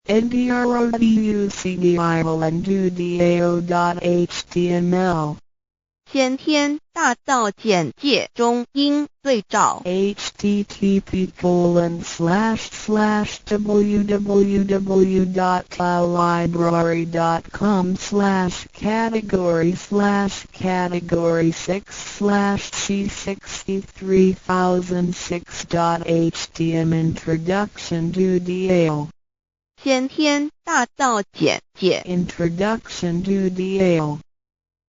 ndroducdiolandudao.html 先天大道简介中应对照 http://www.cloudlibrary.com/category/c63006.htm Introduction to DAO 先天大道简介 Introduction to DAO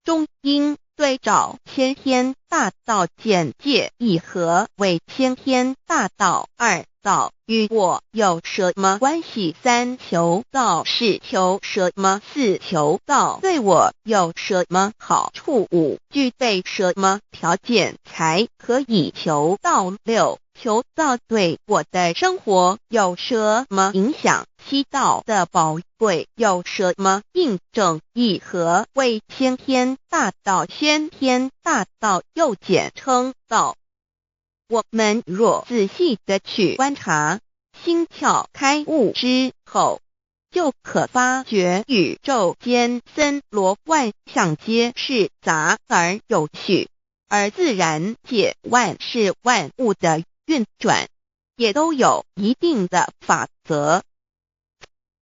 中应对照先天大道简介一和为先天大道二道与我有什么关系？三求道是求什么？四求道对我有什么好处？五具备什么条件才可以求道？六求道对我的生活有什么影响？七道的宝贵有什么印证？一和为先天大道，先天大道又简称道。我们若仔细地去观察，心窍开悟之后，就可发觉宇宙间森罗万象皆是杂而有序，而自然界万事万物的运转也都有一定的法则。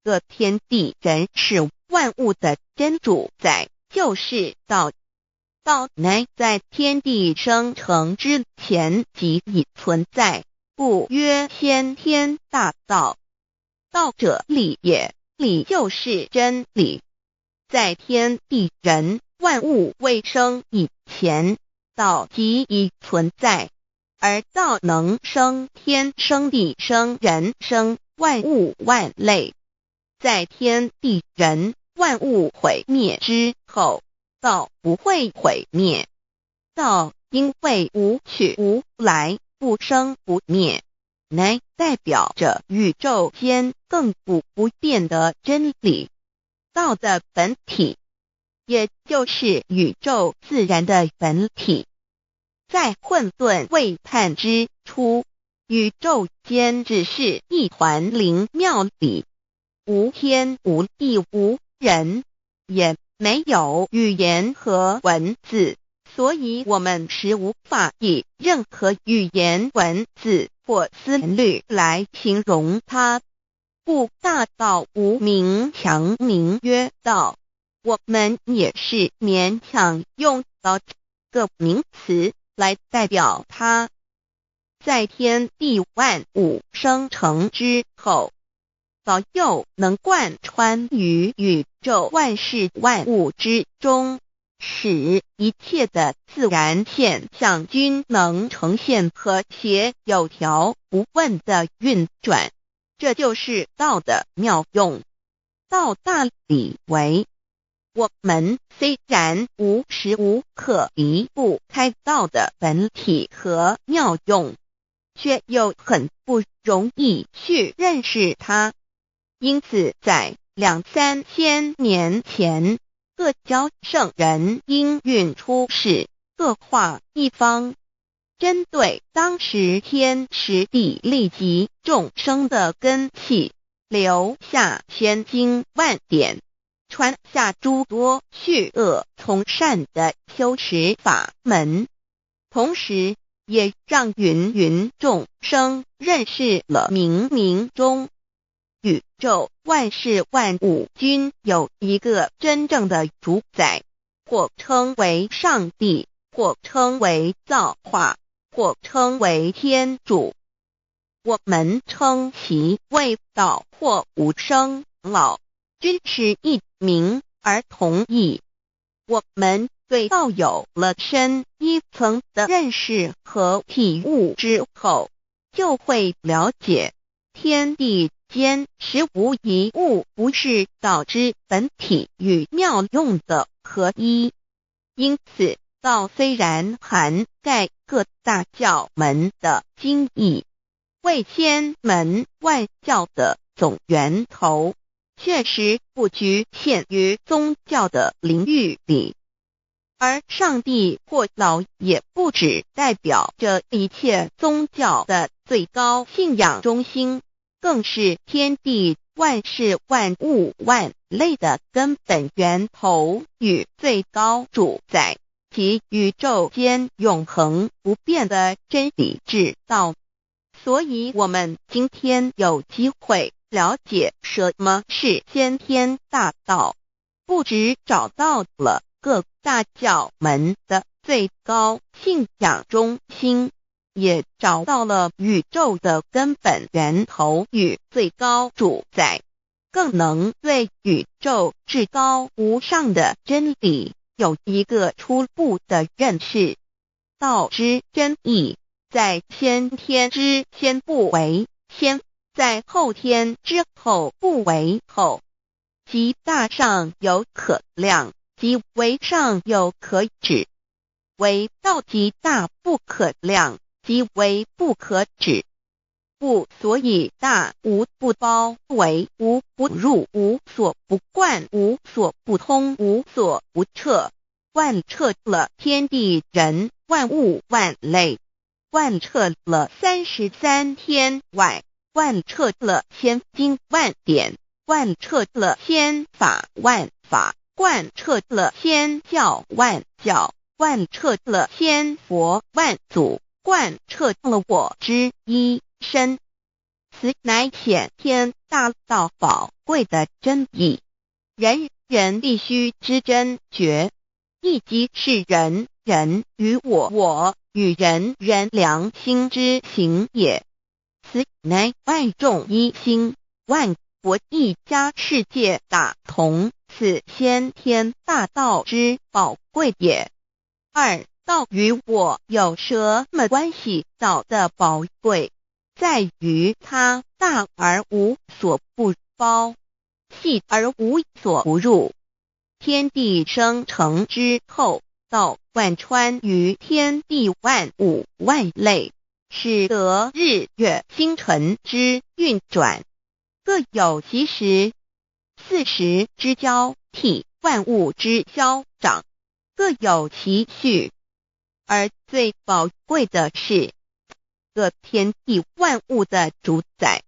个天地人是万物的真主宰，就是道。道乃在天地生成之前即已存在，故曰先天大道。道者理也，理就是真理。在天地人万物未生以前，道即已存在，而道能生天、生地、生人、生万物万类。在天地人万物毁灭之后，道不会毁灭。道因为无去无来，不生不灭，乃代表着宇宙间亘古不变的真理。道的本体，也就是宇宙自然的本体。在混沌未判之初，宇宙间只是一团灵妙理，无天无地无人，也没有语言和文字，所以我们是无法以任何语言、文字或思虑来形容它。故大道无名强名曰道，我们也是勉强用到这个名词来代表它。在天地万物生成之后，道又能贯穿于宇宙万事万物之中，使一切的自然现象均能呈现和谐有条不紊的运转。这就是道的妙用。道大理为，我们虽然无时无刻离不开道的本体和妙用，却又很不容易去认识它。因此在2-3千年前，各教圣人应运出世，各化一方，针对当时天时地利及众生的根器，留下千经万典，传下诸多去恶从善的修持法门，同时也让芸芸众生认识了冥冥中宇宙万事万物均有一个真正的主宰，或称为上帝，或称为造化，或称为天主。我们称其为道或无生老，均是一名而同义。我们对道有了深一层的认识和体悟之后，就会了解天地间实无一物不是道之本体与妙用的合一。因此道虽然涵盖各大教门的经义，为千门万教的总源头，确实不局限于宗教的领域里。而上帝或老也不只代表着一切宗教的最高信仰中心，更是天地万事万物万类的根本源头与最高主宰，及宇宙间永恒不变的真理之道。所以我们今天有机会了解什么是先天大道，不只找到了各大教门的最高信仰中心，也找到了宇宙的根本源头与最高主宰，更能对宇宙至高无上的真理有一个初步的认识。道之真义，在先天之先不为先，在后天之后不为后，即大上有可量，即为上有可指，为道即大不可量，即为不可指。不所以大，无不包围，无不入，无所不贯，无所不通，无所不彻，贯彻了天地人万物万类，贯彻了33天外，贯彻了千经万典，贯彻了千法万法，贯彻了千教万教，贯彻了千佛万祖，贯彻了我之一身。此乃显天大道宝贵的真义，人人必须知真觉，亦即是人人与我与人人良心之行也。此乃万众一心，万国一家，世界大同，此先天大道之宝贵也。二，道与我有什么关系？道的宝贵在于它大而无所不包，细而无所不入。天地生成之后，道贯穿于天地万物万类，使得日月星辰之运转各有其时，4时之交替，万物之消长各有其序。而最宝贵的是各天地万物的主宰，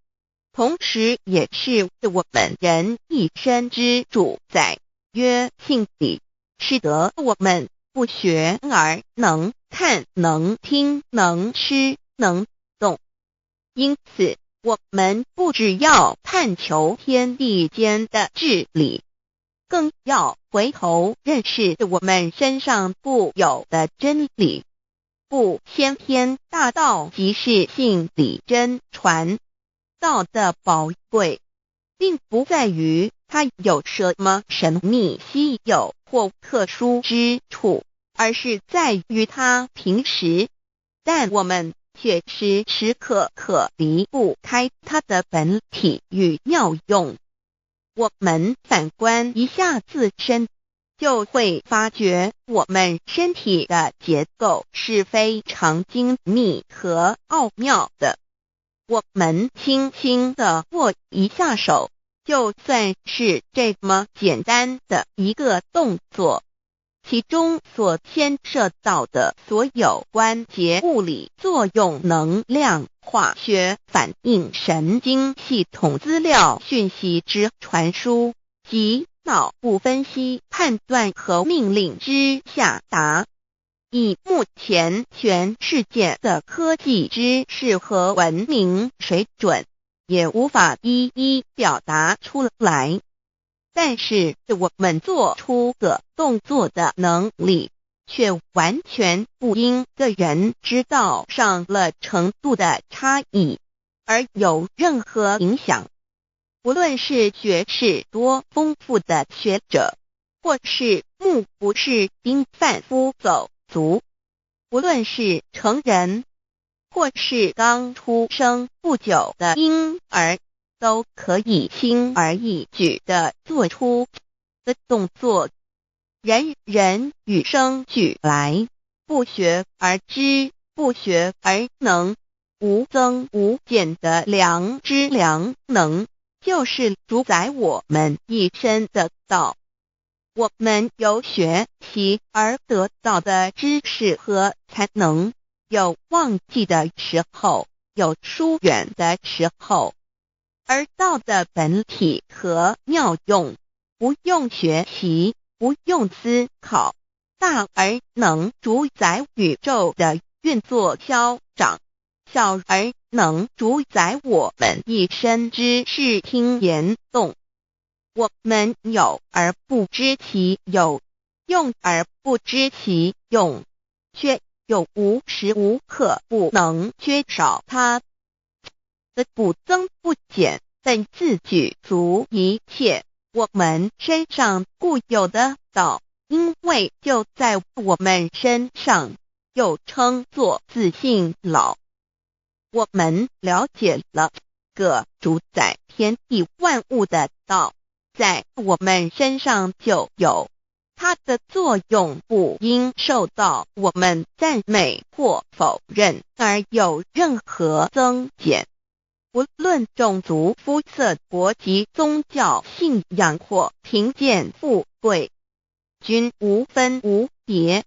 同时也是我们人一生之主宰，曰性理，使得我们不学而能看，能听，能吃，能动。因此我们不只要探求天地间的治理，更要回头认识我们身上固有的真理。不，先天大道即是性理真传。道的宝贵并不在于它有什么神秘稀有或特殊之处，而是在于它平时，但我们却时时刻刻离不开它的本体与妙用。我们反观一下自身，就会发觉我们身体的结构是非常精密和奥妙的。我们轻轻地握一下手，就算是这么简单的一个动作，其中所牵涉到的所有关节物理作用、能量、化学反应、神经系统资料讯息之传输及脑部分析、判断和命令之下达，以目前全世界的科技知识和文明水准，也无法一一表达出来。但是我们做出个动作的能力，却完全不因个人知道上了程度的差异而有任何影响。无论是学识多丰富的学者，或是目不识丁贩夫走卒，无论是成人，或是刚出生不久的婴儿，都可以轻而易举地做出的动作。人人与生俱来，不学而知，不学而能，无增无减的良知良能，就是主宰我们一生的道。我们有学习而得到的知识和才能，有忘记的时候，有疏远的时候，而道的本体和妙用，不用学习，不用思考，大而能主宰宇宙的运作消长，小而能主宰我们一生之视听言动。我们有而不知其有，用而不知其用，却又无时无刻不能缺少它。不增不减，本自具足一切我们身上固有的道，因为就在我们身上，又称作自性老。我们了解了个主宰天地万物的道，在我们身上就有，它的作用不应受到我们赞美或否认而有任何增减。无论种族、肤色、国籍、宗教信仰或贫贱富贵，均无分无别。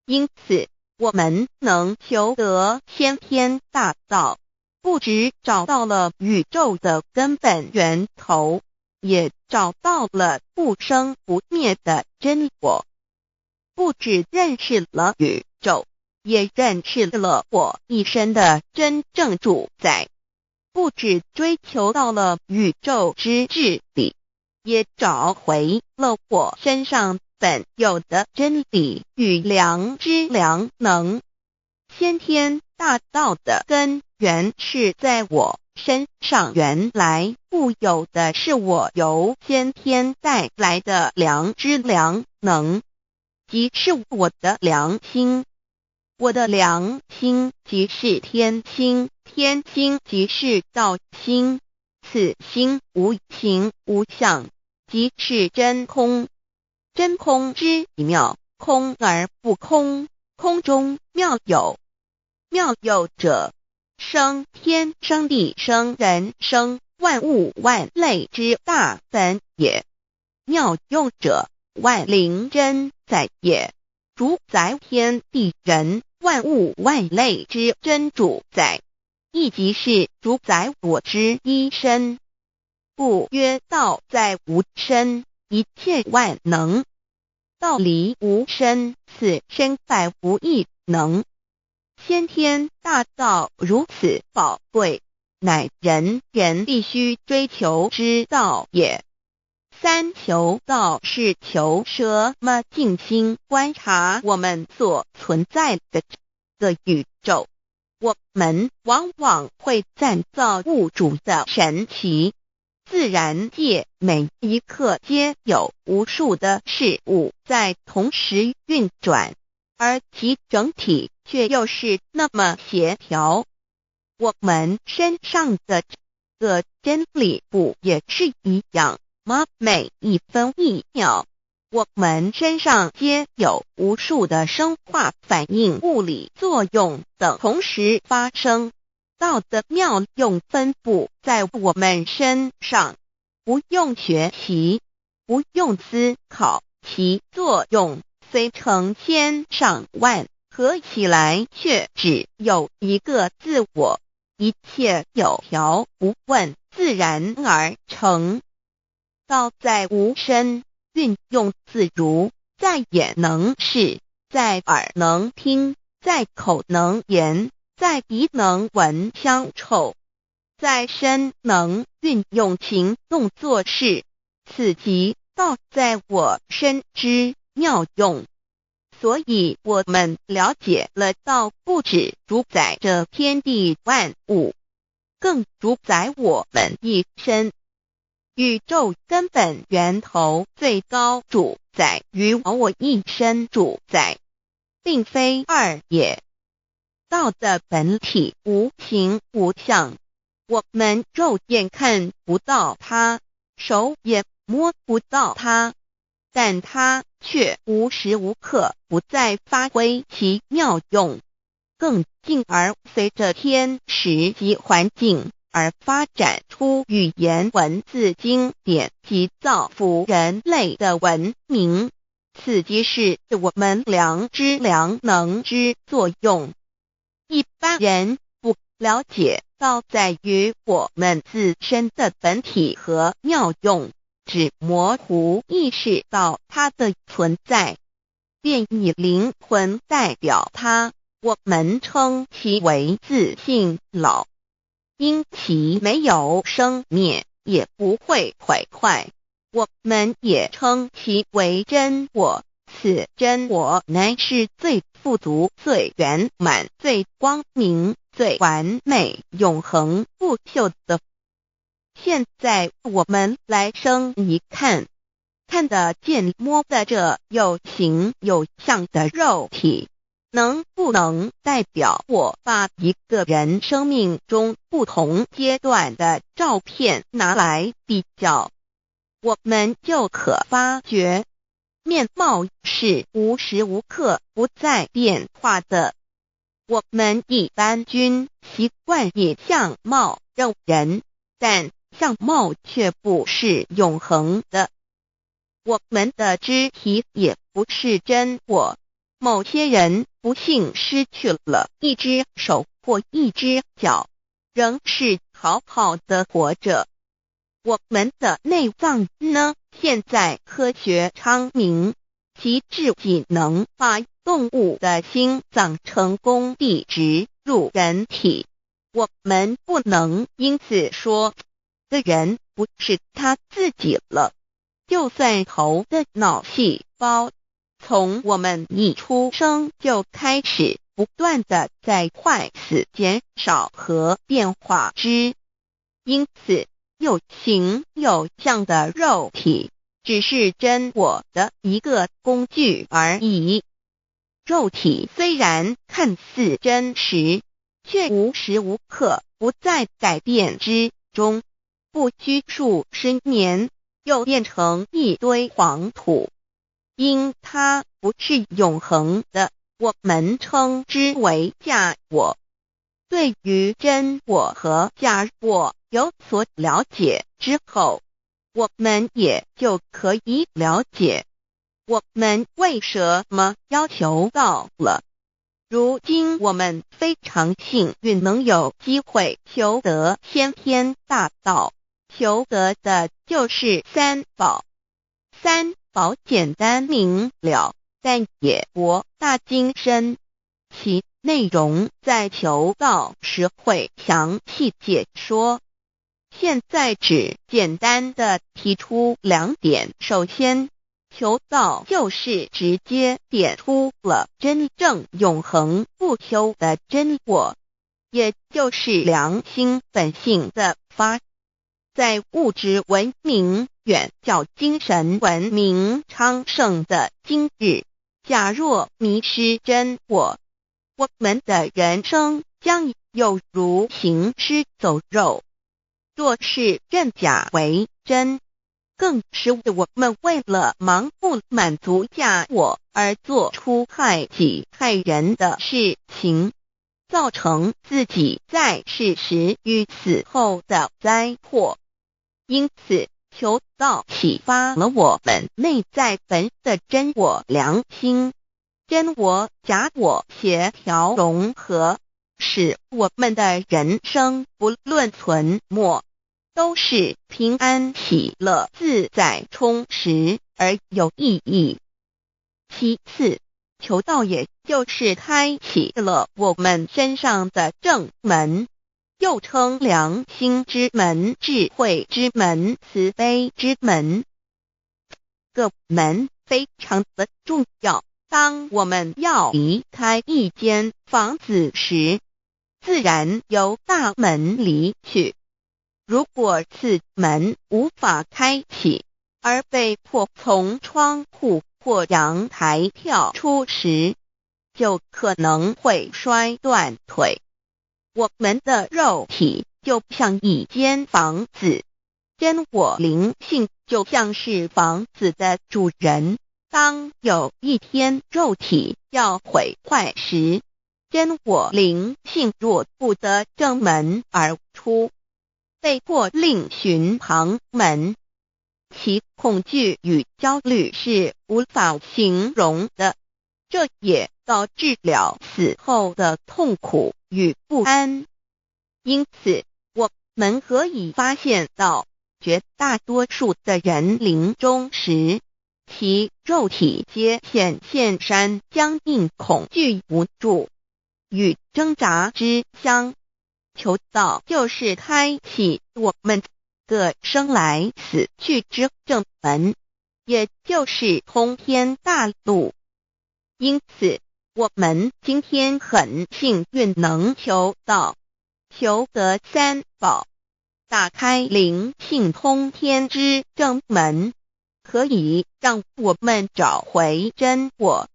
因此，我们能求得先天大道，不只找到了宇宙的根本源头，也找到了不生不灭的真我。不只认识了宇宙，也认识了我一生的真正主宰。不只追求到了宇宙之至理，也找回了我身上本有的真理与良知良能。先天大道的根源是在我身上，原来固有的是我由先天带来的良知良能，即是我的良心。我的良心即是天心，天心即是道心，此心无形无相，即是真空。真空之妙，空而不空，空中妙有。妙有者，生天生地生人生万物万类之大本也。妙用者，万灵真在也，主宰天地人万物万类之真主宰，亦即是主宰我之一身。故曰道在无身，一切万能。道离无身，此身百无一能。先天大道如此宝贵，乃人人必须追求之道也。三求道是求什么？静心观察我们所存在的这个宇宙，我们往往会赞造物主的神奇。自然界每一刻皆有无数的事物在同时运转，而其整体却又是那么协调。我们身上的这个真理不也是一样吗？每一分一秒，我们身上皆有无数的生化反应、物理作用等同时发生。道的妙用分布在我们身上，不用学习，不用思考，其作用虽成千上万，合起来却只有一个自我。一切有条不紊，自然而成。道在无身，运用自如，在眼能视，在耳能听，在口能言，在鼻能闻香臭，在身能运用行动做事，此即道在我身之妙用。所以我们了解了道不只主宰着天地万物，更主宰我们一生。宇宙根本源头最高主宰与我一生主宰，并非二也。道的本体无形无相，我们肉眼看不到它，手也摸不到它，但它却无时无刻不在发挥其妙用，更进而随着天时及环境而发展出语言文字经典及造福人类的文明，此即是我们良知良能之作用。一般人不了解到在于我们自身的本体和妙用，只模糊意识到它的存在，便以灵魂代表它，我们称其为自性老。因其没有生灭，也不会毁坏，我们也称其为真我。此真我乃是最富足、最圆满、最光明、最完美、永恒不朽的。现在我们来生一看，看得见摸得着有形有相的肉体，能不能代表我把一个人生命中不同阶段的照片拿来比较，我们就可发觉面貌是无时无刻不在变化的。我们一般均习惯以相貌认人，但相貌却不是永恒的。我们的肢体也不是真我，某些人不幸失去了一只手或一只脚，仍是好好的活着。我们的内脏呢？现在科学昌明，其自己能把动物的心脏成功地植入人体。我们不能因此说这人不是他自己了。就算头的脑细胞从我们一出生就开始不断的在坏死、减少和变化之，因此有形有相的肉体只是真我的一个工具而已。肉体虽然看似真实，却无时无刻不在改变之中，不拘数十年又变成一堆黄土。因它不是永恒的，我们称之为假我。对于真我和假我有所了解之后，我们也就可以了解我们为什么要求到了。如今我们非常幸运能有机会求得先天大道，求得的就是三宝。三宝简单明了，但也博大精深，其内容在求道时会详细解说。现在只简单的提出两点。首先，求道就是直接点出了真正永恒不朽的真我，也就是良心本性的发。在物质文明远较精神文明昌盛的今日，假若迷失真我，我们的人生将有如行尸走肉。若是认假为真，更是我们为了盲目满足假我而做出害己害人的事情，造成自己在世时与死后的灾祸。因此，求道启发了我们内在本的真我良心，真我假我协调融合，使我们的人生不论存没，都是平安喜乐自在充实而有意义。其次，求道也就是开启了我们身上的正门，又称良心之门、智慧之门、慈悲之门。这个门非常的重要。当我们要离开一间房子时，自然由大门离去。如果此门无法开启，而被迫从窗户或阳台跳出时，就可能会摔断腿。我们的肉体就像一间房子，真我灵性就像是房子的主人。当有一天肉体要毁坏时，真我灵性若不得正门而出，被迫另寻旁门，其恐惧与焦虑是无法形容的，这也导致了死后的痛苦与不安。因此，我们可以发现到，绝大多数的人临终时，其肉体皆显现山僵硬、恐惧、无助与挣扎之相。求道就是开启我们个生来死去之正门，也就是通天大路。因此，我们今天很幸运能求道，求得三宝，打开灵性通天之正门，可以让我们找回真我，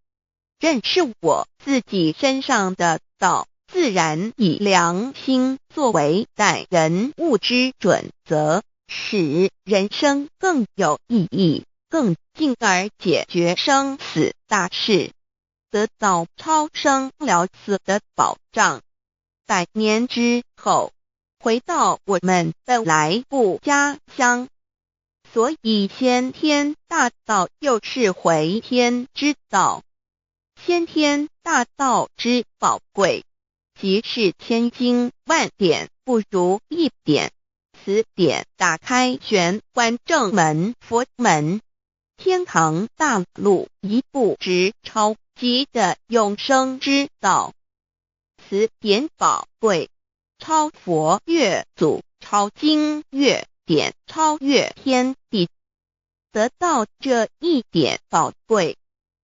认识我自己身上的道，自然以良心作为待人物之准则，使人生更有意义，更进而解决生死大事，得到超生了死的保障。100年之后，回到我们的来故家乡。所以先天大道又是回天之道。先天大道之宝贵，即是千经万典不如一点。此典打开玄关正门佛门，天堂大路一步直超级的永生之道。此典宝贵，超佛越祖，超经越典，超越天地。得到这一点宝贵，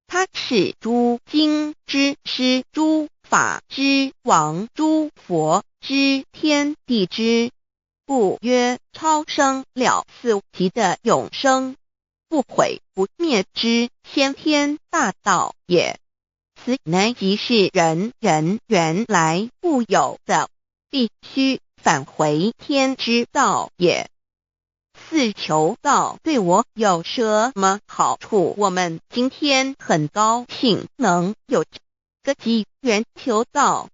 它是诸经之师，诸法之王，诸佛之天地之，故曰超生了死级的永生，不毁不灭之先天大道也。此乃即是人人原来固有的，必须返回天之道也。四求道对我有什么好处？我们今天很高兴能有这个机缘求道，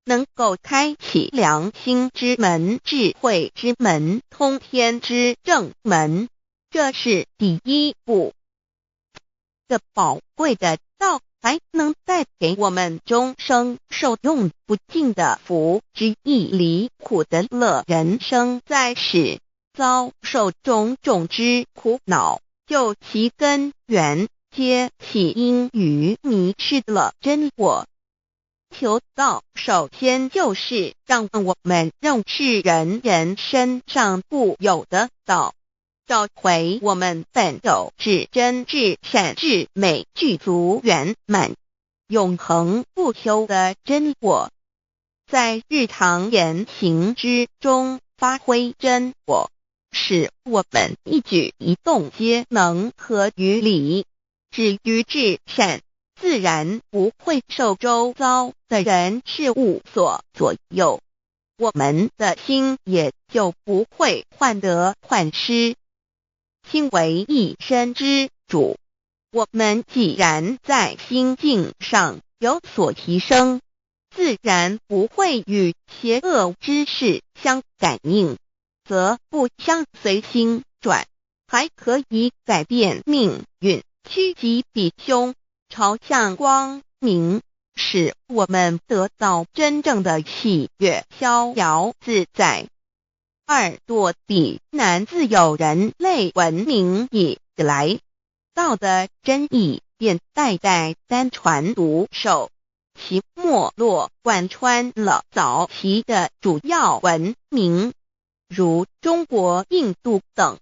能够开启良心之门、智慧之门、通天之正门，这是第一步。这宝贵的道还能带给我们终生受用不尽的福之益，离苦的乐。人生在世，遭受种种之苦恼，就其根源皆起因于迷失了真我。求道首先就是让我们认识人人身上固有的道，找回我们本有至真至善至美具足圆满永恒不朽的真我，在日常言行之中发挥真我，使我们一举一动皆能合于理，止于至善，自然不会受周遭的人事物所左右，我们的心也就不会患得患失。心为一身之主，我们既然在心境上有所提升，自然不会与邪恶之事相感应，则不相随心转，还可以改变命运，趋吉避凶，朝向光明，使我们得到真正的喜悦，逍遥自在。2堕地难，自有人类文明以来，道的真意便代代单传独授，其没落贯穿了早期的主要文明，如中国、印度等。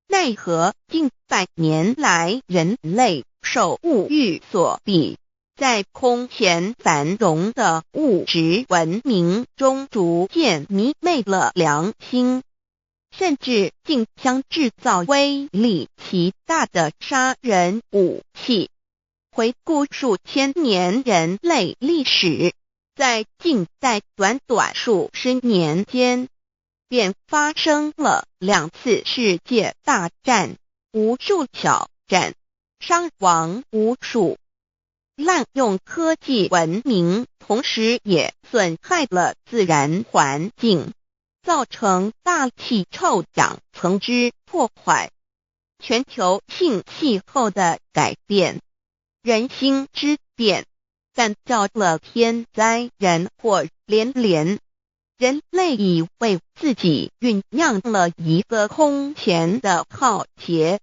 奈何近100年来，人类受物欲所逼，在空前繁荣的物质文明中逐渐迷昧了良心，甚至竟将制造威力极大的杀人武器。回顾数千年人类历史，在近代短短数十年间，便发生了2次世界大战，无数小战，伤亡无数。滥用科技文明，同时也损害了自然环境，造成大气臭氧层之破坏，全球性气候的改变，人心之变，干造了天灾人祸连连。人类已为自己酝酿了一个空前的浩劫，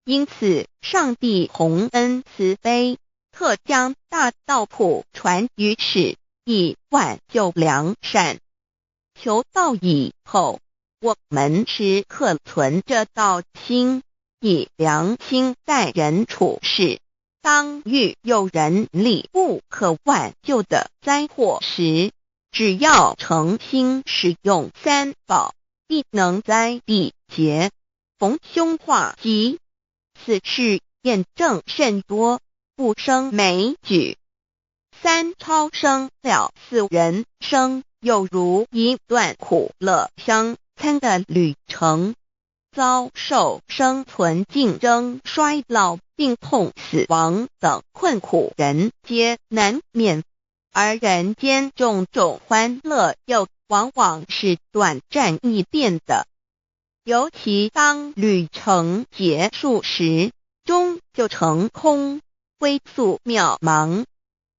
因此上帝洪恩慈悲，特将大道谱传于世，以挽救良善。求道以后，我们时刻存着道心，以良心待人处事。当遇有人力不可挽救的灾祸时，只要诚心使用三宝，必能灾必结，逢凶化吉。此事验证甚多，不胜枚举。三超生了四人生，有如一段苦乐相参的旅程。遭受生存竞争、衰老、病痛、死亡等困苦，人皆难免。而人间种种欢乐，又往往是短暂易变的。尤其当旅程结束时，终就成空，归宿渺茫，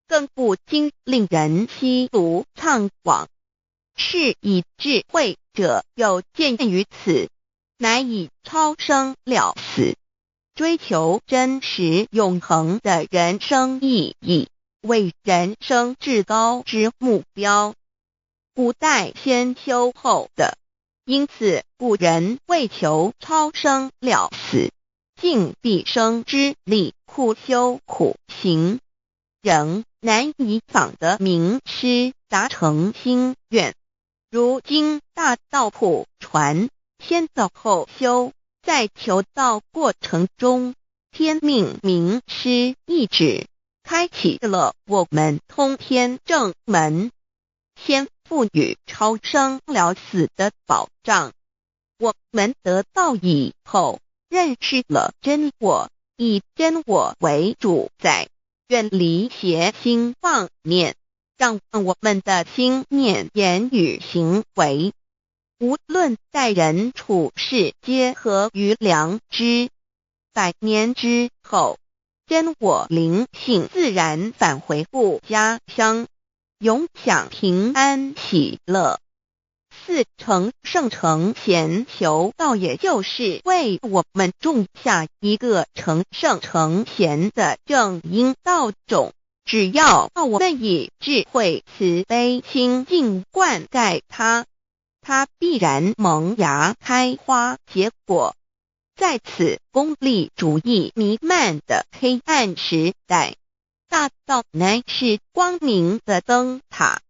更不禁令人凄毒怅惘。是以智慧者有见于此，乃以超生了死，追求真实永恒的人生意义，为人生至高之目标。古代先修后的，因此古人为求超生了死，尽毕生之力苦修苦行，仍难以访得名师达成心愿。如今大道谱传，先道后修，在求道过程中，天命名师一指，开启了我们通天正门，先赋予超生了死的保障。我们得道以后，认识了真我，以真我为主宰，远离邪心妄念，让我们的心念、言语、行为，无论待人处事，皆合于良知。100年之后，真我灵性自然返回故家乡，永享平安喜乐。4成圣成贤求道，也就是为我们种下一个成圣成贤的正因道种。只要我们以智慧慈悲心境灌溉它，它必然萌芽开花结果。在此功利主义弥漫的黑暗时代，大道乃是光明的灯塔。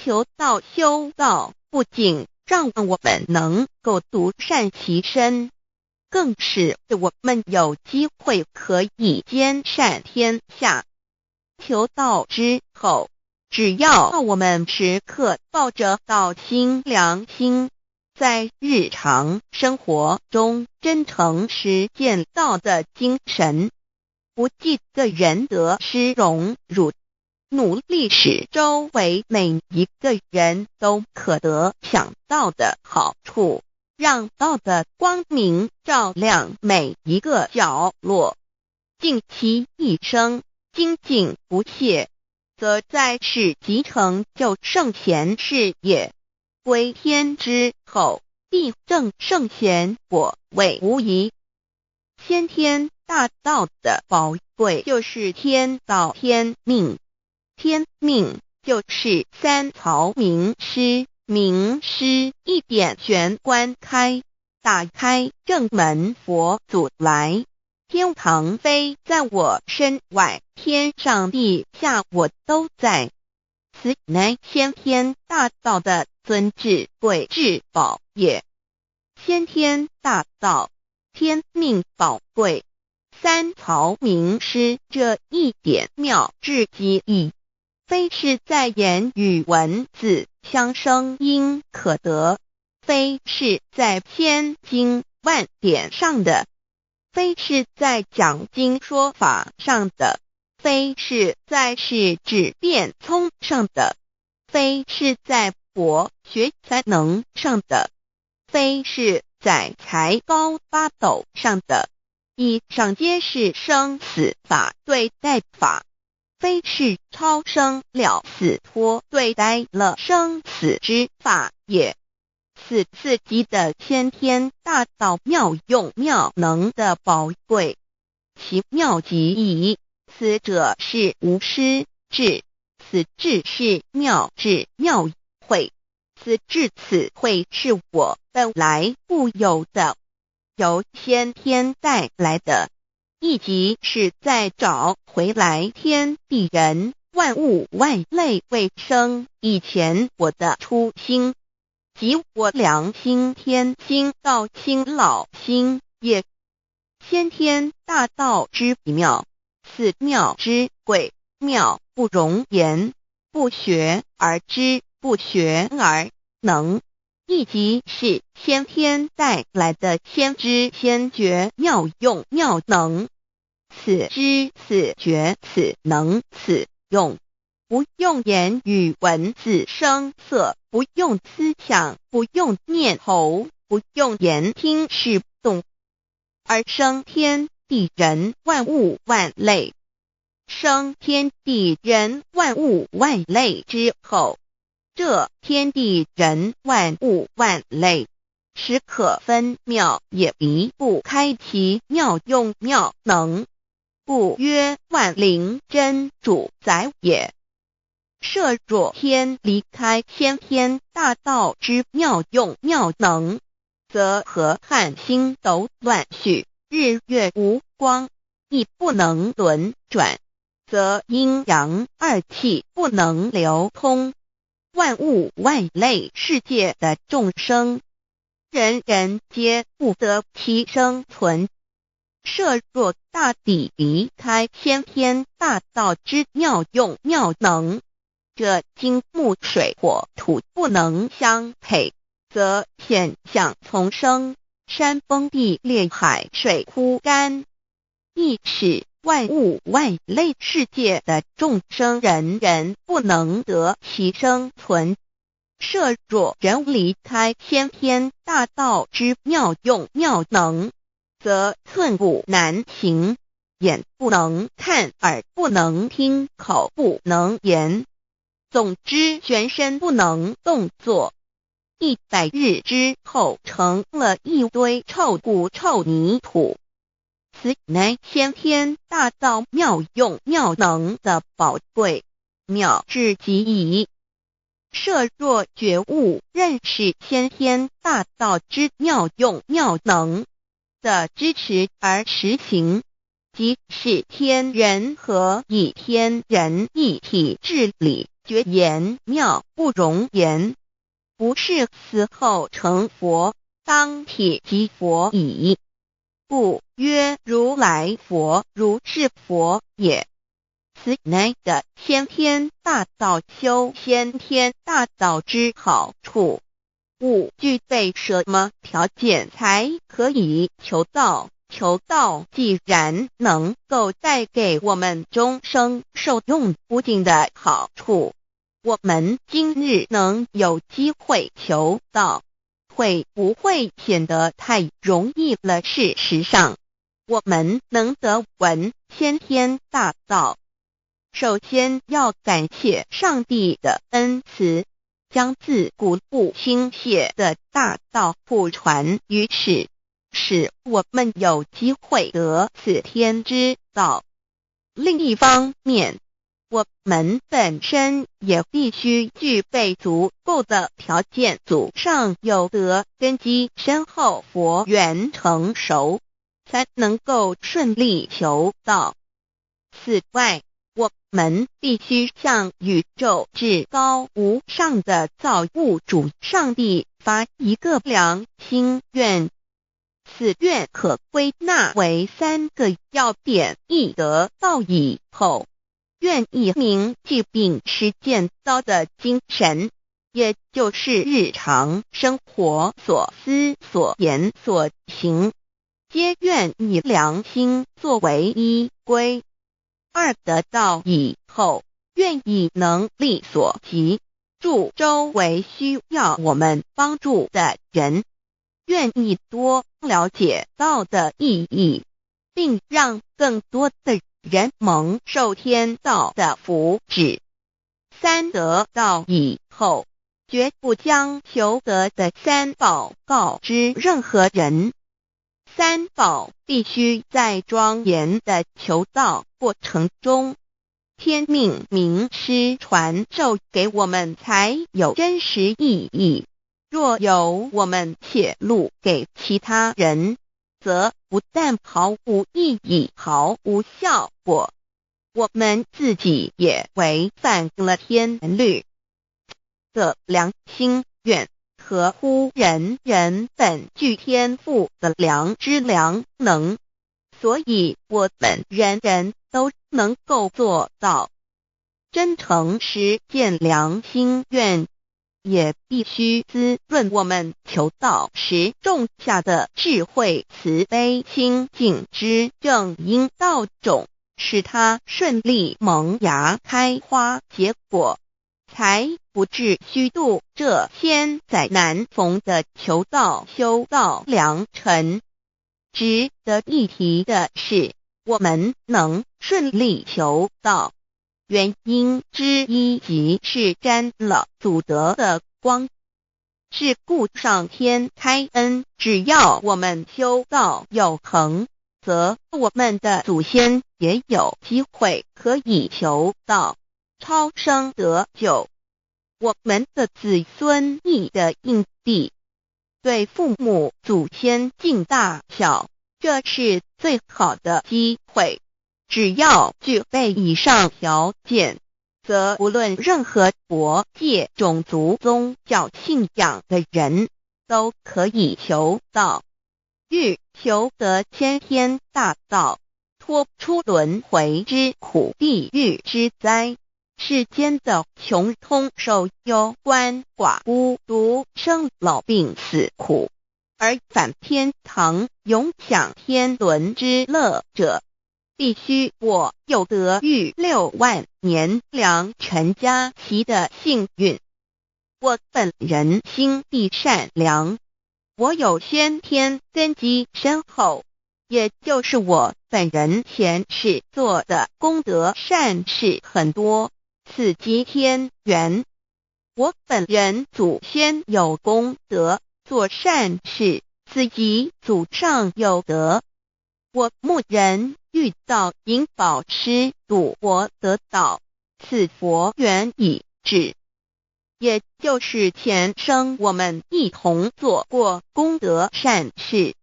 求道修道，不仅让我们能够独善其身，更使我们有机会可以兼善天下。求道之后，只要我们时刻抱着道心良心，在日常生活中真诚实践道的精神，不计个人得失荣辱，努力使周围每一个人都可得享到的好处，让道的光明照亮每一个角落，尽其一生精进不懈，则在世即成就圣贤事业，归天之后，必证圣贤果位无疑。先天大道的宝贵就是天道天命，天命就是三曹名师，名师一点玄关开，打开正门佛祖来。天堂非在我身外，天上地下我都在。此乃先天大道的尊至贵至宝也。先天大道，天命宝贵，三曹名师这一点妙智机意，非是在言语文字相声音可得，非是在千经万典上的，非是在讲经说法上的，非是在是智辩聪上的，非是在博学才能上的，非是在才高八斗上的。以上皆是生死法对待法，非是超生了死脱对待了生死之法也。此自己的先天大道妙用妙能的宝贵，其妙极矣。此者是无师智，此智是妙智妙慧，此智此慧是我本来固有的，由先天带来的，亦即是在找回来天地人万物万类未生以前我的初心，即我良心天心道心老心也。先天大道之妙，此妙之贵，妙不容言，不学而知，不学而能，亦即是先天带来的先知先觉妙用妙能。此知此觉此能此用，不用言语文字声色，不用思想，不用念头，不用言听是动，而生天地人万物万类。生天地人万物万类之后，这天地人万物万类实可分妙，也离不开其妙用妙能，故曰万灵真主宰也。设若天离开先天大道之妙用妙能，则河汉星斗乱序，日月无光，亦不能轮转，则阴阳二气不能流通，万物万类世界的众生，人人皆不得其生存。设若大地离开先天大道之妙用妙能，这金木水火土不能相配，则现象丛生，山崩地裂，海水枯干，亦使万物万类世界的众生人人不能得其生存。设若人离开先天大道之妙用妙能，则寸步难行，眼不能看，耳不能听，口不能言，总之全身不能动作。100日之后，成了一堆臭骨臭泥土。此乃先天大道妙用妙能的宝贵，妙至极矣。设若觉悟认识先天大道之妙用妙能的支持而实行，即是天人合一，天人一体治理，绝言妙不容言，不是死后成佛，当体即佛矣。故曰如来佛，如是佛也。此乃的先天大道修先天大道之好处。勿具备什么条件才可以求道？求道既然能够带给我们终生受用不尽的好处，我们今日能有机会求道，会不会显得太容易了？事实上，我们能得闻先天大道，首先要感谢上帝的恩慈，将自古不倾泻的大道普传于世，使我们有机会得此天之道。另一方面，我们本身也必须具备足够的条件，祖上有德，根基深厚，佛缘成熟，才能够顺利求道。此外，我们必须向宇宙至高无上的造物主上帝发一个良心愿，此愿可归纳为3个要点：一得道以后，愿以明记并实践道的精神，也就是日常生活所思所言所行，皆愿以良心作为依归。2得道以后，愿以能力所及，助周围需要我们帮助的人，愿意多了解道的意义，并让更多的人蒙受天道的福祉。三得道以后，绝不将求得的三宝告知任何人。三宝必须在庄严的求道过程中，天命名师传授给我们才有真实意义。若由我们泄露给其他人，则不但毫无意义、毫无效果，我们自己也违反了天律。这良心愿合乎人人本具天赋的良知良能，所以我们人人都能够做到。真诚实践良心愿，也必须滋润我们求道时种下的智慧、慈悲、清净之正因道种，使它顺利萌芽、开花结果，才不至虚度这千载难逢的求道修道良辰。值得一提的是，我们能顺利求道，原因之一即是沾了祖德的光，是故上天开恩，只要我们修道有恒，则我们的祖先也有机会可以求道超生得救。我们的子孙亦的印地，对父母祖先敬大小，这是最好的机会。只要具备以上条件，则无论任何国界、种族、宗教信仰的人，都可以求道。欲求得先天大道，脱出轮回之苦、地狱之灾，世间的穷通受忧、鳏寡孤独、生老病死苦，而返天堂永享天伦之乐者，必须我有得遇6万年良辰佳期的幸运。我本人心地善良，我有先天根基深厚，也就是我本人前世做的功德善事很多，此即天缘。我本人祖先有功德，做善事，此即祖上有德。我目人遇到引导师度我得道，此佛缘已至。也就是前生我们一同做过功德善事，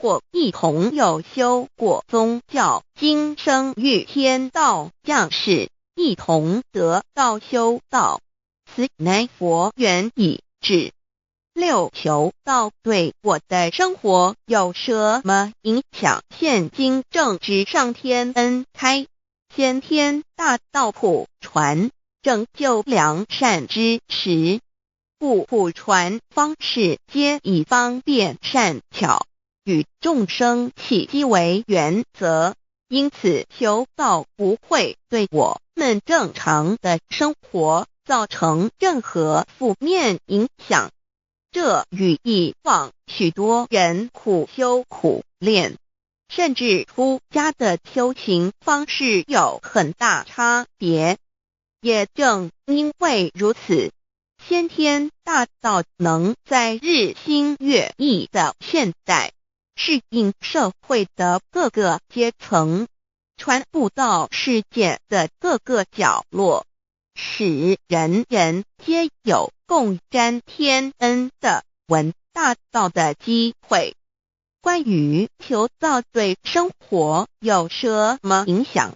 或一同有修过宗教，今生遇天道降世，一同得道修道，此乃佛缘已至。6求道对我的生活有什么影响？现今正值上天恩开，先天大道普传，拯救良善之时，故普传方式皆以方便善巧，与众生契机为原则，因此求道不会对我们正常的生活造成任何负面影响。这与以往许多人苦修苦练，甚至出家的修行方式有很大差别。也正因为如此，先天大道能在日新月异的现代，适应社会的各个阶层，传布到世界的各个角落，使人人皆有共沾天恩的闻大道的机会。关于求道对生活有什么影响，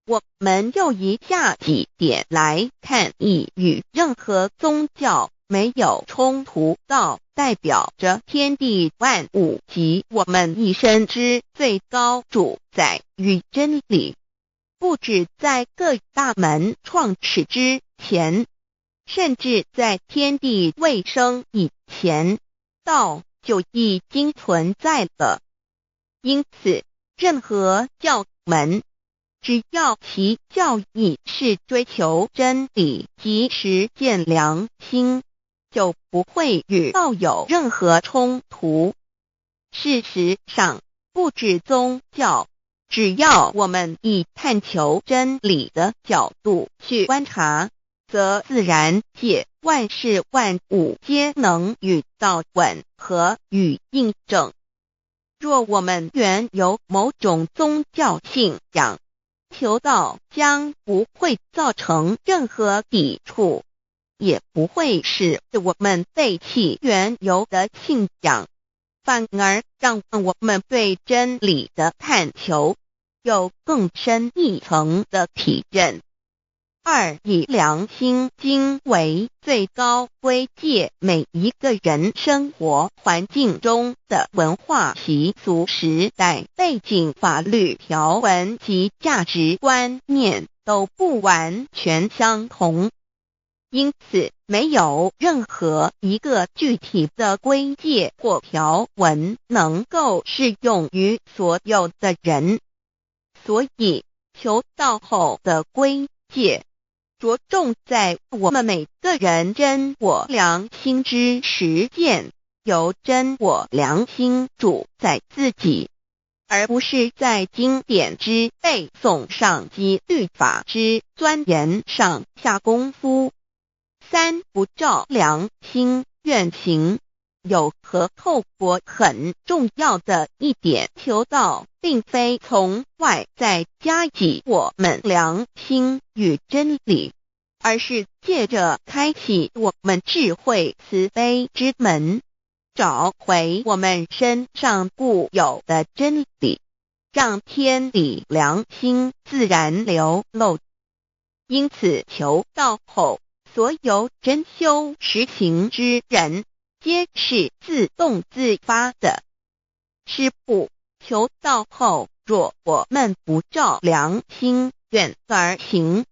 我们就以下几点来看。一、与任何宗教没有冲突，道代表着天地万物及我们一生之最高主宰与真理。不止在各大门创始之前，甚至在天地未生以前，道就已经存在了。因此，任何教门，只要其教义是追求真理及实践良心，就不会与道有任何冲突。事实上，不止宗教，只要我们以探求真理的角度去观察，则自然界万事万物皆能与道吻合与印证。若我们原有某种宗教信仰，求道将不会造成任何抵触，也不会使我们背弃原有的信仰，反而让我们对真理的探求有更深一层的体认。二，以良心经为最高规戒每一个人生活环境中的文化习俗、时代背景、法律条文及价值观念都不完全相同，因此没有任何一个具体的规戒或条文能够适用于所有的人。所以求道后的规戒着重在我们每个人真我良心之实践，由真我良心主宰自己，而不是在经典之背诵上及律法之钻研上下功夫。三，不照良心愿行。有何透过很重要的一点，求道并非从外在加给我们良心与真理，而是借着开启我们智慧慈悲之门，找回我们身上固有的真理，让天理良心自然流露。因此求道后，所有真修实行之人皆是自动自发的。是不，求道后，若我们不照良心愿而行，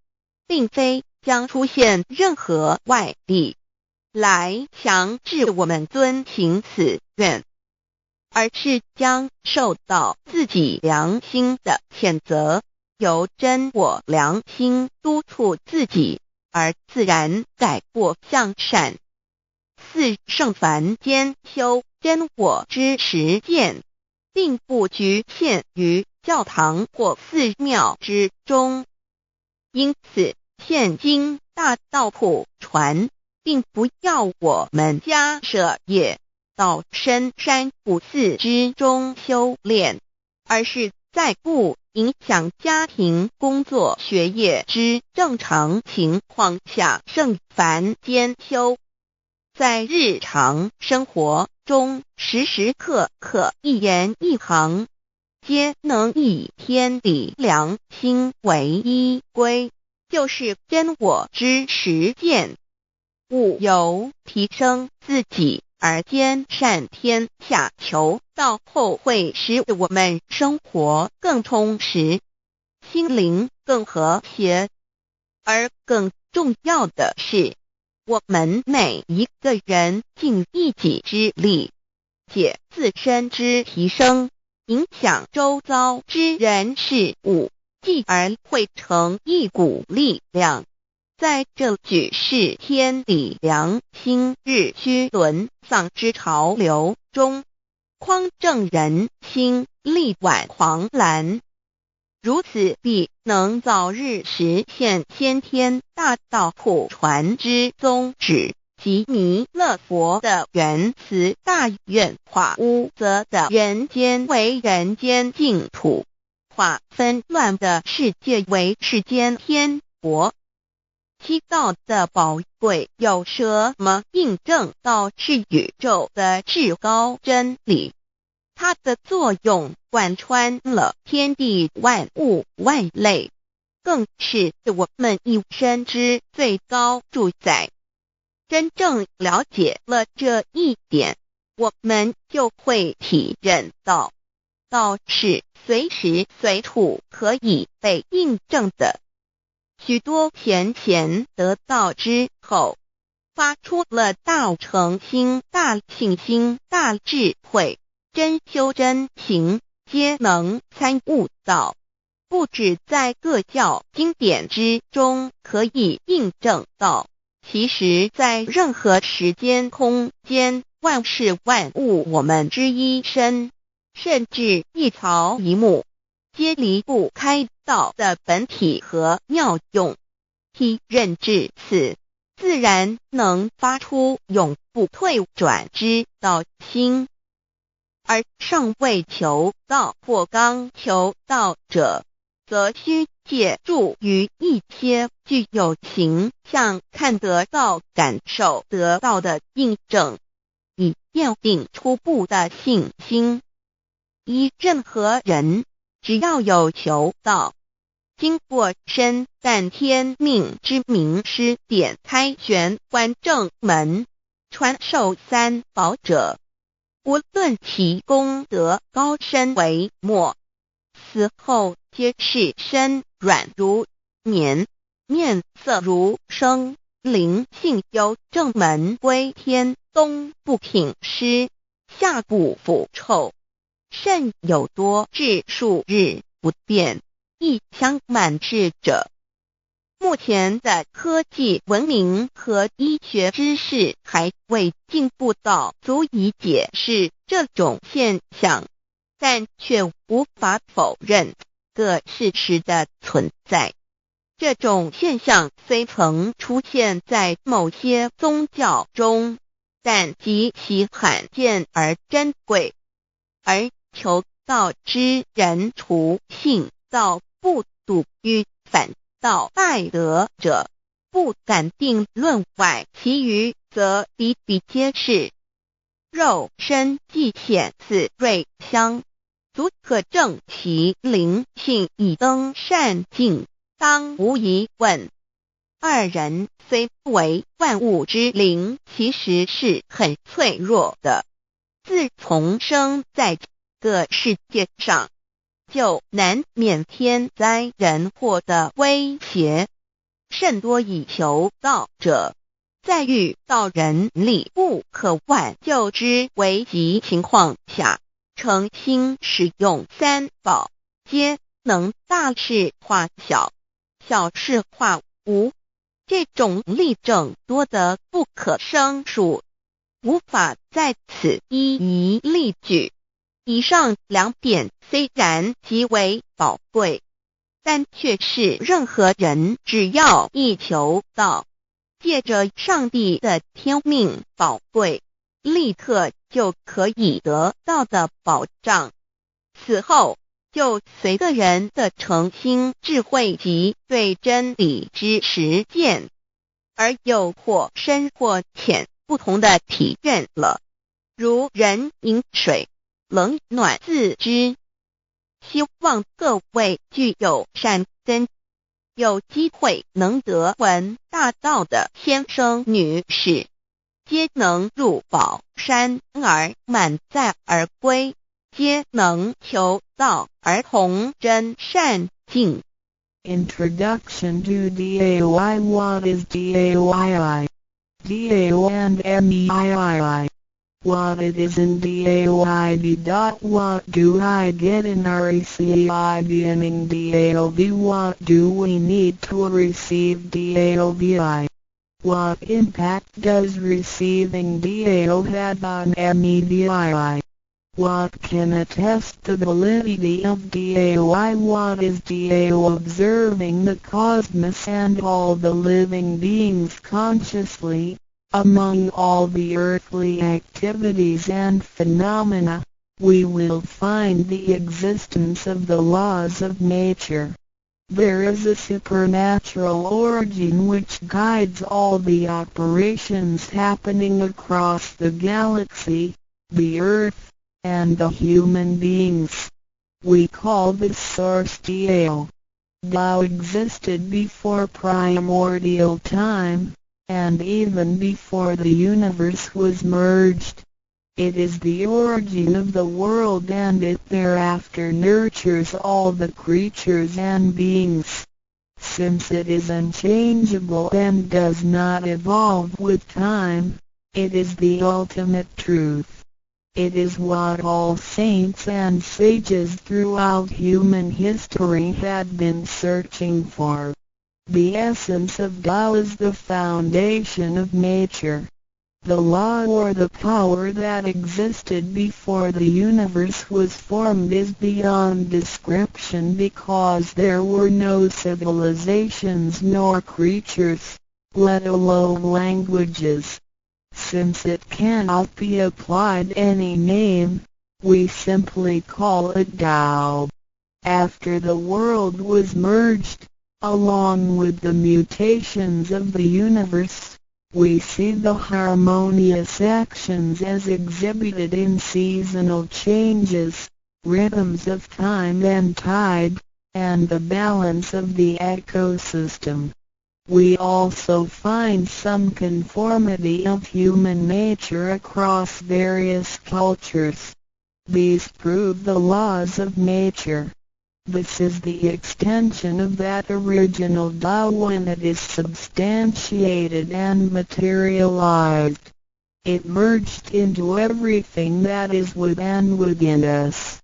并非将出现任何外力来强制我们遵行此愿，而是将受到自己良心的谴责，由真我良心督促自己，而自然改过向善。四，圣凡间修真我之实践，并不局限于教堂或寺庙之中。因此，现今大道普传，并不要我们家舍业到深山古寺之中修炼，而是在不影响家庭、工作、学业之正常情况下圣凡间修。在日常生活中，时时刻刻一言一行，皆能以天理良心为依归，就是真我之实践。务由提升自己而兼善天下，求道后会使我们生活更充实，心灵更和谐。而更重要的是，我们每一个人尽一己之力，借自身之提升，影响周遭之人事物，继而汇成一股力量，在这举世天理良心日趋沦丧之潮流中，匡正人心，力挽狂澜。如此必能早日实现先天大道普传之宗旨，及弥勒佛的原慈大愿，化污浊的人间为人间净土，化纷乱的世界为世间天国。七道的宝贵有什么印证到是宇宙的至高真理？它的作用贯穿了天地万物万类，更是我们一生之最高主宰。真正了解了这一点，我们就会体认到，道是随时随处可以被印证的。许多贤贤得道之后，发出了大诚心、大信心、大智慧，真修真行，皆能参悟到，不只在各教经典之中可以印证到，其实在任何时间空间，万事万物我们之一身，甚至一草一木，皆离不开道的本体和妙用。体认至此，自然能发出永不退转之道心。而尚未求道或刚求道者，则需借助于一些具有形象看得到、感受得到的印证，以奠定初步的信心。依任何人，只要有求道，经过身淡天命之名师点开玄关正门，传授三宝者，无论其功德高深为末，死后皆是身软如棉，面色如生，灵性由正门归天，东不品湿，下不腐臭，甚有多至数日不变，亦相满至者。目前的科技文明和医学知识还未进步到足以解释这种现象，但却无法否认个事实的存在。这种现象虽曾出现在某些宗教中，但极其罕见而珍贵，而求道之人除信道不笃于反道拜德者，不敢定论外，其余则比比皆是。肉身既显似瑞香，足可证其灵性已登善境，当无疑问。二人虽不为万物之灵，其实是很脆弱的。自从生在这个世界上，就难免天灾人祸的威胁，甚多以求道者，在遇到人力不可挽救之危急情况下，诚心使用三宝，皆能大事化小，小事化无。这种例证多得不可胜数，无法在此一一例举。以上两点虽然极为宝贵，但却是任何人只要一求道，借着上帝的天命宝贵，立刻就可以得到的保障。此后就随个人的诚心、智慧及对真理之实践，而有或深或浅不同的体认了。如人饮水，冷暖自知。希望各位具有善根，有机会能得闻大道的先生女士，皆能入宝山而满载而归，皆能求道而同真善境。 Introduction to DAOI. What is DAOI? DAO and MEII. What it is in DAOID. What do I get in RECI beginning DAOB? What do we need to receive DAOBI? What impact does receiving DAO have on MEDII? What can attest the validity of DAOI? What is DAO? Observing the cosmos and all the living beings consciously, among all the earthly activities and phenomena, we will find the existence of the laws of nature. There is a supernatural origin which guides all the operations happening across the galaxy, the Earth, and the human beings. We call this source DAO. DAO existed before primordial time, and even before the universe was merged. It is the origin of the world, and it thereafter nurtures all the creatures and beings. Since it is unchangeable and does not evolve with time, it is the ultimate truth. It is what all saints and sages throughout human history had been searching for. The essence of Tao is the foundation of nature. The law or the power that existed before the universe was formed is beyond description because there were no civilizations nor creatures, let alone languages. Since it cannot be applied any name, we simply call it Tao. After the world was merged, along with the mutations of the universe, we see the harmonious actions as exhibited in seasonal changes, rhythms of time and tide, and the balance of the ecosystem. We also find some conformity of human nature across various cultures. These prove the laws of nature. This is the extension of that original Tao when it is substantiated and materialized. It merged into everything that is within us.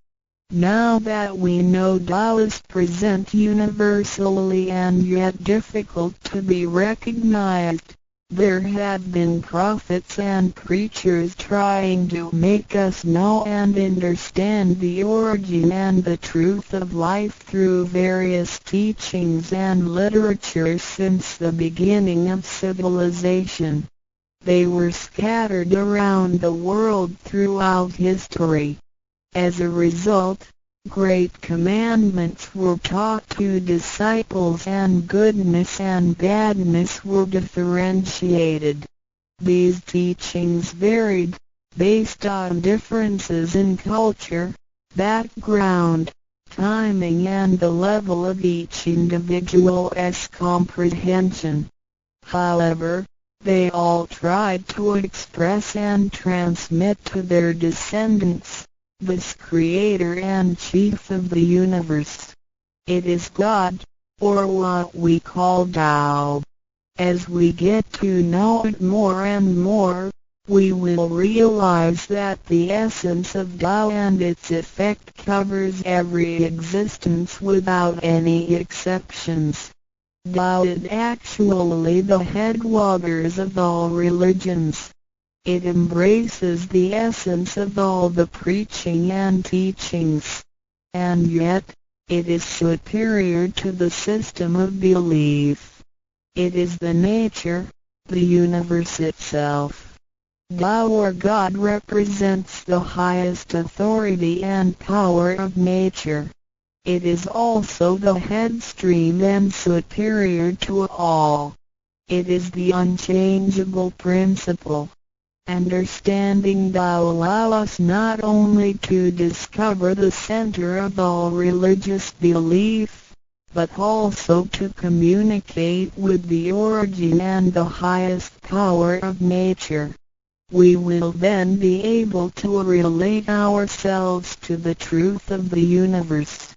Now that we know Tao is present universally and yet difficult to be recognized, there have been prophets and preachers trying to make us know and understand the origin and the truth of life through various teachings and literature since the beginning of civilization. They were scattered around the world throughout history. As a result, great commandments were taught to disciples and goodness and badness were differentiated. These teachings varied, based on differences in culture, background, timing and the level of each individual's comprehension. However, they all tried to express and transmit to their descendants this Creator and Chief of the universe. It is God, or what we call Tao. As we get to know it more and more, we will realize that the essence of Tao and its effect covers every existence without any exceptions. Tao is actually the headwaters of all religions. It embraces the essence of all the preaching and teachings. And yet, it is superior to the system of belief. It is the nature, the universe itself. Tao or God represents the highest authority and power of nature. It is also the headstream and superior to all. It is the unchangeable principle. Understanding Tao allows us not only to discover the center of all religious belief, but also to communicate with the origin and the highest power of nature. We will then be able to relate ourselves to the truth of the universe.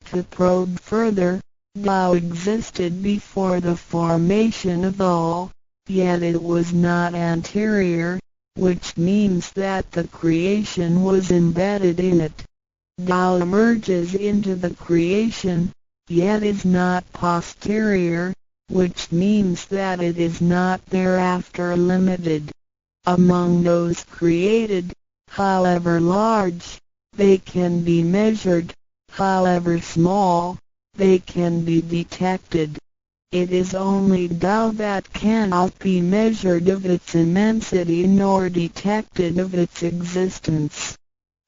To probe further, Tao existed before the formation of all, yet it was not anterior, which means that the creation was embedded in it. Tao emerges into the creation, yet is not posterior, which means that it is not thereafter limited. Among those created, however large, they can be measured, however small, they can be detected. It is only Tao that cannot be measured of its immensity nor detected of its existence.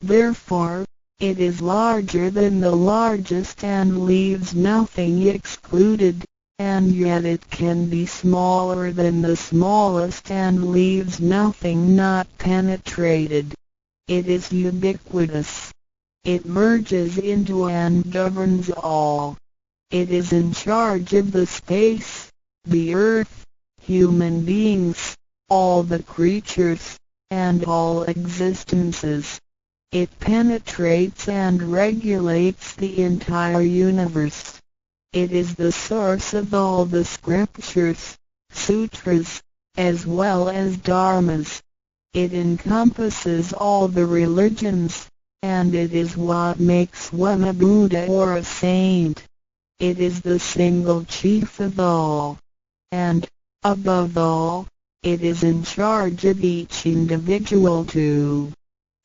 Therefore, it is larger than the largest and leaves nothing excluded, and yet it can be smaller than the smallest and leaves nothing not penetrated. It is ubiquitous. It merges into and governs all. It is in charge of the space, the earth, human beings, all the creatures, and all existences. It penetrates and regulates the entire universe. It is the source of all the scriptures, sutras, as well as dharmas. It encompasses all the religions, and it is what makes one a Buddha or a saint. It is the single chief of all. And, above all, It is in charge of each individual too.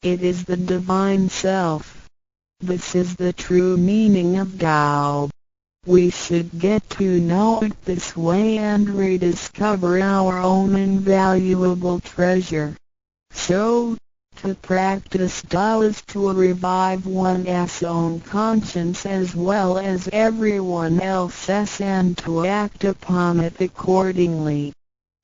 It is the divine self. This is the true meaning of Tao. We should get to know it this way and rediscover our own invaluable treasure. So, to practice Tao is to revive one's own conscience as well as everyone else's and to act upon it accordingly.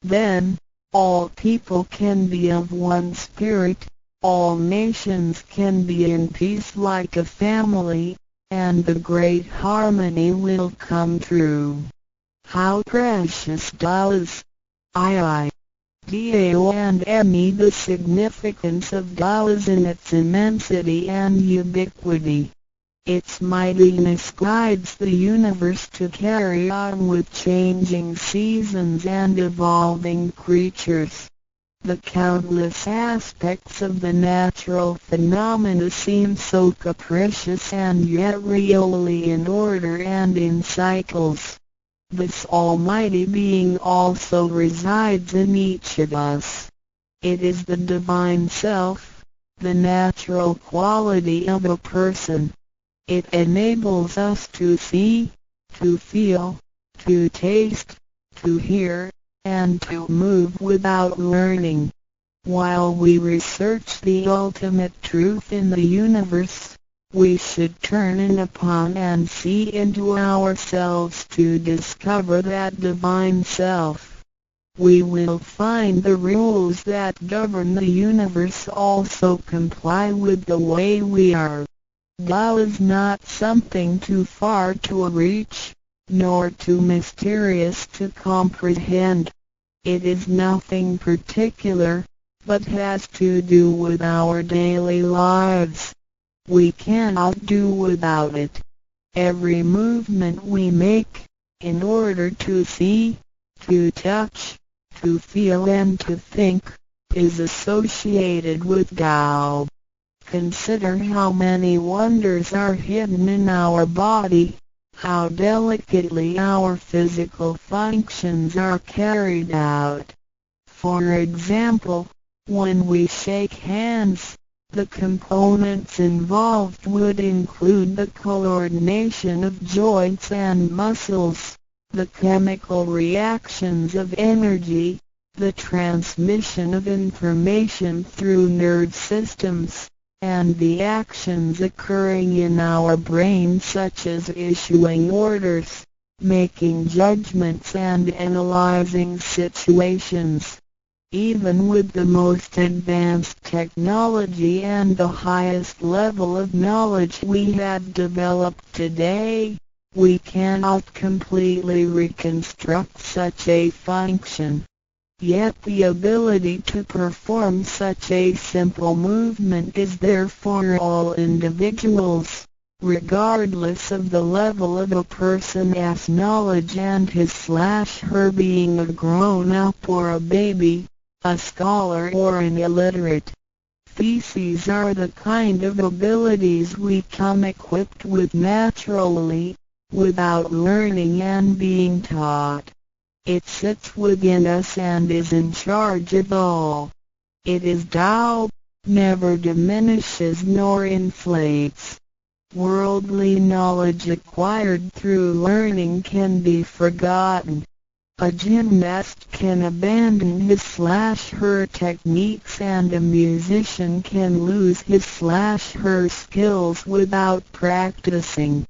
Then, all people can be of one spirit, all nations can be in peace like a family, and the great harmony will come true. How precious Tao is! Tao and Me. The significance of Tao is in its immensity and ubiquity. Its mightiness guides the universe to carry on with changing seasons and evolving creatures. The countless aspects of the natural phenomena seem so capricious and yet really in order and in cycles. This almighty being also resides in each of us. It is the divine self, the natural quality of a person. It enables us to see, to feel, to taste, to hear, and to move without learning. While we research the ultimate truth in the universe, we should turn in upon and see into ourselves to discover that divine self. We will find the rules that govern the universe also comply with the way we are. Tao is not something too far to reach, nor too mysterious to comprehend. It is nothing particular, but has to do with our daily lives. We cannot do without it. Every movement we make, in order to see, to touch, to feel and to think, is associated with Tao. Consider how many wonders are hidden in our body, how delicately our physical functions are carried out. For example, when we shake hands, the components involved would include the coordination of joints and muscles, the chemical reactions of energy, the transmission of information through nerve systems, and the actions occurring in our brain such as issuing orders, making judgments and analyzing situations. Even with the most advanced technology and the highest level of knowledge we have developed today, we cannot completely reconstruct such a function. Yet the ability to perform such a simple movement is there for all individuals, regardless of the level of a person's knowledge and his/her being a grown-up or a baby, a scholar or an illiterate. These are the kind of abilities we come equipped with naturally, without learning and being taught. It sits within us and is in charge of all. It is Tao, never diminishes nor inflates. Worldly knowledge acquired through learning can be forgotten. A gymnast can abandon his/her techniques and a musician can lose his/her skills without practicing.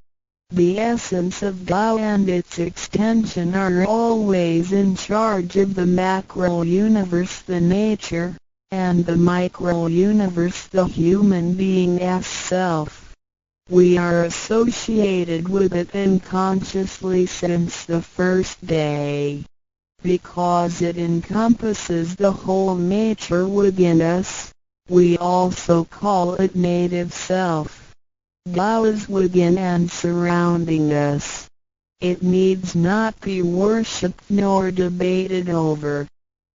The essence of Tao and its extension are always in charge of the macro-universe, the nature, and the micro-universe, the human being's self. We are associated with it unconsciously since the first day. Because it encompasses the whole nature within us, we also call it native self. Tao is within and surrounding us. It needs not be worshipped nor debated over,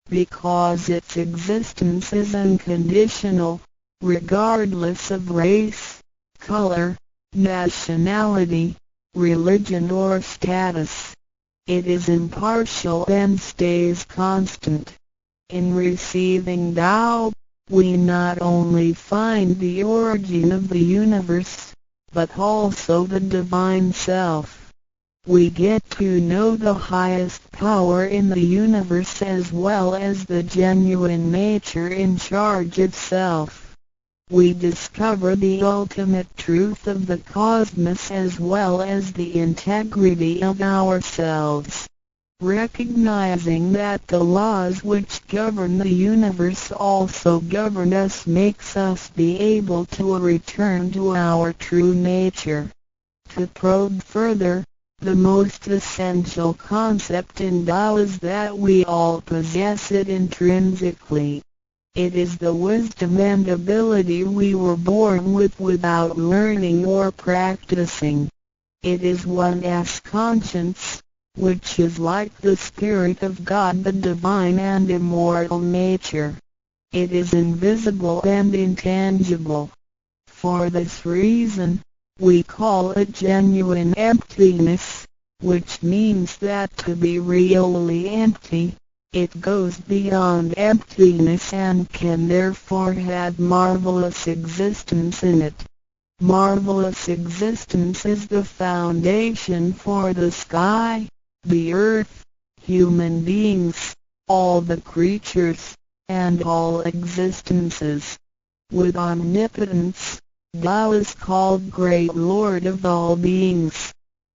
because its existence is unconditional, regardless of race, color, nationality, religion or status. It is impartial and stays constant. In receiving Tao, we not only find the origin of the universe, but also the Divine Self. We get to know the highest power in the universe as well as the genuine nature in charge of self. We discover the ultimate truth of the cosmos as well as the integrity of ourselves. Recognizing that the laws which govern the universe also govern us makes us be able to return to our true nature. To probe further, the most essential concept in Tao is that we all possess it intrinsically. It is the wisdom and ability we were born with without learning or practicing. It is one's conscience, which is like the Spirit of God, the divine and immortal nature. It is invisible and intangible. For this reason, we call it genuine emptiness, which means that to be really empty, it goes beyond emptiness and can therefore have marvelous existence in it. Marvelous existence is the foundation for the sky, the earth, human beings, all the creatures, and all existences. With omnipotence, Tao is called Great Lord of all beings.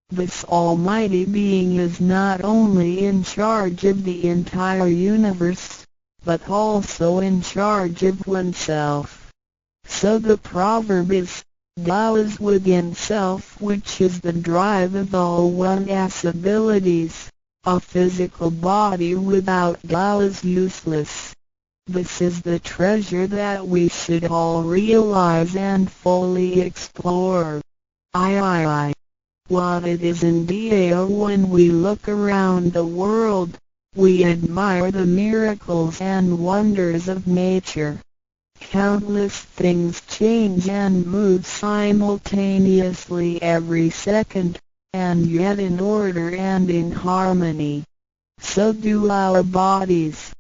This almighty being is not only in charge of the entire universe, but also in charge of oneself. So the proverb is, Tao is within self, which is the drive of all one's abilities. A physical body without Tao is useless. This is the treasure that we should all realize and fully explore. What it is in Tao. When we look around the world, we admire the miracles and wonders of nature. Countless things change and move simultaneously every second, and yet in order and in harmony. So do our bodies.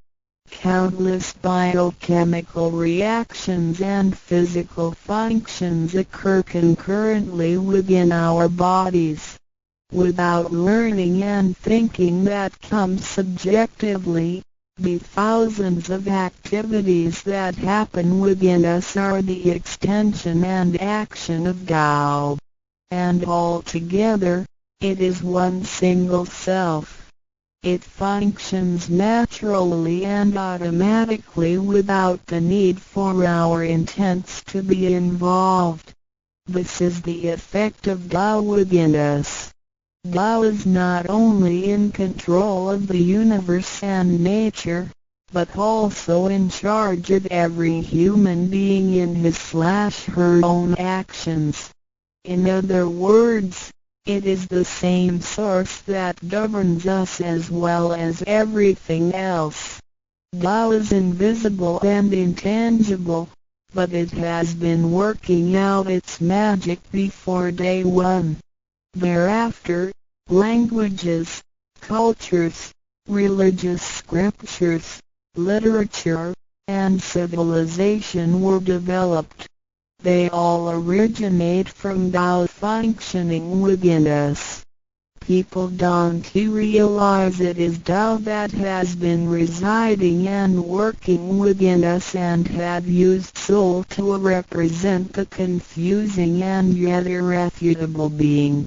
Countless biochemical reactions and physical functions occur concurrently within our bodies. Without learning and thinking that comes subjectively, the thousands of activities that happen within us are the extension and action of Tao. And altogether, it is one single self. It functions naturally and automatically without the need for our intents to be involved. This is the effect of Tao within us. Tao is not only in control of the universe and nature, but also in charge of every human being in his/her own actions. In other words, it is the same source that governs us as well as everything else. Tao is invisible and intangible, but it has been working out its magic before day one. Thereafter, languages, cultures, religious scriptures, literature, and civilization were developed. They all originate from Tao functioning within us. People don't realize it is Tao that has been residing and working within us and have used soul to represent the confusing and yet irrefutable being.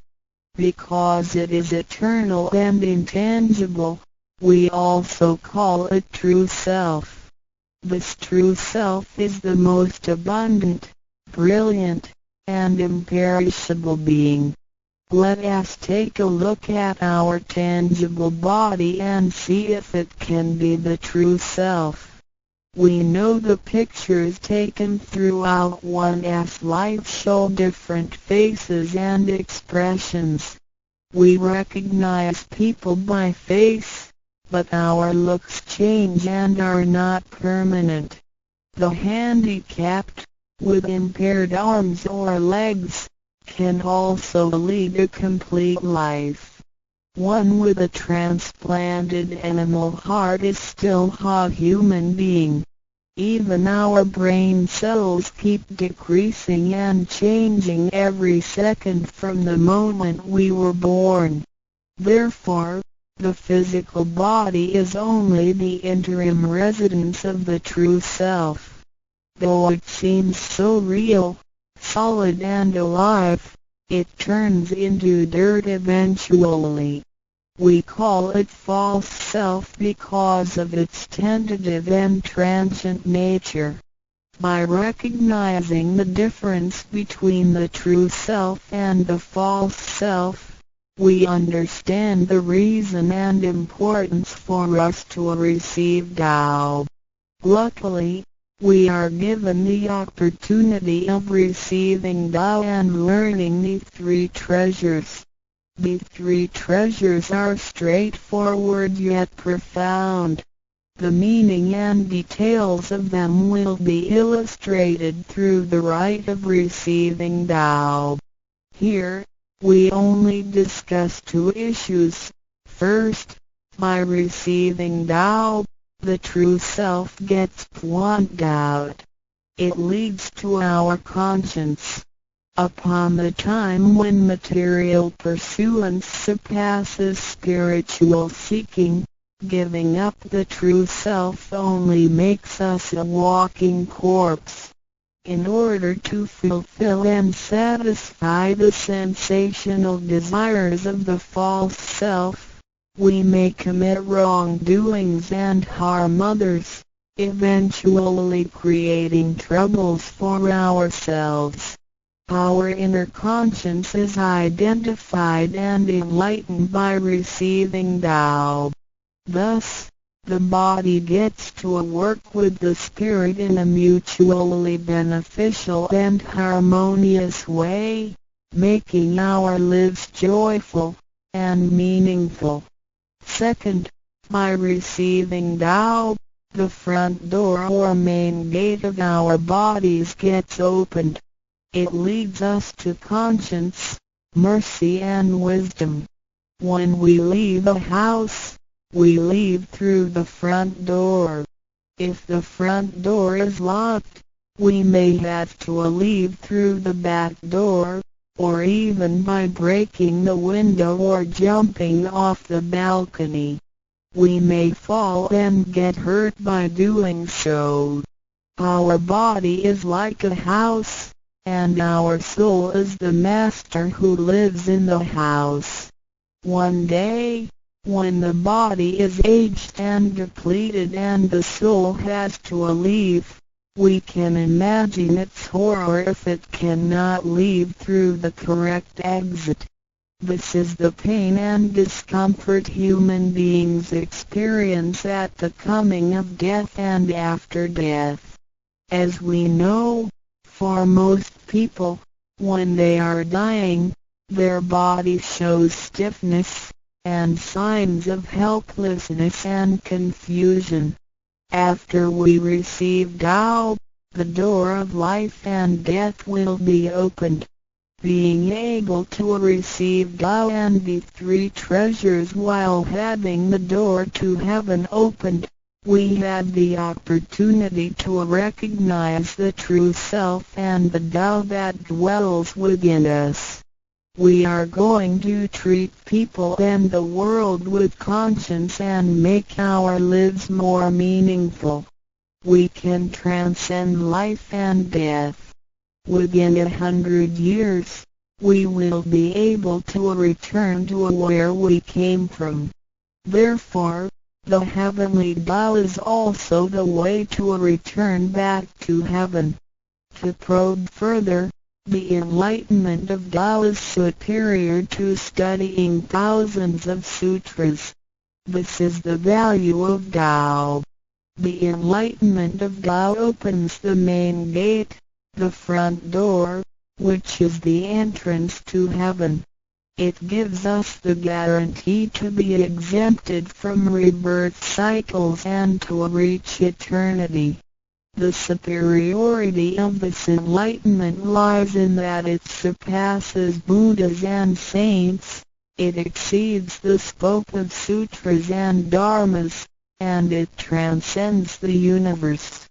Because it is eternal and intangible, we also call it true self. This true self is the most abundant, brilliant, and imperishable being. Let us take a look at our tangible body and see if it can be the true self. We know the pictures taken throughout one's life show different faces and expressions. We recognize people by face, but our looks change and are not permanent. The handicapped, with impaired arms or legs, can also lead a complete life. One with a transplanted animal heart is still a human being. Even our brain cells keep decreasing and changing every second from the moment we were born. Therefore, the physical body is only the interim residence of the true self. Though it seems so real, solid and alive, it turns into dirt eventually. We call it false self because of its tentative and transient nature. By recognizing the difference between the true self and the false self, we understand the reason and importance for us to receive Tao. Luckily, we are given the opportunity of receiving Tao and learning the three treasures. The three treasures are straightforward yet profound. The meaning and details of them will be illustrated through the rite of receiving Tao. Here, we only discuss two issues. First, by receiving Tao, the true self gets plucked out. It leads to our conscience. Upon the time when material pursuance surpasses spiritual seeking, giving up the true self only makes us a walking corpse. In order to fulfill and satisfy the sensational desires of the false self, we may commit wrongdoings and harm others, eventually creating troubles for ourselves. Our inner conscience is identified and enlightened by receiving Tao. Thus, the body gets to work with the spirit in a mutually beneficial and harmonious way, making our lives joyful and meaningful. Second, by receiving Tao, the front door or main gate of our bodies gets opened. It leads us to conscience, mercy and wisdom. When we leave a house, we leave through the front door. If the front door is locked, we may have to leave through the back door, or even by breaking the window or jumping off the balcony. We may fall and get hurt by doing so. Our body is like a house, and our soul is the master who lives in the house. One day, when the body is aged and depleted and the soul has to leave, we can imagine its horror if it cannot leave through the correct exit. This is the pain and discomfort human beings experience at the coming of death and after death. As we know, for most people, when they are dying, their body shows stiffness, and signs of helplessness and confusion. After we receive Tao, the door of life and death will be opened. Being able to receive Tao and the three treasures while having the door to heaven opened, we have the opportunity to recognize the true self and the Tao that dwells within us. We are going to treat people and the world with conscience and make our lives more meaningful. We can transcend life and death. Within 100 years, we will be able to return to where we came from. Therefore, the heavenly Tao is also the way to return back to heaven. To probe further, the enlightenment of Tao is superior to studying thousands of sutras. This is the value of Tao. The enlightenment of Tao opens the main gate, the front door, which is the entrance to heaven. It gives us the guarantee to be exempted from rebirth cycles and to reach eternity. The superiority of this enlightenment lies in that it surpasses Buddhas and saints, It exceeds the scope of sutras and dharmas, and it transcends the universe.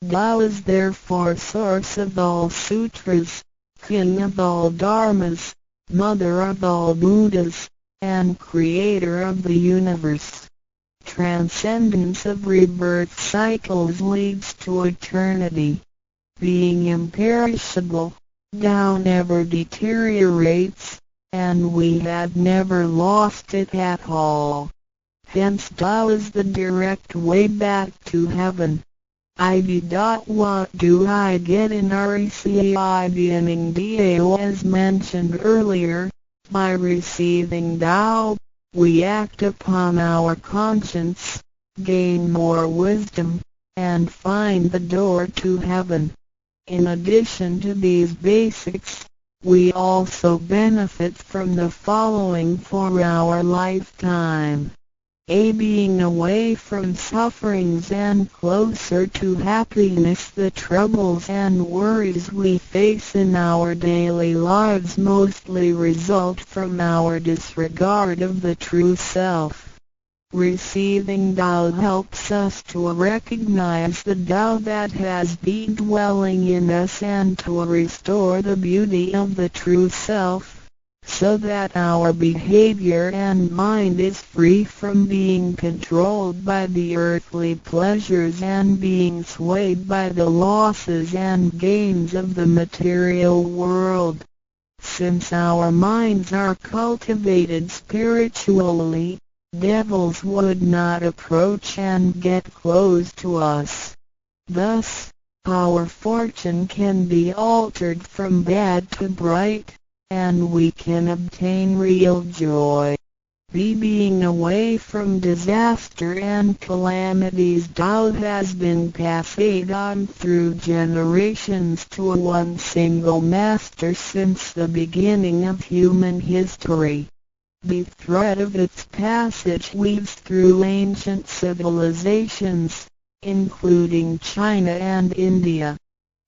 Tao is therefore source of all sutras, king of all dharmas, mother of all Buddhas, and creator of the universe. Transcendence of rebirth cycles leads to eternity. Being imperishable, Tao never deteriorates, and we have never lost it at all. Hence Tao is the direct way back to heaven. What do I get in RECI beginning DAO? As mentioned earlier, by receiving Tao, we act upon our conscience, gain more wisdom, and find the door to heaven. In addition to these basics, we also benefit from the following for our lifetime. Being away from sufferings and closer to happiness. The troubles and worries we face in our daily lives mostly result from our disregard of the true self. Receiving Tao helps us to recognize the Tao that has been dwelling in us and to restore the beauty of the true self, so that our behavior and mind is free from being controlled by the earthly pleasures and being swayed by the losses and gains of the material world. Since our minds are cultivated spiritually, devils would not approach and get close to us. Thus, our fortune can be altered from bad to bright, and we can obtain real joy. Being away from disaster and calamities. Tao has been passed on through generations to one single master since the beginning of human history. The thread of its passage weaves through ancient civilizations, including China and India.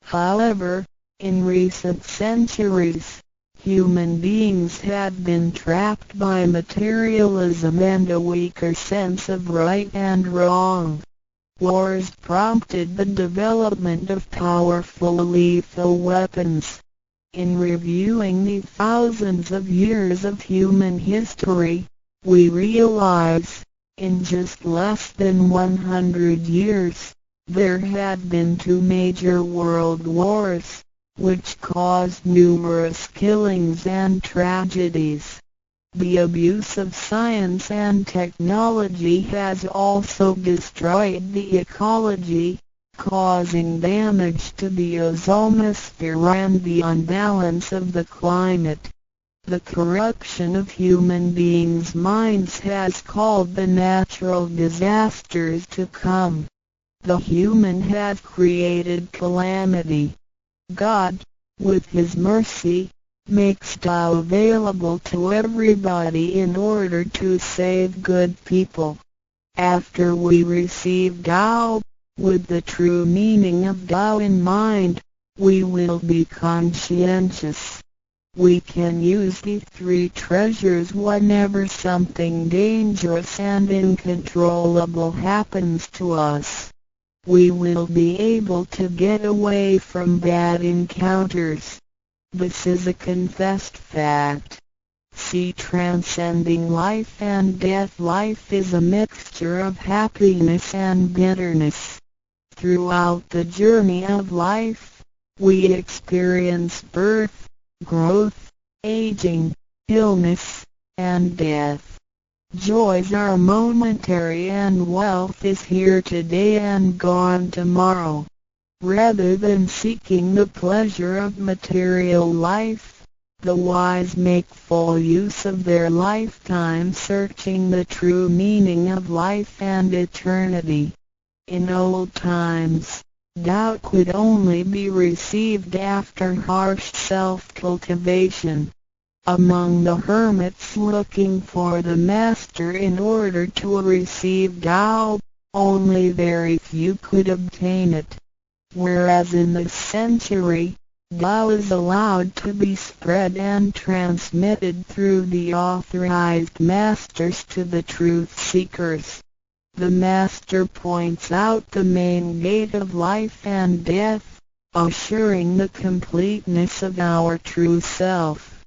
However, in recent centuries, human beings have been trapped by materialism and a weaker sense of right and wrong. Wars prompted the development of powerful lethal weapons. In reviewing the thousands of years of human history, we realize, in just less than 100 years, there have been 2 major world wars, which caused numerous killings and tragedies. The abuse of science and technology has also destroyed the ecology, causing damage to the ozonosphere and the unbalance of the climate. The corruption of human beings' minds has called the natural disasters to come. The human has created calamity. God, with His mercy, makes Tao available to everybody in order to save good people. After we receive Tao, with the true meaning of Tao in mind, we will be conscientious. We can use the 3 treasures whenever something dangerous and uncontrollable happens to us. We will be able to get away from bad encounters. This is a confessed fact. See, transcending life and death. Life is a mixture of happiness and bitterness. Throughout the journey of life, we experience birth, growth, aging, illness, and death. Joys are momentary and wealth is here today and gone tomorrow. Rather than seeking the pleasure of material life, the wise make full use of their lifetime searching the true meaning of life and eternity. In old times, Tao could only be received after harsh self-cultivation. Among the hermits looking for the master in order to receive Tao, only very few could obtain it. Whereas in this century, Tao is allowed to be spread and transmitted through the authorized masters to the truth seekers. The master points out the main gate of life and death, assuring the completeness of our true self.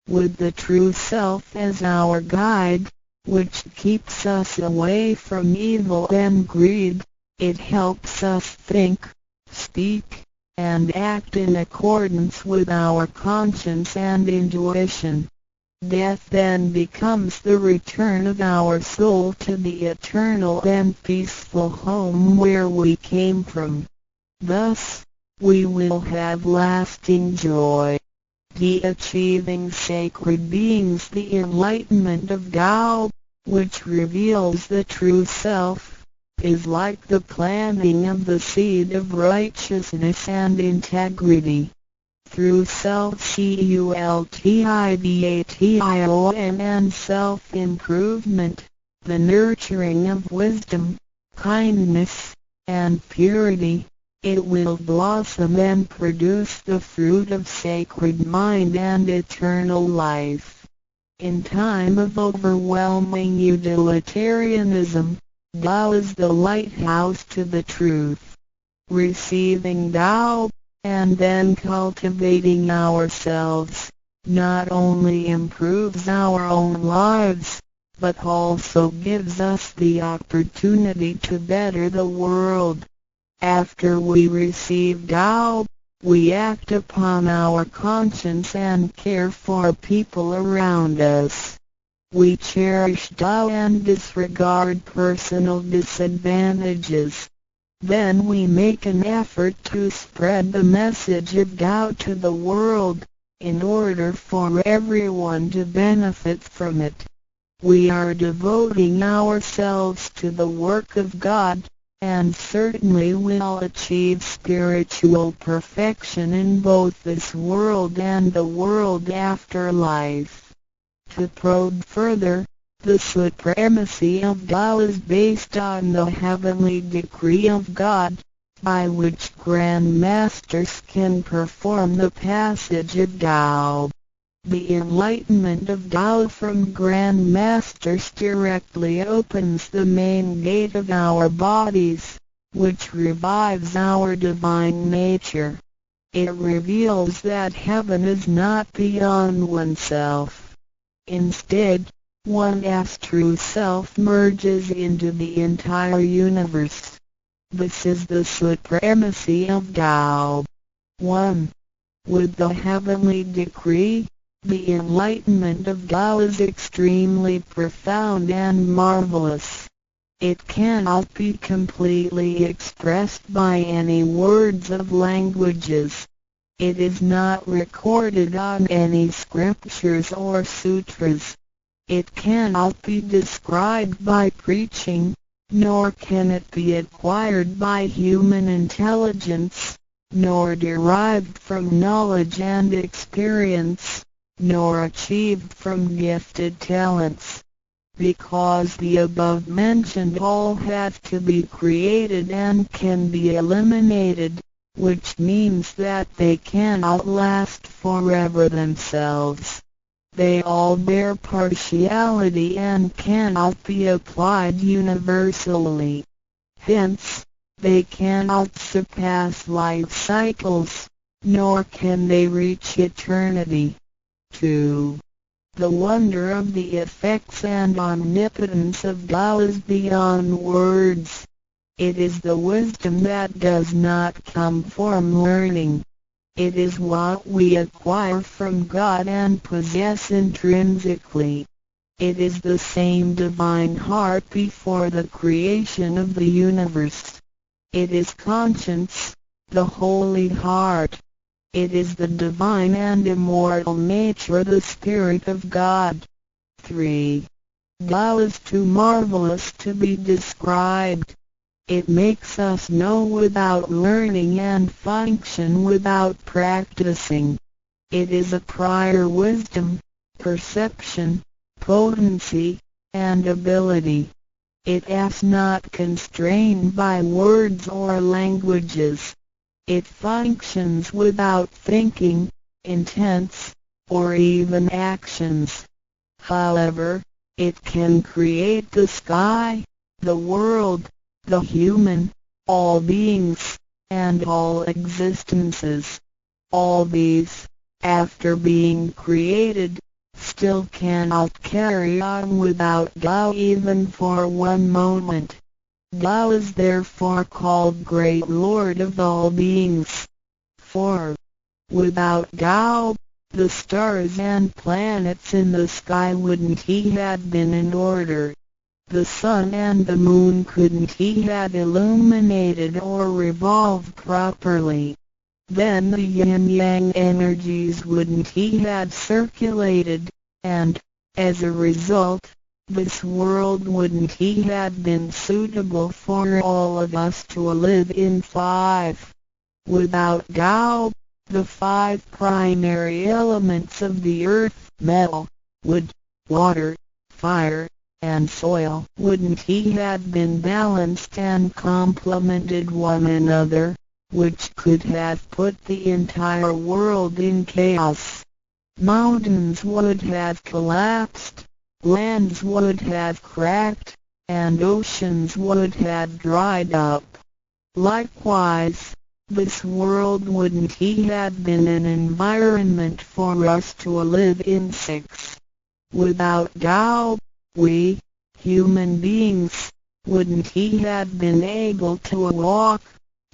With the true self as our guide, which keeps us away from evil and greed, it helps us think, speak, and act in accordance with our conscience and intuition. Death then becomes the return of our soul to the eternal and peaceful home where we came from. Thus, we will have lasting joy. The achieving sacred beings, the enlightenment of Tao, which reveals the true self, is like the planting of the seed of righteousness and integrity. Through self-cultivation and self-improvement, the nurturing of wisdom, kindness, and purity, it will blossom and produce the fruit of sacred mind and eternal life. In time of overwhelming utilitarianism, Tao is the lighthouse to the truth. Receiving Tao, and then cultivating ourselves, not only improves our own lives, but also gives us the opportunity to better the world. After we receive Tao, we act upon our conscience and care for people around us. We cherish Tao and disregard personal disadvantages. Then we make an effort to spread the message of Tao to the world, in order for everyone to benefit from it. We are devoting ourselves to the work of God, and certainly will achieve spiritual perfection in both this world and the world after life. To probe further, the supremacy of Tao is based on the heavenly decree of God, by which Grand Masters can perform the passage of Tao. The enlightenment of Tao from Grand Masters directly opens the main gate of our bodies, which revives our divine nature. It reveals that heaven is not beyond oneself. Instead, one's true self merges into the entire universe. This is the supremacy of Tao. 1. With the heavenly decree, the enlightenment of Tao is extremely profound and marvelous. It cannot be completely expressed by any words of languages. It is not recorded on any scriptures or sutras. It cannot be described by preaching, nor can it be acquired by human intelligence, nor derived from knowledge and experience, nor achieved from gifted talents. Because the above-mentioned all have to be created and can be eliminated, which means that they cannot last forever themselves. They all bear partiality and cannot be applied universally. Hence, they cannot surpass life cycles, nor can they reach eternity. 2. The wonder of the effects and omnipotence of Tao is beyond words. It is the wisdom that does not come from learning. It is what we acquire from God and possess intrinsically. It is the same divine heart before the creation of the universe. It is conscience, the holy heart. It is the divine and immortal nature, the Spirit of God. 3. Tao is too marvelous to be described. It makes us know without learning and function without practicing. It is a prior wisdom, perception, potency, and ability. It is not constrained by words or languages. It functions without thinking, intents, or even actions. However, it can create the sky, the world, the human, all beings, and all existences. All these, after being created, still cannot carry on without Tao even for one moment. Tao is therefore called Great Lord of all beings. For, without Tao, the stars and planets in the sky wouldn't he had been in order. The sun and the moon couldn't he had illuminated or revolved properly. Then the yin-yang energies wouldn't he had circulated, and, as a result, this world wouldn't he had been suitable for all of us to live in. 5. Without Tao, the 5 primary elements of the earth, metal, wood, water, fire, and soil, wouldn't he had been balanced and complemented one another, which could have put the entire world in chaos. Mountains would have collapsed, lands would have cracked, and oceans would have dried up. Likewise, this world wouldn't he had been an environment for us to live in. 6. Without Tao, we, human beings, wouldn't he had been able to walk,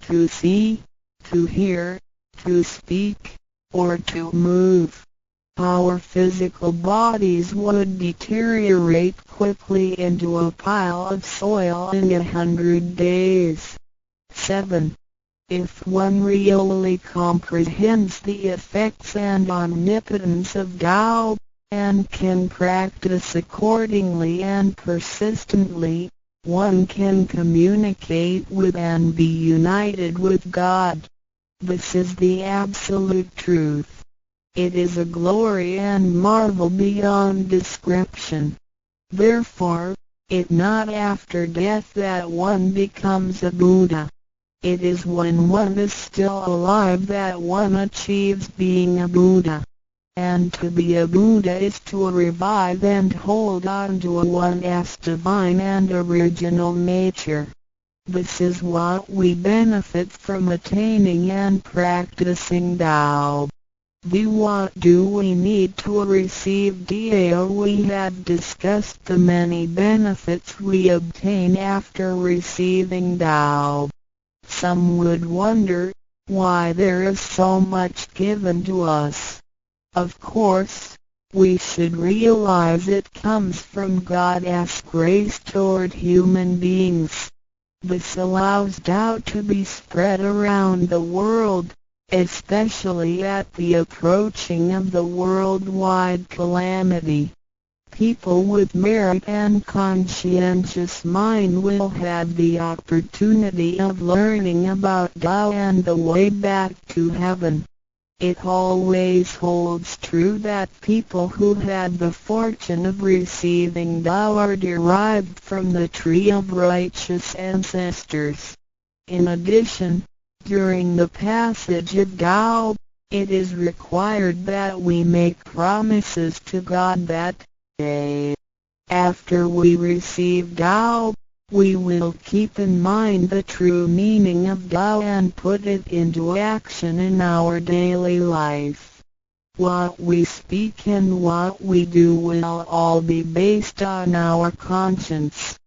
to see, to hear, to speak, or to move. Our physical bodies would deteriorate quickly into a pile of soil in 100 days. 7. If one really comprehends the effects and omnipotence of Tao, and can practice accordingly and persistently, one can communicate with and be united with God. This is the absolute truth. It is a glory and marvel beyond description. Therefore, it not after death that one becomes a Buddha. It is when one is still alive that one achieves being a Buddha. And to be a Buddha is to revive and hold on to one's divine and original nature. This is what we benefit from attaining and practicing Tao. What do we need to receive Tao? We had discussed the many benefits we obtain after receiving Tao. Some would wonder why there is so much given to us. Of course, we should realize it comes from God's grace toward human beings. This allows Tao to be spread around the world, especially at the approaching of the worldwide calamity. People with merit and conscientious mind will have the opportunity of learning about Tao and the way back to heaven. It always holds true that people who had the fortune of receiving Tao are derived from the tree of righteous ancestors. In addition, during the passage of Tao, it is required that we make promises to God that, after we receive Tao, we will keep in mind the true meaning of Tao and put it into action in our daily life. What we speak and what we do will all be based on our conscience.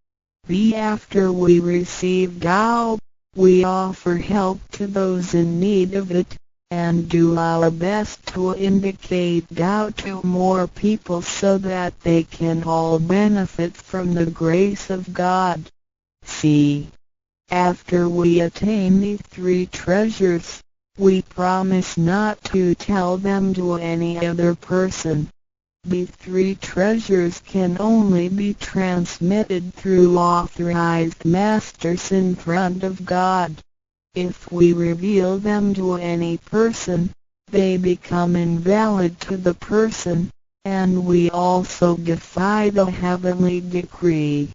After we receive Tao, we offer help to those in need of it, and do our best to indicate Tao to more people so that they can all benefit from the grace of God. After we attain these 3 treasures, we promise not to tell them to any other person. These 3 treasures can only be transmitted through authorized masters in front of God. If we reveal them to any person, they become invalid to the person, and we also defy the heavenly decree.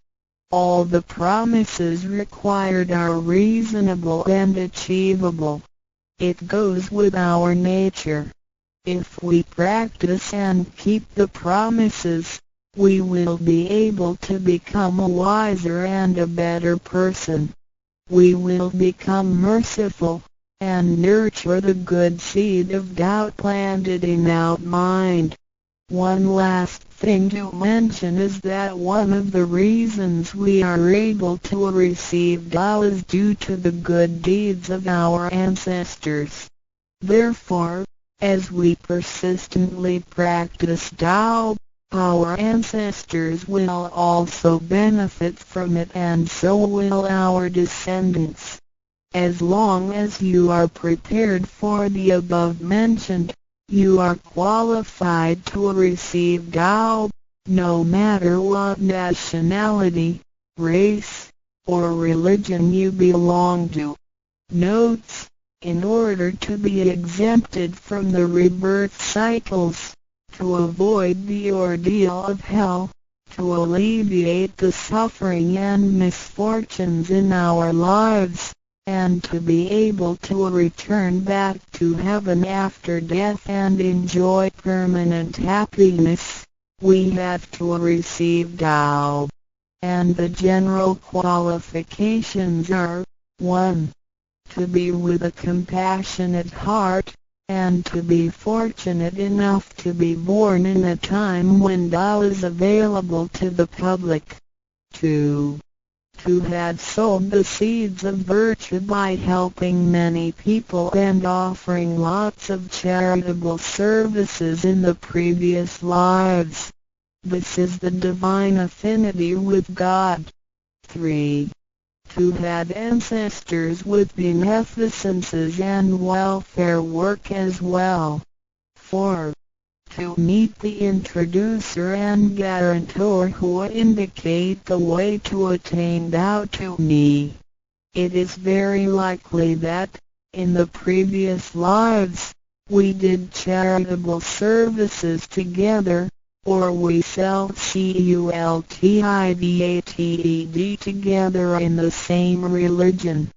All the promises required are reasonable and achievable. It goes with our nature. If we practice and keep the promises, we will be able to become a wiser and a better person. We will become merciful, and nurture the good seed of doubt planted in our mind. One last thing to mention is that one of the reasons we are able to receive Tao is due to the good deeds of our ancestors. Therefore, as we persistently practice Tao, our ancestors will also benefit from it, and so will our descendants. As long as you are prepared for the above mentioned, you are qualified to receive Tao, no matter what nationality, race, or religion you belong to. Notes: in order to be exempted from the rebirth cycles, to avoid the ordeal of hell, to alleviate the suffering and misfortunes in our lives, and to be able to return back to heaven after death and enjoy permanent happiness, we have to receive Tao. And the general qualifications are: 1. To be with a compassionate heart, and to be fortunate enough to be born in a time when Tao is available to the public. 2. To have sowed the seeds of virtue by helping many people and offering lots of charitable services in the previous lives. This is the divine affinity with God. 3. To have ancestors with beneficences and welfare work as well. 4. To meet the introducer and guarantor who indicate the way to attain Tao to me. It is very likely that, in the previous lives, we did charitable services together, or we cultivated together in the same religion.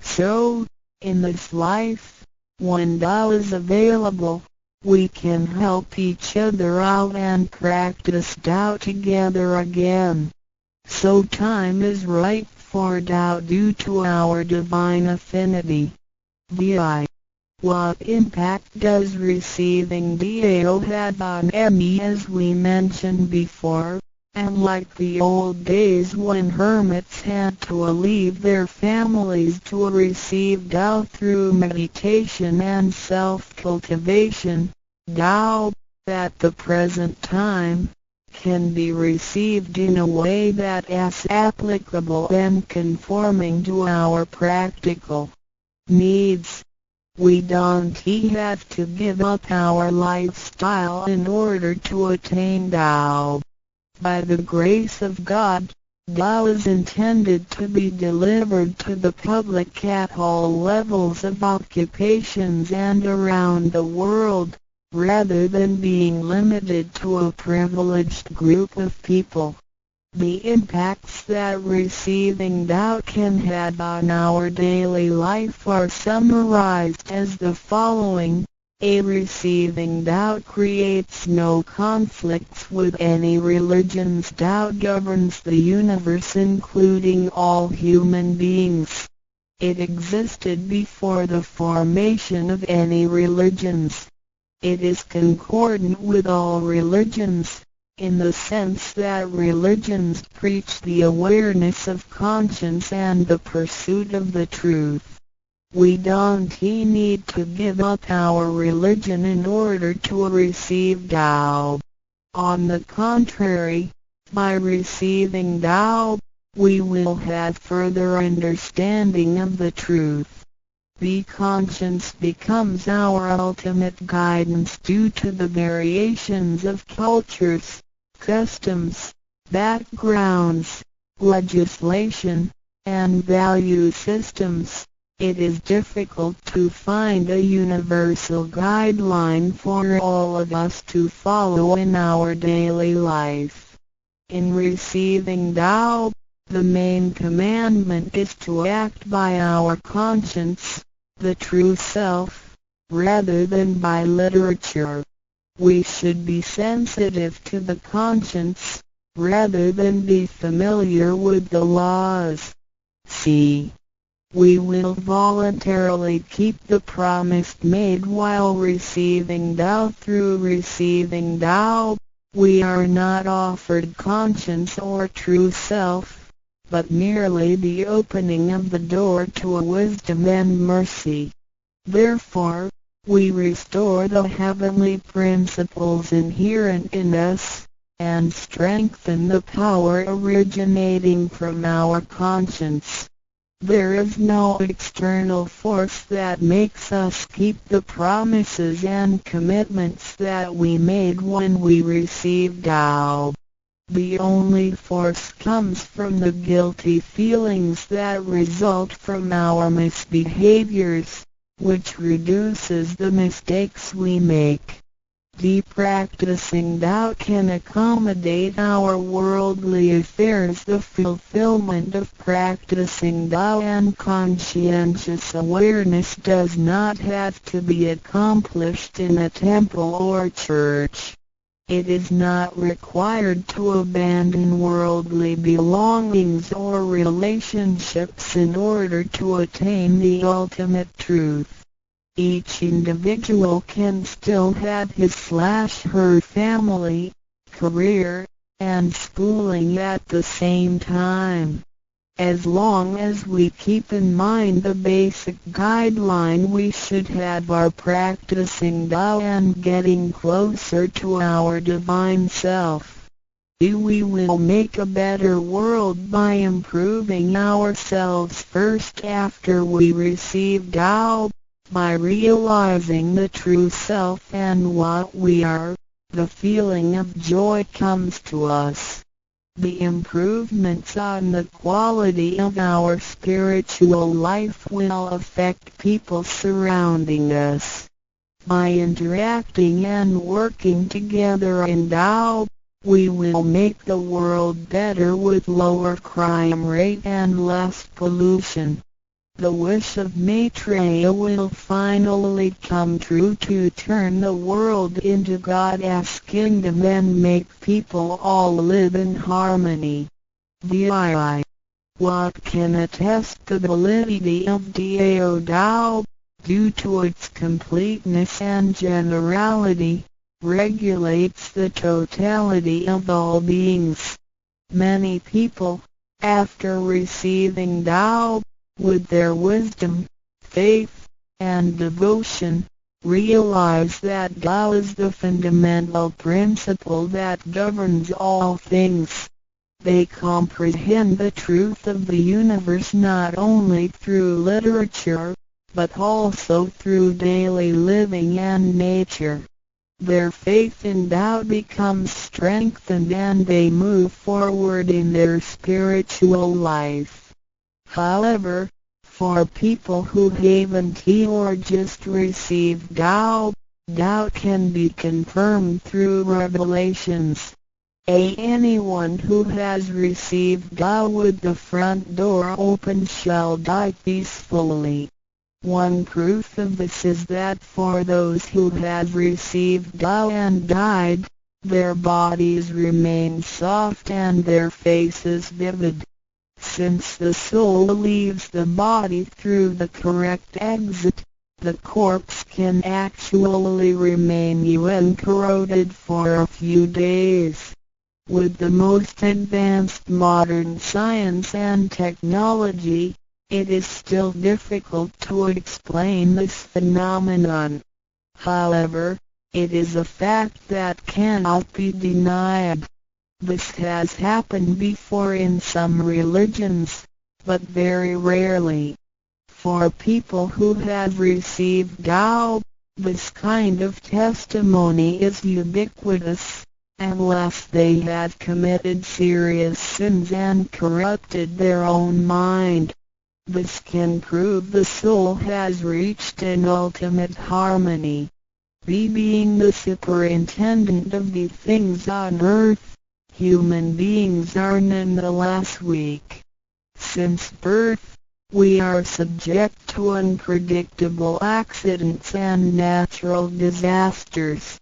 So, in this life, when Tao is available, we can help each other out and practice Tao together again. So time is ripe for Tao due to our divine affinity. VI. What impact does receiving Tao have on me? As we mentioned before, and like the old days when hermits had to leave their families to receive Tao through meditation and self-cultivation, Tao, at the present time, can be received in a way that is applicable and conforming to our practical needs. We don't have to give up our lifestyle in order to attain Tao. By the grace of God, Tao is intended to be delivered to the public at all levels of occupations and around the world, rather than being limited to a privileged group of people. The impacts that receiving Tao can have on our daily life are summarized as the following. A. Receiving Tao creates no conflicts with any religions. Tao governs the universe, including all human beings. It existed before the formation of any religions. It is concordant with all religions, in the sense that religions preach the awareness of conscience and the pursuit of the truth. We don't need to give up our religion in order to receive Tao. On the contrary, by receiving Tao, we will have further understanding of the truth. The conscience becomes our ultimate guidance due to the variations of cultures, customs, backgrounds, legislation, and value systems. It is difficult to find a universal guideline for all of us to follow in our daily life. In receiving Tao, the main commandment is to act by our conscience. the true self, rather than by literature. We should be sensitive to the conscience, rather than be familiar with the laws. C. We will voluntarily keep the promise made while receiving Tao. Through receiving Tao, we are not offered conscience or true self, but merely the opening of the door to a wisdom and mercy. Therefore, we restore the heavenly principles inherent in us, and strengthen the power originating from our conscience. There is no external force that makes us keep the promises and commitments that we made when we received Tao. The only force comes from the guilty feelings that result from our misbehaviors, which reduces the mistakes we make. Practicing Tao can accommodate our worldly affairs. The fulfillment of practicing Tao and conscientious awareness does not have to be accomplished in a temple or church. It is not required to abandon worldly belongings or relationships in order to attain the ultimate truth. Each individual can still have his/her family, career, and schooling at the same time. As long as we keep in mind the basic guideline, we should have our practicing Tao and getting closer to our divine self. We will make a better world by improving ourselves first after we receive Tao. By realizing the true self and what we are, the feeling of joy comes to us. The improvements on the quality of our spiritual life will affect people surrounding us. By interacting and working together in Tao, we will make the world better with lower crime rate and less pollution. The wish of Maitreya will finally come true to turn the world into God's kingdom and make people all live in harmony. VII. What can attest the validity of Dao Tao, due to its completeness and generality, regulates the totality of all beings. Many people, after receiving Tao, with their wisdom, faith, and devotion, realize that Tao is the fundamental principle that governs all things. They comprehend the truth of the universe not only through literature, but also through daily living and nature. Their faith in Tao becomes strengthened and they move forward in their spiritual life. However, for people who haven't or just received Tao, Tao can be confirmed through revelations. Anyone who has received Tao with the front door open shall die peacefully. One proof of this is that for those who have received Tao and died, their bodies remain soft and their faces vivid. Since the soul leaves the body through the correct exit, the corpse can actually remain uncorroded for a few days. With the most advanced modern science and technology, it is still difficult to explain this phenomenon. However, it is a fact that cannot be denied. This has happened before in some religions, but very rarely. For people who have received Tao, this kind of testimony is ubiquitous, unless they have committed serious sins and corrupted their own mind. This can prove the soul has reached an ultimate harmony. Being the superintendent of the things on earth, human beings are nonetheless weak. Since birth, We are subject to unpredictable accidents and natural disasters.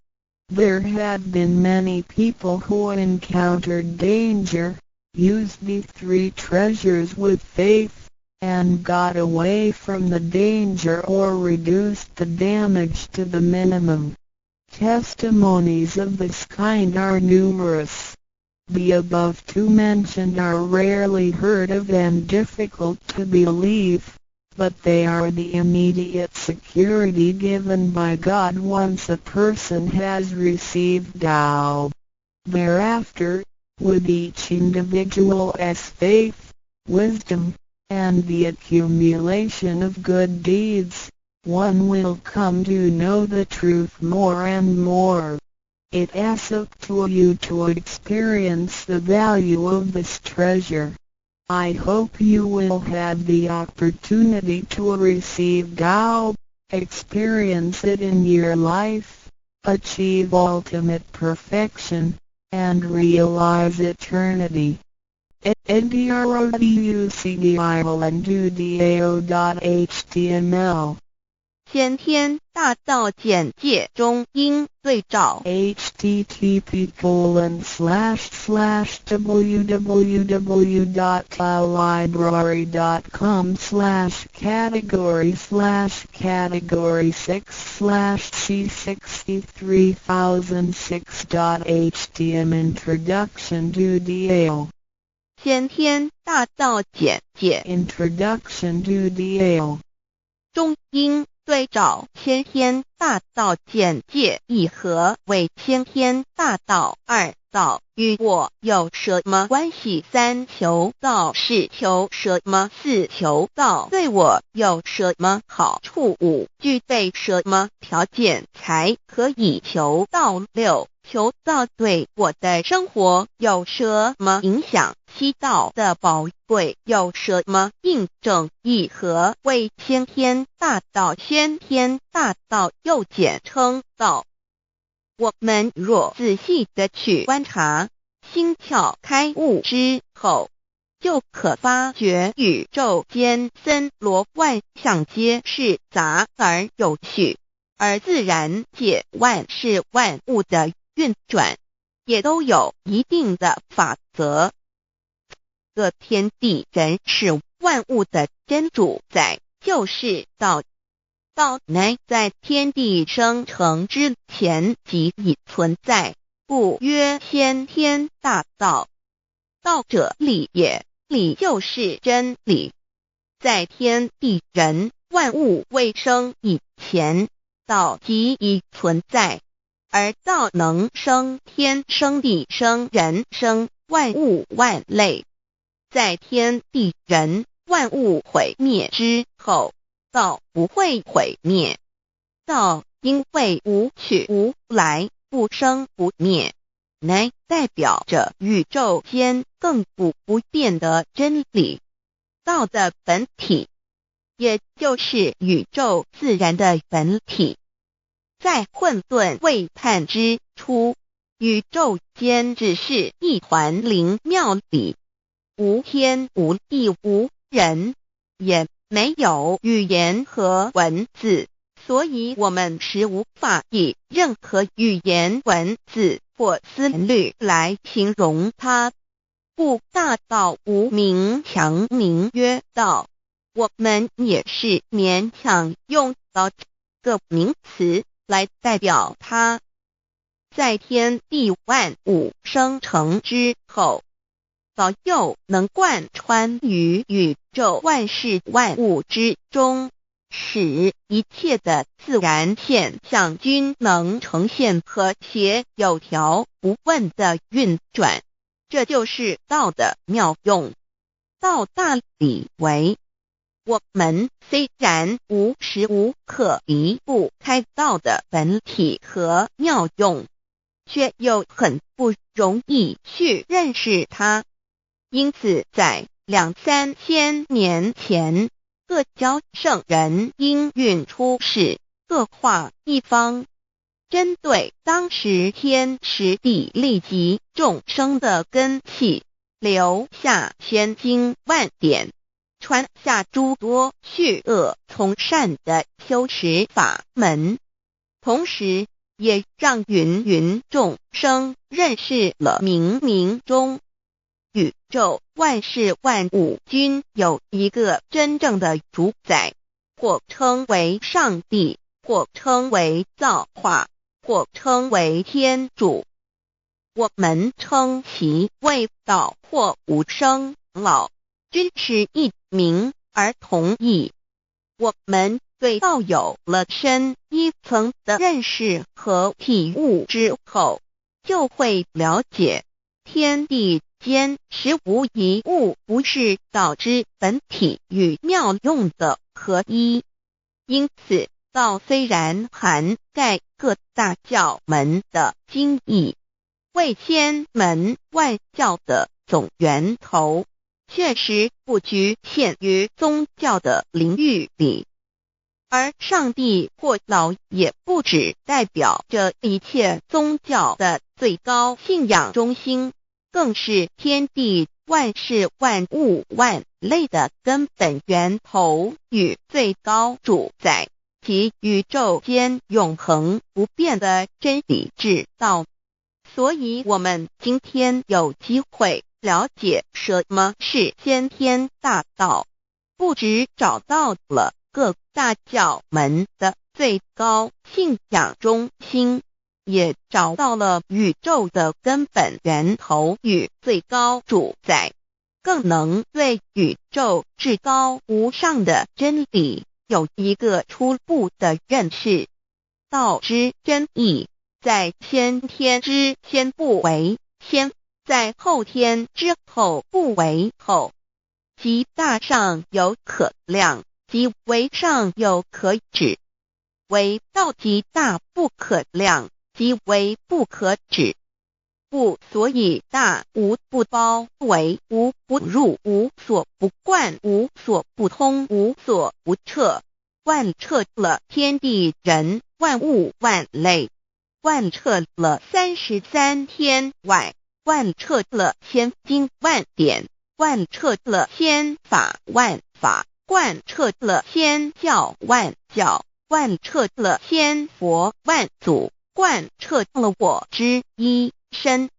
There have been many people who encountered danger, used the three treasures with faith, and got away from the danger or reduced the damage to the minimum. Testimonies of this kind are numerous. The above two mentioned are rarely heard of and difficult to believe, but they are the immediate security given by God once a person has received Tao. Thereafter, with each individual's faith, wisdom, and the accumulation of good deeds, one will come to know the truth more and more. It is up to you to experience the value of this treasure. I hope you will have the opportunity to receive Tao, experience it in your life, achieve ultimate perfection, and realize eternity. ndrucdil.html 先天大道简介中应对照 http://www.taolibrary.com/category/c63006.htm Introduction to DAO 先天大道简介 Introduction to DAO 中应对照先天大道简介一和为先天大道二道与我有什么关系？三求道是求什么？四求道对我有什么好处？五具备什么条件才可以求道？六求道对我的生活有什么影响？七道的宝贵有什么印证？一和为先天大道，先天大道又简称道。我们若仔细地去观察，心窍开悟之后，就可发觉宇宙间森罗万象皆是杂而有序，而自然界万事万物的运转也都有一定的法则。这天地人是万物的真主宰，就是道。道乃在天地生成之前即已存在，故曰先天大道。道者理也，理就是真理。在天地人万物未生以前，道即已存在，而道能生天、生地、生人、生万物万类。在天地人万物毁灭之后，道不会毁灭。道因为无去无来，不生不灭，乃代表着宇宙间亘古不变的真理。道的本体，也就是宇宙自然的本体。在混沌未判之初，宇宙间只是一团灵妙理，无天无地无人，也没有语言和文字，所以我们是无法以任何语言、文字或思虑来形容它。故大道无名，强名曰道。我们也是勉强用到这个名词来代表它。在天地万物生成之后，早又能贯穿于宇宙万事万物之中，使一切的自然现象均能呈现和谐有条不紊的运转。这就是道的妙用。道大理为，我们虽然无时无刻离不开道的本体和妙用，却又很不容易去认识它。因此在2、3千年前，各教圣人应运出世，各化一方，针对当时天时地利及众生的根器，留下千经万典，传下诸多去恶从善的修持法门，同时也让芸芸众生认识了冥冥中宇宙万事万物均有一个真正的主宰，或称为上帝，或称为造化，或称为天主。我们称其为道或无生老，均是一名而同义。我们对道有了深一层的认识和体悟之后，就会了解天地间实无一物不是道之本体与妙用的合一。因此道虽然涵盖各大教门的经义，为千门万教的总源头，确实不局限于宗教的领域里。而上帝或老也不只代表着一切宗教的最高信仰中心，更是天地万事万物万类的根本源头与最高主宰，及宇宙间永恒不变的真理之道。所以我们今天有机会了解什么是先天大道，不只找到了各大教门的最高信仰中心，也找到了宇宙的根本源头与最高主宰，更能对宇宙至高无上的真理有一个初步的认识。道之真义，在先天之先不为先，在后天之后不为后，即大上有可量，即为上有可止，为道即大不可量，即为不可止。不所以大无不包，为无不入，无所不贯，无所不通，无所不彻，贯彻了天地人万物万类，贯彻了33天外，贯彻了千经万典，贯彻了千法万法，贯彻了千教万教，贯彻了千佛万祖，贯彻了我之一身。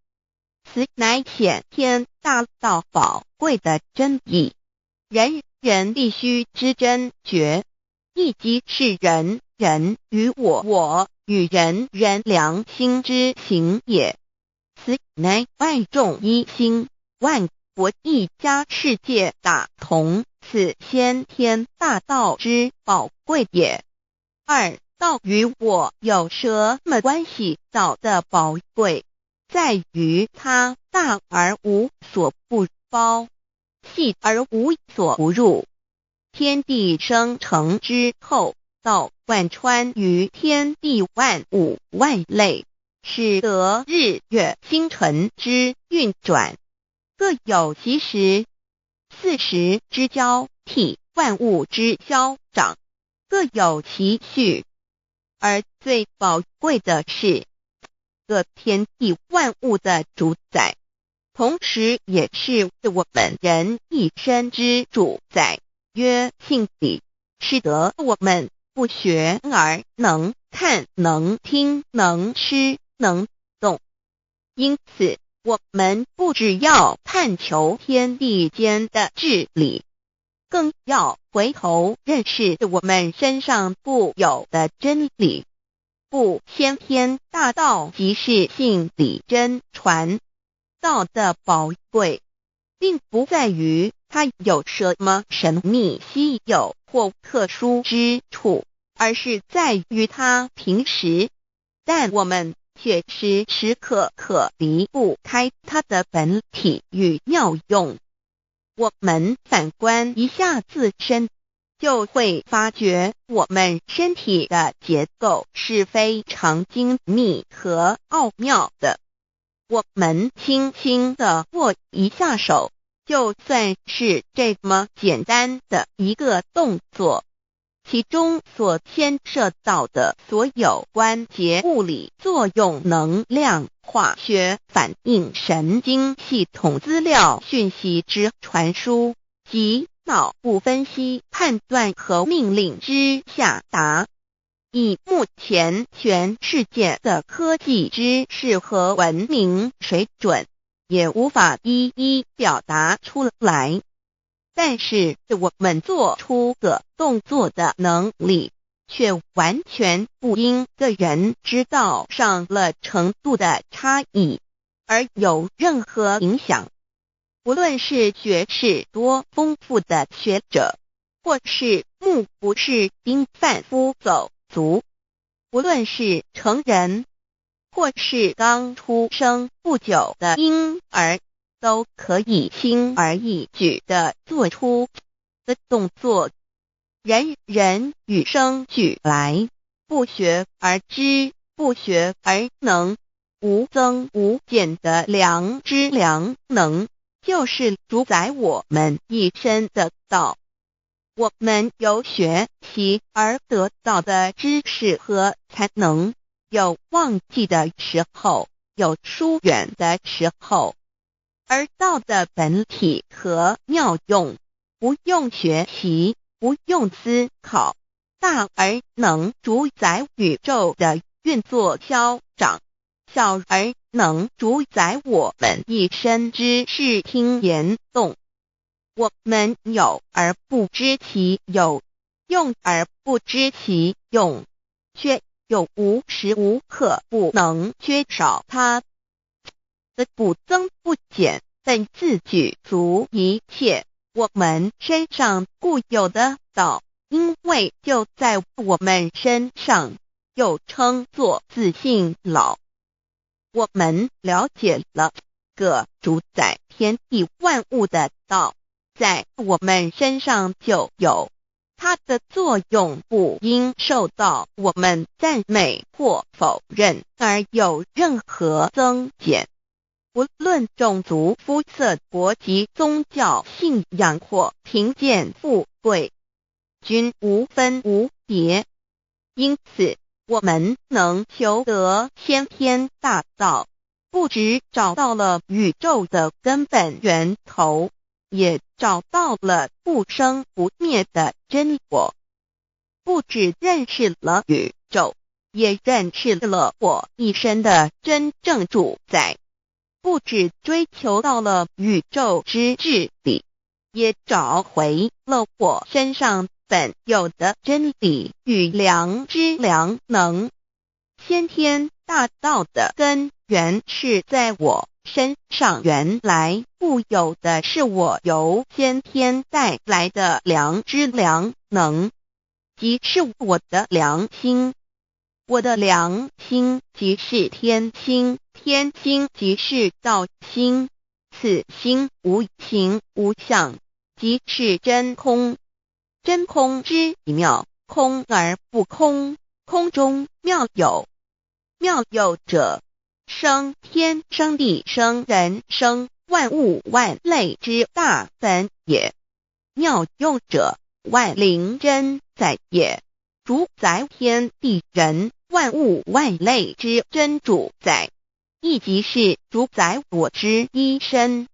此乃显天大道宝贵的真义，人人必须知真觉，亦即是人人与我与人人良心之行也。此乃万众一心，万国一家，世界大同，此先天大道之宝贵也。二、道与我有什么关系？道的宝贵在于它大而无所不包，细而无所不入。天地生成之后，道贯穿于天地万物万类，使得日月星辰之运转各有其时，4时之交替，万物之消长各有其序。而最宝贵的是各天地万物的主宰，同时也是我们人一生之主宰，曰性理，使得我们不学而能看，能听，能吃，能动。因此我们不只要探求天地间的治理，更要回头认识我们身上固有的真理。不，先天大道即是性理真传。道的宝贵并不在于它有什么神秘稀有或特殊之处，而是在于它平时，但我们却时时刻刻离不开它的本体与妙用。我们反观一下自身，就会发觉我们身体的结构是非常精密和奥妙的。我们轻轻地握一下手，就算是这么简单的一个动作，其中所牵涉到的所有关节物理作用、能量、化学反应、神经系统资料讯息之传输及脑不分析、判断和命令之下达。以目前全世界的科技知识和文明水准，也无法一一表达出来。但是我们做出个动作的能力，却完全不因个人知道上了程度的差异而有任何影响。无论是学识多丰富的学者，或是目不识丁贩夫走卒，无论是成人，或是刚出生不久的婴儿，都可以轻而易举地做出的动作。人人与生俱来，不学而知，不学而能，无增无减的良知良能，就是主宰我们一生的道。我们有学习而得到的知识和才能，有忘记的时候，有疏远的时候，而道的本体和妙用，不用学习，不用思考，大而能主宰宇宙的运作消长，小而能主宰我们一生之视听言动。我们有而不知其有，用而不知其用，却又无时无刻不能缺少它的不增不减，但自具足一切我们身上固有的道，因为就在我们身上，又称作自性老。我们了解了个主宰天地万物的道，在我们身上就有，它的作用不应受到我们赞美或否认而有任何增减。无论种族、肤色、国籍、宗教、信仰或贫贱富贵，均无分无别。因此，我们能求得先天大道，不只找到了宇宙的根本源头，也找到了不生不灭的真我。不只认识了宇宙，也认识了我一生的真正主宰。不只追求到了宇宙之至理，也找回了我身上本有的真理与良知良能。先天大道的根源是在我身上，原来固有的是我由先天带来的良知良能，即是我的良心。我的良心即是天心，天心即是道心，此心无形无相，即是真空。真空之妙，空而不空，空中妙有。妙有者，生天生地生人生万物万类之大本也。妙用者，万灵真在也，主宰天地人万物万类之真主宰，亦即是主宰我之一身。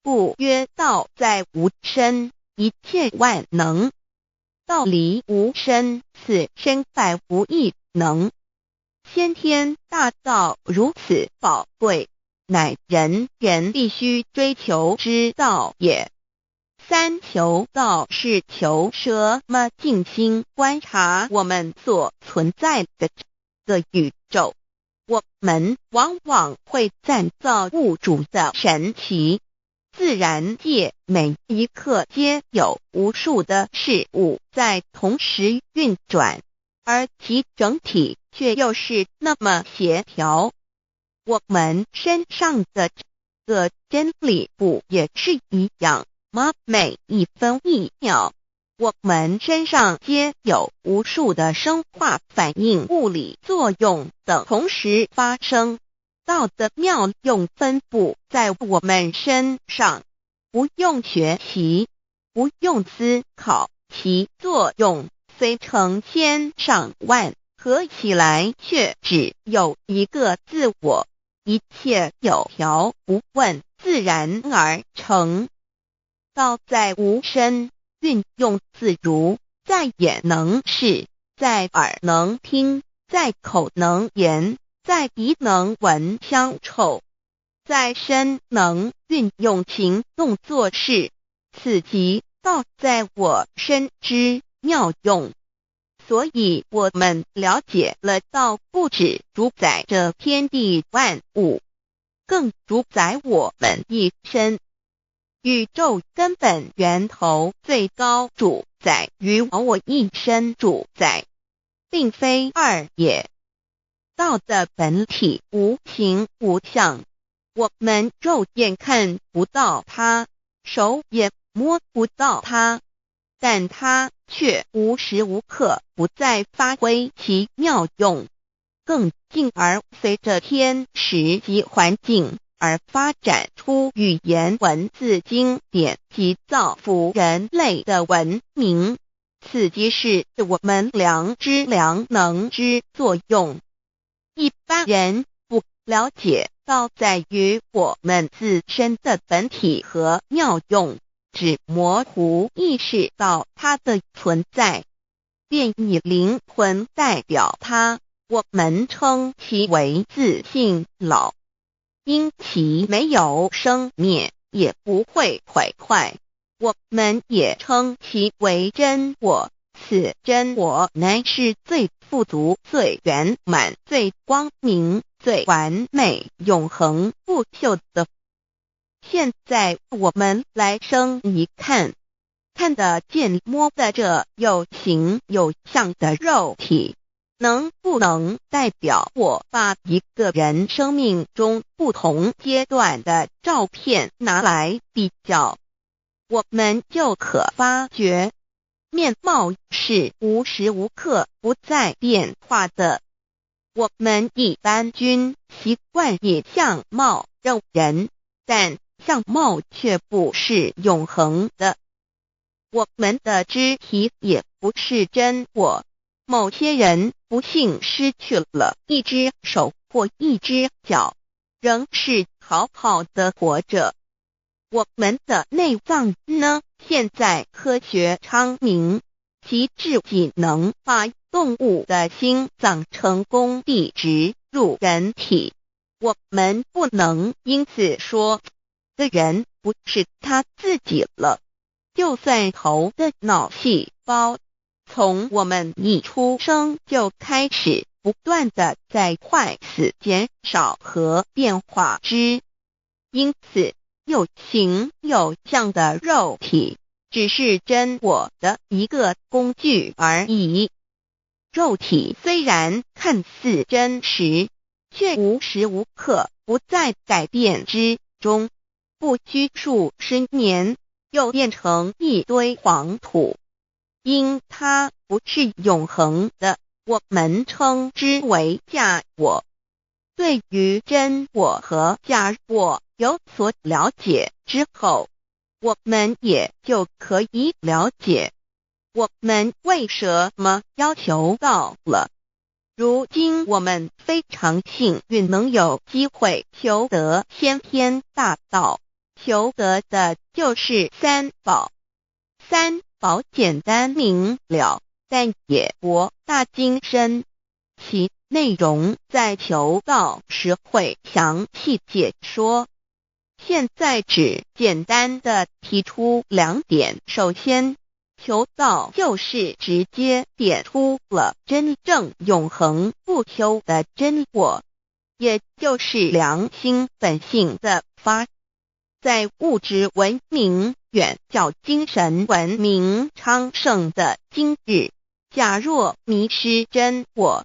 故曰道在无身，一切万能；道离无身，此身在无一能。先天大道如此宝贵，乃人人必须追求之道也。三求道是求什么？静心观察我们所存在的这个宇宙，我们往往会赞造物主的神奇。自然界每一刻皆有无数的事物在同时运转，而其整体却又是那么协调。我们身上的这个真理不也是一样吗？每一分一秒，我们身上皆有无数的生化反应、物理作用等同时发生。道的妙用分布在我们身上，不用学习，不用思考，其作用虽成千上万，合起来却只有一个自我，一切有条不紊，自然而成。道在无声，运用自如，在眼能视，在耳能听，在口能言，在鼻能闻香臭，在身能运用情动做事，此即道在我身之妙用。所以我们了解了道不只主宰这天地万物，更主宰我们一身。宇宙根本源头最高主宰于我一身主宰，并非二也。道的本体无形无相，我们肉眼看不到它，手也摸不到它，但它却无时无刻不在发挥其妙用，更进而随着天时及环境而发展出语言文字经典及造福人类的文明，此即是我们良知良能之作用。一般人不了解道在于我们自身的本体和妙用，只模糊意识到它的存在，便以灵魂代表它，我们称其为自性老。因其没有生灭，也不会毁坏，我们也称其为真我。此真我乃是最富足、最圆满、最光明、最完美、永恒不朽的。现在我们来生一看，看得见摸得着有形有相的肉体，能不能代表我把一个人生命中不同阶段的照片拿来比较，我们就可发觉面貌是无时无刻不在变化的。我们一般均习惯以相貌认人，但相貌却不是永恒的。我们的肢体也不是真我，某些人不幸失去了一只手或一只脚，仍是好好的活着。我们的内脏呢？现在科学昌明，其至仅能把动物的心脏成功地植入人体。我们不能因此说这人不是他自己了。就算头的脑细胞从我们一出生就开始不断的在坏死、减少和变化之，因此有形有相的肉体只是真我的一个工具而已。肉体虽然看似真实，却无时无刻不在改变之中，不拘数十年又变成一堆黄土。因它不是永恒的，我们称之为假我。对于真我和假我有所了解之后，我们也就可以了解我们为什么要求道了。如今我们非常幸运能有机会求得先天大道，求得的就是三宝。三宝简单明了，但也博大精深，其内容在求道时会详细解说。现在只简单的提出两点。首先，求道就是直接点出了真正永恒不朽的真我，也就是良心本性的发。在物质文明远较精神文明昌盛的今日，假若迷失真我，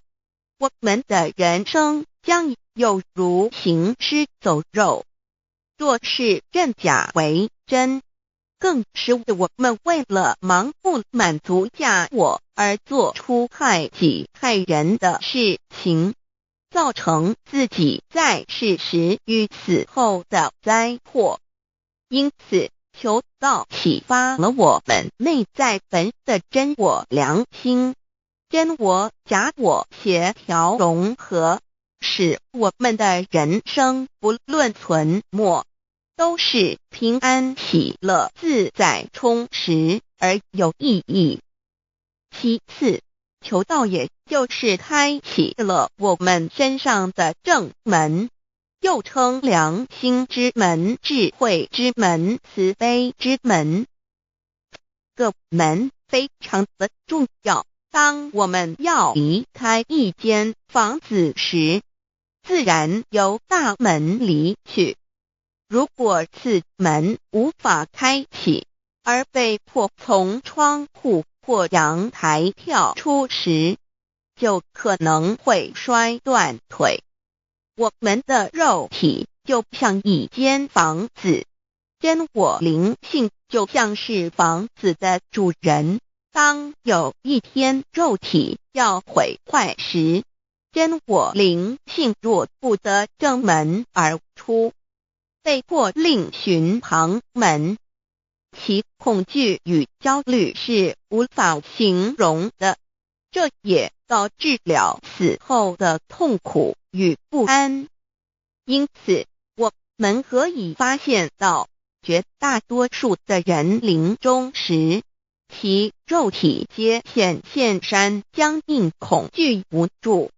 我们的人生将有如行尸走肉。若是认假为真，更是我们为了盲目满足假我而做出害己害人的事情，造成自己在世时与死后的灾祸。因此，求道启发了我们内在本的真我良心，真我假我协调融合，使我们的人生不论存没，都是平安喜乐、自在充实而有意义。其次，求道也就是开启了我们身上的正门，又称良心之门、智慧之门、慈悲之门。这个门非常的重要。当我们要离开一间房子时，自然由大门离去。如果此门无法开启，而被迫从窗户或阳台跳出时，就可能会摔断腿。我们的肉体就像一间房子，真我灵性就像是房子的主人。当有一天肉体要毁坏时，真我灵性若不得正门而出，被迫另寻旁门，其恐惧与焦虑是无法形容的，这也导致了死后的痛苦与不安。因此，我们可以发现到，绝大多数的人临终时，其肉体皆显现山僵硬、恐惧、无助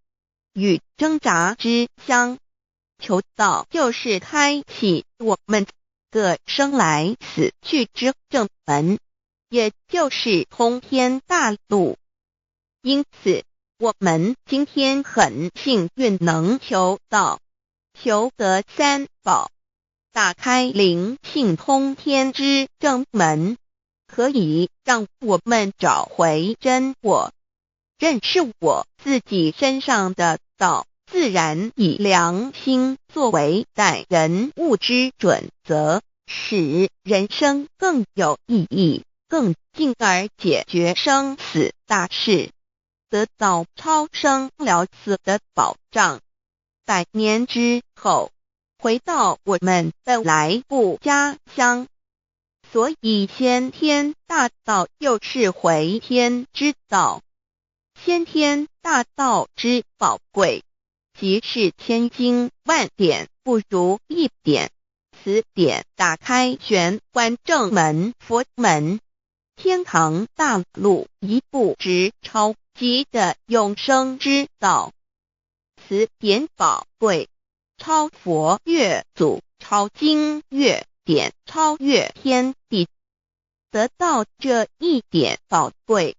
与挣扎之相。求道就是开启我们个生来死去之正门，也就是通天大路。因此，我们今天很幸运能求道，求得三宝，打开灵性通天之正门，可以让我们找回真我，认识我自己身上的道，自然以良心作为待人物之准则，使人生更有意义，更进而解决生死大事，得到超生了死的保障。100年之后，回到我们的来不家乡。所以先天大道又是回天之道。先天大道之宝贵，即是千经万典不如一点。此典打开玄关正门佛门，天堂大路一步直超级的永生之道。此典宝贵，超佛越祖，超经越典，超越天地。得到这一点宝贵，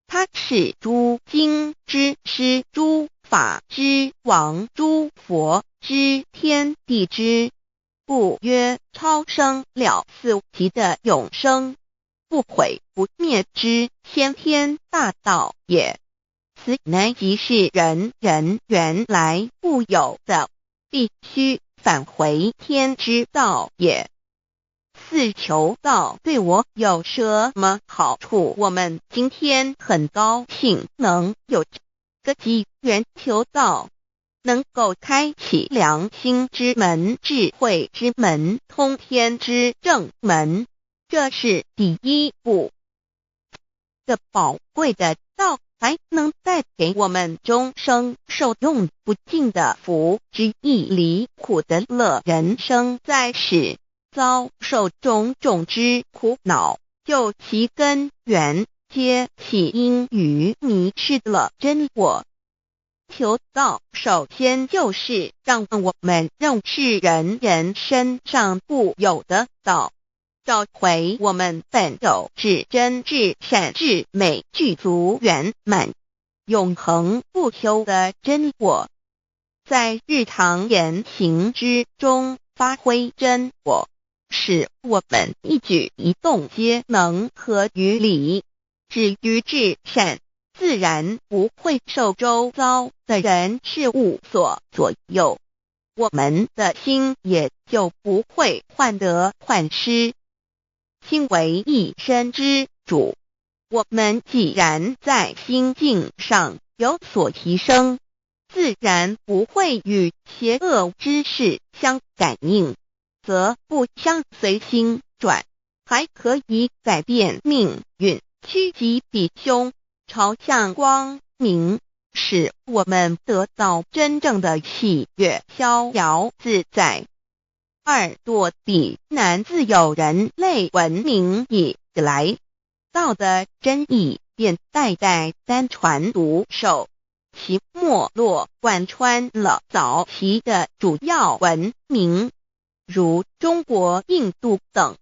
它是诸经之师，诸法之王，诸佛之天地之故曰超生了死级的永生，不毁不灭之先天大道也。此乃即是人人原来固有的，必须返回天之道也。四求道对我有什么好处？我们今天很高兴能有这个机缘求道，能够开启良心之门、智慧之门、通天之正门，这是第一步。这宝贵的道还能带给我们终生受用不尽的福之益，离苦的乐。人生在世，遭受种种之苦恼，就其根源皆起因于迷失了真我。求道首先就是让我们认识人人身上固有的道，找回我们本有至真至善至美具足圆满永恒不朽的真我，在日常言行之中发挥真我，使我们一举一动皆能合于理，止于至善，自然不会受周遭的人事物所左右，我们的心也就不会患得患失。心为一身之主，我们既然在心境上有所提升，自然不会与邪恶之事相感应，则不相随心转，还可以改变命运，趋吉避凶，朝向光明，使我们得到真正的喜悦、逍遥自在。二多地南自有人类文明以来，道的真义便代代单传独授，其没落贯穿了早期的主要文明，如中国、印度等。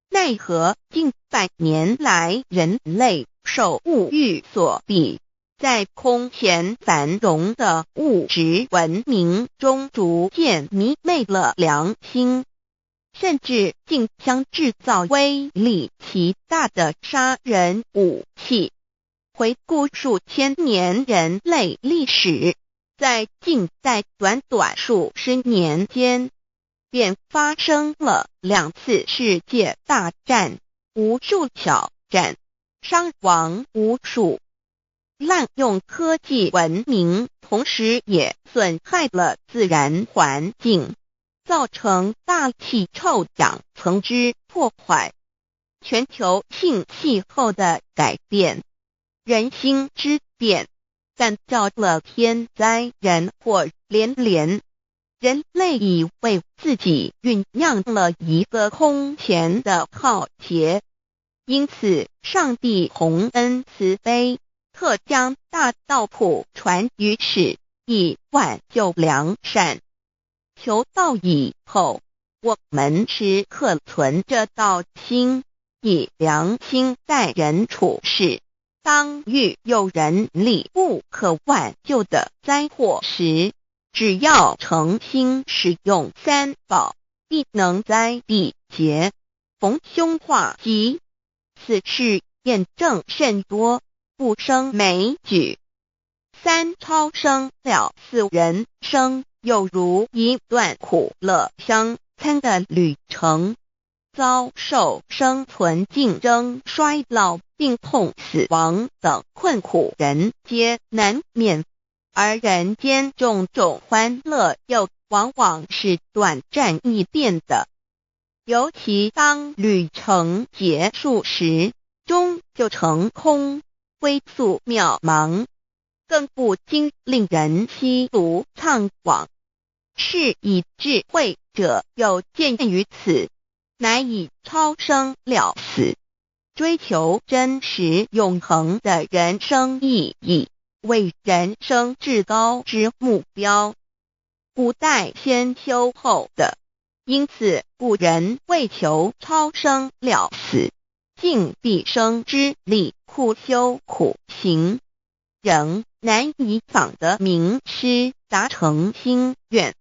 奈何近百年来人类受物欲所逼，在空前繁荣的物质文明中逐渐迷昧了良心，甚至竟将制造威力极大的杀人武器。回顾数千年人类历史，在近代短短数十年间，便发生了2次世界大战，无数挑战，伤亡无数。滥用科技文明，同时也损害了自然环境，造成大气臭氧层之破坏，全球性气候的改变，人心之变，干造了天灾人祸连连。人类已为自己酝酿了一个空前的浩劫，因此上帝洪恩慈悲，特将大道谱传于世，以挽救良善。求道以后，我们时刻存着道心，以良心待人处事。当遇有人力不可挽救的灾祸时，只要诚心使用三宝，必能灾必劫，逢凶化吉。此事验证甚多，不胜枚举。3超生了4人生，有如一段苦乐相参的旅程，遭受生存竞争、衰老、病痛、死亡等困苦，人皆难免。而人间种种欢乐又往往是短暂易变的，尤其当旅程结束时，终就成空，归宿渺茫，更不禁令人凄独怅惘。是以智慧者有见于此，乃以超生了死，追求真实永恒的人生意义为人生至高之目标。古代先修后的，因此古人为求超生了死，尽毕生之力苦修苦行，仍难以访得名师达成心愿。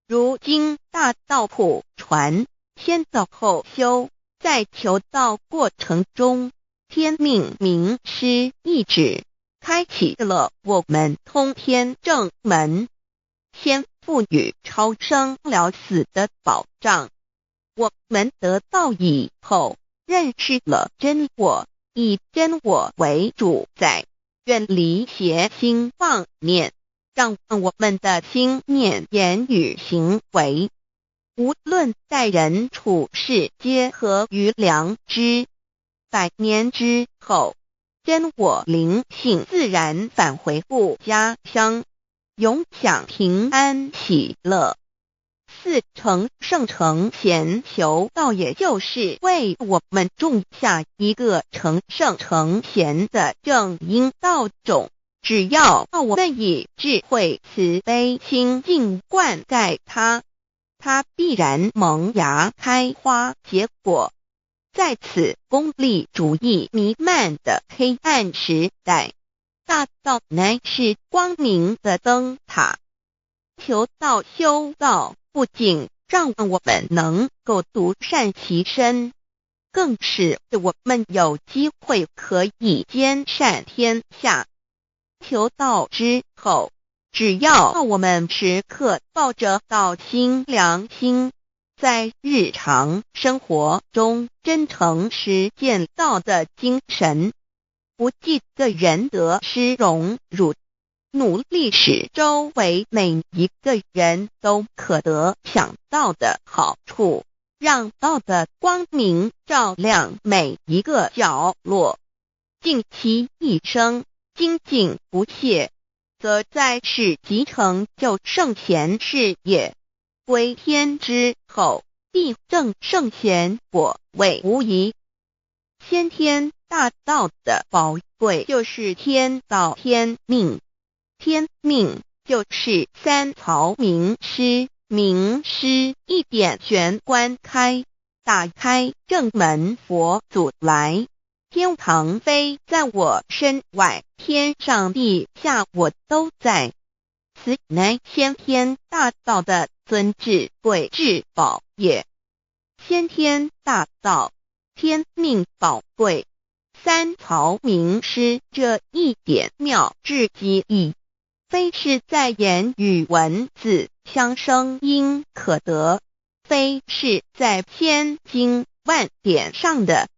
如今大道谱传，先道后修，在求道过程中，天命名师一指，开启了我们通天正门，先赋予超生了死的保障。我们得道以后，认识了真我，以真我为主宰，远离邪心妄念，让我们的心念、言语、行为，无论待人处事，皆合于良知。100年之后，真我灵性自然返回故家乡，永享平安喜乐。4成圣成贤求道，也就是为我们种下一个成圣成贤的正因道种。只要我们以智慧慈悲心境灌溉它，它必然萌芽开花结果。在此功利主义弥漫的黑暗时代，大道乃是光明的灯塔。求道修道，不仅让我们能够独善其身，更使我们有机会可以兼善天下。求道之后，只要我们时刻抱着道心良心，在日常生活中真诚实践道的精神，不计个人得失荣辱，努力使周围每一个人都可得享道的好处，让道的光明照亮每一个角落，尽其一生精进不懈，则在世即成就圣贤事业。归天之后，必正圣贤，果位无疑。先天大道的宝贵就是天道天命，天命就是三曹名师，名师一点玄关开，打开正门，佛祖来。天堂非在我身外，天上地下我都在。此乃先天大道的尊至贵至宝也。先天大道，天命宝贵，三曹名师这一点妙至极意，非是在言语文字相声音可得，非是在千经万典上的，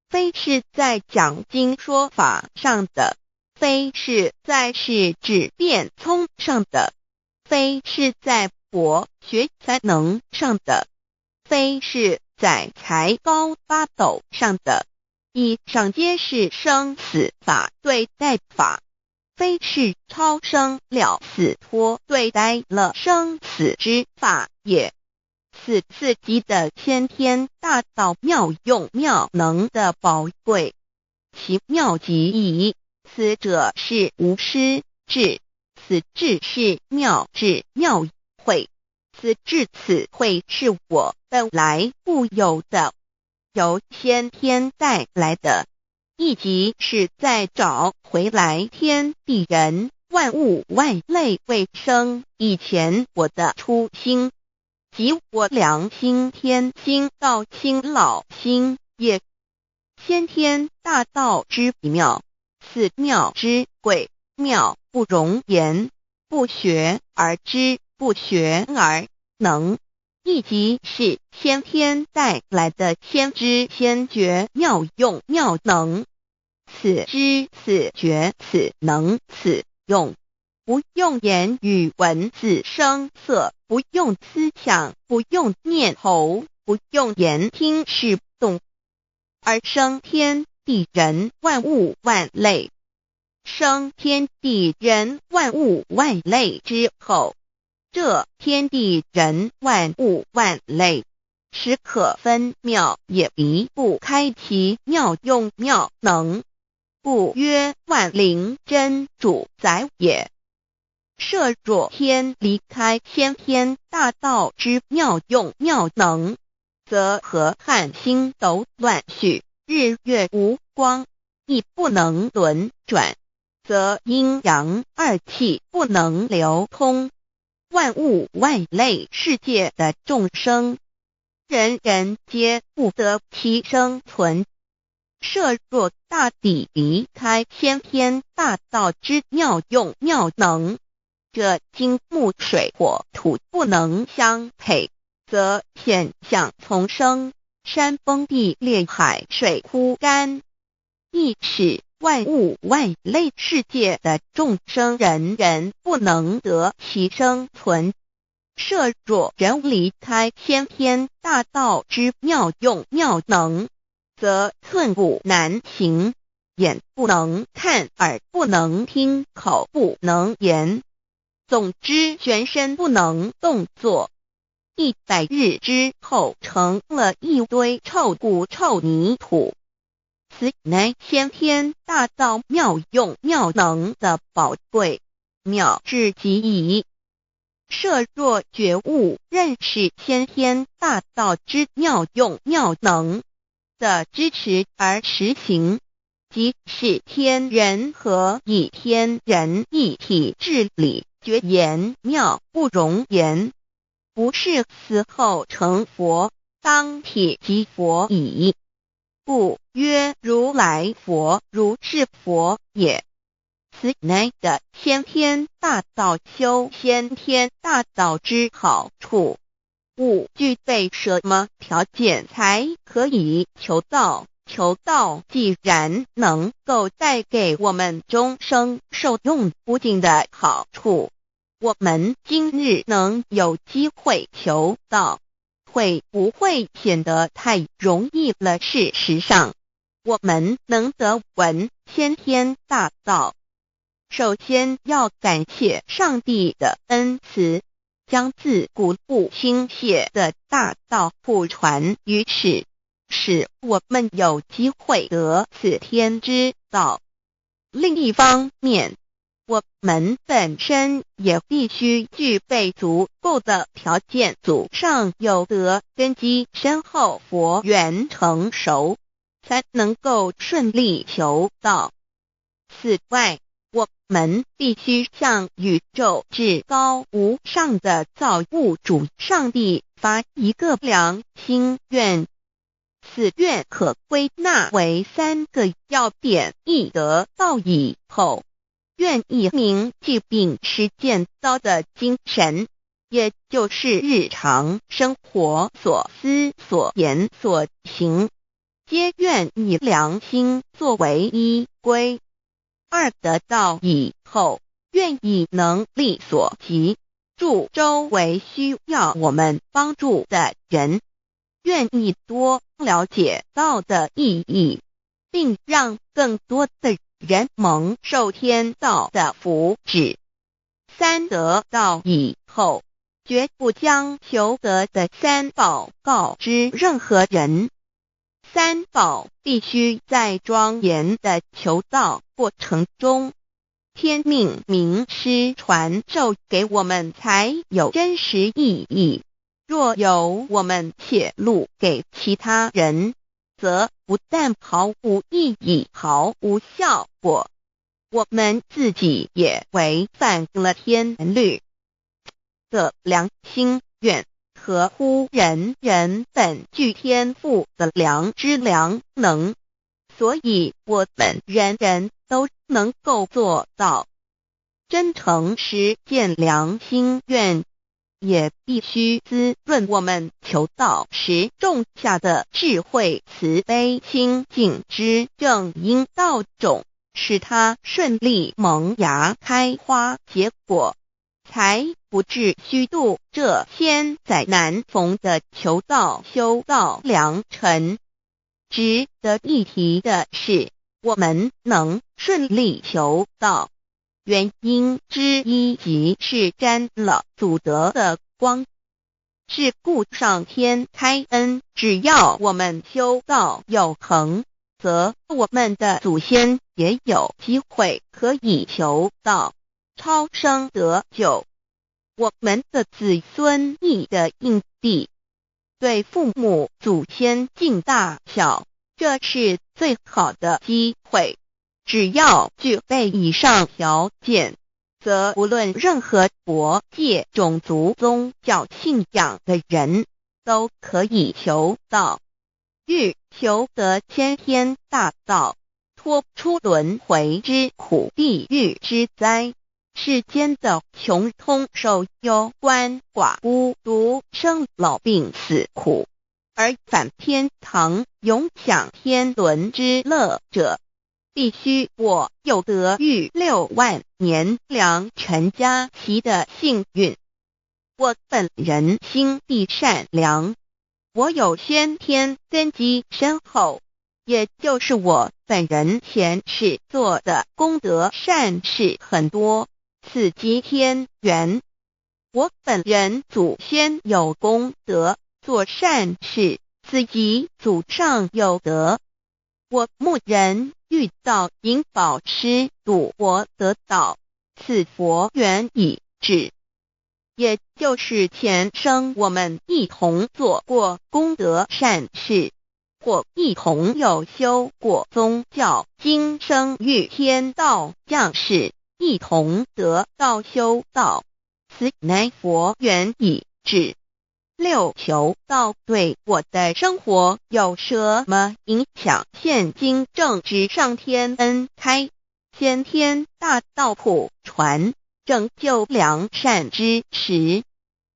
非是在讲经说法上的，非是在是指变聪上的，非是在博学才能上的，非是在才高八斗上的，以上皆是生死法对待法，非是超生了死脱对待了生死之法也。此次级的先天大道妙用妙能的宝贵，其妙极矣。此者是无师智，此智是妙智妙慧，此智此慧是我本来固有的，由先天带来的，亦即是在找回来天地人万物万类未生以前我的初心，即我良心天心道心老心也。先天大道之妙，此妙之贵，妙不容言，不学而知，不学而能，亦即是先天带来的先知先觉妙用妙能。此知此觉此能此用，不用言语文字声色，不用思想，不用念头，不用言听是动，而生天地人万物万类。生天地人万物万类之后，这天地人万物万类，实可分妙，也离不开其妙用妙能，故曰万灵真主宰也。设若天离开先天大道之妙用妙能，则河汉星斗乱序，日月无光，亦不能轮转，则阴阳二气不能流通，万物万类世界的众生，人人皆不得其生存。设若大地离开先天大道之妙用妙能，这金木水火土不能相配，则现象丛生，山崩地裂，海水枯干，亦使万物万类世界的众生人人不能得其生存。设若人离开先天大道之妙用妙能，则寸步难行，眼不能看，耳不能听，口不能言，总之全身不能动作。100日之后，成了一堆臭骨臭泥土。此乃先天大道妙用妙能的宝贵，妙至极矣。设若觉悟认识先天大道之妙用妙能的支持而实行，即是天人合一，天人一体治理，绝言妙不容言，不是死后成佛，当体即佛矣。故曰如来佛，如是佛也。此乃的先天大道修先天大道之好处。勿具备什么条件才可以求道？求道既然能够带给我们终生受用不尽的好处，我们今日能有机会求道，会不会显得太容易了？事实上，我们能得闻先天大道，首先要感谢上帝的恩慈，将自古不倾泻的大道普传于世，使我们有机会得此天之道。另一方面，我们本身也必须具备足够的条件，祖上有德，根基深厚，佛缘成熟，才能够顺利求道。此外，我们必须向宇宙至高无上的造物主上帝发一个良心愿，此愿可归纳为3个要点：一得道以后，愿以明记并实践道的精神，也就是日常生活所思所言所行，皆愿以良心作为依归。二得道以后，愿以能力所及，助周围需要我们帮助的人，愿意多了解道的意义，并让更多的人蒙受天道的福祉。三得道以后，绝不将求得的3宝告知任何人。3宝必须在庄严的求道过程中，天命名师传授给我们才有真实意义。若由我们泄露给其他人，则不但毫无意义、毫无效果，我们自己也违反了天律。的良心愿合乎人人本具天赋的良知良能，所以我们人人都能够做到。真诚实践良心愿，也必须滋润我们求道时种下的智慧、慈悲、清净之正因道种，使它顺利萌芽、开花结果，才不至虚度这千载难逢的求道修道良辰。值得一提的是，我们能顺利求道，原因之一即是沾了祖德的光。是故上天开恩，只要我们修道有恒，则我们的祖先也有机会可以求道，超生得救。我们的子孙亦的印地，对父母祖先尽大孝，这是最好的机会。只要具备以上条件，则无论任何国界、种族、宗教信仰的人，都可以求道。欲求得先天大道，脱出轮回之苦、地狱之灾，世间的穷通受忧、鳏寡孤独、生老病死苦，而返天堂永享天伦之乐者，必须我有得遇6万年良辰佳期的幸运。我本人心地善良，我有先天根基深厚，也就是我本人前世做的功德善事很多，此即天缘。我本人祖先有功德，做善事，此即祖上有德。我牧人遇到引导师度我得道，此佛缘已至。也就是前生我们一同做过功德善事，或一同有修过宗教，今生遇天道降世，一同得道修道，此乃佛缘已至。6求道对我的生活有什么影响？现今正值上天恩开，先天大道普传，拯救良善之时，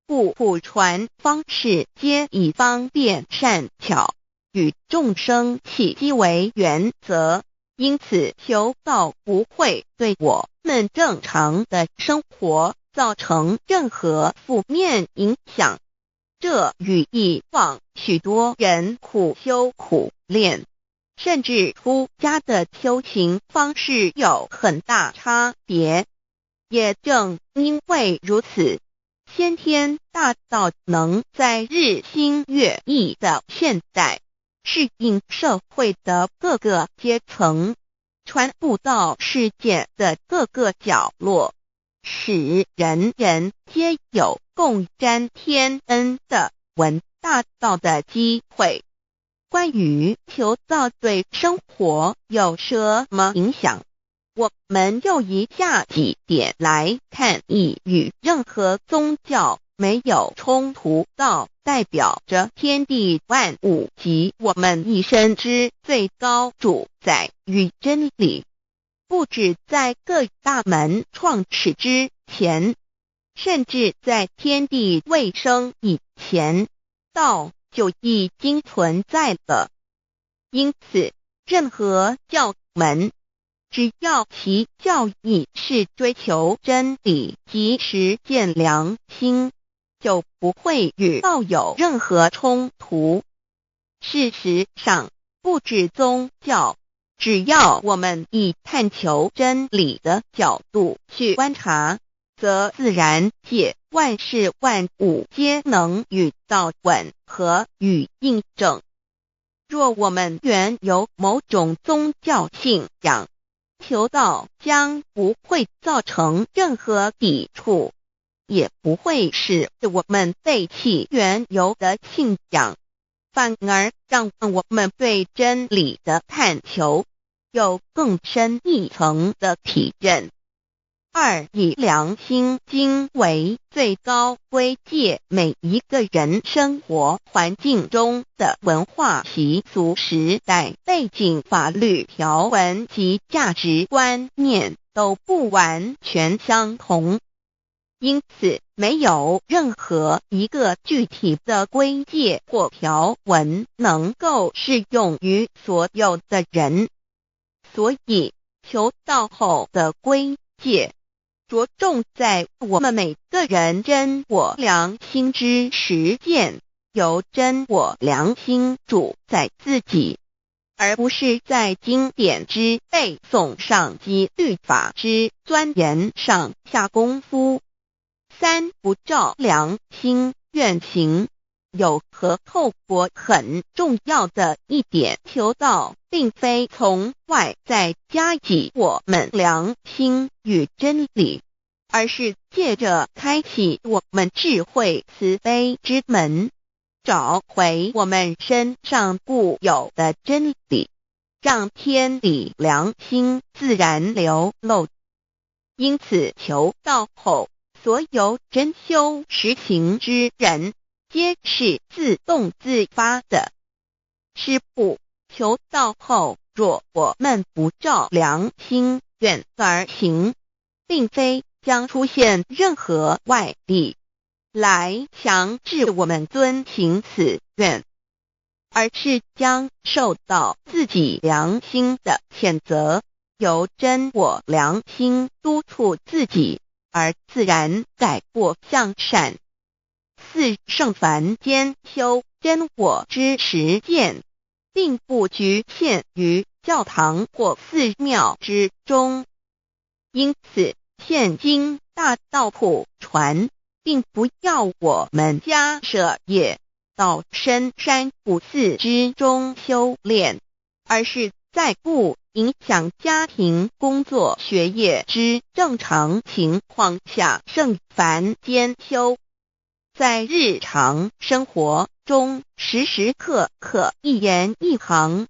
故普传方式皆以方便善巧，与众生契机为原则，因此求道不会对我们正常的生活造成任何负面影响。这与以往许多人苦修苦练，甚至出家的修行方式有很大差别。也正因为如此，先天大道能在日新月异的现代，适应社会的各个阶层，传布到世界的各个角落，使人人皆有共沾天恩的闻大道的机会。关于求道对生活有什么影响，我们就以下几点来看。一、与任何宗教没有冲突，道代表着天地万物及我们一生之最高主宰与真理。不止在各大门创始之前，甚至在天地未生以前，道就已经存在了。因此，任何教门，只要其教义是追求真理及实践良心，就不会与道有任何冲突。事实上，不止宗教，只要我们以探求真理的角度去观察，则自然界万事万物皆能与道吻合与印证。若我们原有某种宗教信仰，求道将不会造成任何抵触，也不会使我们背弃原有的信仰，反而让我们对真理的探求有更深一层的体认。二、以良心经为最高规戒每一个人生活环境中的文化习俗、时代背景、法律条文及价值观念都不完全相同。因此，没有任何一个具体的规戒或条文能够适用于所有的人。所以，求道后的规戒着重在我们每个人真我良心之实践，由真我良心主宰自己，而不是在经典之背诵上及律法之钻研上下功夫。三、不照良心愿行。有和透过很重要的一点，求道并非从外在加给我们良心与真理，而是借着开启我们智慧慈悲之门，找回我们身上固有的真理，让天理良心自然流露。因此，求道后，所有真修实行之人皆是自动自发的。师父，求道后，若我们不照良心愿而行，并非将出现任何外力来强制我们遵行此愿，而是将受到自己良心的谴责，由真我良心督促自己，而自然改过向善。四、圣凡间修真我之实践，并不局限于教堂或寺庙之中。因此，现今大道普传，并不要我们家舍业到深山古寺之中修炼，而是在不影响家庭、工作、学业之正常情况下圣凡间修。在日常生活中，时时刻刻一言一行，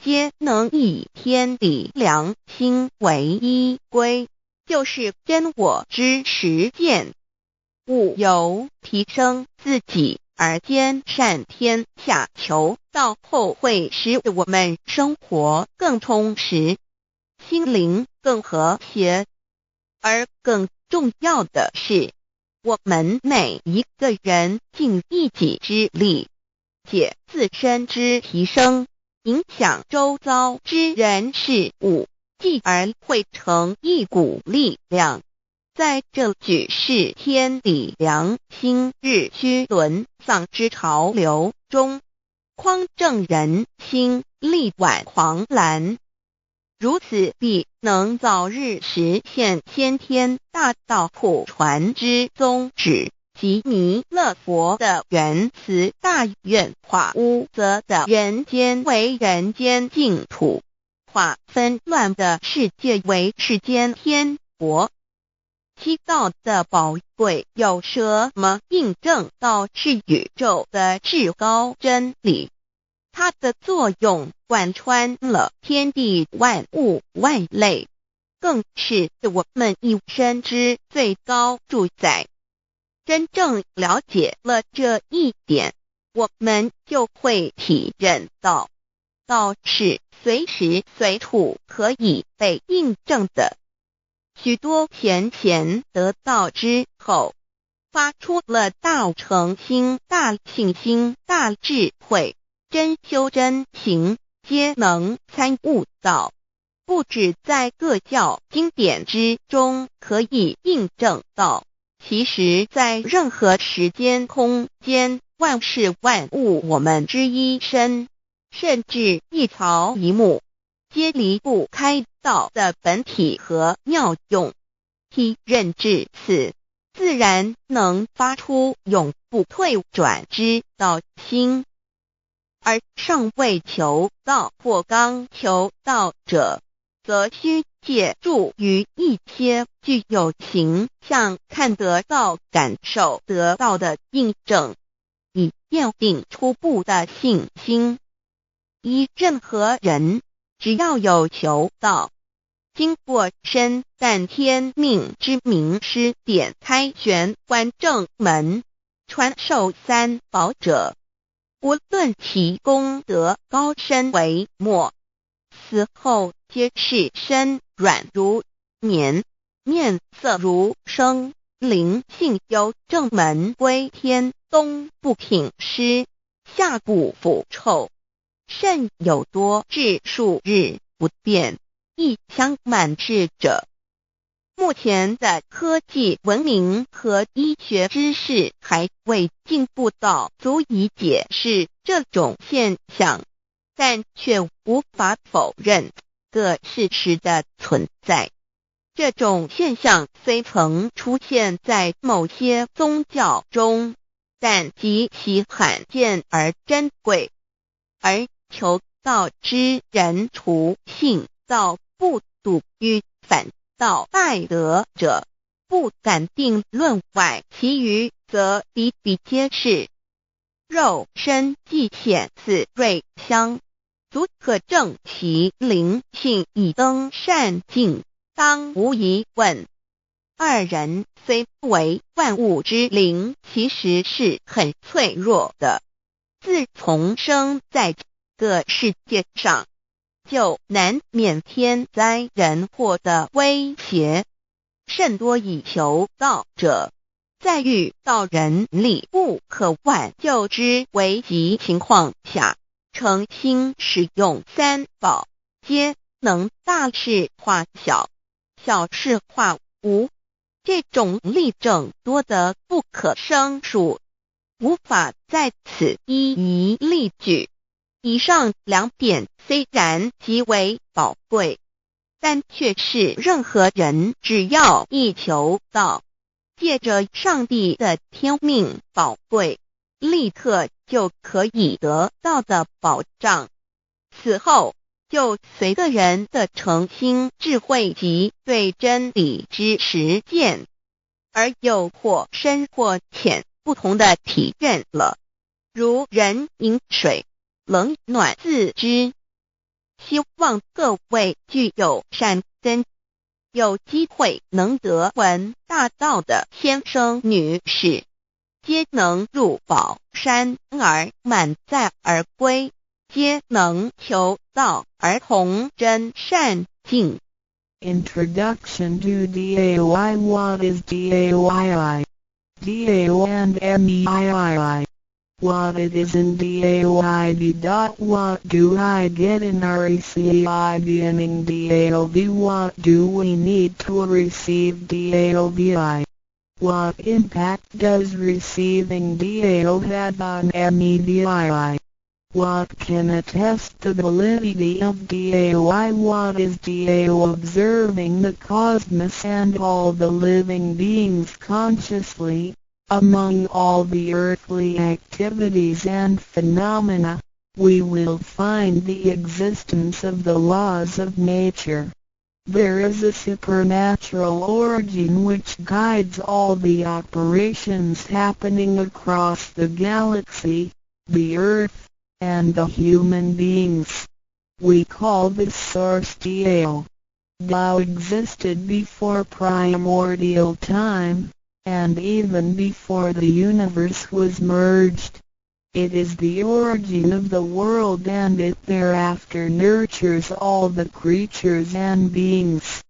皆能以天理良心为依归，就是真我之实践。务由提升自己而兼善天下，求道后会使我们生活更充实，心灵更和谐。而更重要的是，我们每一个人尽一己之力，借自身之提升，影响周遭之人事物，继而汇成一股力量，在这举世天理良心日趋沦丧之潮流中，匡正人心，力挽狂澜。如此必能早日实现先天大道普传之宗旨，及弥勒佛的原慈大愿化污则的人间为人间净土，化纷乱的世界为世间天国。七道的宝贵有什么印证到是宇宙的至高真理？它的作用贯穿了天地万物万类，更是我们一生之最高主宰。真正了解了这一点，我们就会体认到，道是随时随处可以被印证的。许多贤贤得道之后，发出了大诚心、大信心、大智慧，真修真行，皆能参悟到，不止在各教经典之中可以印证到，其实在任何时间空间、万事万物我们之一身，甚至一草一木，皆离不开道的本体和妙用。体认至此，自然能发出永不退转之道心。而尚未求道或刚求道者，则需借助于一些具有形象看得到、感受得到的印证，以奠定初步的信心。任何人只要有求道，经过身但天命之名师点开玄关正门，传授三宝者，无论其功德高深为末，死后皆是身软如棉，面色如生，灵性由正门归天，东不品湿，下不腐臭，甚有多至数日不变，亦相满至者。目前的科技文明和医学知识还未进步到足以解释这种现象，但却无法否认个事实的存在。这种现象虽曾出现在某些宗教中，但极其罕见而珍贵，而求道之人除信道不笃与反道败德者，不敢定论外，其余则比比皆是。肉身既显似瑞香，足可证其灵性已登善境，当无疑问。二人虽为万物之灵，其实是很脆弱的。自从生在这个世界上，就难免天灾人祸的威胁，甚多以求道者，在遇到人力不可挽救之危急情况下，诚心使用三宝，皆能大事化小，小事化无。这种例证多得不可胜数，无法在此一一例举。以上两点虽然极为宝贵，但却是任何人只要一求道，借着上帝的天命宝贵，立刻就可以得到的保障。此后就随个人的诚心、智慧及对真理之实践，而有或深或浅不同的体认了。如人饮水，冷暖自知。希望各位具有善根，有机会能得闻大道的先生女士，皆能入宝山而满载而归，皆能求道而同真善境。 Introduction to DAY. What is DAYI? DAO and MEII. What it is in DAOID. What do I get in RECI beginning DAOB? What do we need to receive DAOBI? What impact does receiving DAO have on MEDII? What can attest the validity of DAOI? What is DAO? Observing the cosmos and all the living beings consciously, Among all the earthly activities and phenomena, we will find the existence of the laws of nature. There is a supernatural origin which guides all the operations happening across the galaxy, the Earth, and the human beings. We call this source Tao. Tao existed before primordial time, and even before the universe was merged. It is the origin of the world, and it thereafter nurtures all the creatures and beings.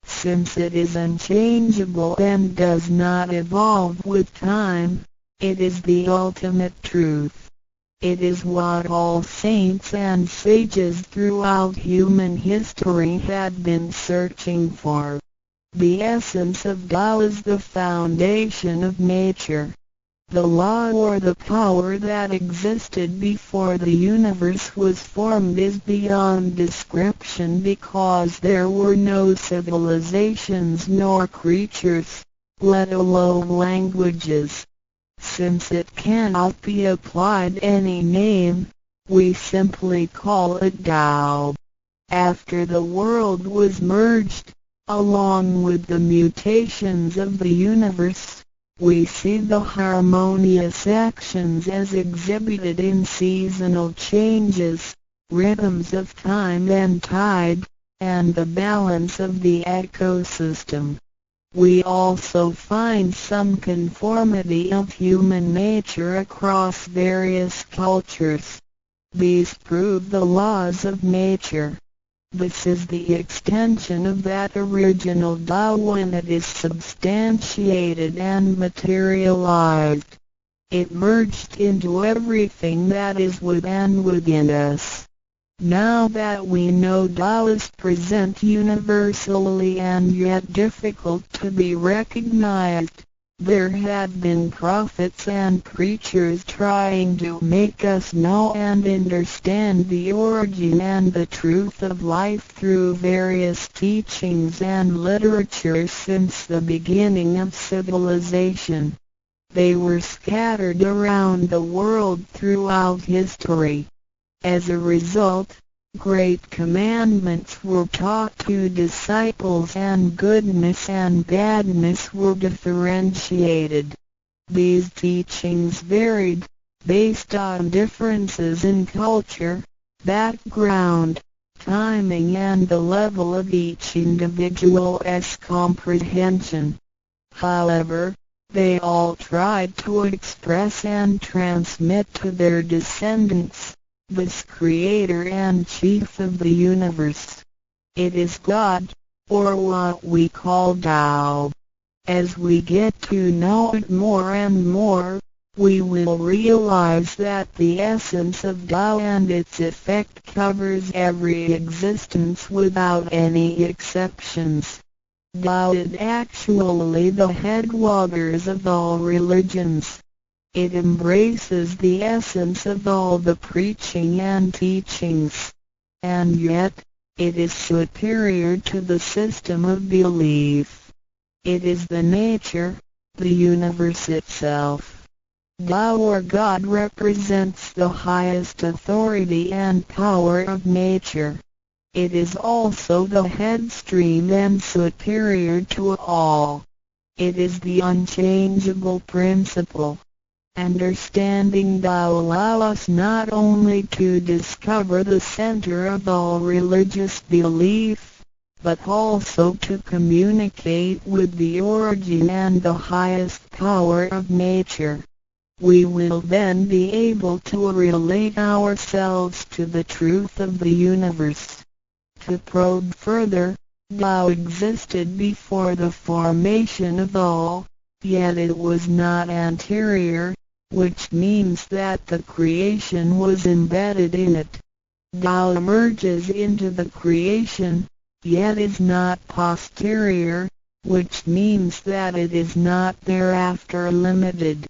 Since it is unchangeable and does not evolve with time, it is the ultimate truth. It is what all saints and sages throughout human history had been searching for. The essence of Tao is the foundation of nature. The law or the power that existed before the universe was formed is beyond description, because there were no civilizations nor creatures, let alone languages. Since it cannot be applied any name, we simply call it Tao. After the world was merged, along with the mutations of the universe, we see the harmonious actions as exhibited in seasonal changes, rhythms of time and tide, and the balance of the ecosystem. We also find some conformity of human nature across various cultures. These prove the laws of nature. This is the extension of that original Tao when it is substantiated and materialized. It merged into everything that is within us. Now that we know Tao is present universally and yet difficult to be recognized, there have been prophets and preachers trying to make us know and understand the origin and the truth of life through various teachings and literature since the beginning of civilization. They were scattered around the world throughout history. As a result, great commandments were taught to disciples and goodness and badness were differentiated. These teachings varied, based on differences in culture, background, timing and the level of each individual's comprehension. However, they all tried to express and transmit to their descendants this Creator and Chief of the universe. It is God, or what we call Tao. As we get to know it more and more, we will realize that the essence of Tao and its effect covers every existence without any exceptions. Tao is actually the headwaters of all religions. It embraces the essence of all the preaching and teachings. And yet, it is superior to the system of belief. It is the nature, the universe itself. Tao or God represents the highest authority and power of nature. It is also the headstream and superior to all. It is the unchangeable principle. Understanding Tao allows us not only to discover the center of all religious belief, but also to communicate with the origin and the highest power of nature. We will then be able to relate ourselves to the truth of the universe. To probe further, Tao existed before the formation of all, yet it was not anterior, which means that the creation was embedded in it. Tao emerges into the creation, yet is not posterior, which means that it is not thereafter limited.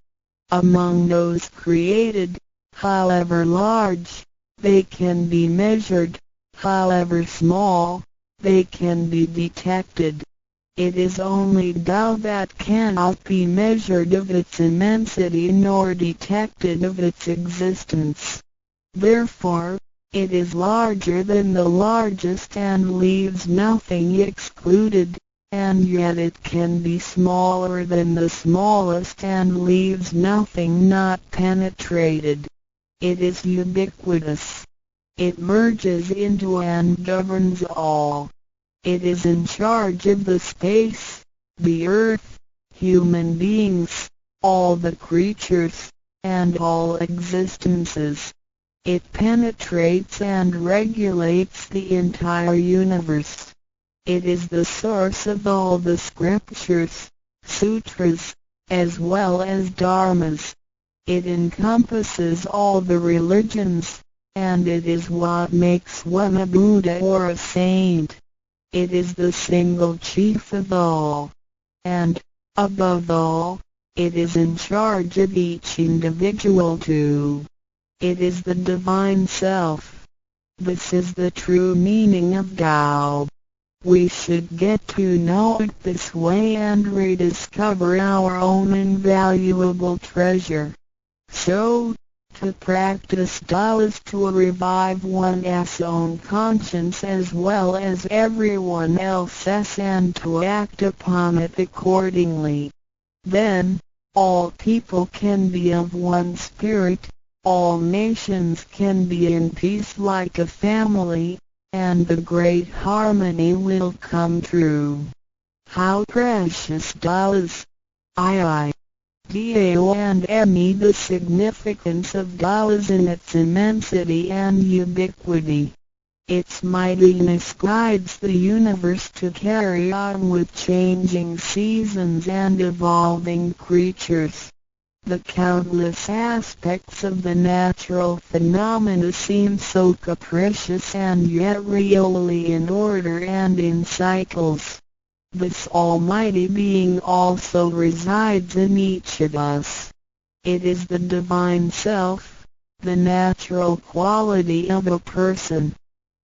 Among those created, however large, they can be measured, however small, they can be detected. It is only Tao that cannot be measured of its immensity nor detected of its existence. Therefore, it is larger than the largest and leaves nothing excluded, and yet it can be smaller than the smallest and leaves nothing not penetrated. It is ubiquitous. It merges into and governs all. It is in charge of the space, the earth, human beings, all the creatures, and all existences. It penetrates and regulates the entire universe. It is the source of all the scriptures, sutras, as well as dharmas. It encompasses all the religions, and it is what makes one a Buddha or a saint. It is the single chief of all. And, above all, it is in charge of each individual too. It is the Divine Self. This is the true meaning of Tao. We should get to know it this way and rediscover our own invaluable treasure. So, to practice Tao is to revive one's own conscience as well as everyone else's and to act upon it accordingly. Then, all people can be of one spirit, all nations can be in peace like a family, and the great harmony will come true. How precious Tao is! Tao and me. The significance of Tao is in its immensity and ubiquity. Its mightiness guides the universe to carry on with changing seasons and evolving creatures. The countless aspects of the natural phenomena seem so capricious and yet really in order and in cycles. This almighty being also resides in each of us. It is the Divine Self, the natural quality of a person.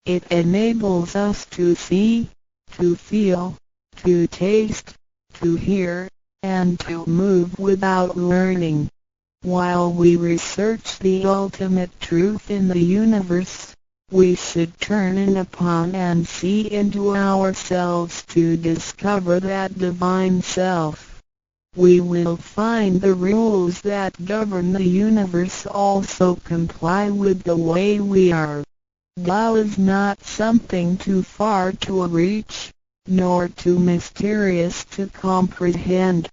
It enables us to see, to feel, to taste, to hear, and to move without learning. While we research the ultimate truth in the universe, we should turn in upon and see into ourselves to discover that Divine Self. We will find the rules that govern the universe also comply with the way we are. Tao is not something too far to reach, nor too mysterious to comprehend.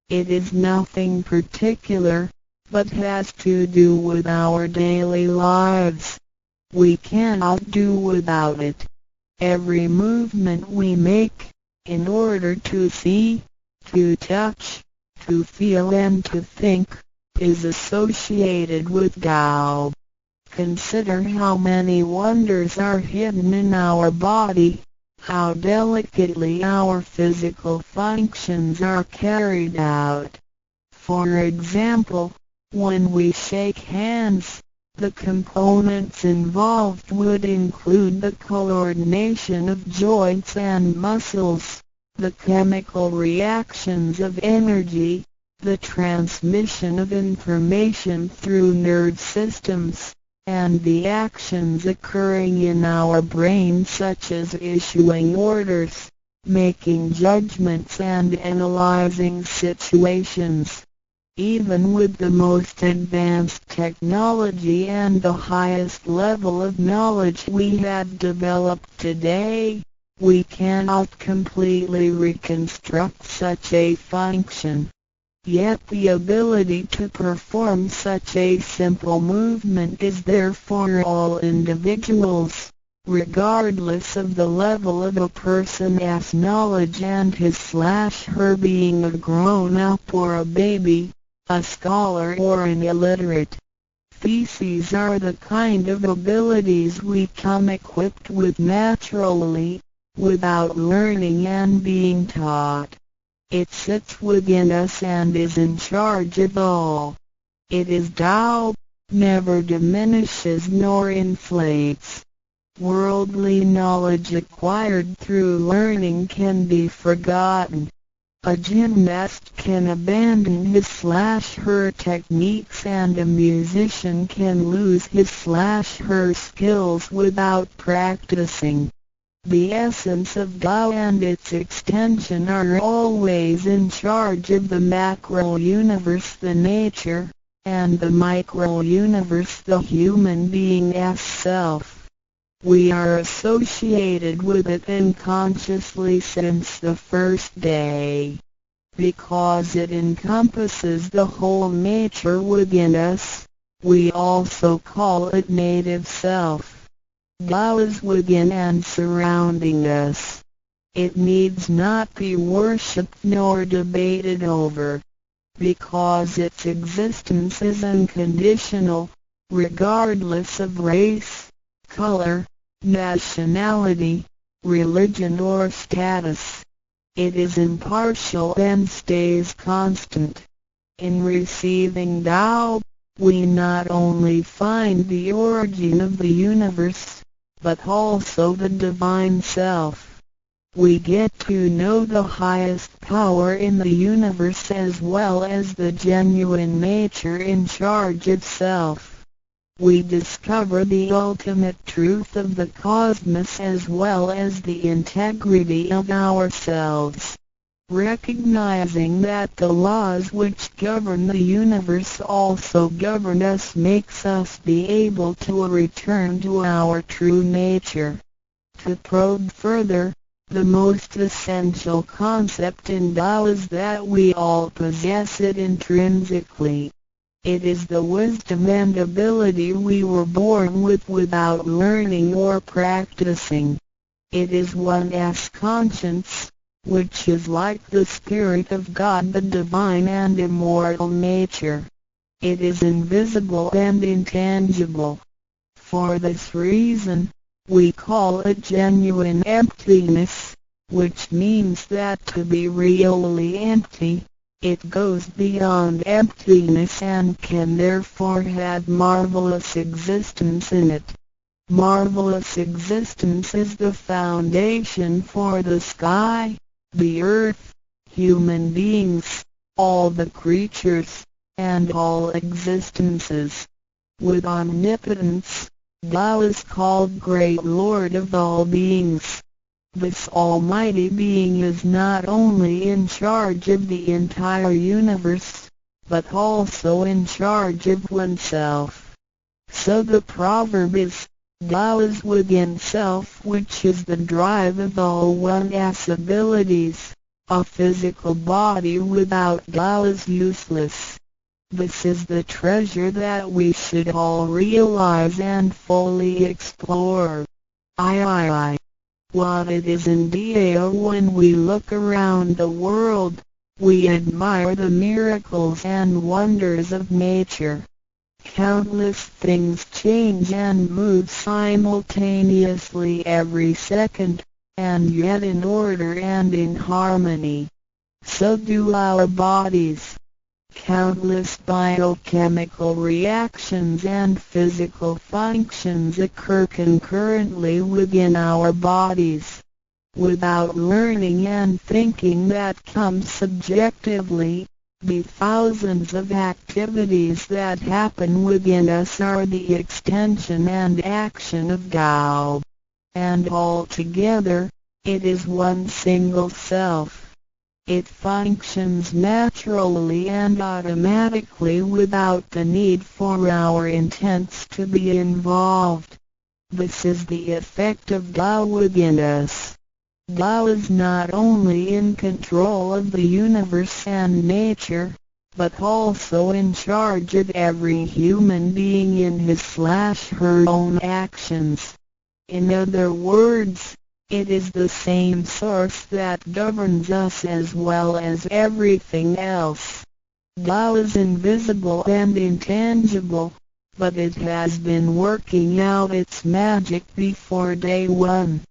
It is nothing particular, but has to do with our daily lives. We cannot do without it. Every movement we make, in order to see, to touch, to feel and to think, is associated with Tao. Consider how many wonders are hidden in our body, how delicately our physical functions are carried out. For example, when we shake hands, the components involved would include the coordination of joints and muscles, the chemical reactions of energy, the transmission of information through nerve systems, and the actions occurring in our brain such as issuing orders, making judgments and analyzing situations. Even with the most advanced technology and the highest level of knowledge we have developed today, we cannot completely reconstruct such a function. Yet the ability to perform such a simple movement is there for all individuals, regardless of the level of a person's knowledge and his/her being a grown-up or a baby, a scholar or an illiterate. These are the kind of abilities we come equipped with naturally, without learning and being taught. It sits within us and is in charge of all. It is Tao, never diminishes nor inflates. Worldly knowledge acquired through learning can be forgotten. A gymnast can abandon his/her techniques, and a musician can lose his/her skills without practicing. The essence of Tao and its extension are always in charge of the macro-universe, the nature, and the micro-universe, the human being as self. We are associated with it unconsciously since the first day. Because it encompasses the whole nature within us, we also call it native self. Tao is within and surrounding us. It needs not be worshipped nor debated over, because its existence is unconditional, regardless of race, color, nationality, religion or status. It is impartial and stays constant. In receiving Tao, we not only find the origin of the universe, but also the divine self. We get to know the highest power in the universe as well as the genuine nature in charge itself. We discover the ultimate truth of the cosmos as well as the integrity of ourselves. Recognizing that the laws which govern the universe also govern us makes us be able to return to our true nature. To probe further, the most essential concept in Tao is that we all possess it intrinsically. It is the wisdom and ability we were born with without learning or practicing. It is one's conscience, which is like the Spirit of God, the divine and immortal nature. It is invisible and intangible. For this reason, we call it genuine emptiness, which means that to be really empty, it goes beyond emptiness and can therefore have marvelous existence in it. Marvelous existence is the foundation for the sky, the earth, human beings, all the creatures, and all existences. With omnipotence, Tao is called Great Lord of all beings. This almighty being is not only in charge of the entire universe, but also in charge of oneself. So the proverb is, Tao is within self, which is the drive of all one's abilities. A physical body without Tao is useless. This is the treasure that we should all realize and fully explore. What it is indeed. When we look around the world, we admire the miracles and wonders of nature. Countless things change and move simultaneously every second, and yet in order and in harmony. So do our bodies. Countless biochemical reactions and physical functions occur concurrently within our bodies. Without learning and thinking that comes subjectively, the thousands of activities that happen within us are the extension and action of Tao. And altogether, it is one single self. It functions naturally and automatically without the need for our intents to be involved. This is the effect of Tao within us. Tao is not only in control of the universe and nature, but also in charge of every human being in his/her own actions. In other words, it is the same source that governs us as well as everything else. Tao is invisible and intangible, but it has been working out its magic before day one.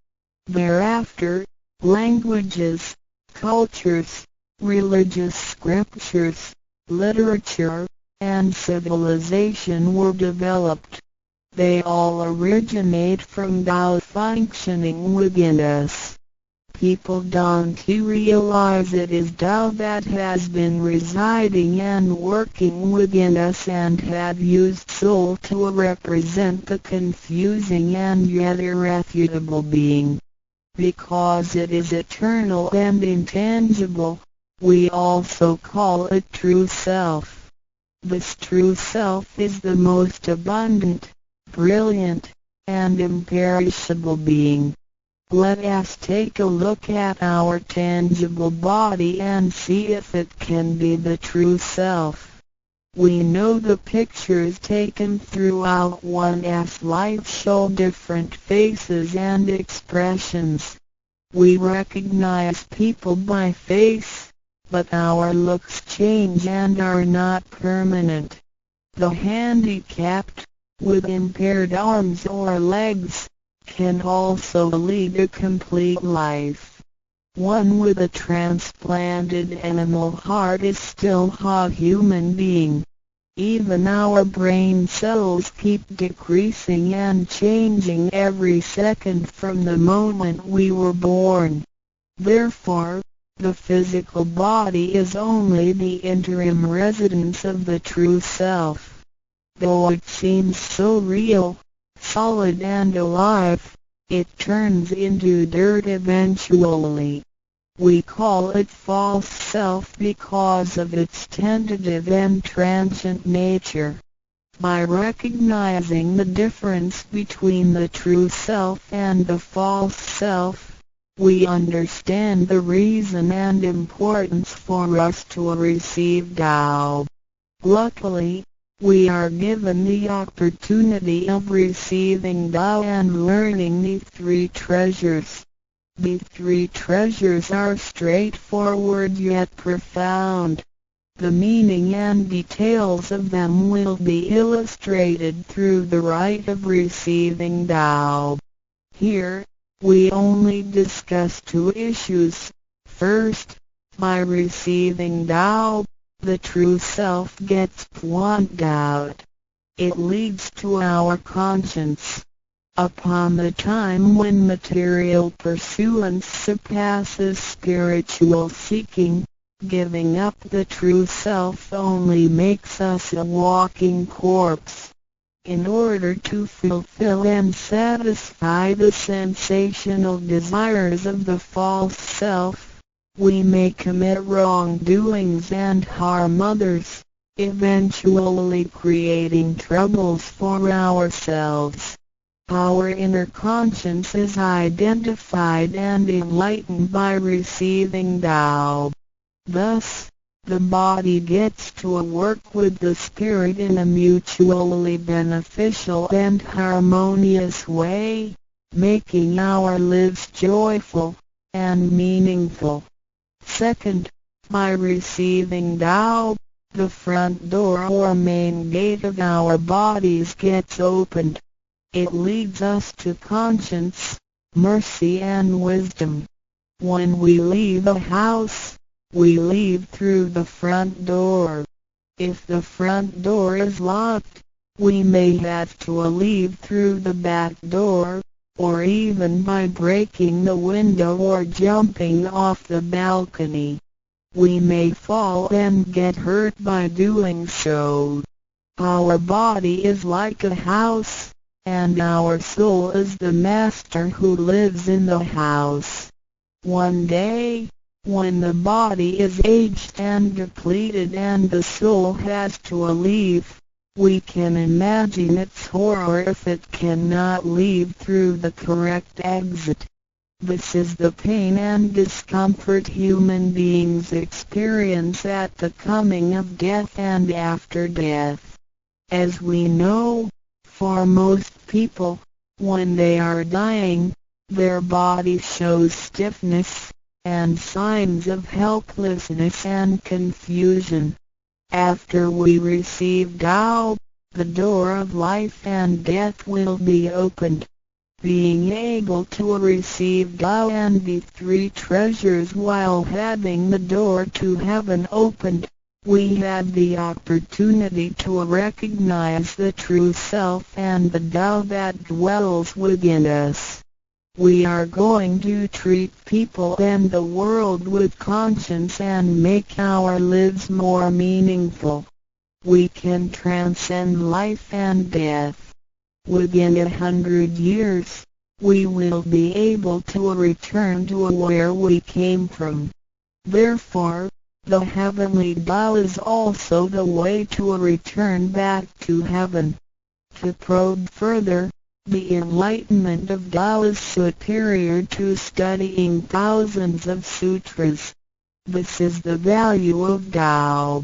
Thereafter, languages, cultures, religious scriptures, literature, and civilization were developed. They all originate from Tao functioning within us. People don't realize it is Tao that has been residing and working within us and have used soul to represent the confusing and yet irrefutable being. Because it is eternal and intangible, we also call it true self. This true self is the most abundant, brilliant, and imperishable being. Let us take a look at our tangible body and see if it can be the true self. We know the pictures taken throughout one's life show different faces and expressions. We recognize people by face, but our looks change and are not permanent. The handicapped, with impaired arms or legs, can also lead a complete life. One with a transplanted animal heart is still a human being. Even our brain cells keep decreasing and changing every second from the moment we were born. Therefore, the physical body is only the interim residence of the true self. Though it seems so real, solid and alive, it turns into dirt eventually. We call it false self because of its tentative and transient nature. By recognizing the difference between the true self and the false self, we understand the reason and importance for us to receive Tao. Luckily, we are given the opportunity of receiving Tao and learning the three treasures. The three treasures are straightforward yet profound. The meaning and details of them will be illustrated through the rite of receiving Tao. Here, we only discuss two issues. First, by receiving Tao, the true self gets plucked out. It leads to our conscience. Upon the time when material pursuance surpasses spiritual seeking, giving up the true self only makes us a walking corpse. In order to fulfill and satisfy the sensational desires of the false self, we may commit wrongdoings and harm others, eventually creating troubles for ourselves. Our inner conscience is identified and enlightened by receiving Tao. Thus, the body gets to work with the spirit in a mutually beneficial and harmonious way, making our lives joyful and meaningful. Second, by receiving Tao, the front door or main gate of our bodies gets opened. It leads us to conscience, mercy and wisdom. When we leave a house, we leave through the front door. If the front door is locked, we may have to leave through the back door, or even by breaking the window or jumping off the balcony. We may fall and get hurt by doing so. Our body is like a house, and our soul is the master who lives in the house. One day, when the body is aged and depleted and the soul has to leave, we can imagine its horror if it cannot leave through the correct exit. This is the pain and discomfort human beings experience at the coming of death and after death. As we know, for most people, when they are dying, their body shows stiffness, and signs of helplessness and confusion. After we receive Tao, the door of life and death will be opened. Being able to receive Tao and the three treasures while having the door to heaven opened, we have the opportunity to recognize the true self and the Tao that dwells within us. We are going to treat people and the world with conscience and make our lives more meaningful. We can transcend life and death. Within 100 years, we will be able to return to where we came from. Therefore, the heavenly Tao is also the way to return back to heaven. To probe further, the enlightenment of Tao is superior to studying thousands of sutras. This is the value of Tao.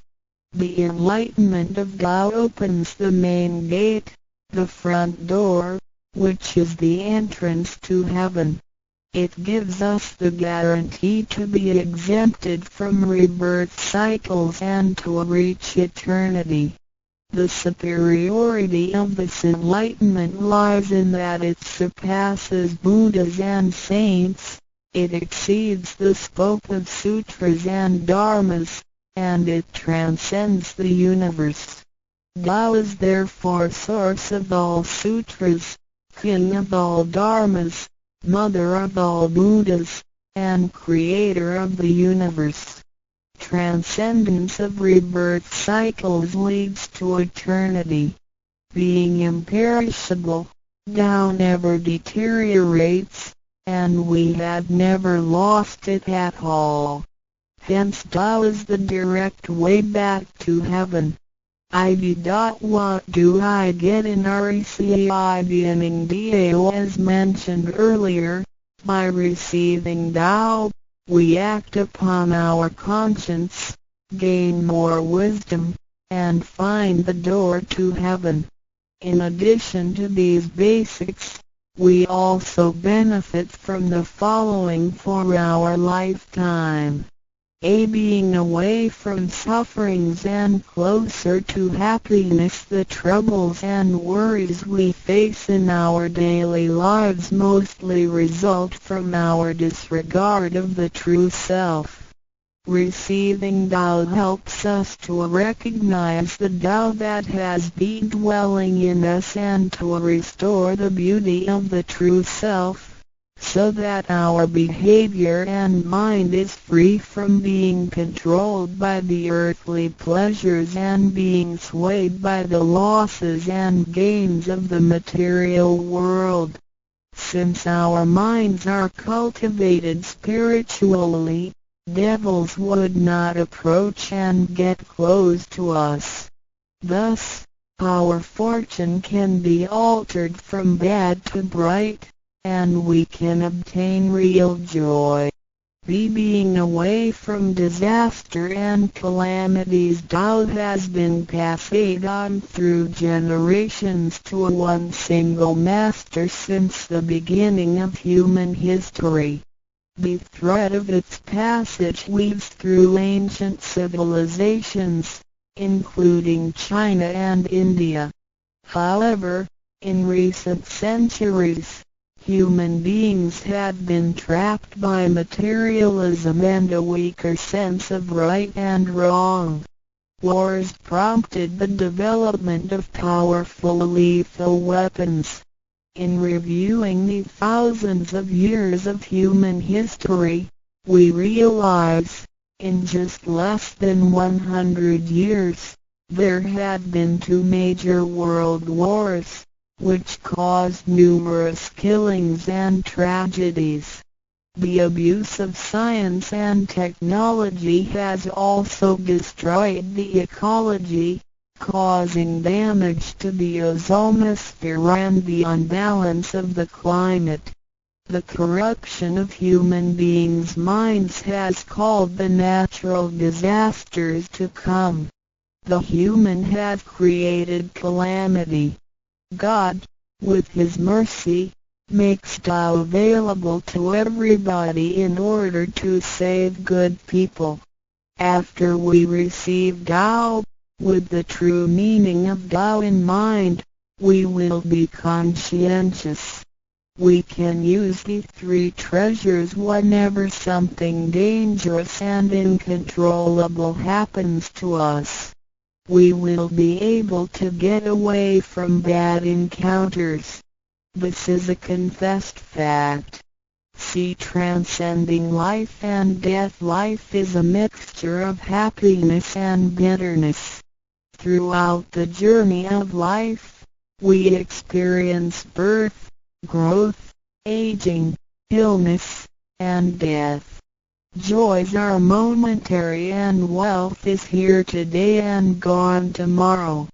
The enlightenment of Tao opens the main gate, the front door, which is the entrance to heaven. It gives us the guarantee to be exempted from rebirth cycles and to reach eternity. The superiority of this enlightenment lies in that it surpasses Buddhas and saints, it exceeds the scope of sutras and dharmas, and it transcends the universe. Tao is therefore source of all sutras, king of all dharmas, mother of all Buddhas, and creator of the universe. Transcendence of rebirth cycles leads to eternity. Being imperishable, Tao never deteriorates, and we have never lost it at all. Hence Tao is the direct way back to heaven. What do I get in RECI beginning Dao as mentioned earlier? By receiving Tao, we act upon our conscience, gain more wisdom, and find the door to heaven. In addition to these basics, we also benefit from the following for our lifetime. Being away from sufferings and closer to happiness. The troubles and worries we face in our daily lives mostly result from our disregard of the true self. Receiving Tao helps us to recognize the Tao that has been dwelling in us and to restore the beauty of the true self, so that our behavior and mind is free from being controlled by the earthly pleasures and being swayed by the losses and gains of the material world. Since our minds are cultivated spiritually, devils would not approach and get close to us. Thus, our fortune can be altered from bad to bright, and we can obtain real joy. Being away from disaster and calamities. Tao has been passed on through generations to one single master since the beginning of human history. The thread of its passage weaves through ancient civilizations, including China and India. However, in recent centuries, human beings have been trapped by materialism and a weaker sense of right and wrong. Wars prompted the development of powerful lethal weapons. In reviewing the thousands of years of human history, we realize, in just less than 100 years, there had been 2 major world wars, which caused numerous killings and tragedies. The abuse of science and technology has also destroyed the ecology, causing damage to the ozonosphere and the unbalance of the climate. The corruption of human beings' minds has called the natural disasters to come. The human have created calamity. God, with His mercy, makes Tao available to everybody in order to save good people. After we receive Tao, with the true meaning of Tao in mind, we will be conscientious. We can use the three treasures whenever something dangerous and uncontrollable happens to us. We will be able to get away from bad encounters. This is a confessed fact. See, transcending life and death. Life is a mixture of happiness and bitterness. Throughout the journey of life, we experience birth, growth, aging, illness, and death. Joys are momentary and wealth is here today and gone tomorrow.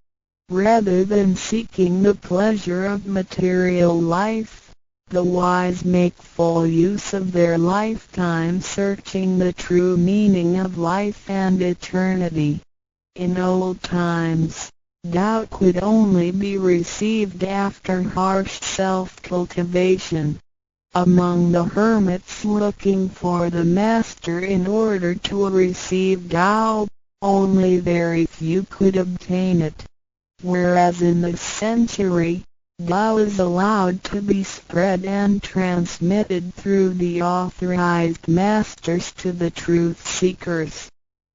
Rather than seeking the pleasure of material life, the wise make full use of their lifetime searching the true meaning of life and eternity. In old times, doubt could only be received after harsh self-cultivation. Among the hermits looking for the master in order to receive Tao, only very few could obtain it. Whereas in this century, Tao is allowed to be spread and transmitted through the authorized masters to the truth seekers.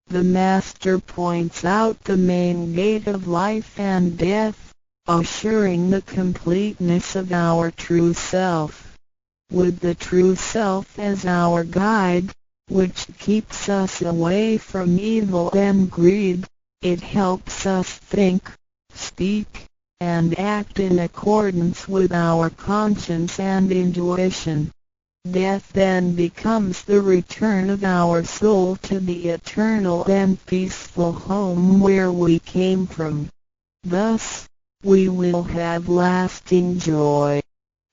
The master points out the main gate of life and death, assuring the completeness of our true self. With the true self as our guide, which keeps us away from evil and greed, it helps us think, speak, and act in accordance with our conscience and intuition. Death then becomes the return of our soul to the eternal and peaceful home where we came from. Thus, we will have lasting joy.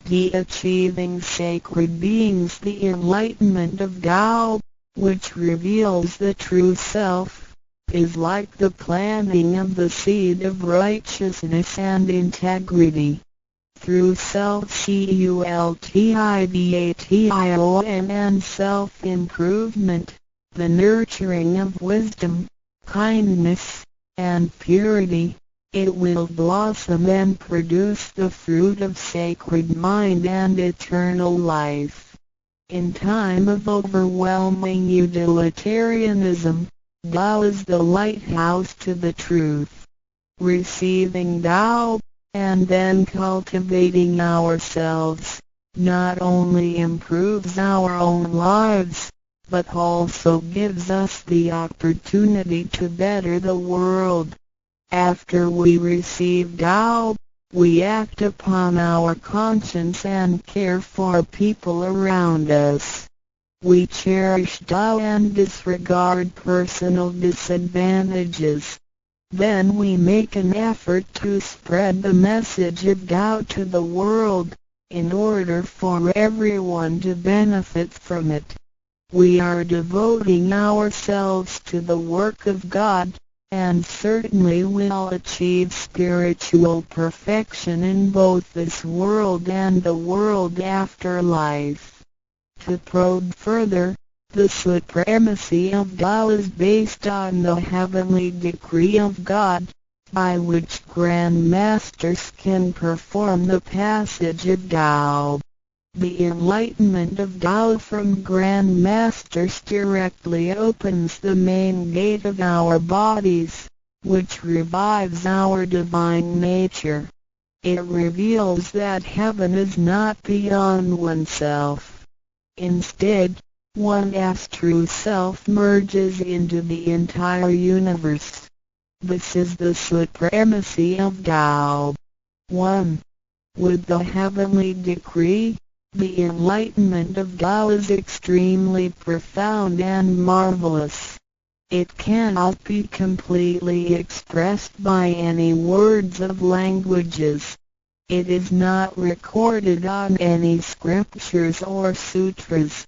The achieving sacred beings, the enlightenment of Tao, which reveals the true self, is like the planting of the seed of righteousness and integrity. Through self-cultivation and self-improvement, the nurturing of wisdom, kindness, and purity, it will blossom and produce the fruit of sacred mind and eternal life. In time of overwhelming utilitarianism, Tao is the lighthouse to the truth. Receiving Tao, and then cultivating ourselves, not only improves our own lives, but also gives us the opportunity to better the world. After we receive Tao, we act upon our conscience and care for people around us. We cherish Tao and disregard personal disadvantages. Then we make an effort to spread the message of Tao to the world, in order for everyone to benefit from it. We are devoting ourselves to the work of God, and certainly will achieve spiritual perfection in both this world and the world after life. To probe further, the supremacy of Tao is based on the heavenly decree of God, by which Grand Masters can perform the passage of Tao. The enlightenment of Tao from Grand Masters directly opens the main gate of our bodies, which revives our divine nature. It reveals that heaven is not beyond oneself. Instead, one's true self merges into the entire universe. This is the supremacy of Tao. 1. With the heavenly decree, the enlightenment of Tao is extremely profound and marvelous. It cannot be completely expressed by any words of languages. It is not recorded on any scriptures or sutras.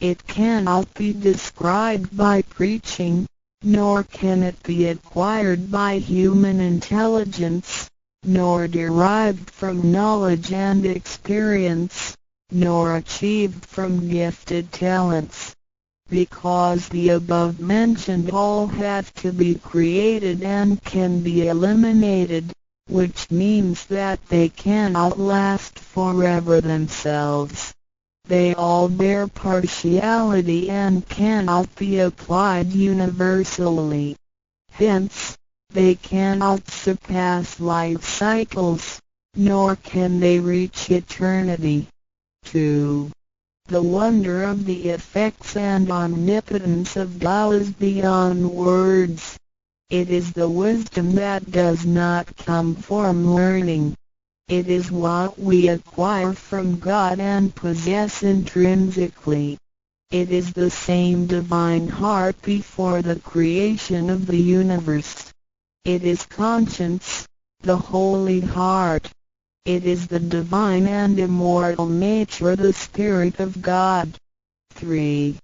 It cannot be described by preaching, nor can it be acquired by human intelligence, nor derived from knowledge and experience, nor achieved from gifted talents. Because the above-mentioned all have to be created and can be eliminated, which means that they cannot last forever themselves. They all bear partiality and cannot be applied universally. Hence, they cannot surpass life cycles, nor can they reach eternity. 2. The wonder of the effects and omnipotence of Tao is beyond words. It is the wisdom that does not come from learning. It is what we acquire from God and possess intrinsically. It is the same divine heart before the creation of the universe. It is conscience, the holy heart. It is the divine and immortal nature, the Spirit of God. 3.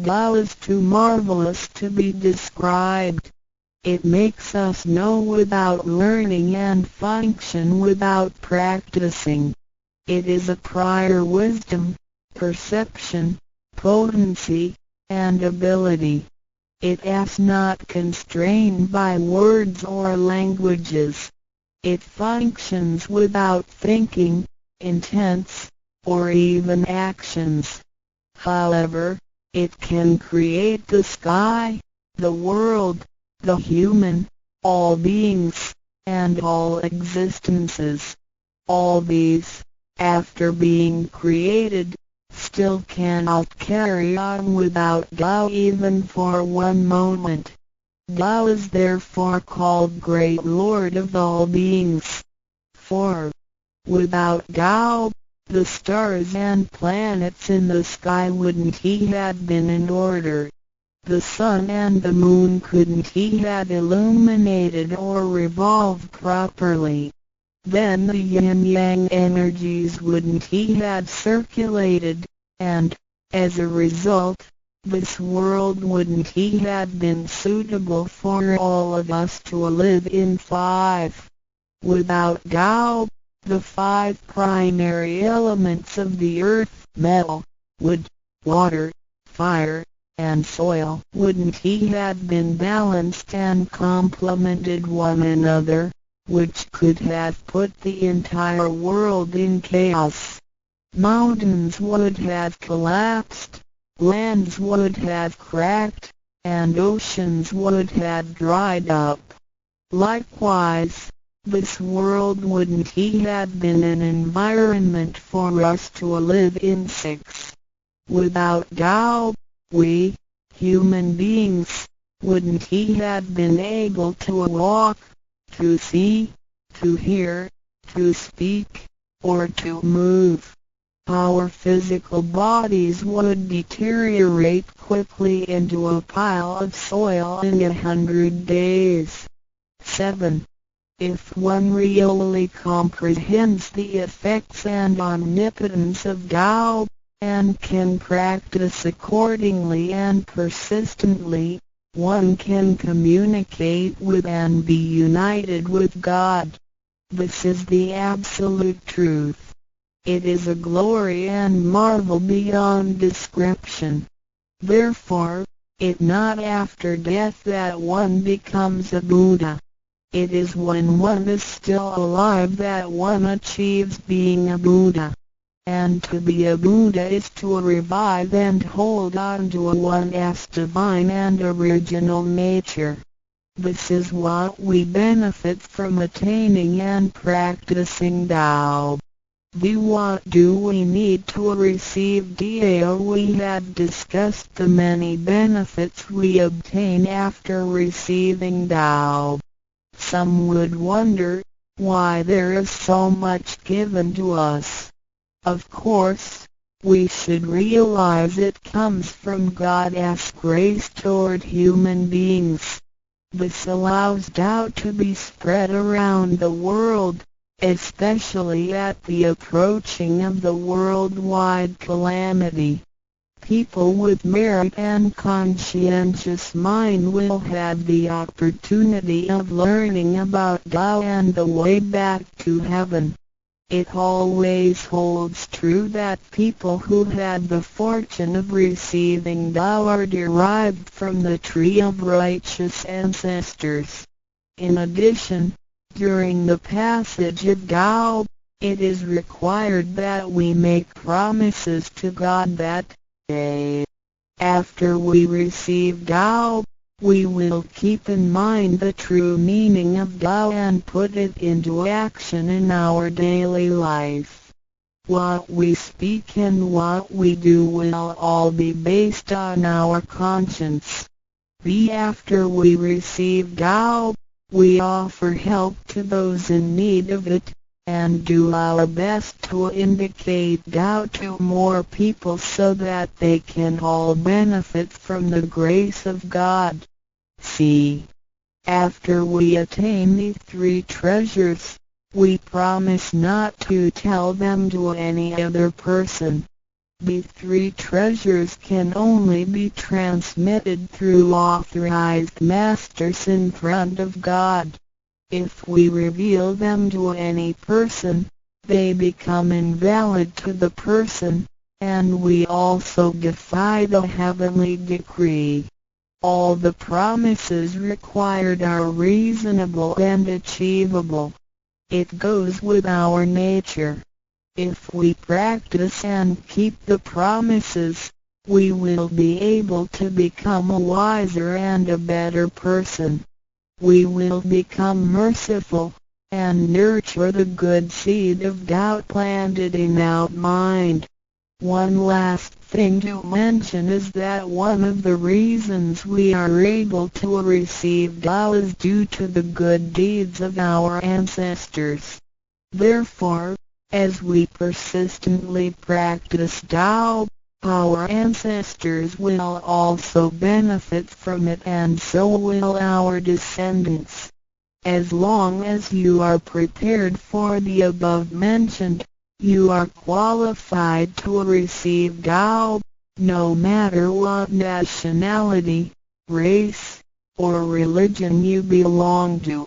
Tao is too marvelous to be described. It makes us know without learning and function without practicing. It is a prior wisdom, perception, potency, and ability. It is not constrained by words or languages. It functions without thinking, intents, or even actions. However, it can create the sky, the world, the human, all beings, and all existences. All these, after being created, still cannot carry on without Tao even for one moment. Tao is therefore called Great Lord of all beings. 4. Without Tao, the stars and planets in the sky wouldn't he had been in order. The sun and the moon couldn't he had illuminated or revolved properly. Then the yin-yang energies wouldn't he had circulated, and, as a result, this world wouldn't he had been suitable for all of us to live in. 5. Without Tao, the 5 primary elements of the earth, metal, wood, water, fire, and soil, wouldn't he had been balanced and complemented one another, which could have put the entire world in chaos. Mountains would have collapsed, lands would have cracked, and oceans would have dried up. Likewise, this world wouldn't he had been an environment for us to live in. 6. Without Tao, we, human beings, wouldn't he had been able to walk, to see, to hear, to speak, or to move. Our physical bodies would deteriorate quickly into a pile of soil in 100 days. 7. If one really comprehends the effects and omnipotence of Tao, and can practice accordingly and persistently, one can communicate with and be united with God. This is the absolute truth. It is a glory and marvel beyond description. Therefore, it not after death that one becomes a Buddha. It is when one is still alive that one achieves being a Buddha. And to be a Buddha is to revive and hold on to one's divine and original nature. This is what we benefit from attaining and practicing Tao. What do we need to receive Tao? We had discussed the many benefits we obtain after receiving Tao. Some would wonder why there is so much given to us. Of course, we should realize it comes from God's grace toward human beings. This allows Tao to be spread around the world, especially at the approaching of the worldwide calamity. People with merit and conscientious mind will have the opportunity of learning about Tao and the way back to heaven. It always holds true that people who had the fortune of receiving Tao are derived from the tree of righteous ancestors. In addition, During the passage of Tao, it is required that we make promises to God that, after we receive Tao, we will keep in mind the true meaning of Tao and put it into action in our daily life. What we speak and what we do will all be based on our conscience. After we receive Tao, we offer help to those in need of it, and do our best to indicate Tao to more people so that they can all benefit from the grace of God. After we attain these three treasures, we promise not to tell them to any other person. These three treasures can only be transmitted through authorized masters in front of God. If we reveal them to any person, they become invalid to the person, and we also defy the heavenly decree. All the promises required are reasonable and achievable. It goes with our nature. If we practice and keep the promises, we will be able to become a wiser and a better person. We will become merciful, and nurture the good seed of doubt planted in our mind. One last thing to mention is that one of the reasons we are able to receive Tao is due to the good deeds of our ancestors. Therefore, as we persistently practice Tao, our ancestors will also benefit from it, and so will our descendants. As long as you are prepared for the above mentioned, you are qualified to receive Tao, no matter what nationality, race, or religion you belong to.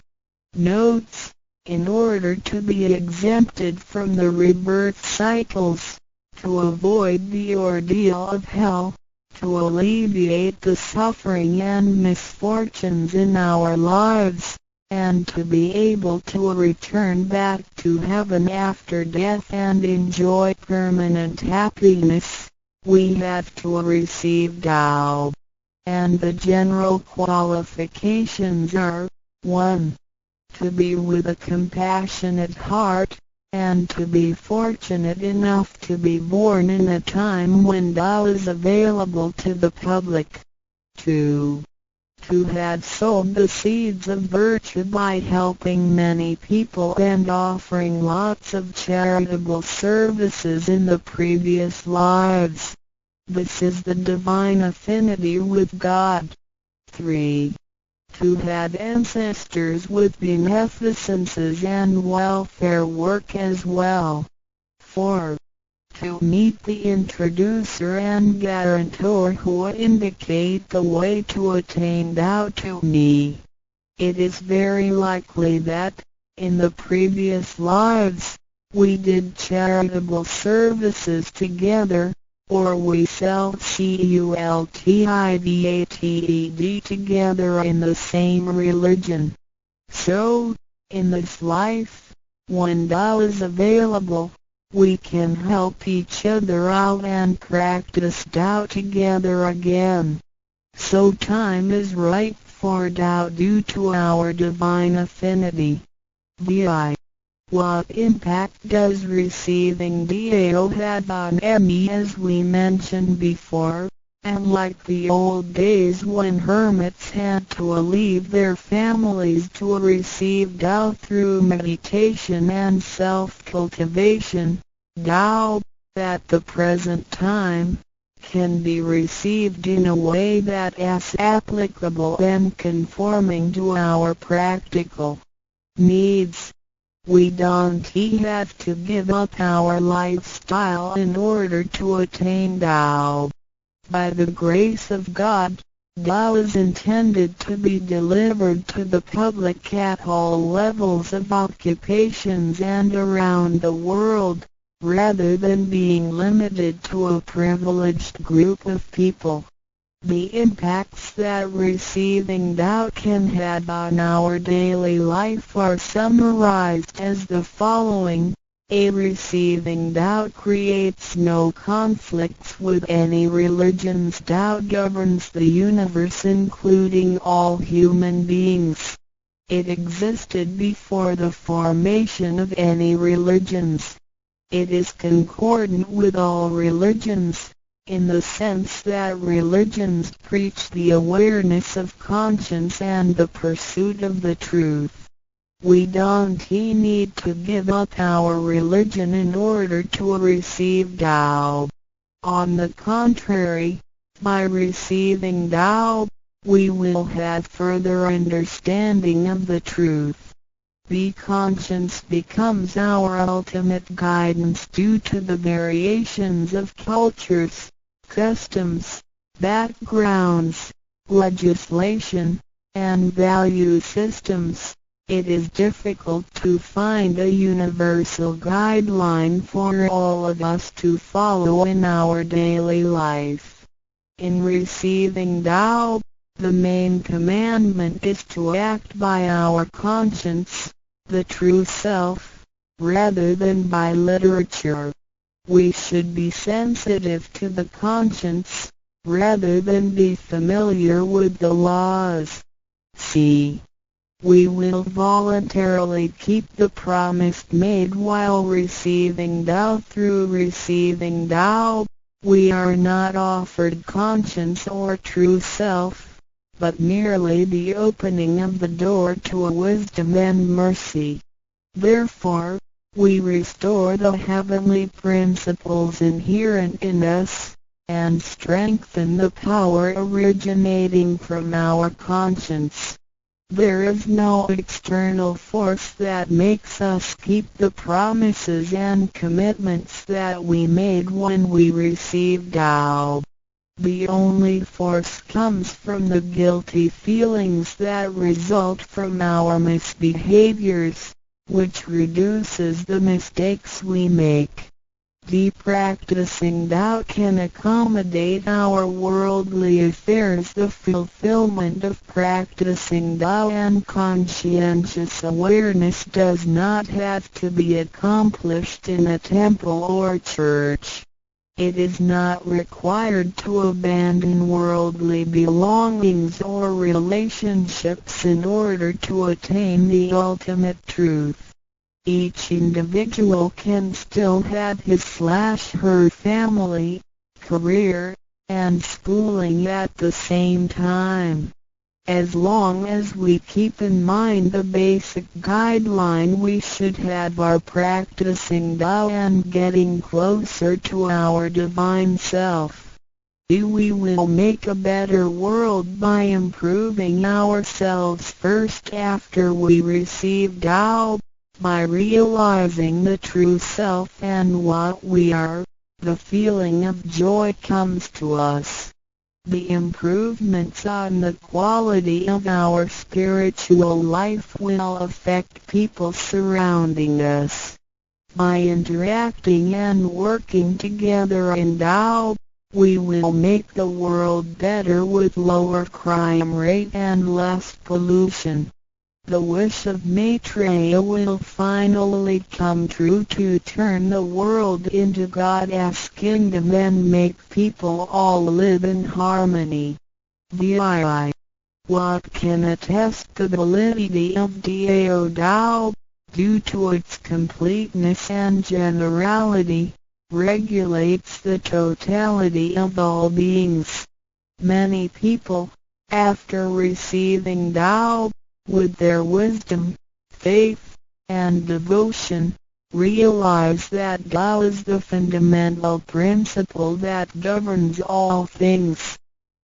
Notes: in order to be exempted from the rebirth cycles, to avoid the ordeal of hell, to alleviate the suffering and misfortunes in our lives, and to be able to return back to heaven after death and enjoy permanent happiness, we have to receive Tao. And the general qualifications are: 1. To be with a compassionate heart, and to be fortunate enough to be born in a time when Tao is available to the public. 2. To have sowed the seeds of virtue by helping many people and offering lots of charitable services in the previous lives. This is the divine affinity with God. 3. To have ancestors with beneficences and welfare work as well. 4. To meet the introducer and guarantor who indicate the way to attain Tao to me. It is very likely that, in the previous lives, we did charitable services together, or we cultivated together in the same religion. So, in this life, when Tao is available, we can help each other out and practice Tao together again. So time is right for Tao due to our divine affinity. What impact does receiving Tao have on me? As we mentioned before, and like the old days when hermits had to leave their families to receive Tao through meditation and self-cultivation, Tao, at the present time, can be received in a way that is applicable and conforming to our practical needs. We don't have to give up our lifestyle in order to attain Tao. By the grace of God, Tao is intended to be delivered to the public at all levels of occupations and around the world, rather than being limited to a privileged group of people. The impacts that receiving Tao can have on our daily life are summarized as the following. A receiving Tao creates no conflicts with any religions. Tao governs the universe including all human beings. It existed before the formation of any religions. It is concordant with all religions, in the sense that religions preach the awareness of conscience and the pursuit of the truth. We don't need to give up our religion in order to receive Tao. On the contrary, by receiving Tao, we will have further understanding of the truth. The conscience becomes our ultimate guidance due to the variations of cultures, customs, backgrounds, legislation, and value systems. It is difficult to find a universal guideline for all of us to follow in our daily life. In receiving Tao, the main commandment is to act by our conscience, the true self, rather than by literature. We should be sensitive to the conscience, rather than be familiar with the laws. C. We will voluntarily keep the promise made while receiving Tao. Through receiving Tao, we are not offered conscience or true self, but merely the opening of the door to a wisdom and mercy. Therefore, we restore the heavenly principles inherent in us, and strengthen the power originating from our conscience. There is no external force that makes us keep the promises and commitments that we made when we received Tao. The only force comes from the guilty feelings that result from our misbehaviors, which reduces the mistakes we make. The practicing Tao can accommodate our worldly affairs. The fulfillment of practicing Tao and conscientious awareness does not have to be accomplished in a temple or church. It is not required to abandon worldly belongings or relationships in order to attain the ultimate truth. Each individual can still have his/her family, career, and schooling at the same time. As long as we keep in mind the basic guideline, we should have our practicing Tao and getting closer to our divine self. We will make a better world by improving ourselves first after we receive Tao. By realizing the true self and what we are, the feeling of joy comes to us. The improvements on the quality of our spiritual life will affect people surrounding us. By interacting and working together in Tao, we will make the world better with lower crime rate and less pollution. The wish of Maitreya will finally come true to turn the world into God's kingdom and make people all live in harmony. VII. What can attest the validity of Dao Tao, due to its completeness and generality, regulates the totality of all beings. Many people, after receiving Tao, with their wisdom, faith, and devotion, realize that Tao is the fundamental principle that governs all things.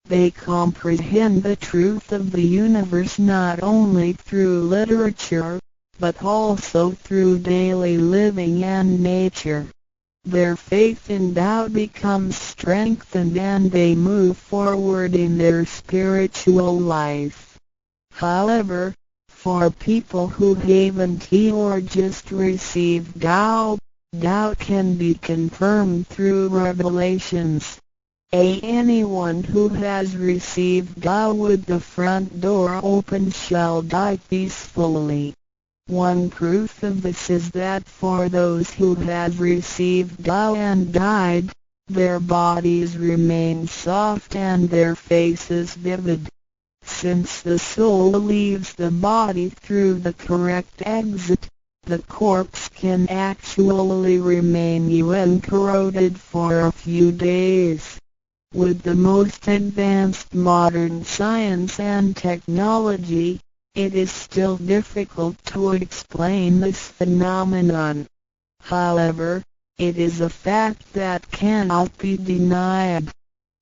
They comprehend the truth of the universe not only through literature, but also through daily living and nature. Their faith in Tao becomes strengthened and they move forward in their spiritual life. However, for people who haven't or just received Tao, Tao can be confirmed through revelations. Anyone who has received Tao with the front door open shall die peacefully. One proof of this is that for those who have received Tao and died, their bodies remain soft and their faces vivid. Since the soul leaves the body through the correct exit, the corpse can actually remain uncorroded for a few days. With the most advanced modern science and technology, it is still difficult to explain this phenomenon. However, it is a fact that cannot be denied.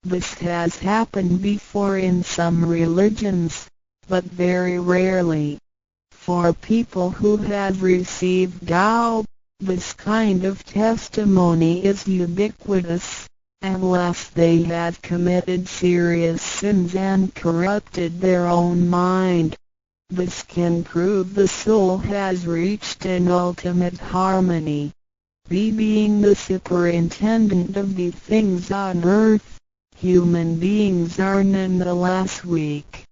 This has happened before in some religions, but very rarely. For people who have received Tao, this kind of testimony is ubiquitous, unless they have committed serious sins and corrupted their own mind. This can prove the soul has reached an ultimate harmony. Being the superintendent of the things on earth, human beings are nonetheless weak.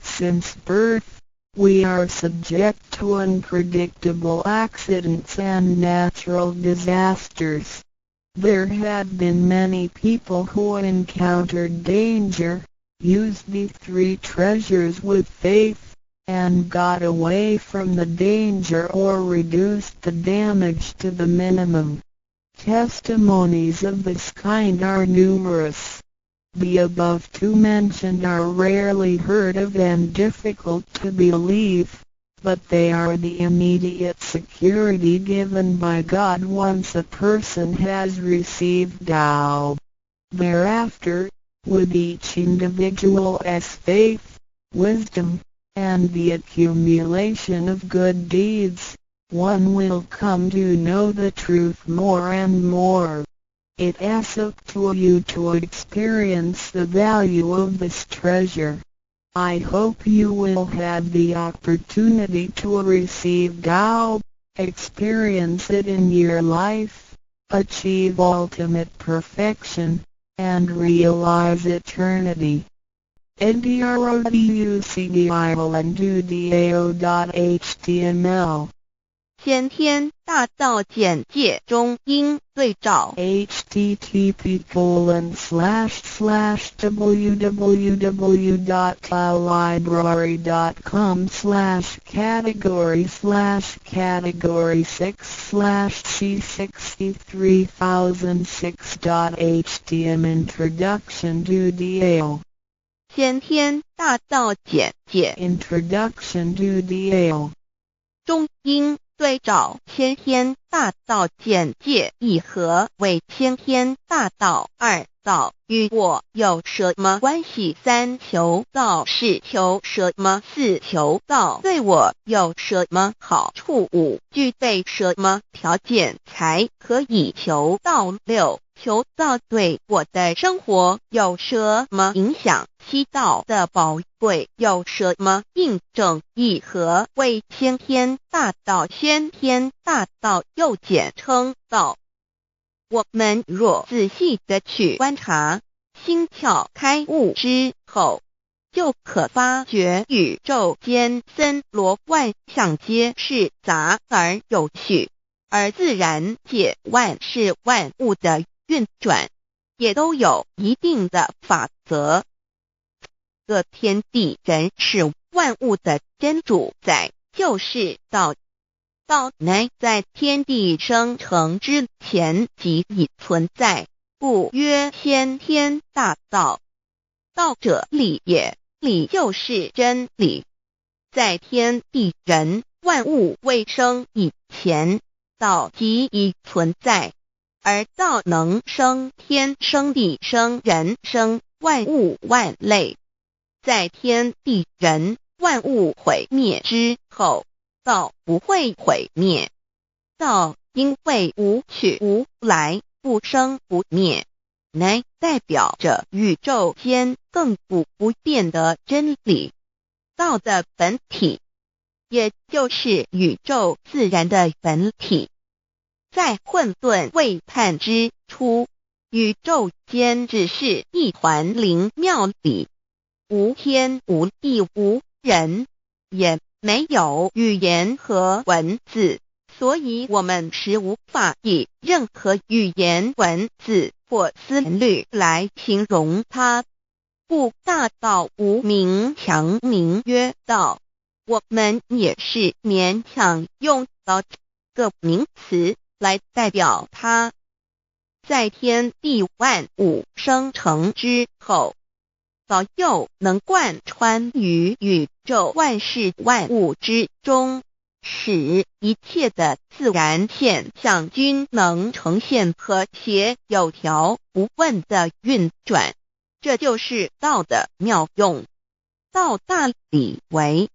Since birth, we are subject to unpredictable accidents and natural disasters. There have been many people who encountered danger, used the three treasures with faith, and got away from the danger or reduced the damage to the minimum. Testimonies of this kind are numerous. The above two mentioned are rarely heard of and difficult to believe, but they are the immediate security given by God once a person has received Tao. Thereafter, with each individual's faith, wisdom, and the accumulation of good deeds, one will come to know the truth more and more. It is up to you to experience the value of this treasure. I hope you will have the opportunity to receive Tao, experience it in your life, achieve ultimate perfection, and realize eternity. ndroducdao.html 先天大道简介中英对照 http://www.taolibrary.com/category/category 6/C63006.htm Introduction to Tao 先天大道简介 Introduction to Tao 中英对照先天大道简介一和为先天大道二道与我有什么关系？三求道是求什么？四求道对我有什么好处？五具备什么条件才可以求道？六求道对我的生活有什么影响？七道的宝贵有什么印证？一和为先天大道，先天大道又简称道。我们若仔细地去观察，心窍开悟之后，就可发觉宇宙间森罗万象皆是杂而有序，而自然界万事万物的运转，也都有一定的法则。个天地人是万物的真主宰，就是道。道乃在天地生成之前即已存在，故曰先天大道。道者理也，理就是真理。在天地人万物未生以前，道即已存在，而道能生天、生地、生人、生万物万类。在天地人万物毁灭之后，道不会毁灭。道因为无去无来，不生不灭，乃代表着宇宙间亘古不变的真理。道的本体，也就是宇宙自然的本体，在混沌未判之初，宇宙间只是一团灵妙理，无天无地无人，也没有语言和文字，所以我们是无法以任何语言文字或思虑来形容它。故大道无名强名曰道，我们也是勉强用到这个名词来代表它。在天地万物生成之后，早就能贯穿于宇宙万事万物之中，使一切的自然现象均能呈现和谐有条不紊的运转。这就是道的妙用。道大理为，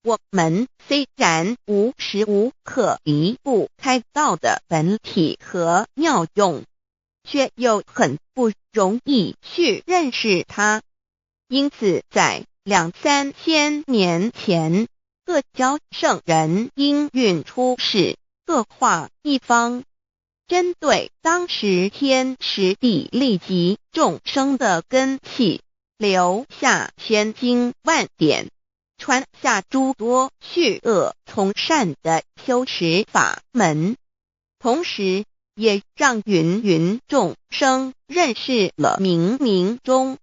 我们虽然无时无刻离不开道的本体和妙用，却又很不容易去认识它。因此在2、3千年前，各教圣人应运出世，各化一方，针对当时天时地利及众生的根器，留下千经万典，传下诸多去恶从善的修持法门，同时也让芸芸众生认识了冥冥中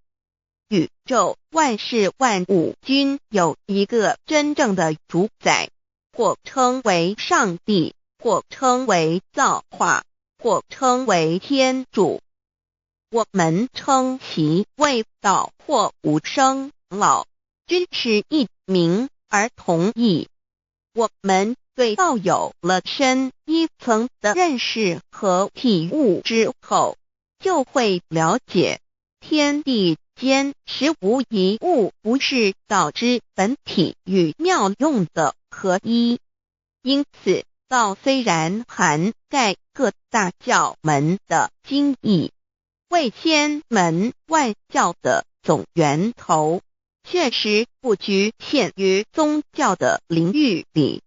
宇宙万事万物均有一个真正的主宰，或称为上帝，或称为造化，或称为天主。我们称其为道或无生老，均是一名而同义。我们对道有了深一层的认识和体悟之后，就会了解天地间实无一物不是道之本体与妙用的合一。因此道虽然涵盖各大教门的经义，为千门万教的总源头，确实不局限于宗教的领域里。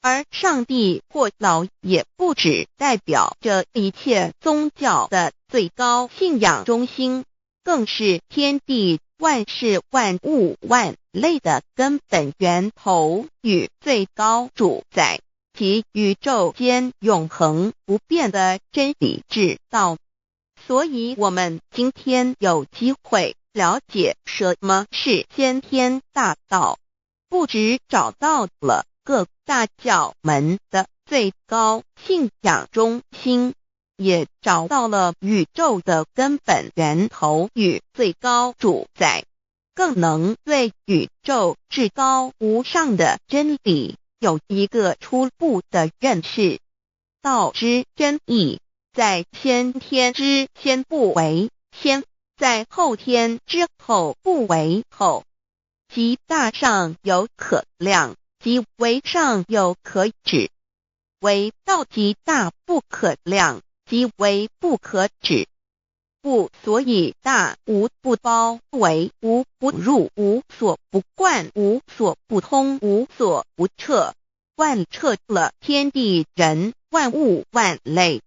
而上帝或老也不只代表着一切宗教的最高信仰中心，更是天地万事万物万类的根本源头与最高主宰，及宇宙间永恒不变的真理之道。所以我们今天有机会了解什么是先天大道，不只找到了各大教门的最高信仰中心，也找到了宇宙的根本源头与最高主宰，更能对宇宙至高无上的真理有一个初步的认识。道之真义，在先天之先不为先，在后天之后不为后，即大上有可量，即为上有可指，为道即大不可量，即为不可指。故所以大无不包，为无不入，无所不贯，无所不通，无所不彻，贯彻了天地人万物万类，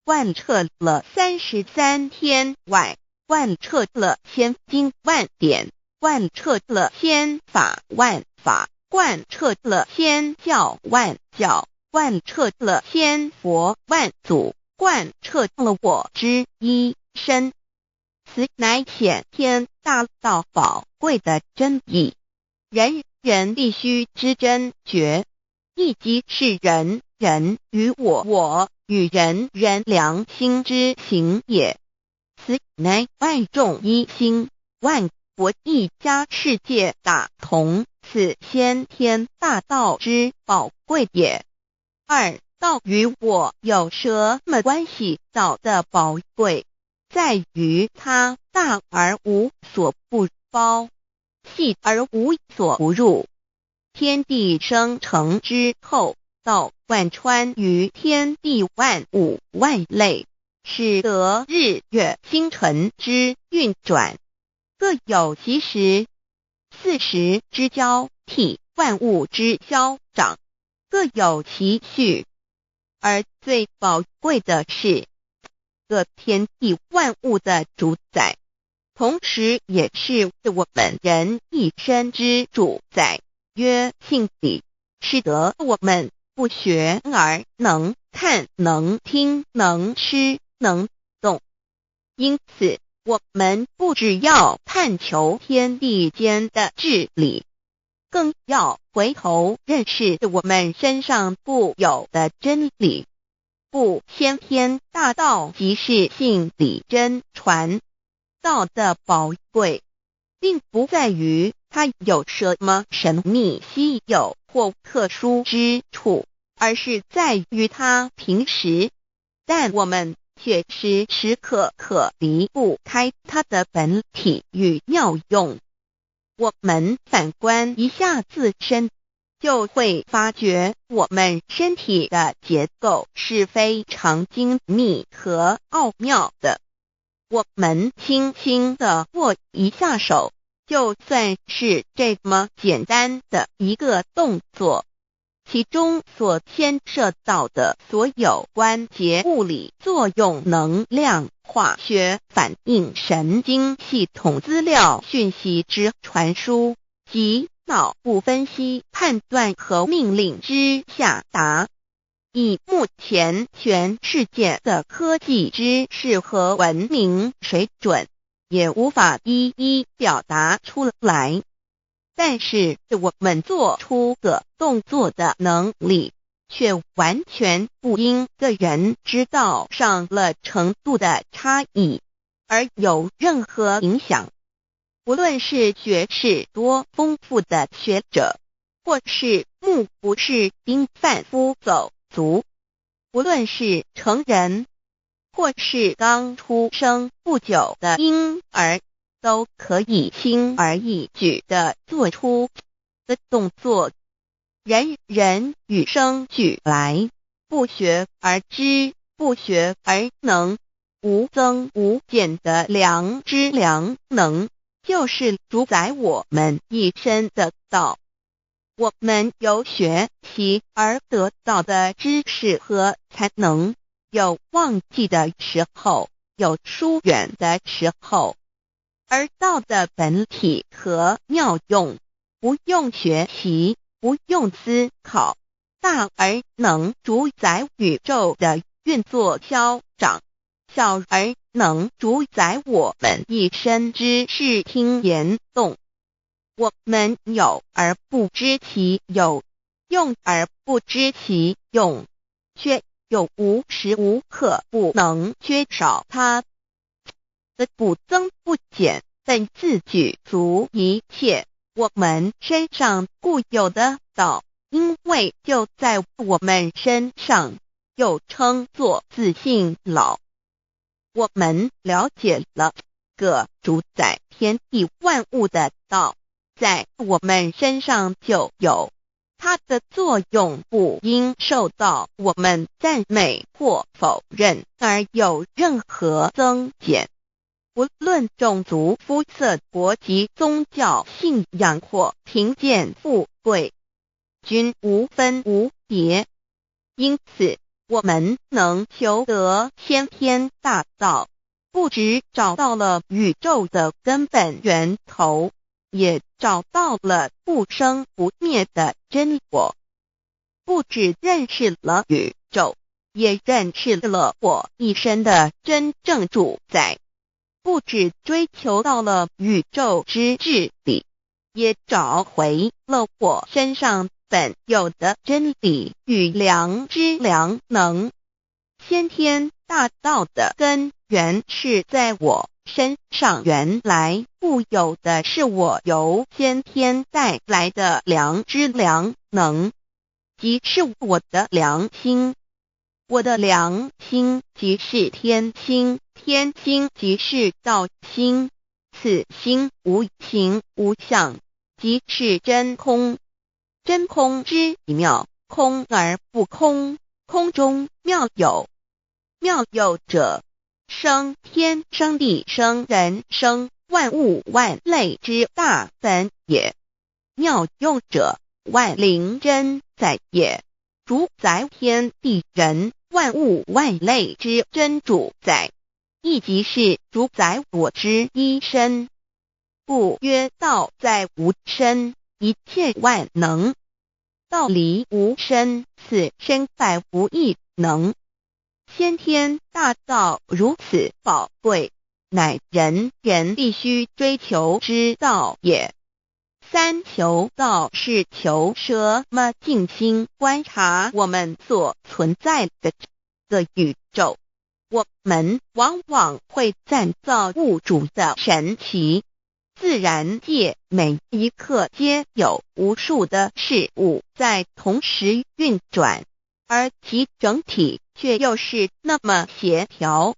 贯彻了33天外，贯彻了千经万典，贯彻了千法万法，贯彻了千教万教，贯彻了千佛万祖，贯彻了我之一身。此乃显天大道宝贵的真义，人人必须知真觉，亦即是人人与我与人人良心之行也。此乃万众一心，万国一家，世界大同，此先天大道之宝贵也。二、道与我有什么关系？道的宝贵在于它大而无所不包，细而无所不入。天地生成之后，道贯穿于天地万物万类，使得日月星辰之运转各有其时，4时之交替，万物之消长各有其序。而最宝贵的是，个天地万物的主宰，同时也是我们人一生之主宰。曰性理，使得我们不学而能看、能听、能吃、能动。因此，我们不只要探求天地间的治理，更要回头认识我们身上固有的真理。故先天大道即是性理真传。道的宝贵，并不在于它有什么神秘稀有或特殊之处，而是在于它平时，但我们却时时刻刻离不开它的本体与妙用。我们反观一下自身，就会发觉我们身体的结构是非常精密和奥妙的。我们轻轻地握一下手，就算是这么简单的一个动作，其中所牵涉到的所有关节物理作用、能量、化学反应、神经系统资料讯息之传输及脑部分析、判断和命令之下达，以目前全世界的科技知识和文明水准，也无法一一表达出来。但是我们做出个动作的能力，却完全不因个人知道上了程度的差异而有任何影响。无论是学识多丰富的学者，或是目不识丁贩夫走卒，无论是成人，或是刚出生不久的婴儿，都可以轻而易举地做出的动作。人人与生俱来，不学而知，不学而能，无增无减的良知良能，就是主宰我们一生的道。我们有学习而得到的知识和才能，有忘记的时候，有疏远的时候，而道的本体和妙用，不用学习，不用思考，大而能主宰宇宙的运作消长，小而能主宰我们一生之视听言动。我们有而不知其有，用而不知其用，却又无时无刻不能缺少它的不增不减，本自具足一切我们身上固有的道，因为就在我们身上，又称作自性老。我们了解了个主宰天地万物的道，在我们身上就有，它的作用不应受到我们赞美或否认而有任何增减。无论种族、肤色、国籍、宗教信仰或贫贱富贵，均无分无别。因此，我们能求得先天大道，不只找到了宇宙的根本源头，也找到了不生不灭的真我。不只认识了宇宙，也认识了我一生的真正主宰。不只追求到了宇宙之治理，也找回了我身上本有的真理与良知良能。先天大道的根源是在我身上，原来固有的是我由先天带来的良知良能，即是我的良心。我的良心即是天心，天心即是道心，此心无形无相，即是真空。真空之妙，空而不空，空中妙有。妙有者，生天生地生人生万物万类之大本也。妙用者，万灵真在也，主宰天地人万物万类之真主宰。亦即是主宰我之一身。故曰道在无身，一切万能。道离无身，此身百无一能。先天大道如此宝贵，乃人人必须追求之道也。三求道是求什么？静心观察我们所存在的这个宇宙，我们往往会赞造物主的神奇。自然界每一刻皆有无数的事物在同时运转，而其整体却又是那么协调。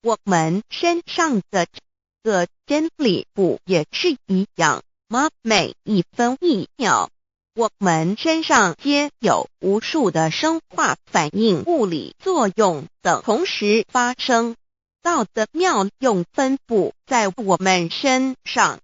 我们身上的这个真理不也是一样吗？每一分一秒，我们身上皆有无数的生化反应、物理作用等同时发生。道的妙用分布在我们身上，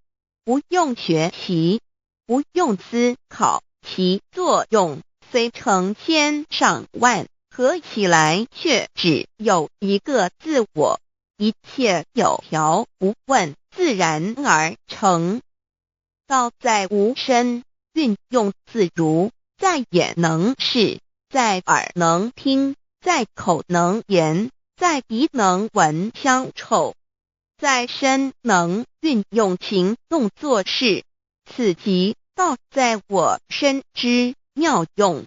不用学习，不用思考，其作用虽成千上万，合起来却只有一个自我。一切有条不紊，自然而成。道在无身，运用自如，在眼能视，在耳能听，在口能言，在鼻能闻香臭，在身能运用行动做事，此即道在我身之妙用。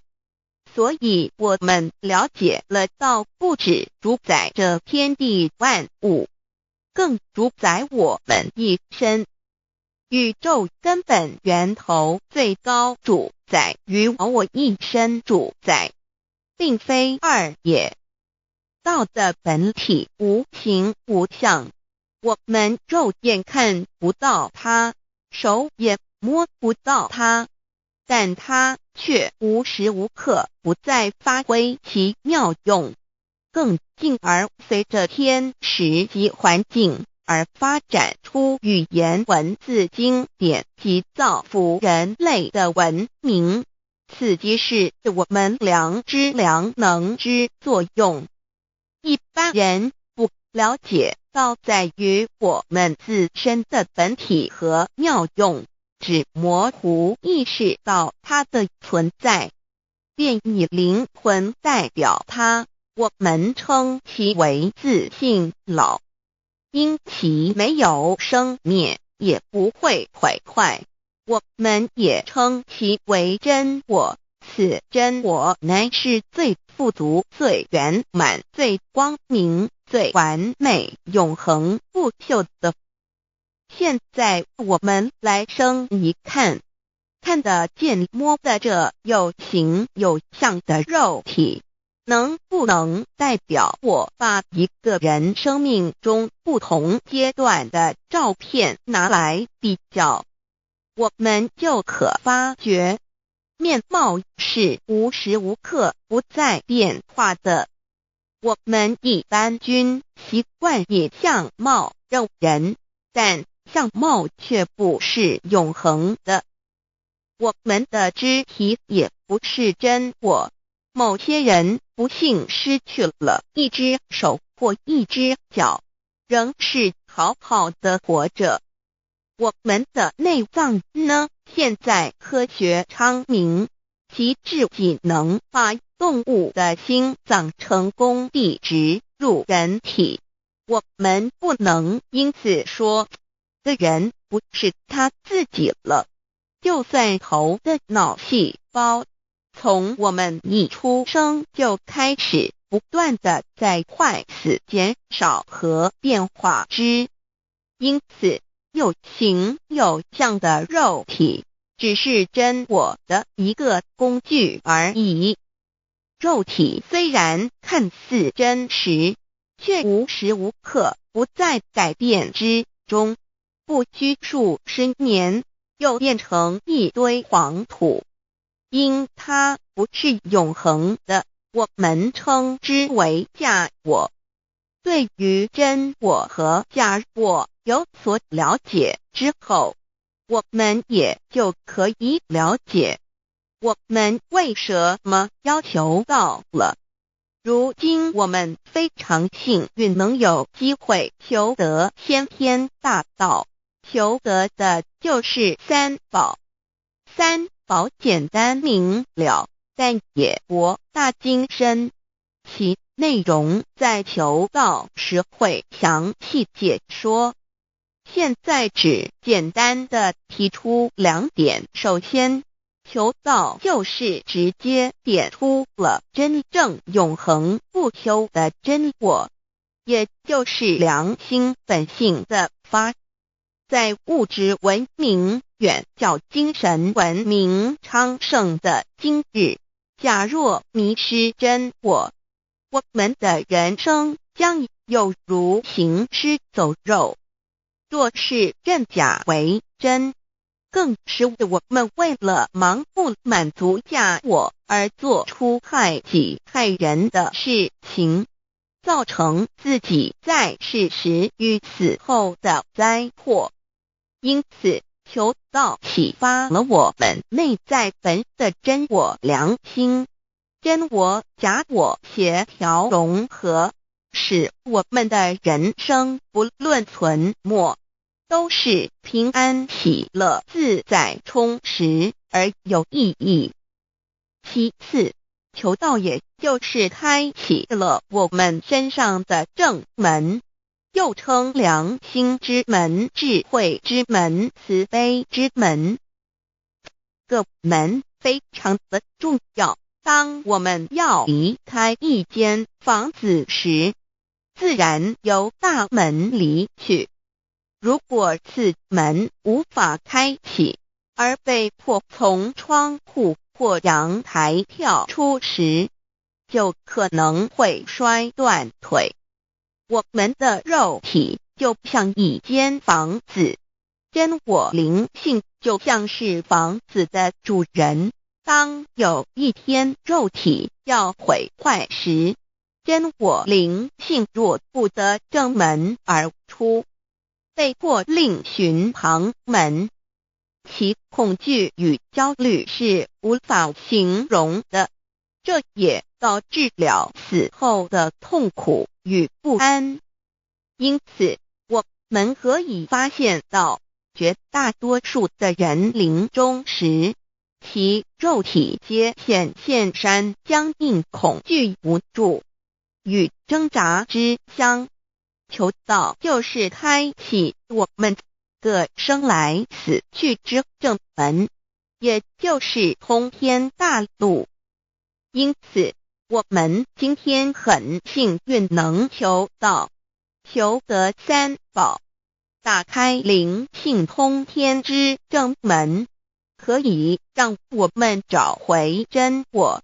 所以我们了解了道不只主宰这天地万物，更主宰我们一身。宇宙根本源头最高主宰与我一身主宰，并非二也。道的本体无形无相，我们肉眼看不到它，手也摸不到它，但它却无时无刻不在发挥其妙用，更进而随着天时及环境而发展出语言文字经典及造福人类的文明，此即是我们良知良能之作用。一般人不了解道在于我们自身的本体和妙用，只模糊意识到它的存在，便以灵魂代表它，我们称其为自性老。因其没有生灭，也不会毁坏，我们也称其为真我。此真我乃是最富足、最圆满、最光明、最完美、永恒不朽的。现在我们来生一看，看得见摸得着有形有相的肉体，能不能代表我把一个人生命中不同阶段的照片拿来比较，我们就可发觉面貌是无时无刻不在变化的。我们一般均习惯以相貌认人，但相貌却不是永恒的。我们的肢体也不是真我，某些人不幸失去了一只手或一只脚，仍是好好的活着。我们的内脏呢？现在科学昌明，其自己能把动物的心脏成功地植入人体。我们不能因此说这人不是他自己了。就算头的脑细胞从我们一出生就开始不断的在坏死、减少和变化之，因此有形有相的肉体只是真我的一个工具而已。肉体虽然看似真实，却无时无刻不在改变之中，不拘数十年又变成一堆黄土。因它不是永恒的，我们称之为假我。对于真我和假我有所了解之后，我们也就可以了解我们为什么要求道了。如今我们非常幸运能有机会求得先天大道，求得的就是三宝。三宝简单明了，但也博大精深，其内容在求道时会详细解说。现在只简单的提出2点。首先，求道就是直接点出了真正永恒不朽的真我，也就是良心本性的发。在物质文明远较精神文明昌盛的今日，假若迷失真我，我们的人生将有如行尸走肉。若是认假为真，更是我们为了盲目满足假我而做出害己害人的事情，造成自己在世时与死后的灾祸。因此，求道启发了我们内在本的真我良心，真我假我协调融合，使我们的人生不论存没，都是平安喜乐自在充实而有意义。其次，求道也就是开启了我们身上的正门，又称良心之门、智慧之门、慈悲之门。这个门非常的重要。当我们要离开一间房子时，自然由大门离去。如果此门无法开启，而被迫从窗户或阳台跳出时，就可能会摔断腿。我们的肉体就像一间房子，真我灵性就像是房子的主人。当有一天肉体要毁坏时，真我灵性若不得正门而出，被迫另寻旁门，其恐惧与焦虑是无法形容的，这也导致了死后的痛苦与不安。因此，我们可以发现到，绝大多数的人临终时，其肉体皆显现山僵硬、恐惧、无助与挣扎之相。求道就是开启我们个生来死去之正门，也就是通天大路。因此，我们今天很幸运能求道，求得三宝，打开灵性通天之正门，可以让我们找回真我，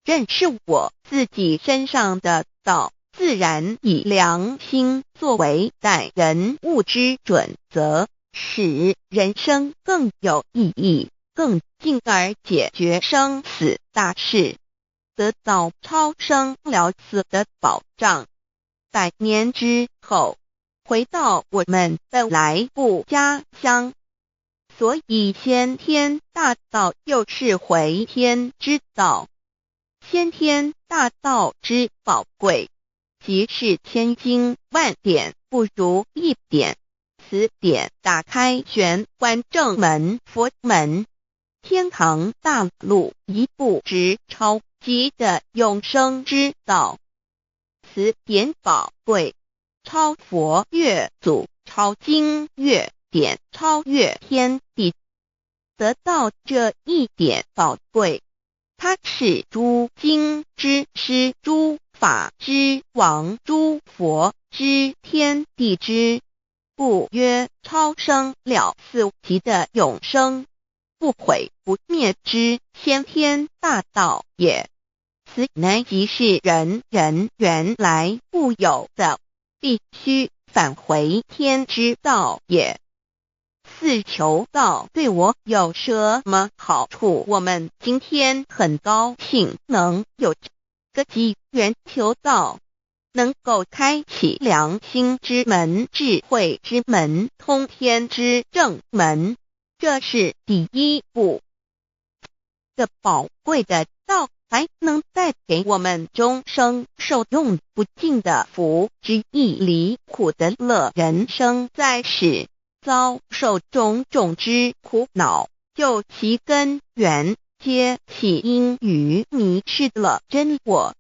认识我自己身上的道，自然以良心作为待人物之准则，使人生更有意义，更进而解决生死大事，得到超生了死的保障。100年之后，回到我们的来故家乡。所以先天大道又是回天之道。先天大道之宝贵，即是千金万点不如一点。此点打开玄关正门佛门，天堂大路一步直超级的永生之道。此点宝贵，超佛越祖，超经越典，超越天地。得到这一点宝贵，它是诸经之师，诸法之王，诸佛之天地之，故曰超生了死级的永生，不毁不灭之先天大道也。此乃即是人人原来固有的，必须返回天之道也。四求道对我有什么好处？我们今天很高兴能有这个机缘求道，能够开启良心之门、智慧之门、通天之正门，这是第一步。这宝贵的道才能带给我们终生受用不尽的福之意。离苦得乐人生在世，遭受种种之苦恼，就其根源皆起因于迷失了真我。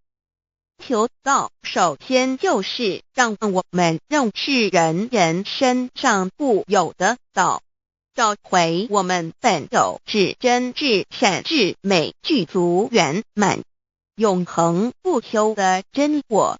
求道首先就是让我们认识人身上固有的道，找回我们本有至真至善至美具足圆满永恒不朽的真我，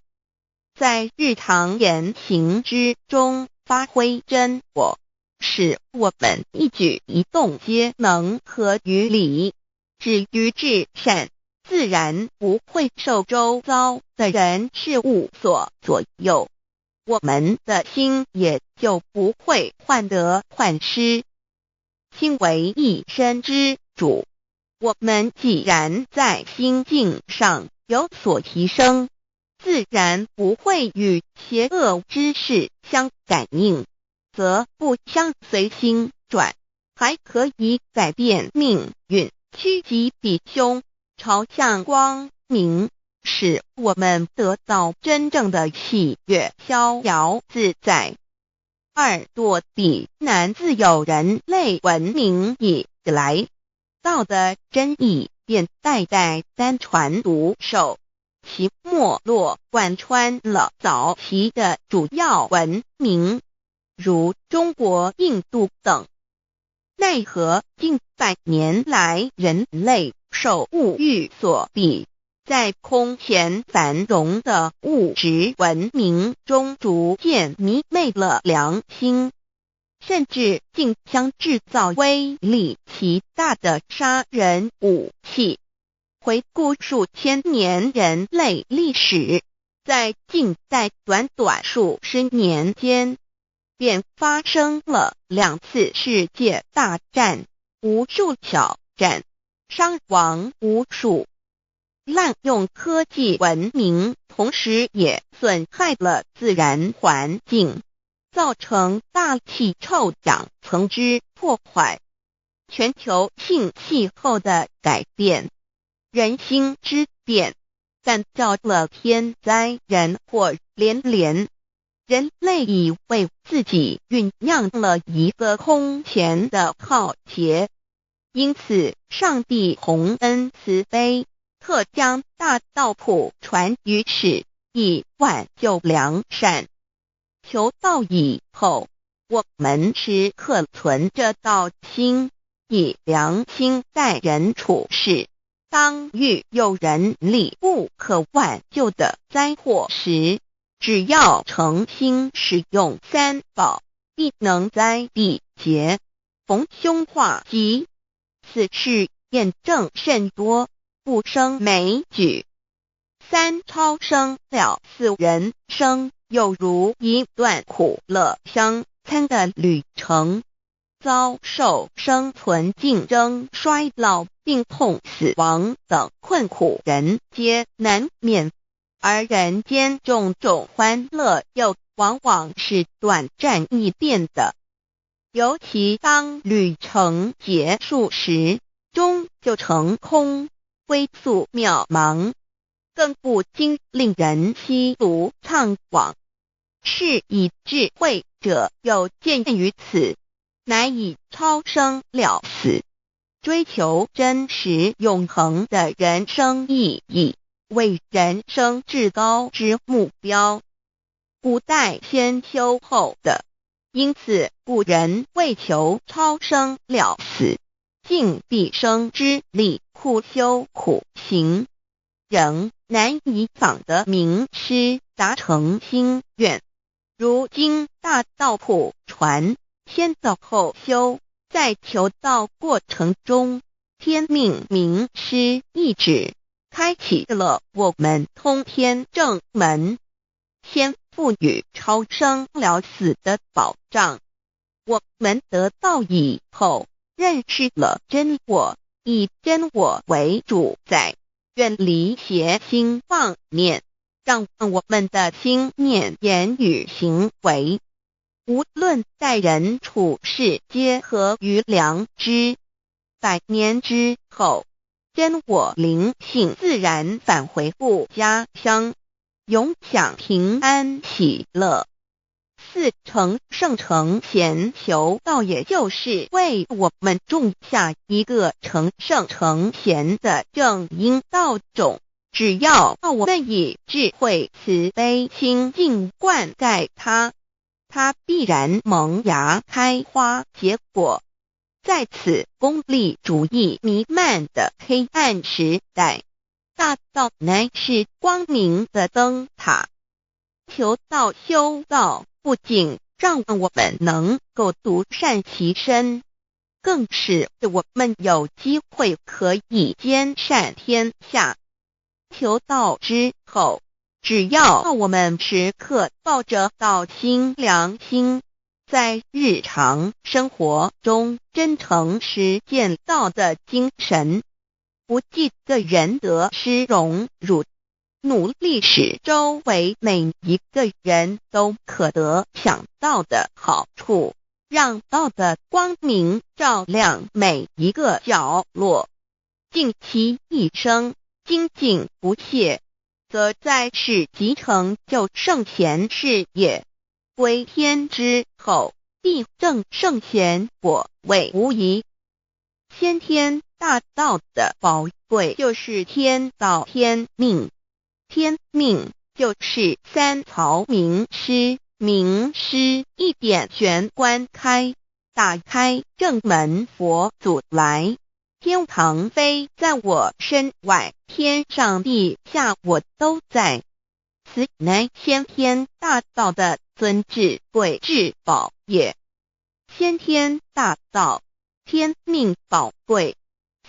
在日常言行之中发挥真我，使我们一举一动皆能合于理，止于至善，自然不会受周遭的人事物所左右，我们的心也就不会患得患失。心为一身之主，我们既然在心境上有所提升，自然不会与邪恶之事相感应，则不相随心转，还可以改变命运，趋吉避凶，朝向光明，使我们得到真正的喜悦，逍遥自在。二堕地难自有人类文明以来，道的真意便代代单传独授，其没落贯穿了早期的主要文明，如中国、印度等。奈何近百年来人类受物欲所逼，在空前繁荣的物质文明中逐渐迷昧了良心，甚至竟将制造威力极大的杀人武器。回顾数千年人类历史，在近代短数十年间，便发生了2次世界大战，无数小战，伤亡无数。滥用科技文明，同时也损害了自然环境，造成大气臭氧层之破坏，全球性气候的改变，人心之变，干造了天灾人祸连连。人类已为自己酝酿了一个空前的浩劫，因此上帝洪恩慈悲，特将大道谱传于世，以挽救良善。求道以后，我们时刻存着道心，以良心待人处事。当遇有人力不可挽救的灾祸时，只要诚心使用三宝，必能灾必劫，逢凶化吉。此事验证甚多，不胜枚举。三超生了4人生，有如一段苦乐相参的旅程，遭受生存竞争、衰老、病痛、死亡等困苦，人皆难免。而人间种种欢乐又往往是短暂易变的，尤其当旅程结束时，终就成空，归宿渺茫，更不禁令人凄毒怅惘。是以智慧者有见于此，乃以超生了死，追求真实永恒的人生意义为人生至高之目标，古代先修后的，因此古人为求超生了死，尽毕生之力苦修苦行，仍难以访得名师达成心愿。如今大道谱传，先道后修，在求道过程中，天命名师一指，开启了我们通天正门，先赋予超生了死的保障。我们得道以后，认识了真我，以真我为主宰，远离邪心妄念，让我们的心念、言语、行为，无论待人处事，皆合于良知。100年之后，真我灵性自然返回故家乡，永享平安喜乐。四成圣成贤求道，也就是为我们种下一个成圣成贤的正因道种。只要我们以智慧慈悲清净灌溉它，它必然萌芽开花结果。在此功利主义弥漫的黑暗时代，大道乃是光明的灯塔。求道修道，不仅让我们能够独善其身，更使我们有机会可以兼善天下。求道之后，只要我们时刻抱着道心良心，在日常生活中真诚实践道的精神，不计个人得失荣辱，努力使周围每一个人都可得享到的好处，让道的光明照亮每一个角落，尽其一生精进不懈，则在世即成就圣贤事业。归天之后，必证圣贤果位无疑。先天大道的宝贵就是天道天命，天命就是三曹名师，名师一点玄关开，打开正门佛祖来。天堂非在我身外，天上地下我都在。此乃先天大道的尊至贵至宝也。先天大道，天命宝贵，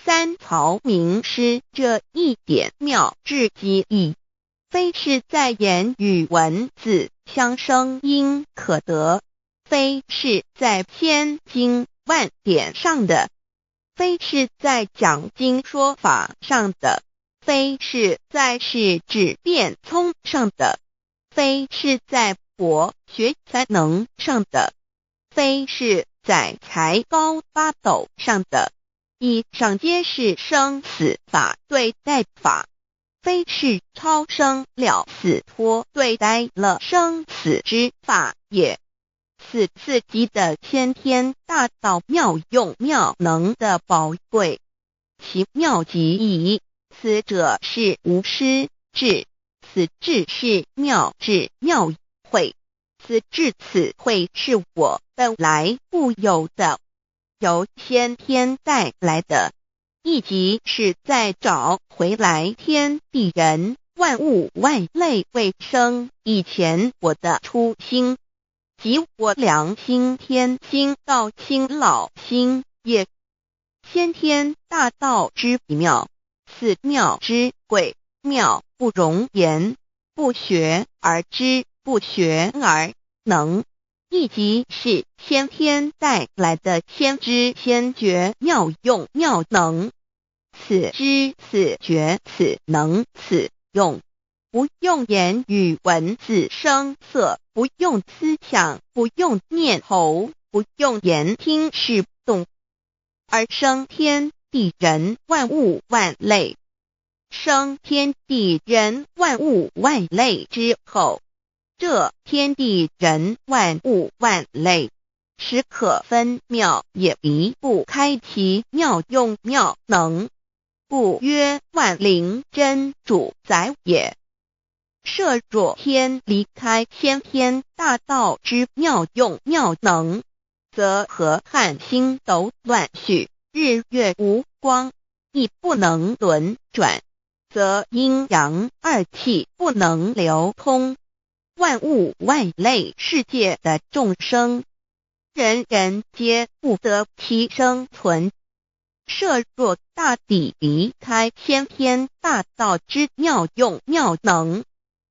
三曹名师这一点妙至极意，非是在言语文字相声音可得，非是在千经万典上的，非是在讲经说法上的，非是在世智辩聪上的，非是在博学才能上的，非是在才高八斗上的。以上皆是生死法对待法，非是超生了死脱对待了生死之法也。此次级的先天大道妙用妙能的宝贵，其妙极矣。此者是无师智，此智是妙智妙慧，此智此慧是我本来固有的，由先天带来的，亦即是在找回来天地人万物万类为生以前我的初心，即我良心天心道心老心也。先天大道之妙，此妙之贵，妙不容言，不学而知，不学而能，亦即是先天带来的先知先觉妙用妙能。此知此觉此能此用，不用言语文字声色，不用思想，不用念头，不用言听是动，而生天地人万物万类。生天地人万物万类之后，这天地人万物万类，实可分妙也离不开其妙用妙能，故曰万灵真主宰也。设若天离开先天大道之妙用妙能，则河汉星斗乱序，日月无光，亦不能轮转，则阴阳二气不能流通，万物万类世界的众生，人人皆不得其生存。设若大地离开先天大道之妙用妙能，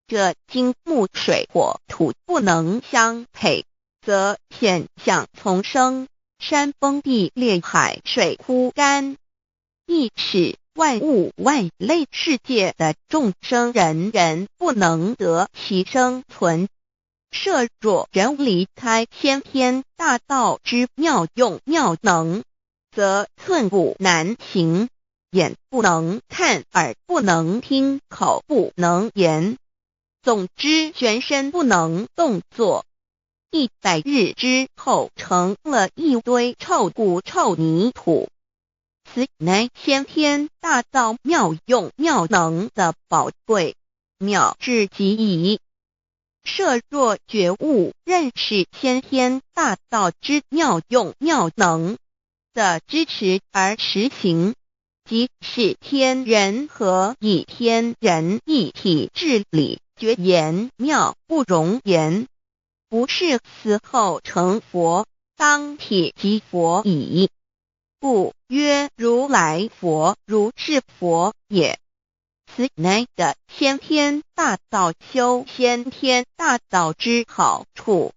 这金木水火土不能相配，则现象丛生，山崩地裂，海水枯干，亦使万物万类世界的众生人人不能得其生存。设若人离开先天大道之妙用妙能，则寸步难行，眼不能看，耳不能听，口不能言，总之全身不能动作。100日之后成了一堆臭骨臭泥土。此乃先天大道妙用妙能的宝贵，妙至极矣。设若觉悟认识先天大道之妙用妙能的支持而实行，即是天人合一，天人一体治理，绝言妙不容言，不是死后成佛，当体即佛矣。故曰如来佛，如是佛也。此乃的先天大道修先天大道之好处。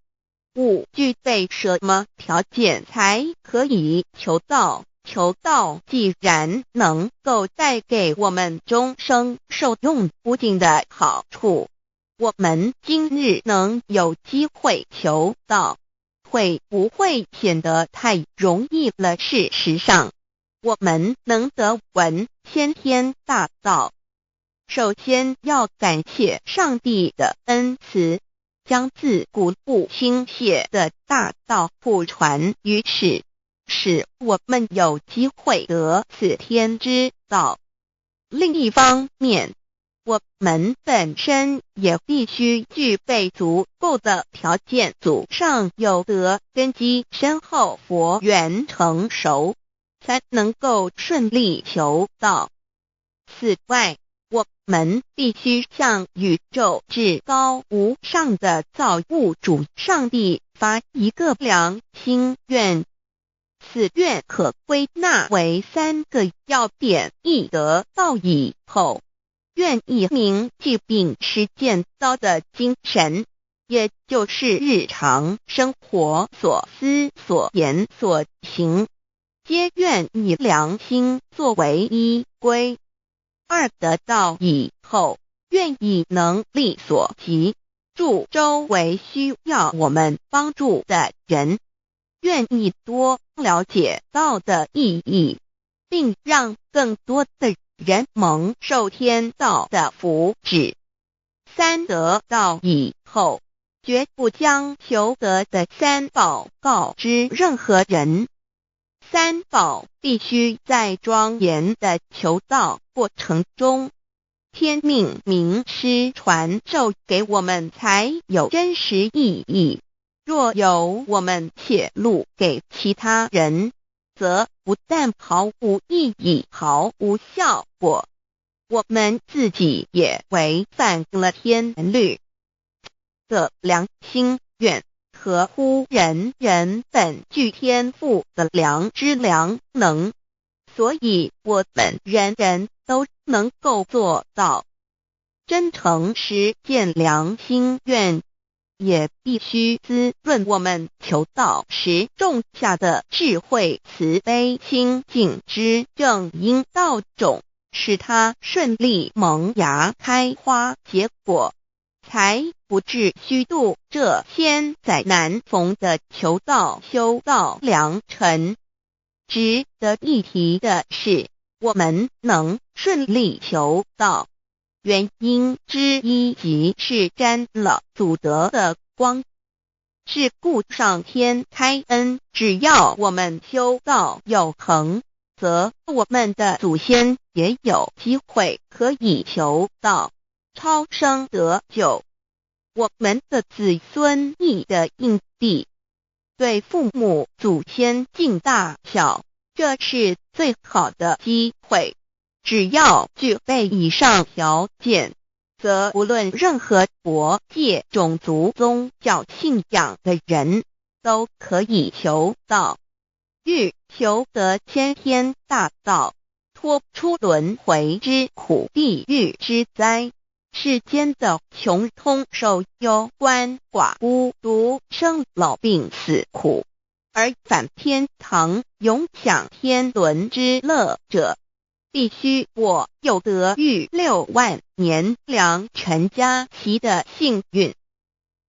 勿具备什么条件才可以求道？求道既然能够带给我们终生受用不尽的好处，我们今日能有机会求道，会不会显得太容易了？事实上，我们能得闻先天大道，首先要感谢上帝的恩慈，将自古不倾泻的大道普传于世，使我们有机会得此天之道。另一方面，我们本身也必须具备足够的条件，祖上有德，根基深厚，佛缘成熟，才能够顺利求道。此外，我们必须向宇宙至高无上的造物主上帝发一个良心愿，此愿可归纳为3个要点：一得道以后，愿以明记并实践道的精神，也就是日常生活所思所言所行，皆愿以良心作为依归。2得道以后，愿以能力所及，助周围需要我们帮助的人，愿意多了解道的意义，并让更多的人蒙受天道的福祉。3得道以后，绝不将求得的3宝告知任何人。3宝必须在庄严的求道过程中，天命名师传授给我们，才有真实意义。若由我们泄露给其他人，则不但毫无意义，毫无效果，我们自己也违反了天律。这良心愿合乎人本具天赋的良知良能，所以我们人人都能够做到。真诚实践良心愿，也必须滋润我们求道时种下的智慧、慈悲、清净之正因道种，使它顺利萌芽、开花结果，才不至虚度这千载难逢的求道修道良辰。值得一提的是，我们能顺利求道，原因之一即是沾了祖德的光。是故上天开恩，只要我们修道有恒，则我们的祖先也有机会可以求道，超生得救。我们的子孙亦的印地，对父母祖先敬大小，这是最好的机会。只要具备以上条件，则无论任何国界、种族、宗教信仰的人，都可以求道。欲求得先天大道，脱出轮回之苦、地狱之灾，世间的穷通受忧、鳏寡孤独、生老病死苦，而返天堂永享天伦之乐者，必须我有得遇6万年良辰佳期的幸运。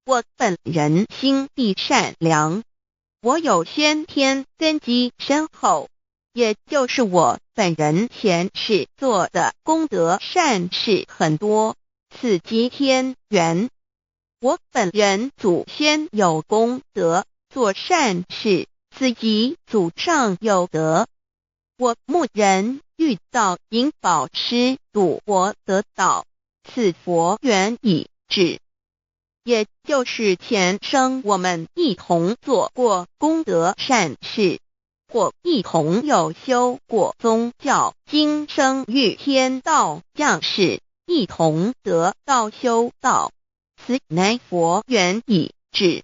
我本人心地善良，我有先天根基深厚，也就是我本人前世做的功德善事很多，刺激天缘。我本人祖先有功德，做善事，刺激祖上有德。我牧人遇到引宝师度我得道，此佛缘已至。也就是前生我们一同做过功德善事，或一同有修过宗教，今生遇天道降世，一同得道修道，此乃佛缘已至。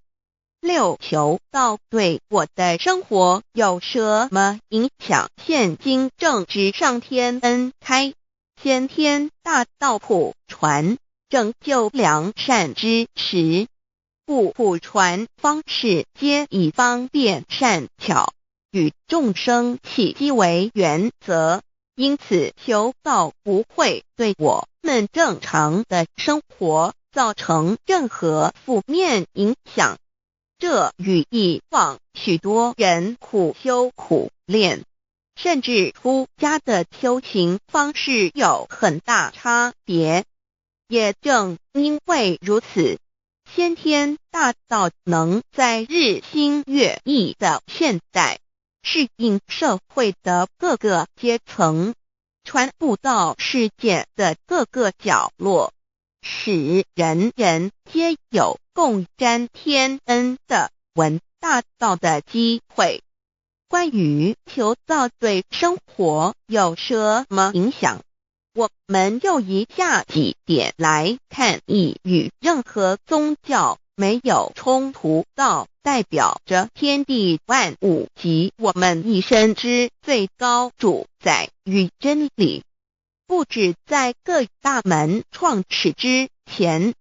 六求道对我的生活有什么影响？现今正值上天恩开，先天大道普传，拯救良善之时，故普传方式皆以方便善巧，与众生契机为原则，因此求道不会对我们正常的生活造成任何负面影响。这与以往许多人苦修苦练，甚至出家的修行方式有很大差别。也正因为如此，先天大道能在日新月异的现代，适应社会的各个阶层，传布到世界的各个角落，使人人皆有共沾天恩的闻大道的机会。关于求道对生活有什么影响，我们就以下几点来看。一、与任何宗教没有冲突，道代表着天地万物及我们一生之最高主宰与真理。不止在各大门创始之前，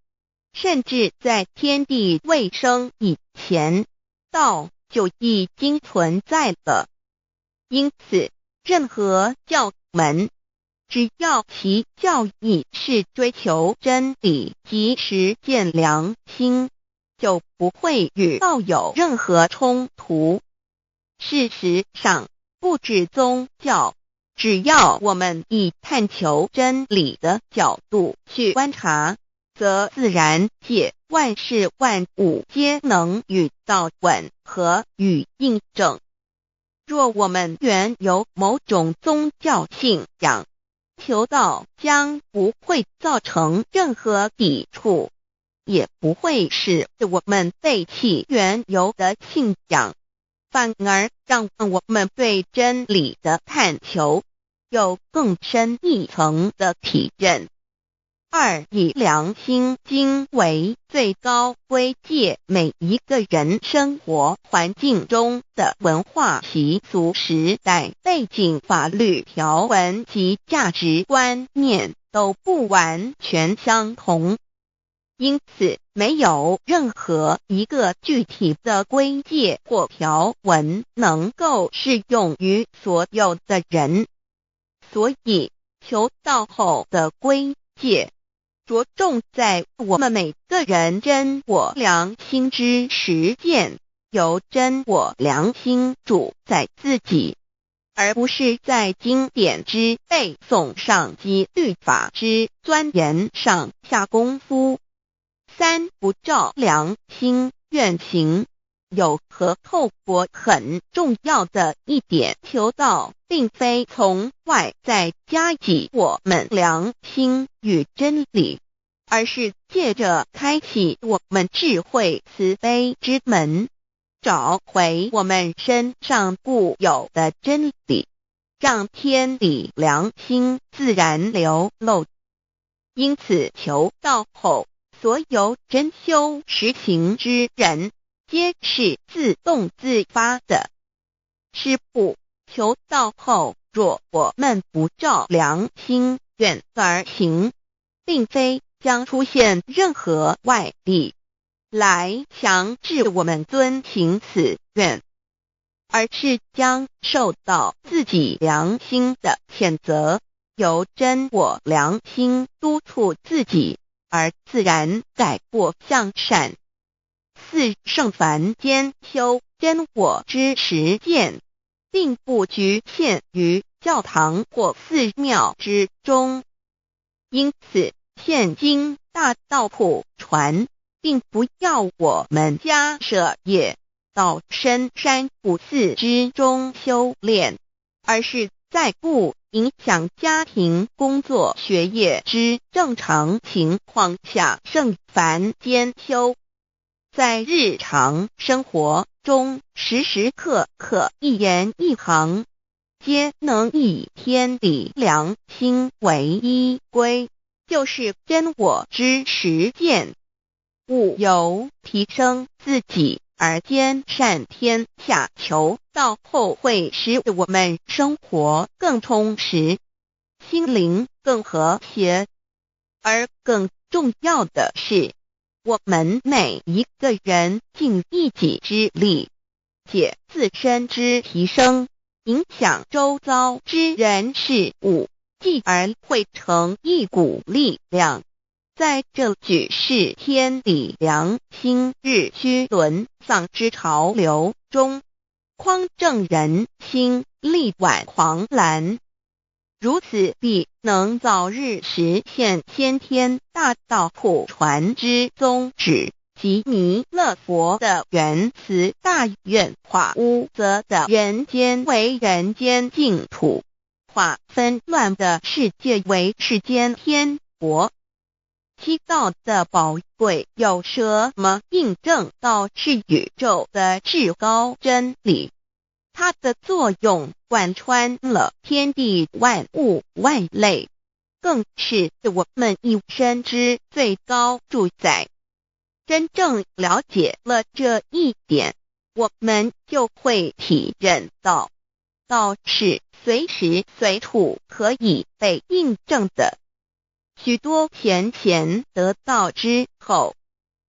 甚至在天地未生以前，道就已经存在了。因此，任何教门，只要其教义是追求真理及实践良心，就不会与道有任何冲突。事实上，不止宗教，只要我们以探求真理的角度去观察，则自然界万事万物皆能与道吻合与印证。若我们原有某种宗教信仰，求道将不会造成任何抵触，也不会使我们背弃原有的信仰，反而让我们对真理的探求有更深一层的体认。二、以良心经为最高规戒每一个人生活环境中的文化习俗、时代背景、法律条文及价值观念都不完全相同，因此没有任何一个具体的规戒或条文能够适用于所有的人。所以求道后的规戒着重在我们每个人真我良心之实践，由真我良心主宰自己，而不是在经典之背诵上及律法之钻研上下功夫。三、不照良心愿行。有何透过很重要的一点，求道并非从外在加给我们良心与真理，而是借着开启我们智慧慈悲之门，找回我们身上固有的真理，让天理良心自然流露。因此求道后，所有真修实行之人皆是自动自发的。是不，求道后，若我们不照良心愿而行，并非将出现任何外力来强制我们遵行此愿，而是将受到自己良心的谴责，由真我良心督促自己，而自然改过向善。四、胜凡间修真我之实践。并不局限于教堂或寺庙之中。因此，现今大道普传，并不要我们家舍业到深山古寺之中修炼，而是在不影响家庭、工作、学业之正常情况下圣凡兼修。在日常生活中，时时刻刻一言一行，皆能以天理良心为依归，就是真我之实践。务由提升自己而兼善天下，求道后会使我们生活更充实，心灵更和谐。而更重要的是，我们每一个人尽一己之力，借自身之提升，影响周遭之人事物，继而汇成一股力量，在这举世天理良心日趋沦丧之潮流中，匡正人心，力挽狂澜。如此必能早日实现先天大道普传之宗旨，即弥勒佛的原慈大愿，化污浊的人间为人间净土，化纷乱的世界为世间天国。七道的宝贵有什么印证到是宇宙的至高真理？它的作用贯穿了天地万物万类，更是我们一生之最高主宰。真正了解了这一点，我们就会体认到，道是随时随处可以被印证的。许多贤贤得道之后，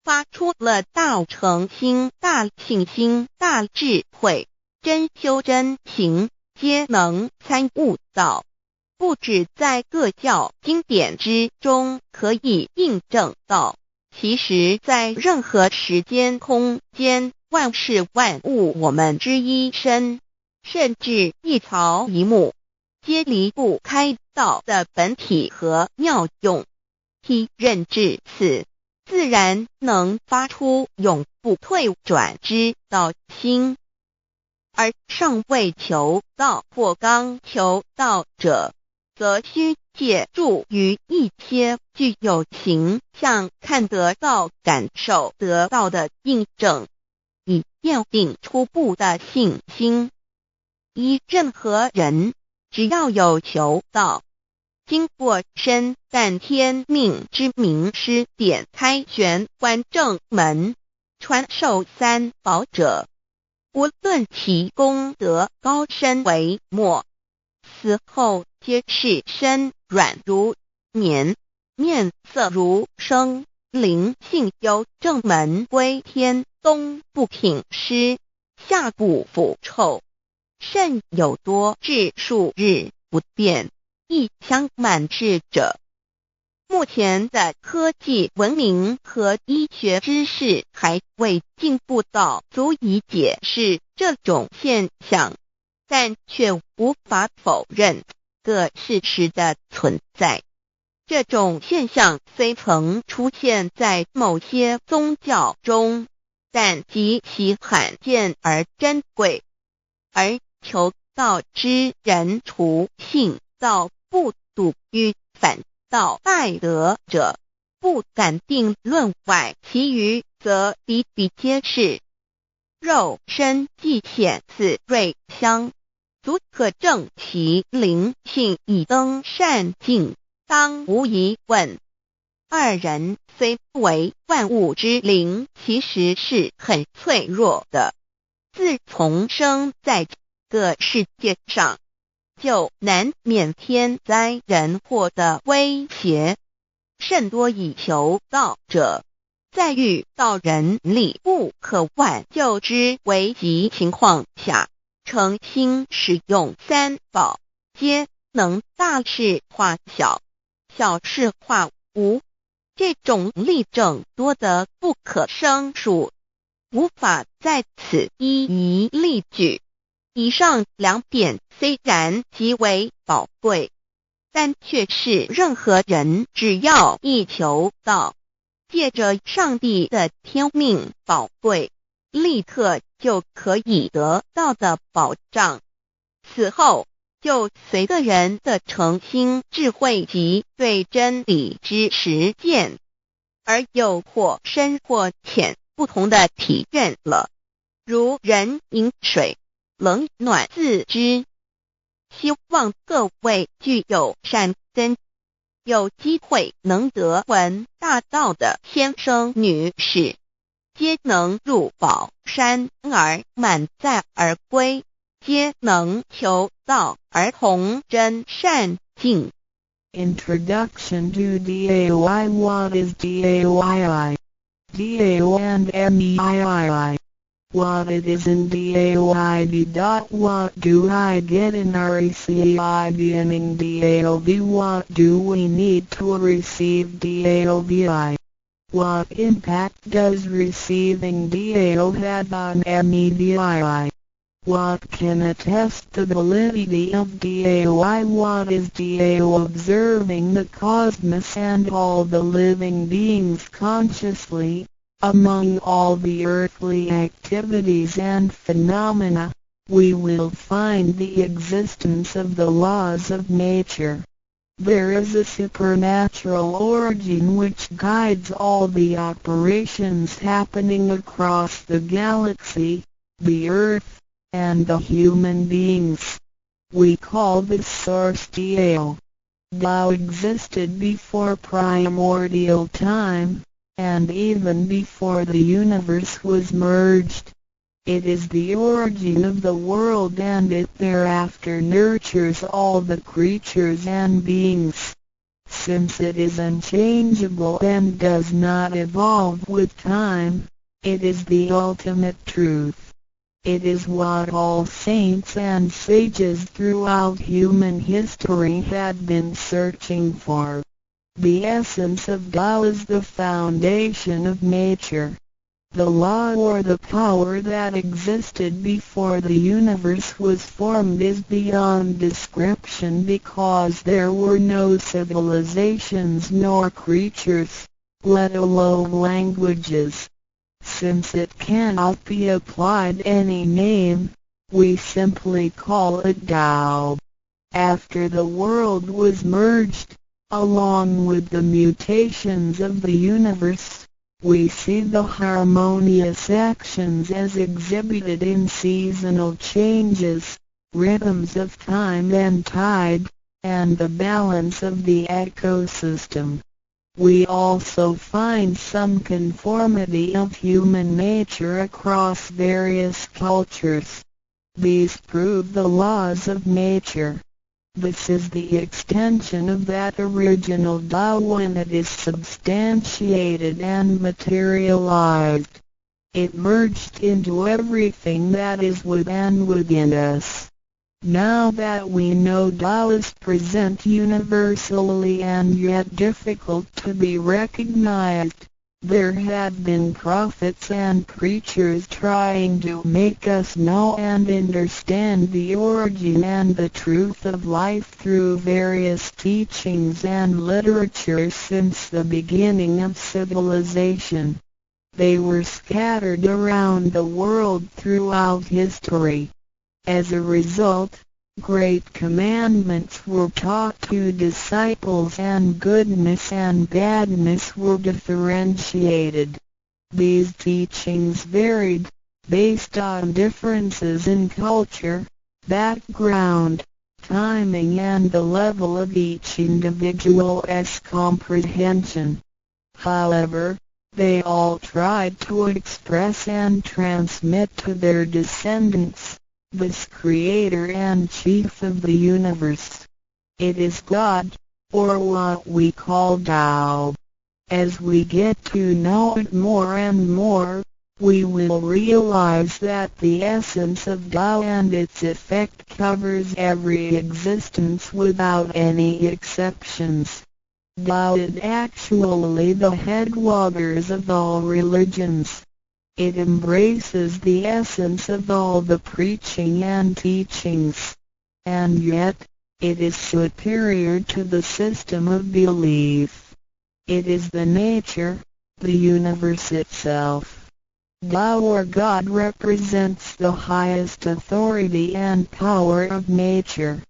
发出了大诚心、大信心、大智慧，真修真行，皆能参悟到，不止在各教经典之中可以印证到，其实在任何时间空间、万事万物我们之一身，甚至一草一木，皆离不开道的本体和妙用。体认至此，自然能发出永不退转之道心。而尚未求道或刚求道者，则需借助于一些具有形象看得到、感受得到的印证，以奠定初步的信心。依任何人，只要有求道，经过身淡天命之名师点开玄关正门，传授三宝者，无论其功德高深为末，死后皆是身软如棉，面色如生，灵性由正门归天，东不品湿，下不腐臭，甚有多至数日不变，亦相满至者。目前的科技文明和医学知识还未进步到足以解释这种现象，但却无法否认个事实的存在。这种现象虽曾出现在某些宗教中，但极其罕见而珍贵，而求道之人除信道不笃于反道拜德者，不敢定论外，其余则比比皆是。肉身既显似瑞香，足可证其灵性已登善境，当无疑问。二人虽为万物之灵，其实是很脆弱的。自从生在这个世界上，就难免天灾人祸的威胁，甚多以求道者，在遇到人力不可挽救之危急情况下，诚心使用三宝，皆能大事化小，小事化无。这种例证多得不可胜数，无法在此一一例举。以上2点虽然极为宝贵，但却是任何人只要一求道，借着上帝的天命宝贵，立刻就可以得到的保障。此后就随个人的诚心智慧及对真理之实践，而有或深或浅不同的体认了。如人饮水，冷暖自知。希望各位具有善根，有机会能得闻大道的先生女士，皆能入宝山而满载而归，皆能求道而同真善境。 Introduction to DAY. What is DAYI? DAO and MEII. What it is in DAOID. What do I get in RECI beginning DAOB? What do we need to receive DAOBI? What impact does receiving DAO have on MEDII? What can attest the validity of DAOI? What is DAO? Observing the cosmos and all the living beings consciously, among all the earthly activities and phenomena, we will find the existence of the laws of nature. There is a supernatural origin which guides all the operations happening across the galaxy, the Earth, and the human beings. We call this source DAO. Tao existed before primordial time, and even before the universe was merged. It is the origin of the world, and it thereafter nurtures all the creatures and beings. Since it is unchangeable and does not evolve with time, it is the ultimate truth. It is what all saints and sages throughout human history had been searching for. The essence of Tao is the foundation of nature. The law or the power that existed before the universe was formed is beyond description, because there were no civilizations nor creatures, let alone languages. Since it cannot be applied any name, we simply call it Tao. After the world was merged, along with the mutations of the universe, we see the harmonious actions as exhibited in seasonal changes, rhythms of time and tide, and the balance of the ecosystem. We also find some conformity of human nature across various cultures. These prove the laws of nature. This is the extension of that original Tao when it is substantiated and materialized. It merged into everything that is within us. Now that we know Tao is present universally and yet difficult to be recognized, there have been prophets and preachers trying to make us know and understand the origin and the truth of life through various teachings and literature since the beginning of civilization. They were scattered around the world throughout history. As a result, great commandments were taught to disciples and goodness and badness were differentiated. These teachings varied, based on differences in culture, background, timing and the level of each individual's comprehension. However, they all tried to express and transmit to their descendants this Creator and Chief of the universe. It is God, or what we call Tao. As we get to know it more and more, we will realize that the essence of Tao and its effect covers every existence without any exceptions. Tao is actually the headwaters of all religions. It embraces the essence of all the preaching and teachings, and yet, it is superior to the system of belief. It is the nature, the universe itself. Tao or God represents the highest authority and power of nature.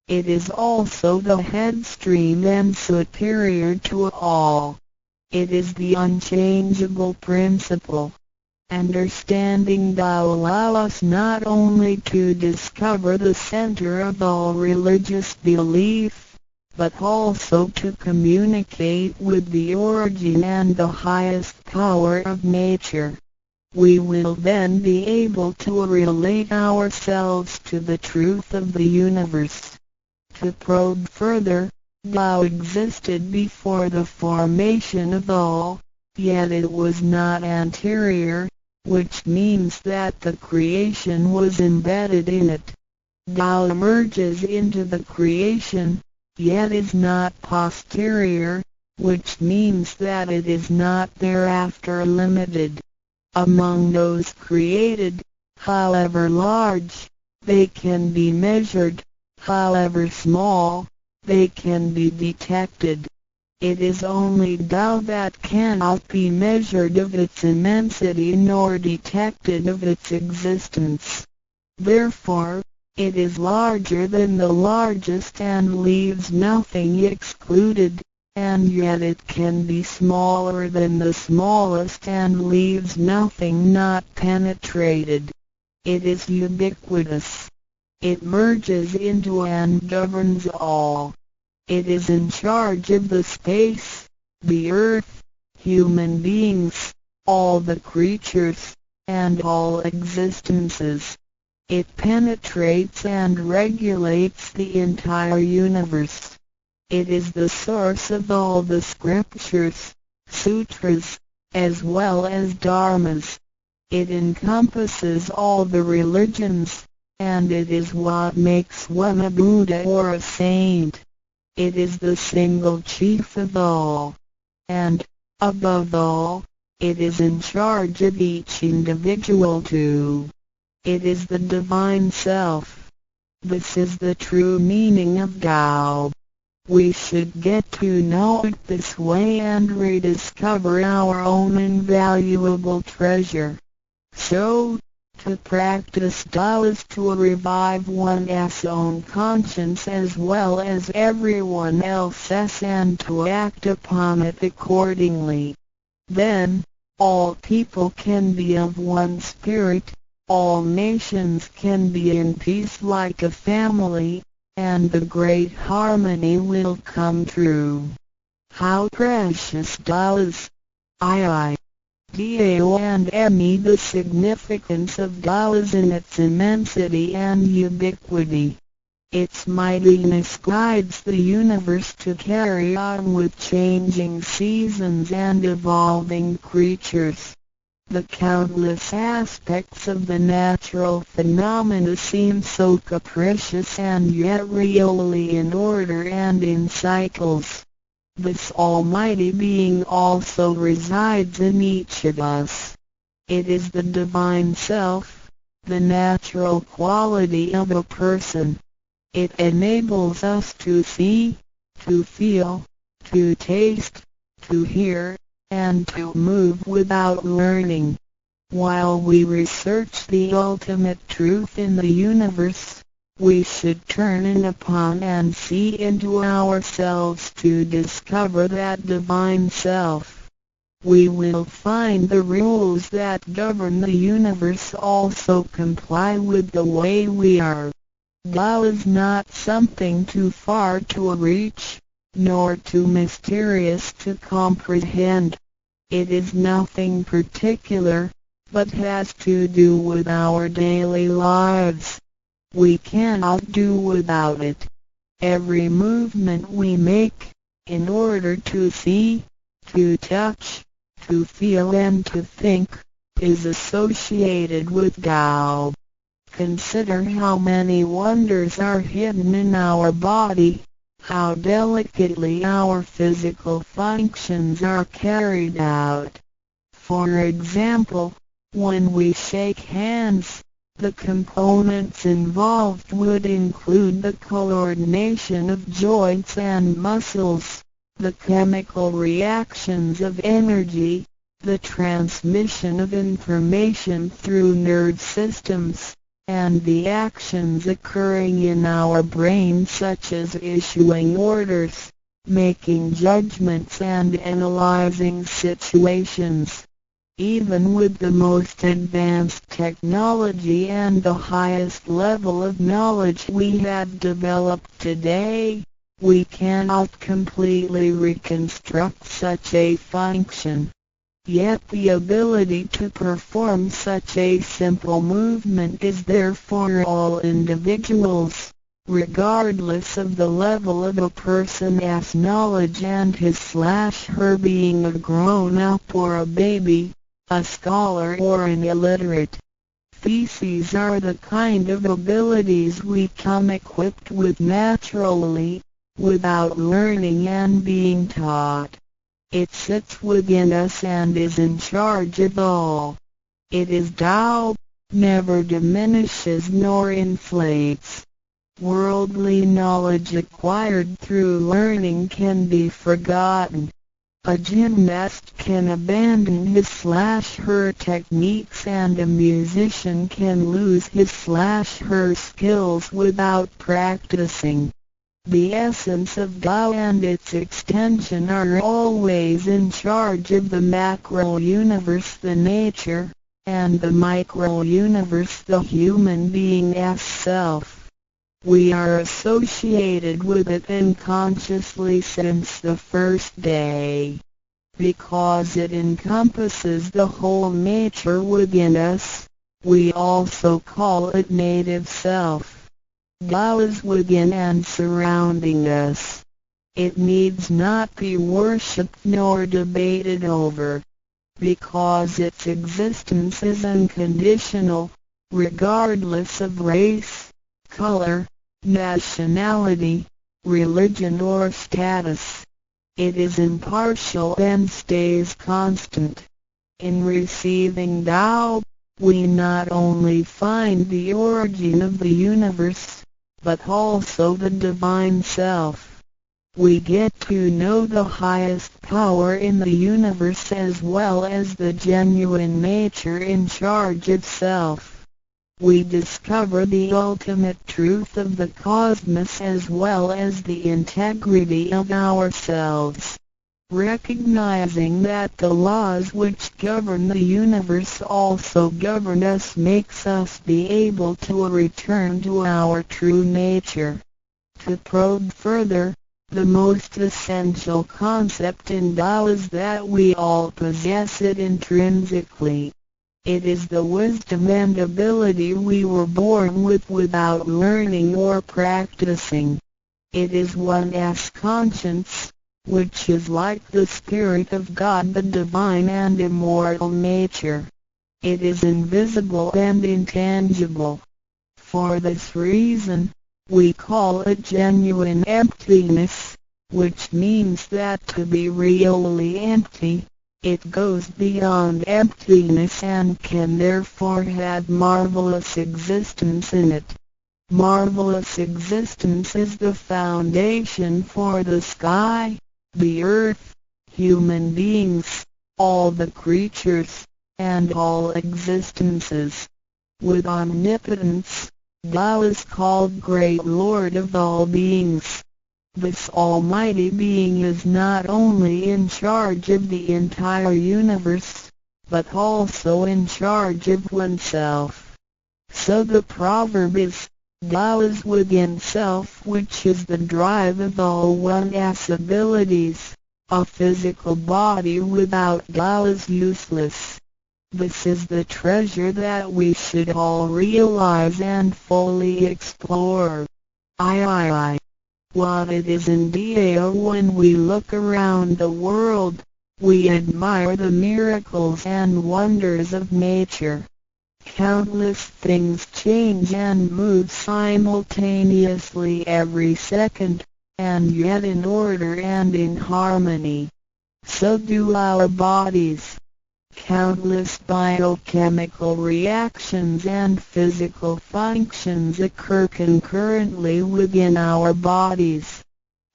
It is also the headstream and superior to all. It is the unchangeable principle. Understanding Tao allows us not only to discover the center of all religious belief, but also to communicate with the origin and the highest power of nature. We will then be able to relate ourselves to the truth of the universe. To probe further, Tao existed before the formation of all, yet it was not anterior, which means that the creation was embedded in it. Tao emerges into the creation, yet is not posterior, which means that it is not thereafter limited. Among those created, however large, they can be measured, however small, they can be detected. It is only Tao that cannot be measured of its immensity nor detected of its existence. Therefore, it is larger than the largest and leaves nothing excluded, and yet it can be smaller than the smallest and leaves nothing not penetrated. It is ubiquitous. It merges into and governs all. It is in charge of the space, the earth, human beings, all the creatures, and all existences. It penetrates and regulates the entire universe. It is the source of all the scriptures, sutras, as well as dharmas. It encompasses all the religions, and it is what makes one a Buddha or a saint. It is the single chief of all. And, above all, it is in charge of each individual too. It is the Divine Self. This is the true meaning of Tao. We should get to know it this way and rediscover our own invaluable treasure. So, to practice Tao is to revive one's own conscience as well as everyone else's and to act upon it accordingly. Then, all people can be of one spirit, all nations can be in peace like a family, and the great harmony will come true. How precious Tao is! Tao and Me. The significance of Tao is in its immensity and ubiquity. Its mightiness guides the universe to carry on with changing seasons and evolving creatures. The countless aspects of the natural phenomena seem so capricious and yet really in order and in cycles. This almighty being also resides in each of us. It is the Divine Self, the natural quality of a person. It enables us to see, to feel, to taste, to hear, and to move without learning. While we research the ultimate truth in the universe, we should turn in upon and see into ourselves to discover that Divine Self. We will find the rules that govern the universe also comply with the way we are. Tao is not something too far to reach, nor too mysterious to comprehend. It is nothing particular, but has to do with our daily lives. We cannot do without it. Every movement we make, in order to see, to touch, to feel and to think, is associated with Tao. Consider how many wonders are hidden in our body, how delicately our physical functions are carried out. For example, When we shake hands, the components involved would include the coordination of joints and muscles, the chemical reactions of energy, the transmission of information through nerve systems, and the actions occurring in our brain such as issuing orders, making judgments and analyzing situations. Even with the most advanced technology and the highest level of knowledge we have developed today, we cannot completely reconstruct such a function. Yet the ability to perform such a simple movement is there for all individuals, regardless of the level of a person's knowledge and his/her being a grown-up or a baby, a scholar or an illiterate. These are the kind of abilities we come equipped with naturally, without learning and being taught. It sits within us and is in charge of all. It is Tao, never diminishes nor inflates. Worldly knowledge acquired through learning can be forgotten. A gymnast can abandon his/her techniques and a musician can lose his/her skills without practicing. The essence of Tao and its extension are always in charge of the macro-universe, the nature, and the micro-universe, the human being as self. We are associated with it unconsciously since the first day. Because it encompasses the whole nature within us, we also call it native self. Tao is within and surrounding us. It needs not be worshipped nor debated over, because its existence is unconditional, regardless of race, color, nationality, religion or status. It is impartial and stays constant. In receiving Tao, we not only find the origin of the universe, but also the divine self. We get to know the highest power in the universe as well as the genuine nature in charge of self. We discover the ultimate truth of the cosmos as well as the integrity of ourselves. Recognizing that the laws which govern the universe also govern us makes us be able to return to our true nature. To probe further, the most essential concept in Tao is that we all possess it intrinsically. It is the wisdom and ability we were born with without learning or practicing. It is one's conscience, which is like the Spirit of God, the divine and immortal nature. It is invisible and intangible. For this reason, we call it genuine emptiness, which means that to be really empty, it goes beyond emptiness and can therefore have marvelous existence in it. Marvelous existence is the foundation for the sky, the earth, human beings, all the creatures, and all existences. With omnipotence, Tao is called Great Lord of all beings. This almighty being is not only in charge of the entire universe, but also in charge of oneself. So the proverb is, Tao is within self, which is the drive of all one's abilities. A physical body without Tao is useless. This is the treasure that we should all realize and fully explore. What it is indeed. When we look around the world, we admire the miracles and wonders of nature. Countless things change and move simultaneously every second, and yet in order and in harmony. So do our bodies. Countless biochemical reactions and physical functions occur concurrently within our bodies.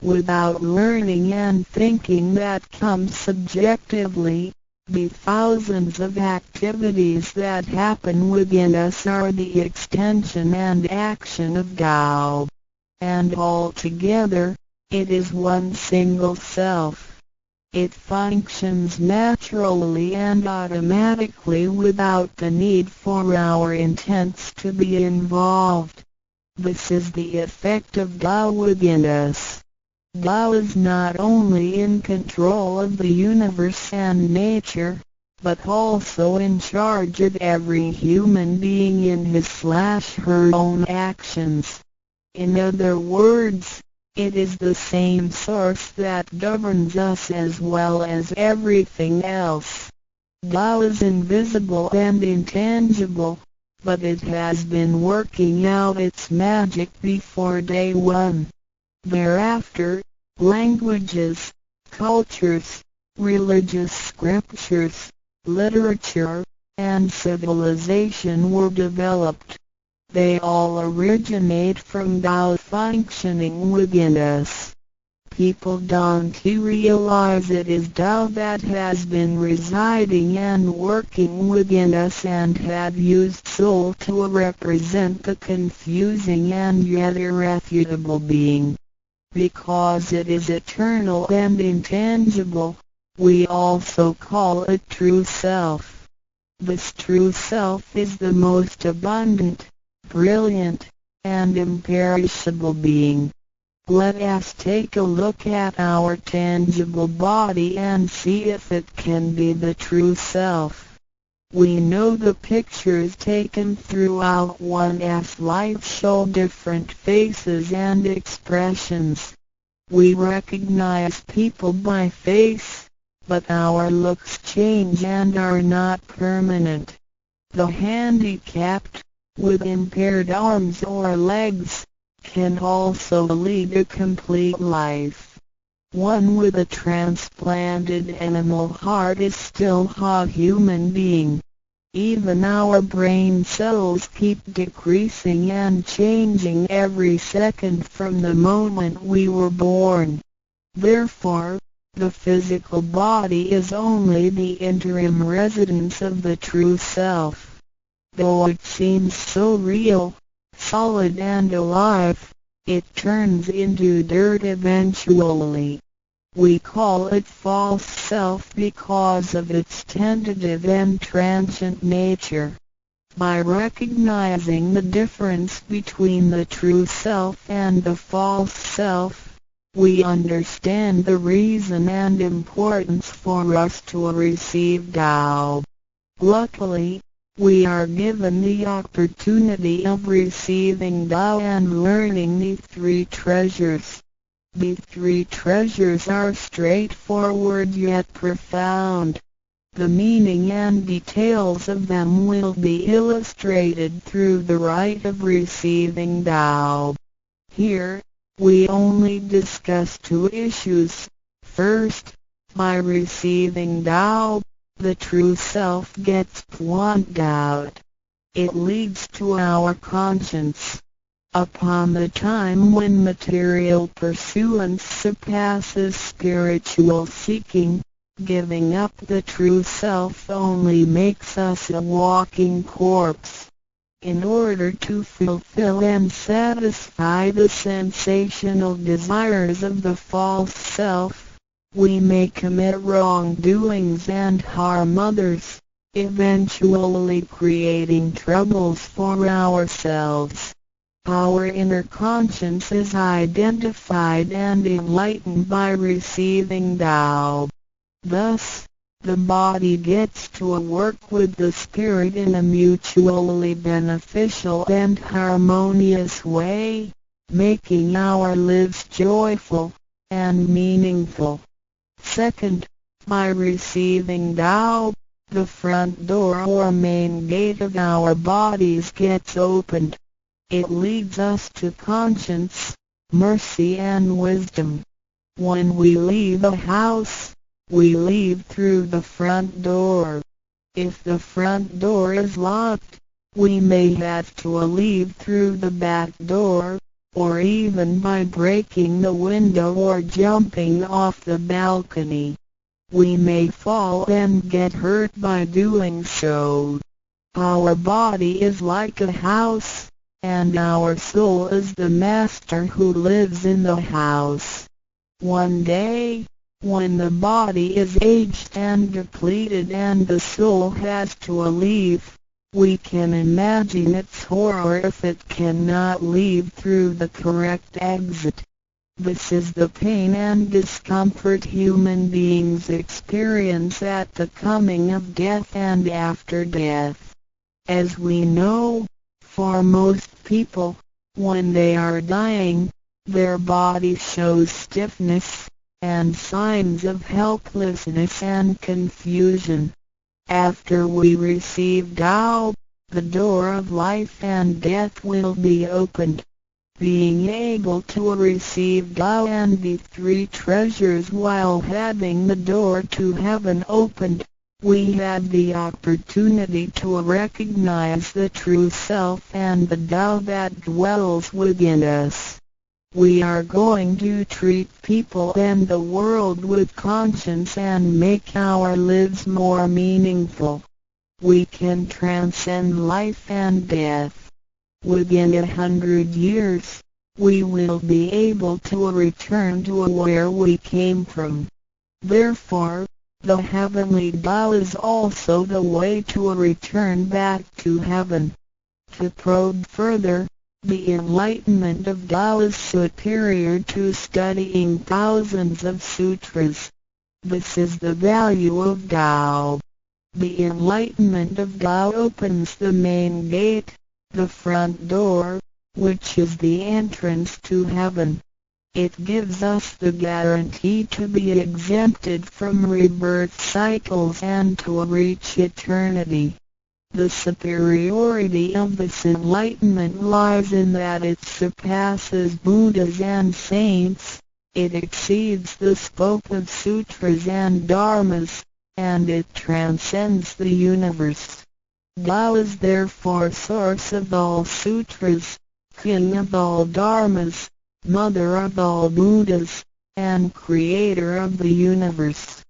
Without learning and thinking that comes subjectively, the thousands of activities that happen within us are the extension and action of Tao. And altogether, it is one single self. It functions naturally and automatically without the need for our intents to be involved. This is the effect of Tao within us. Tao is not only in control of the universe and nature, but also in charge of every human being in his/her own actions. In other words, it is the same source that governs us as well as everything else. Tao is invisible and intangible, but it has been working out its magic before day one. Thereafter, languages, cultures, religious scriptures, literature, and civilization were developed. They all originate from Tao functioning within us. People don't realize it is Tao that has been residing and working within us and have used soul to represent the confusing and yet irrefutable being. Because it is eternal and intangible, we also call it true self. This true self is the most abundant, brilliant, and imperishable being. Let us take a look at our tangible body and see if it can be the true self. We know the pictures taken throughout one's life show different faces and expressions. We recognize people by face, but our looks change and are not permanent. The handicapped, with impaired arms or legs, can also lead a complete life. One with a transplanted animal heart is still a human being. Even our brain cells keep decreasing and changing every second from the moment we were born. Therefore, the physical body is only the interim residence of the true self. Though it seems so real, solid and alive, it turns into dirt eventually. We call it false self because of its tentative and transient nature. By recognizing the difference between the true self and the false self, we understand the reason and importance for us to receive Tao. Luckily, we are given the opportunity of receiving Tao and learning the three treasures. The three treasures are straightforward yet profound. The meaning and details of them will be illustrated through the rite of receiving Tao. Here, we only discuss two issues. First, by receiving Tao, the true self gets plucked out. It leads to our conscience. Upon the time when material pursuance surpasses spiritual seeking, giving up the true self only makes us a walking corpse. In order to fulfill and satisfy the sensational desires of the false self, we may commit wrongdoings and harm others, eventually creating troubles for ourselves. Our inner conscience is identified and enlightened by receiving Tao. Thus, the body gets to work with the spirit in a mutually beneficial and harmonious way, making our lives joyful and meaningful. Second, by receiving Tao, the front door or main gate of our bodies gets opened. It leads us to conscience, mercy and wisdom. When we leave a house, we leave through the front door. If the front door is locked, we may have to leave through the back door, or even by breaking the window or jumping off the balcony. We may fall and get hurt by doing so. Our body is like a house, and our soul is the master who lives in the house. One day, when the body is aged and depleted and the soul has to leave, we can imagine its horror if it cannot leave through the correct exit. This is the pain and discomfort human beings experience at the coming of death and after death. As we know, for most people, when they are dying, their body shows stiffness, and signs of helplessness and confusion. After we receive Tao, the door of life and death will be opened. Being able to receive Tao and the three treasures while having the door to heaven opened, we have the opportunity to recognize the true self and the Tao that dwells within us. We are going to treat people and the world with conscience and make our lives more meaningful. We can transcend life and death. Within 100 years, we will be able to return to where we came from. Therefore, the heavenly Tao is also the way to return back to heaven. To probe further, the enlightenment of Tao is superior to studying thousands of sutras. This is the value of Tao. The enlightenment of Tao opens the main gate, the front door, which is the entrance to heaven. It gives us the guarantee to be exempted from rebirth cycles and to reach eternity. The superiority of this enlightenment lies in that it surpasses Buddhas and saints, it exceeds the scope of sutras and dharmas, and it transcends the universe. Tao is therefore source of all sutras, king of all dharmas, mother of all Buddhas, and creator of the universe.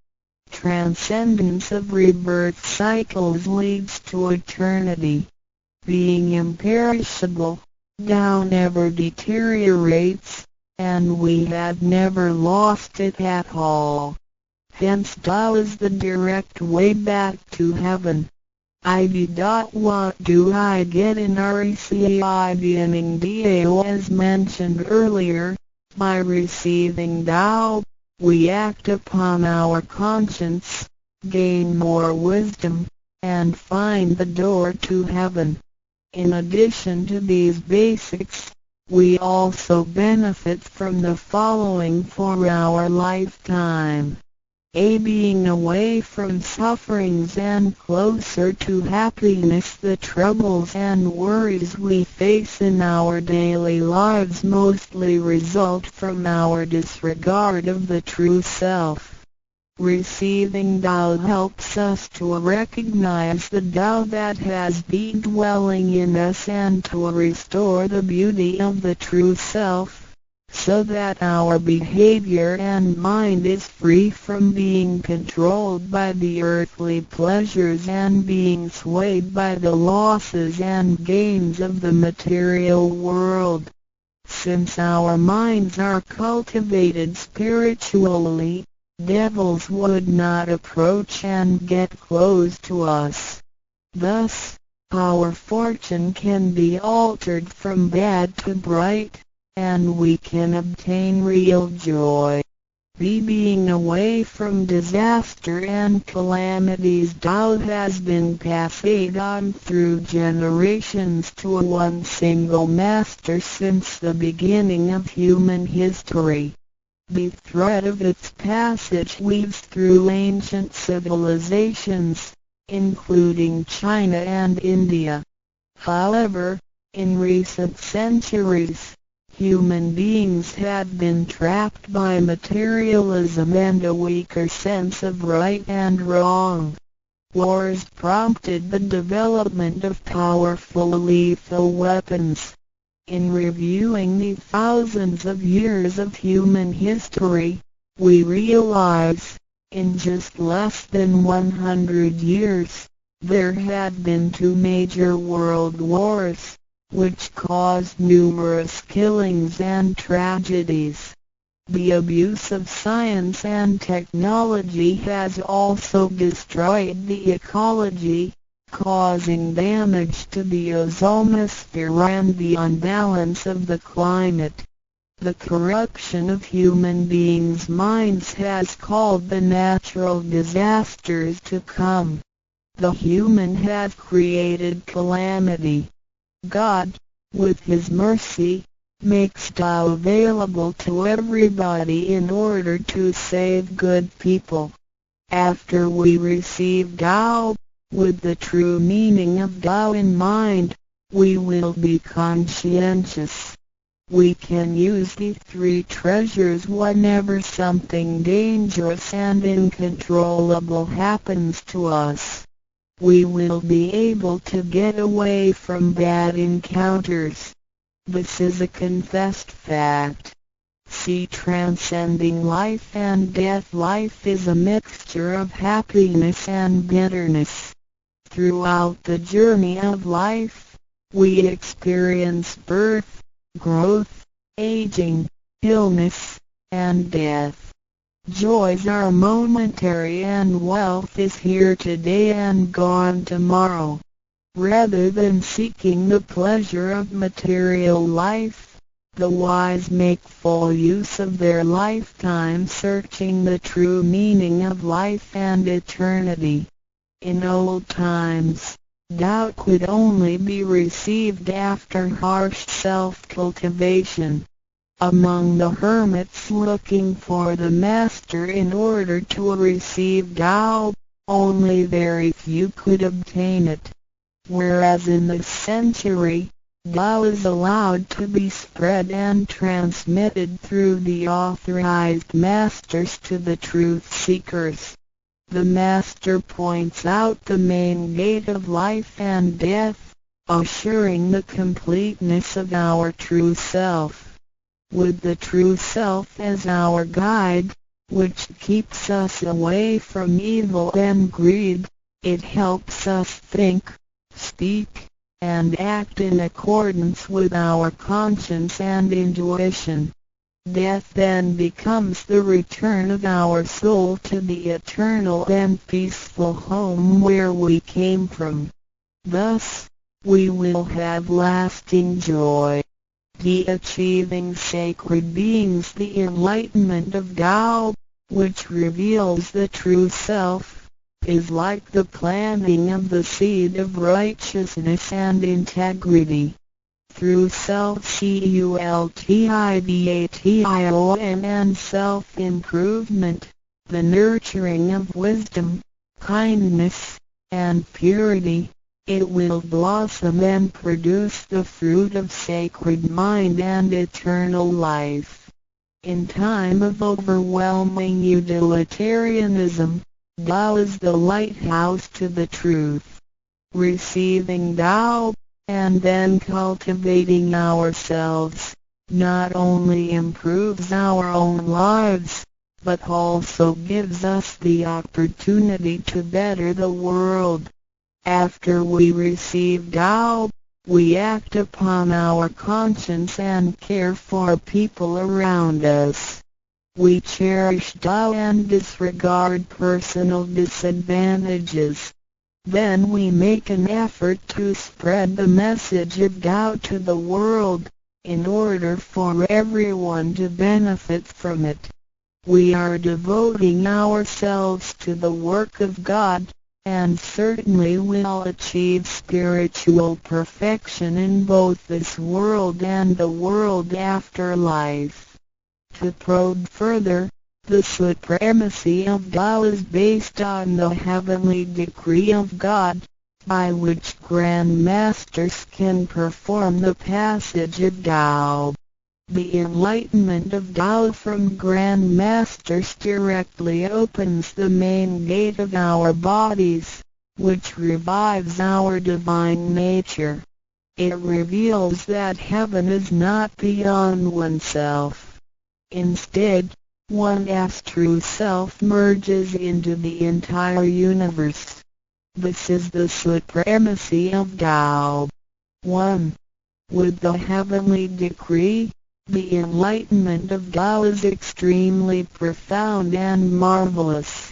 Transcendence of rebirth cycles leads to eternity. Being imperishable, Tao never deteriorates, and we have never lost it at all. Hence Tao is the direct way back to heaven. What do I get in RECI beginning DAO? As mentioned earlier, by receiving Tao, we act upon our conscience, gain more wisdom, and find the door to heaven. In addition to these basics, we also benefit from the following for our lifetime. Being away from sufferings and closer to happiness. The troubles and worries we face in our daily lives mostly result from our disregard of the true self. Receiving Tao helps us to recognize the Tao that has been dwelling in us and to restore the beauty of the true self, so that our behavior and mind is free from being controlled by the earthly pleasures and being swayed by the losses and gains of the material world. Since our minds are cultivated spiritually, devils would not approach and get close to us. Thus, our fortune can be altered from bad to bright, and we can obtain real joy. Being away from disaster and calamities. Tao has been passed on through generations to one single master since the beginning of human history. The thread of its passage weaves through ancient civilizations, including China and India. However, in recent centuries, human beings have been trapped by materialism and a weaker sense of right and wrong. Wars prompted the development of powerful lethal weapons. In reviewing the thousands of years of human history, we realize, in just less than 100 years, there had been 2 major world wars, which caused numerous killings and tragedies. The abuse of science and technology has also destroyed the ecology, causing damage to the ozonosphere and the unbalance of the climate. The corruption of human beings' minds has called the natural disasters to come. The human has created calamity. God, with His mercy, makes Tao available to everybody in order to save good people. After we receive Tao, with the true meaning of Tao in mind, we will be conscientious. We can use the 3 treasures whenever something dangerous and uncontrollable happens to us. We will be able to get away from bad encounters. This is a confessed fact. See, transcending life and death. Life is a mixture of happiness and bitterness. Throughout the journey of life, we experience birth, growth, aging, illness, and death. Joys are momentary and wealth is here today and gone tomorrow. Rather than seeking the pleasure of material life, the wise make full use of their lifetime searching the true meaning of life and eternity. In old times, Tao could only be received after harsh self-cultivation. Among the hermits looking for the Master in order to receive Tao, only very few could obtain it. Whereas in this century, Tao is allowed to be spread and transmitted through the authorized masters to the truth seekers. The Master points out the main gate of life and death, assuring the completeness of our true self. With the true self as our guide, which keeps us away from evil and greed, it helps us think, speak, and act in accordance with our conscience and intuition. Death then becomes the return of our soul to the eternal and peaceful home where we came from. Thus, we will have lasting joy. The achieving sacred beings, the enlightenment of Tao, which reveals the true self, is like the planting of the seed of righteousness and integrity. Through self-cultivation and self-improvement, the nurturing of wisdom, kindness, and purity, it will blossom and produce the fruit of sacred mind and eternal life. In time of overwhelming utilitarianism, Tao is the lighthouse to the truth. Receiving Tao, and then cultivating ourselves, not only improves our own lives, but also gives us the opportunity to better the world. After we receive Tao, we act upon our conscience and care for people around us. We cherish Tao and disregard personal disadvantages. Then we make an effort to spread the message of Tao to the world, in order for everyone to benefit from it. We are devoting ourselves to the work of God, and certainly will achieve spiritual perfection in both this world and the world after life. To probe further, the supremacy of Tao is based on the heavenly decree of God, by which Grand Masters can perform the passage of Tao. The enlightenment of Tao from Grand Masters directly opens the main gate of our bodies, which revives our divine nature. It reveals that heaven is not beyond oneself. Instead, one's true self merges into the entire universe. This is the supremacy of Tao. 1. With the heavenly decree, the enlightenment of Tao is extremely profound and marvelous.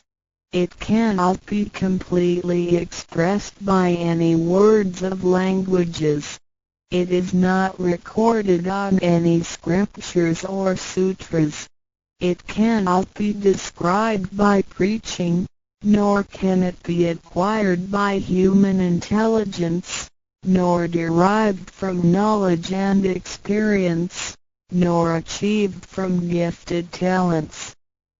It cannot be completely expressed by any words of languages. It is not recorded on any scriptures or sutras. It cannot be described by preaching, nor can it be acquired by human intelligence, nor derived from knowledge and experience, nor achieved from gifted talents.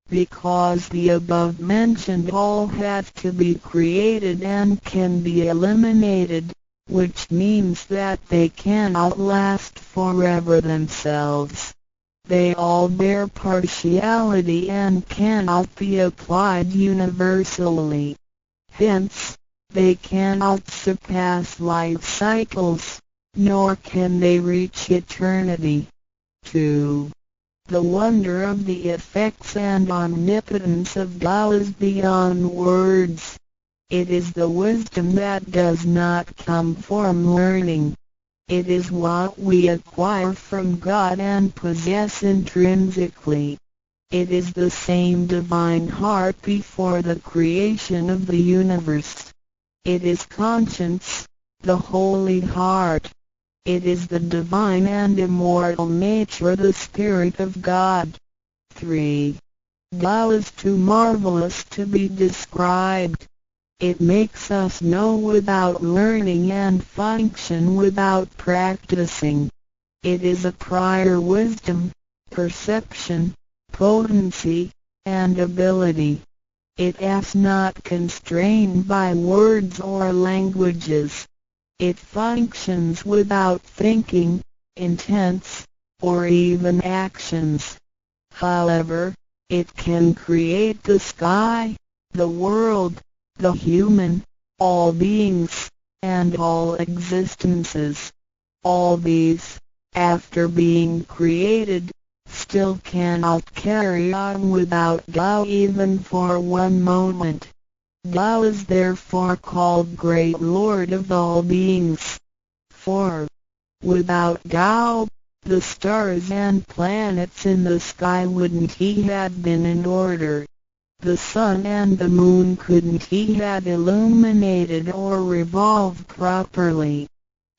Because the above-mentioned all have to be created and can be eliminated, which means that they cannot last forever themselves. They all bear partiality and cannot be applied universally. Hence, they cannot surpass life cycles, nor can they reach eternity. 2. The wonder of the effects and omnipotence of Tao is beyond words. It is the wisdom that does not come from learning. It is what we acquire from God and possess intrinsically. It is the same divine heart before the creation of the universe. It is conscience, the holy heart. It is the divine and immortal nature, the Spirit of God. 3. Tao is too marvelous to be described. It makes us know without learning and function without practicing. It is a prior wisdom, perception, potency, and ability. It is not constrained by words or languages. It functions without thinking, intents, or even actions. However, it can create the sky, the world, the human, all beings, and all existences. All these, after being created, still cannot carry on without Tao even for one moment. Tao is therefore called Great Lord of all beings. 4. Without Tao, the stars and planets in the sky wouldn't he had been in order. The sun and the moon couldn't he had illuminated or revolved properly.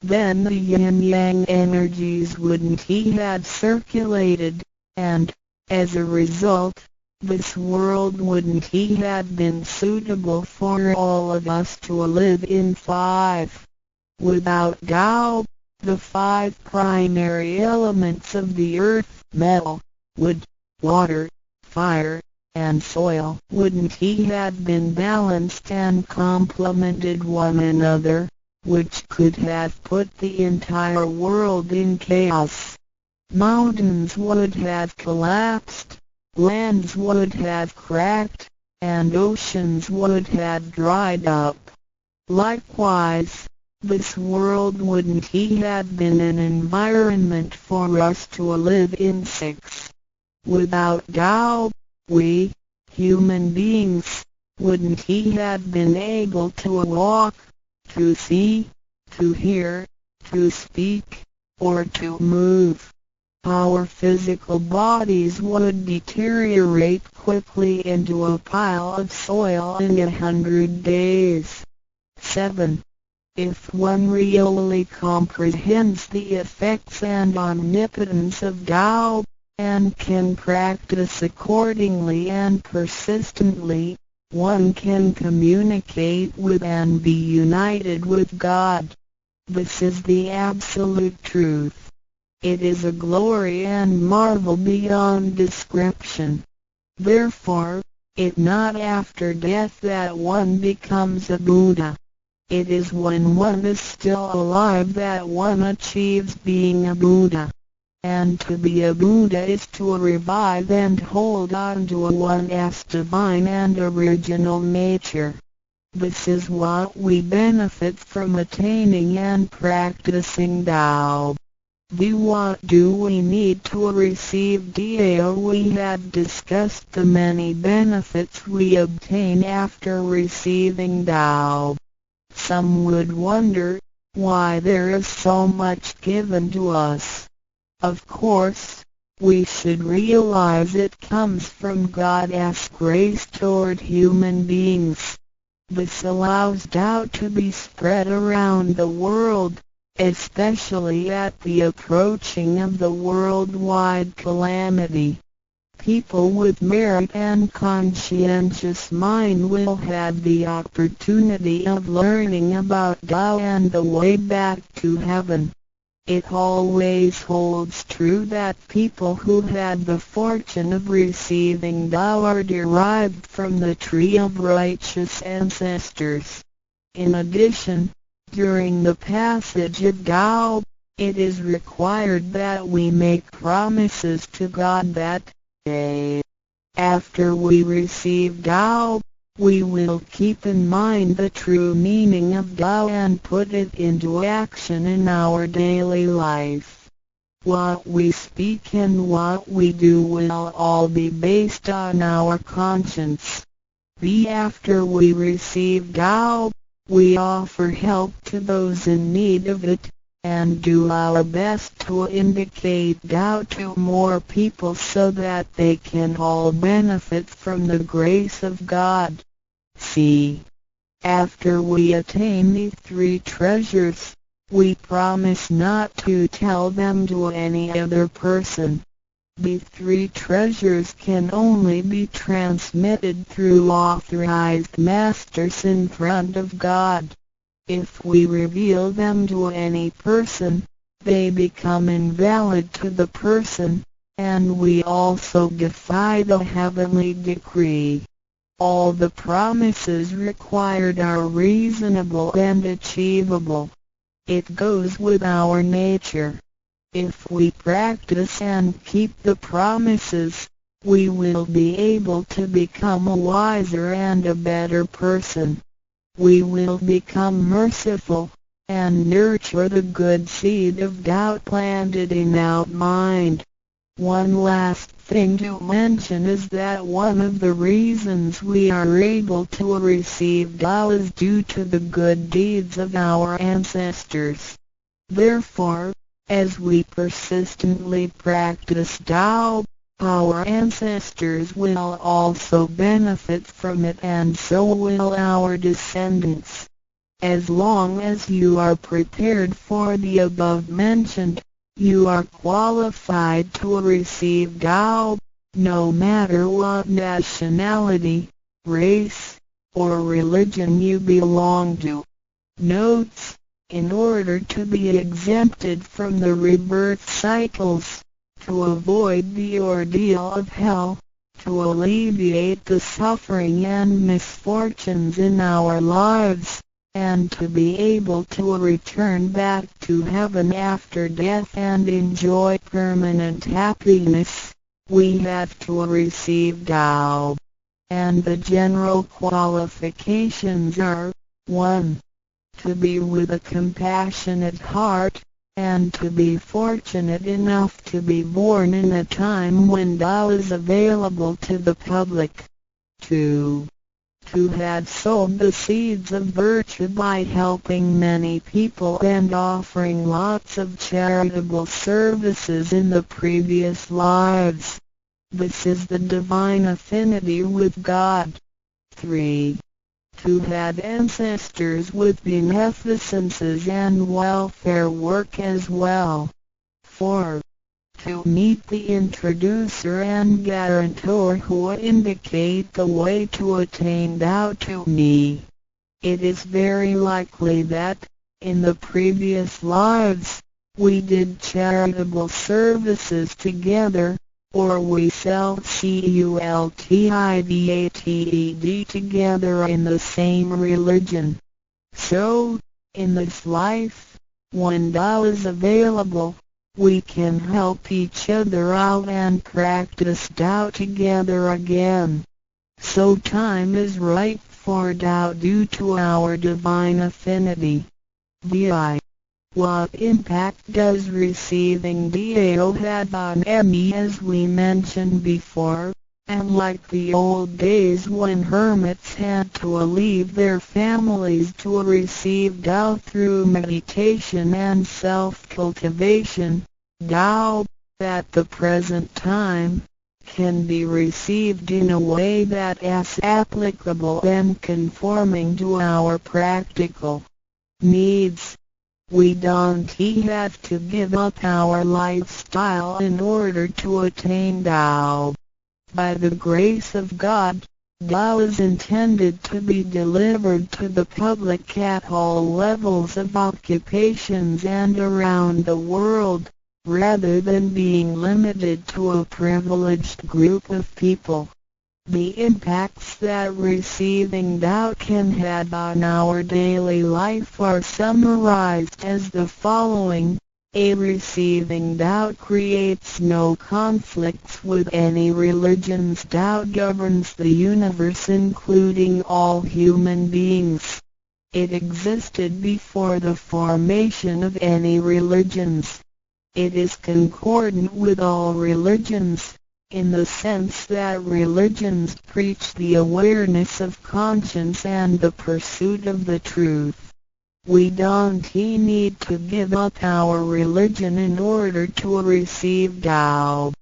Then the yin-yang energies wouldn't he had circulated, and, as a result, this world wouldn't he had been suitable for all of us to live in. 5. Without Tao, the 5 primary elements of the earth, metal, wood, water, fire, and soil, wouldn't he had been balanced and complemented one another, which could have put the entire world in chaos. Mountains would have collapsed, lands would have cracked, and oceans would have dried up. Likewise, this world wouldn't he have been an environment for us to live in. 6. Without Tao, we, human beings, wouldn't he have been able to walk, to see, to hear, to speak, or to move. Our physical bodies would deteriorate quickly into a pile of soil in 100 days. 7. If one really comprehends the effects and omnipotence of Tao, and can practice accordingly and persistently, one can communicate with and be united with God. This is the absolute truth. It is a glory and marvel beyond description. Therefore, it not after death that one becomes a Buddha. It is when one is still alive that one achieves being a Buddha. And to be a Buddha is to revive and hold on to one's divine and original nature. This is what we benefit from attaining and practicing Tao. What do we need to receive Tao? We have discussed the many benefits we obtain after receiving Tao. Some would wonder why there is so much given to us. Of course, we should realize it comes from God as grace toward human beings. This allows Tao to be spread around the world, especially at the approaching of the worldwide calamity. People with merit and conscientious mind will have the opportunity of learning about Tao and the way back to heaven. It always holds true that people who had the fortune of receiving Tao are derived from the tree of righteous ancestors. In addition, during the passage of Tao, it is required that we make promises to God that, after we receive Tao, we will keep in mind the true meaning of Tao and put it into action in our daily life. What we speak and what we do will all be based on our conscience. After we receive Tao, we offer help to those in need of it, and do our best to indicate Tao to more people so that they can all benefit from the grace of God. After we attain these three treasures, we promise not to tell them to any other person. These three treasures can only be transmitted through authorized masters in front of God. If we reveal them to any person, they become invalid to the person, and we also defy the heavenly decree. All the promises required are reasonable and achievable. It goes with our nature. If we practice and keep the promises, we will be able to become a wiser and a better person. We will become merciful, and nurture the good seed of Tao planted in our mind. One last thing to mention is that one of the reasons we are able to receive Tao is due to the good deeds of our ancestors. Therefore, as we persistently practice Tao, our ancestors will also benefit from it, and so will our descendants. As long as you are prepared for the above mentioned, you are qualified to receive Tao, no matter what nationality, race, or religion you belong to. Notes: in order to be exempted from the rebirth cycles, to avoid the ordeal of hell, to alleviate the suffering and misfortunes in our lives, and to be able to return back to heaven after death and enjoy permanent happiness, we have to receive Tao. And the general qualifications are: 1. To be with a compassionate heart, and to be fortunate enough to be born in a time when Tao is available to the public. 2. To have sowed the seeds of virtue by helping many people and offering lots of charitable services in the previous lives. This is the divine affinity with God. 3. To have ancestors with beneficences and welfare work as well. 4. To meet the introducer and guarantor who indicate the way to attain Tao to me. It is very likely that, in the previous lives, we did charitable services together, or we cultivated together in the same religion. So, in this life, when Tao is available, we can help each other out and practice Tao together again. So time is ripe for Tao due to our divine affinity. VI. What impact does receiving Tao have on me? As we mentioned before, and like the old days when hermits had to leave their families to receive Tao through meditation and self-cultivation, Tao, at the present time, can be received in a way that is applicable and conforming to our practical needs. We don't have to give up our lifestyle in order to attain Tao. By the grace of God, Tao is intended to be delivered to the public at all levels of occupations and around the world, rather than being limited to a privileged group of people. The impacts that receiving Tao can have on our daily life are summarized as the following. A. Receiving Tao creates no conflicts with any religions. Tao governs the universe including all human beings. It existed before the formation of any religions. It is concordant with all religions, in the sense that religions preach the awareness of conscience and the pursuit of the truth. We don't need to give up our religion in order to receive Tao.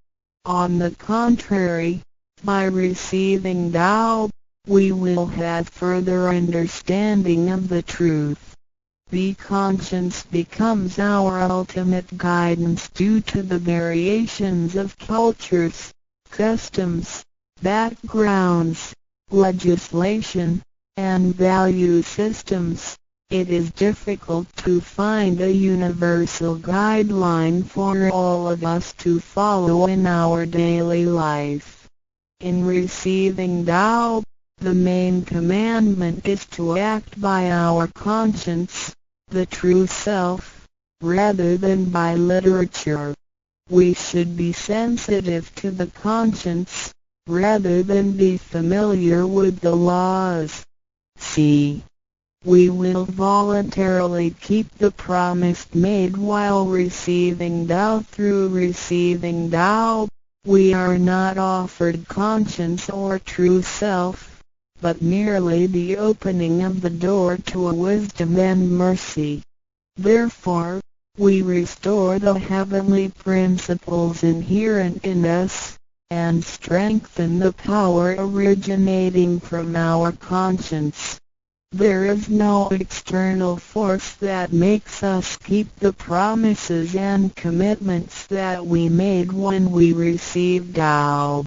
On the contrary, by receiving Tao, we will have further understanding of the truth. The conscience becomes our ultimate guidance due to the variations of cultures, customs, backgrounds, legislation, and value systems. It is difficult to find a universal guideline for all of us to follow in our daily life. In receiving Tao, the main commandment is to act by our conscience, the true self, rather than by literature. We should be sensitive to the conscience, rather than be familiar with the laws. C. We will voluntarily keep the promise made while receiving Tao. Through receiving Tao, we are not offered conscience or true self, but merely the opening of the door to a wisdom and mercy. Therefore, we restore the heavenly principles inherent in us, and strengthen the power originating from our conscience. There is no external force that makes us keep the promises and commitments that we made when we received Tao.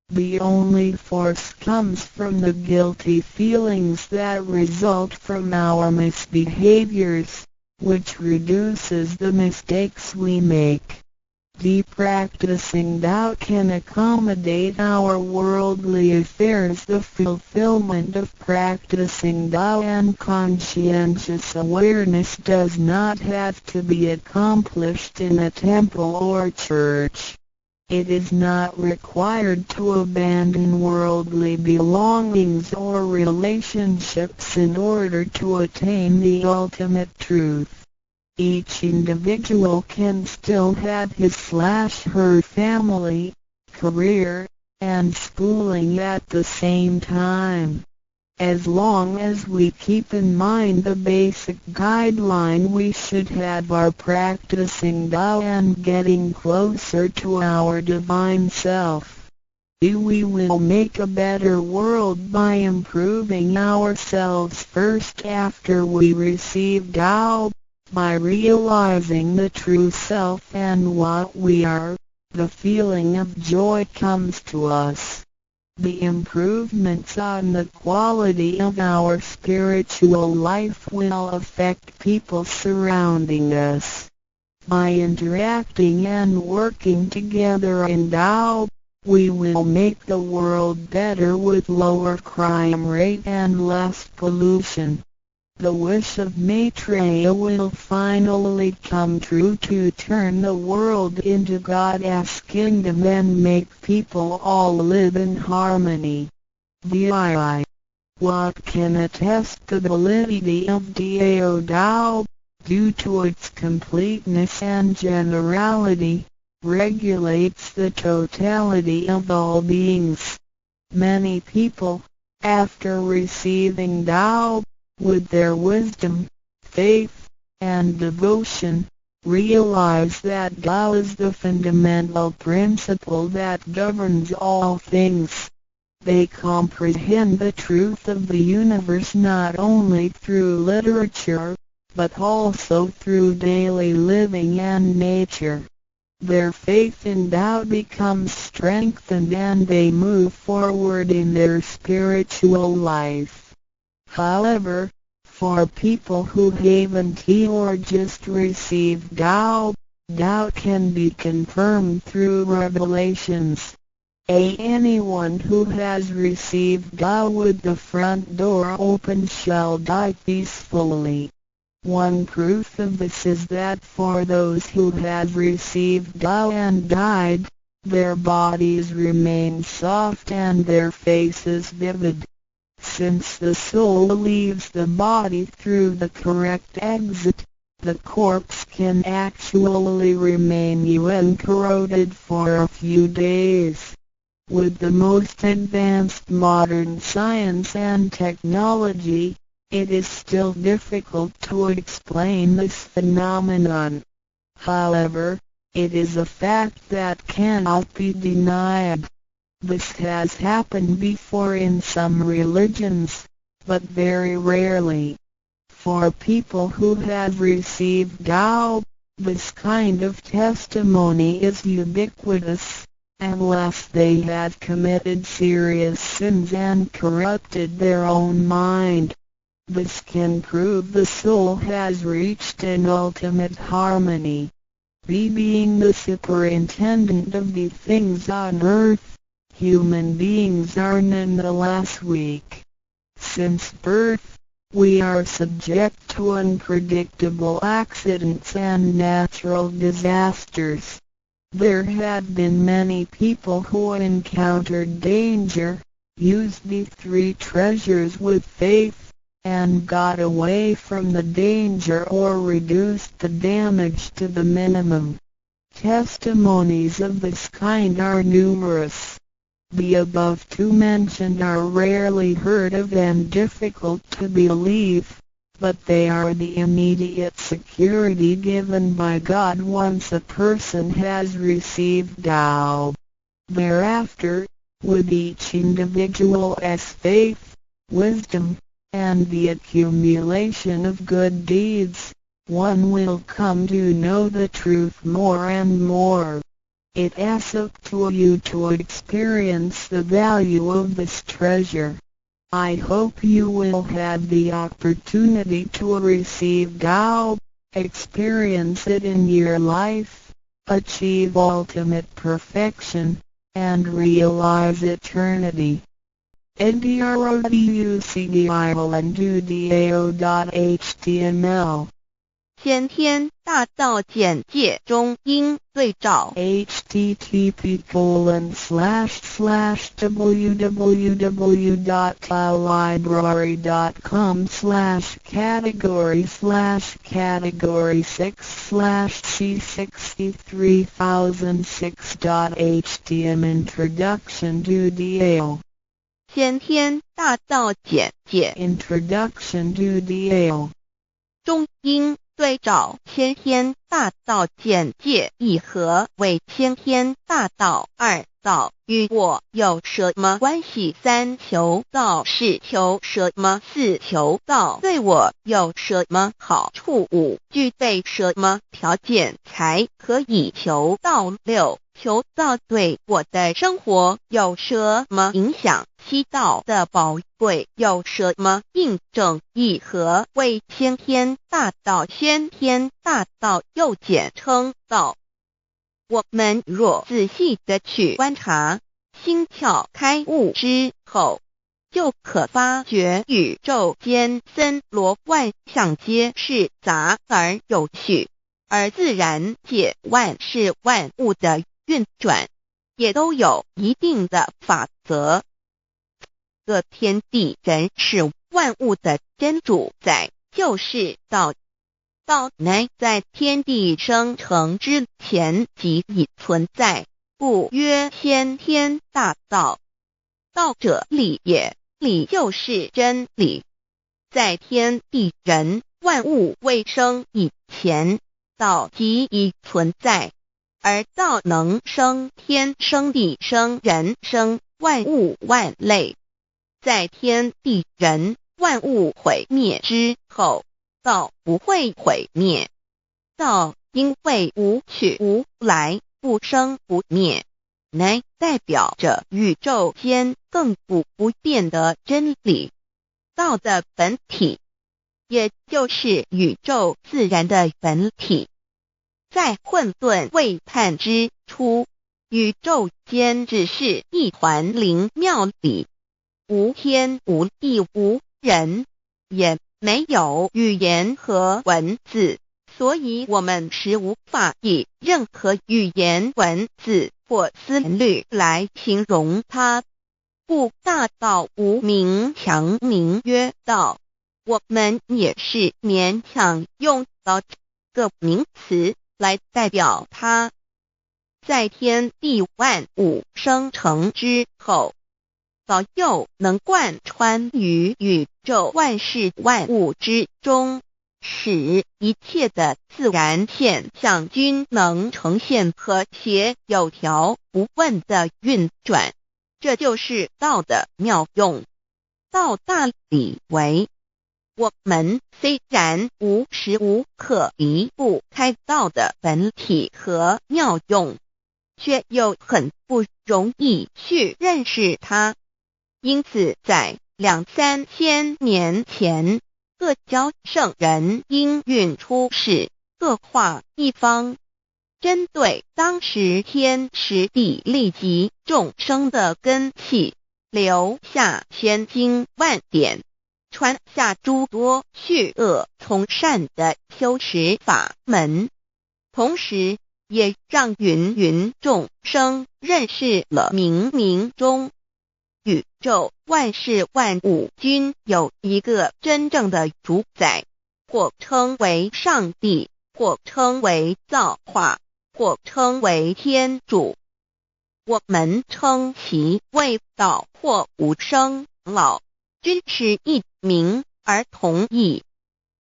The only force comes from the guilty feelings that result from our misbehaviors, which reduces the mistakes we make. Practicing Tao can accommodate our worldly affairs. The fulfillment of practicing Tao and conscientious awareness does not have to be accomplished in a temple or church. It is not required to abandon worldly belongings or relationships in order to attain the ultimate truth. Each individual can still have his/her family, career, and schooling at the same time. As long as we keep in mind the basic guideline we should have our practicing Tao and getting closer to our divine self. We will make a better world by improving ourselves first after we receive Tao. By realizing the true self and what we are, the feeling of joy comes to us. The improvements on the quality of our spiritual life will affect people surrounding us. By interacting and working together in Tao, we will make the world better with lower crime rate and less pollution. The wish of Maitreya will finally come true to turn the world into God's kingdom and make people all live in harmony. VII. What can attest the validity of Dao Dao, due to its completeness and generality, regulates the totality of all beings. Many people, after receiving Tao, with their wisdom, faith, and devotion, realize that Tao is the fundamental principle that governs all things. They comprehend the truth of the universe not only through literature, but also through daily living and nature. Their faith in Tao becomes strengthened and they move forward in their spiritual life. However, for people who haven't or just received Tao, Tao can be confirmed through revelations. Anyone who has received Tao with the front door open shall die peacefully. One proof of this is that for those who have received Tao and died, their bodies remain soft and their faces vivid. Since the soul leaves the body through the correct exit, the corpse can actually remain uncorroded for a few days. With the most advanced modern science and technology, it is still difficult to explain this phenomenon. However, it is a fact that cannot be denied. This has happened before in some religions, but very rarely. For people who have received Tao, this kind of testimony is ubiquitous, unless they had committed serious sins and corrupted their own mind. This can prove the soul has reached an ultimate harmony. Being the superintendent of the things on earth, human beings are nonetheless weak. Since birth, we are subject to unpredictable accidents and natural disasters. There have been many people who encountered danger, used the three treasures with faith, and got away from the danger or reduced the damage to the minimum. Testimonies of this kind are numerous. The above two mentioned are rarely heard of and difficult to believe, but they are the immediate security given by God once a person has received Tao. Thereafter, with each individual's faith, wisdom, and the accumulation of good deeds, one will come to know the truth more and more. It is up to you to experience the value of this treasure. I hope you will have the opportunity to receive Tao, experience it in your life, achieve ultimate perfection, and realize eternity. ndroducdao.html 先天大道简介中英对照 http://www.taolibrary.com/category/category6/c63006.htm Introduction to Dao 先天大道简介 Introduction to Dao 中英对照先天大道简介一和为先天大道二道与我有什么关系？三求道是求什么？四求道对我有什么好处？五具备什么条件才可以求道？六求道对我的生活有什么影响？七道的宝贵有什么印证？一和为先天大道，先天大道又简称道。我们若仔细地去观察，心窍开悟之后，就可发觉宇宙间森罗万象皆是杂而有序，而自然界万事万物的运转，也都有一定的法则。个天地人事万物的真主宰就是道。道乃在天地生成之前即已存在，故曰先天大道。道者理也，理就是真理。在天地人万物未生以前，道即已存在，而道能生天生地生人生万物万类。在天地人万物毁灭之后，道不会毁灭。道因为无去无来，不生不灭，乃代表着宇宙间亘古不变的真理。道的本体，也就是宇宙自然的本体。在混沌未判之初，宇宙间只是一团灵妙理，无天无地无人，也没有语言和文字，所以我们是无法以任何语言文字或思虑来形容它。故大道无名强名曰道，我们也是勉强用到这个名词来代表它。在天地万物生成之后，道又能贯穿于宇宙万事万物之中，使一切的自然现象均能呈现和谐有条不紊的运转。这就是道的妙用。道大理为，我们虽然无时无刻离不开道的本体和妙用，却又很不容易去认识它。因此在2-3千年前，各教圣人应运出世，各化一方，针对当时天时地利及众生的根器，留下千经万典，传下诸多去恶从善的修持法门，同时也让芸芸众生认识了冥冥中宇宙万事万物均有一个真正的主宰，或称为上帝，或称为造化，或称为天主。我们称其为道或无生老，均是一名而同义。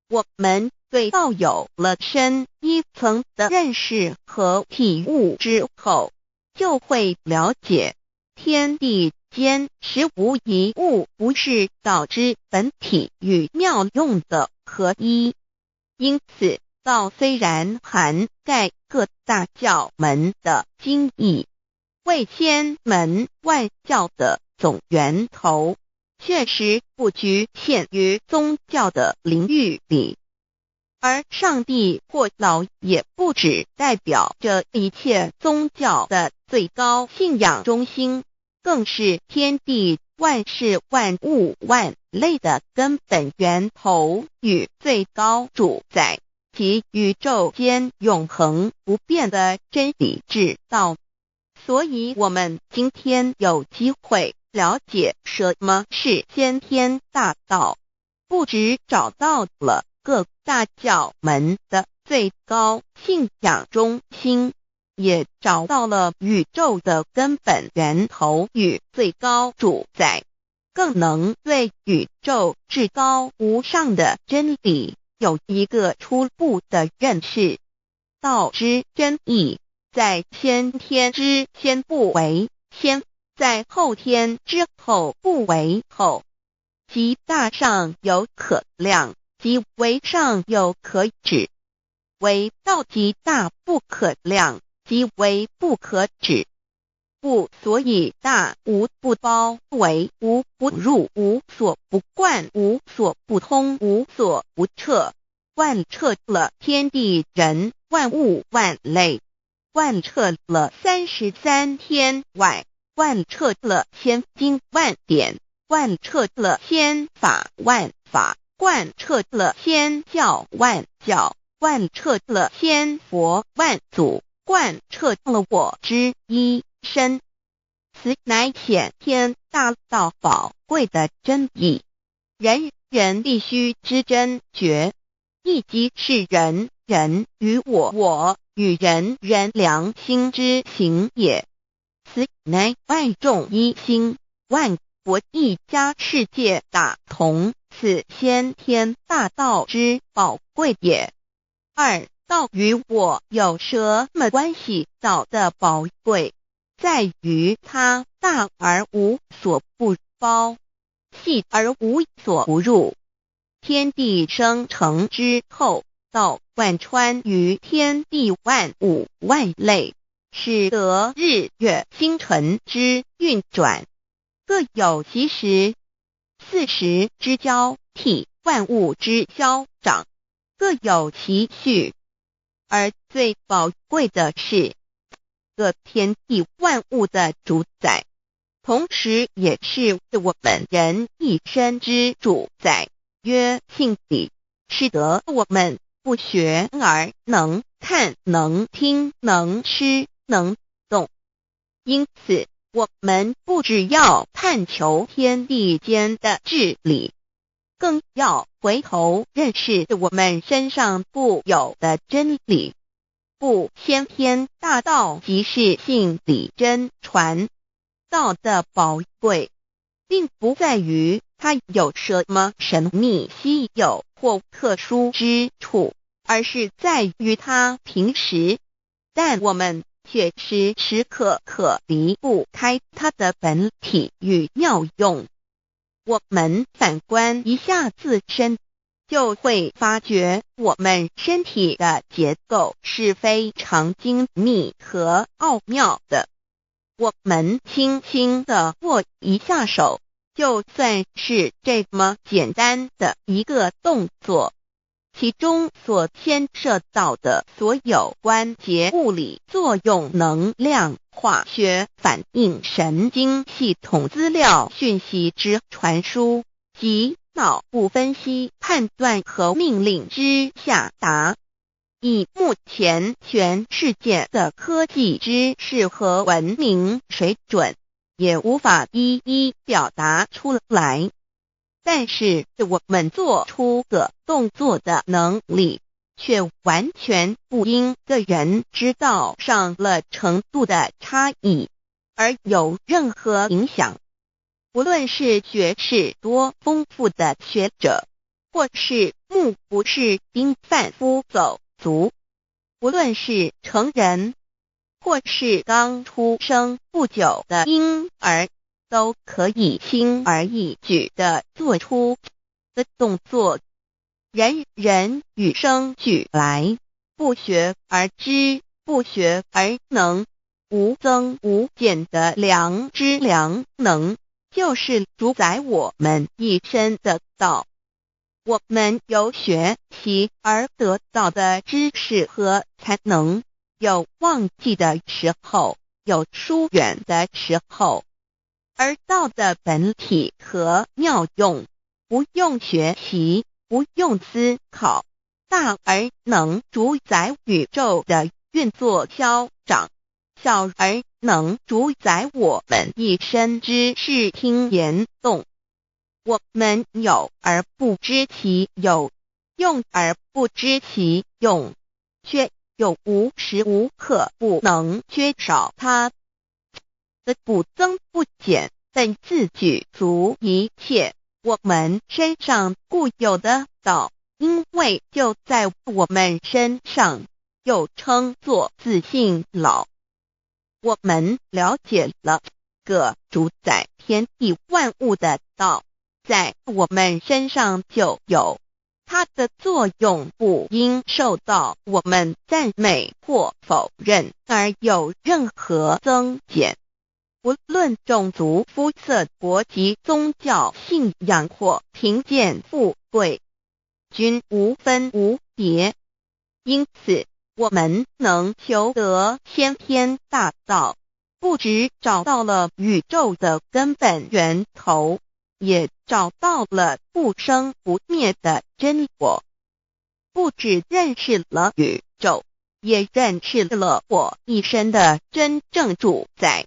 我们对道有了深一层的认识和体悟之后，就会了解天地间实无一物不是道之本体与妙用的合一。因此道虽然涵盖各大教门的经义，为千门万教的总源头，确实不局限于宗教的领域里。而上帝或老也不只代表着一切宗教的最高信仰中心，更是天地万事万物万类的根本源头与最高主宰，及宇宙间永恒不变的真理之道。所以我们今天有机会了解什么是先天大道，不只找到了各大教门的最高信仰中心，也找到了宇宙的根本源头与最高主宰，更能对宇宙至高无上的真理有一个初步的认识。道之真义，在先天之先不为先，在后天之后不为后，即大上有可量，即为上有可止，为道即大不可量，即为不可止。不所以大无不包，为无不入，无所不贯，无所不通，无所不彻，贯彻了天地人万物万类，贯彻了33天外，贯彻了千经万典，贯彻了千法万法，贯彻了千教万教，贯彻了千佛万祖，贯彻了我之一身。此乃显天大道宝贵的真义，人人必须知真觉，亦即是人人与我，我与人人良心之行也。此乃万众一心，万国一家，世界大同，此先天大道之宝贵也。二道与我有什么关系？道的宝贵在于它大而无所不包，细而无所不入。天地生成之后，道贯穿于天地万物万类，使得日月星辰之运转各有其时，四时之交替，万物之消长各有其序。而最宝贵的是各天地万物的主宰，同时也是我们人一生之主宰，曰性理，使得我们不学而能看，能听，能吃，能动。因此我们不只要探求天地间的治理，更要回头认识我们身上固有的真理。故先天大道即是性理真传。道的宝贵并不在于它有什么神秘稀有或特殊之处，而是在于它平时，但我们却时时刻刻离不开它的本体与妙用。我们反观一下自身，就会发觉我们身体的结构是非常精密和奥妙的。我们轻轻地握一下手，就算是这么简单的一个动作，其中所牵涉到的所有关节物理作用、能量、化学反应、神经系统资料讯息之传输及脑部分析、判断和命令之下达，以目前全世界的科技知识和文明水准，也无法一一表达出来。但是我们做出个动作的能力，却完全不因个人知道上了程度的差异而有任何影响。无论是学识多丰富的学者，或是目不识丁贩夫走卒，无论是成人，或是刚出生不久的婴儿，都可以轻而易举地做出的动作。人人与生俱来，不学而知，不学而能，无增无减的良知良能，就是主宰我们一生的道。我们有学习而得到的知识和才能，有忘记的时候，有疏远的时候，而道的本体和妙用，不用学习，不用思考，大而能主宰宇宙的运作消长，小而能主宰我们一生之视听言动。我们有而不知其有，用而不知其用，却又无时无刻不能缺少它的不增不减，本自具足一切我们身上固有的道，因为就在我们身上，又称作自性老。我们了解了个主宰天地万物的道，在我们身上就有，它的作用不应受到我们赞美或否认而有任何增减。无论种族、肤色、国籍、宗教、信仰或贫贱富贵，均无分无别。因此我们能求得先天大道，不只找到了宇宙的根本源头，也找到了不生不灭的真我。不只认识了宇宙，也认识了我一生的真正主宰。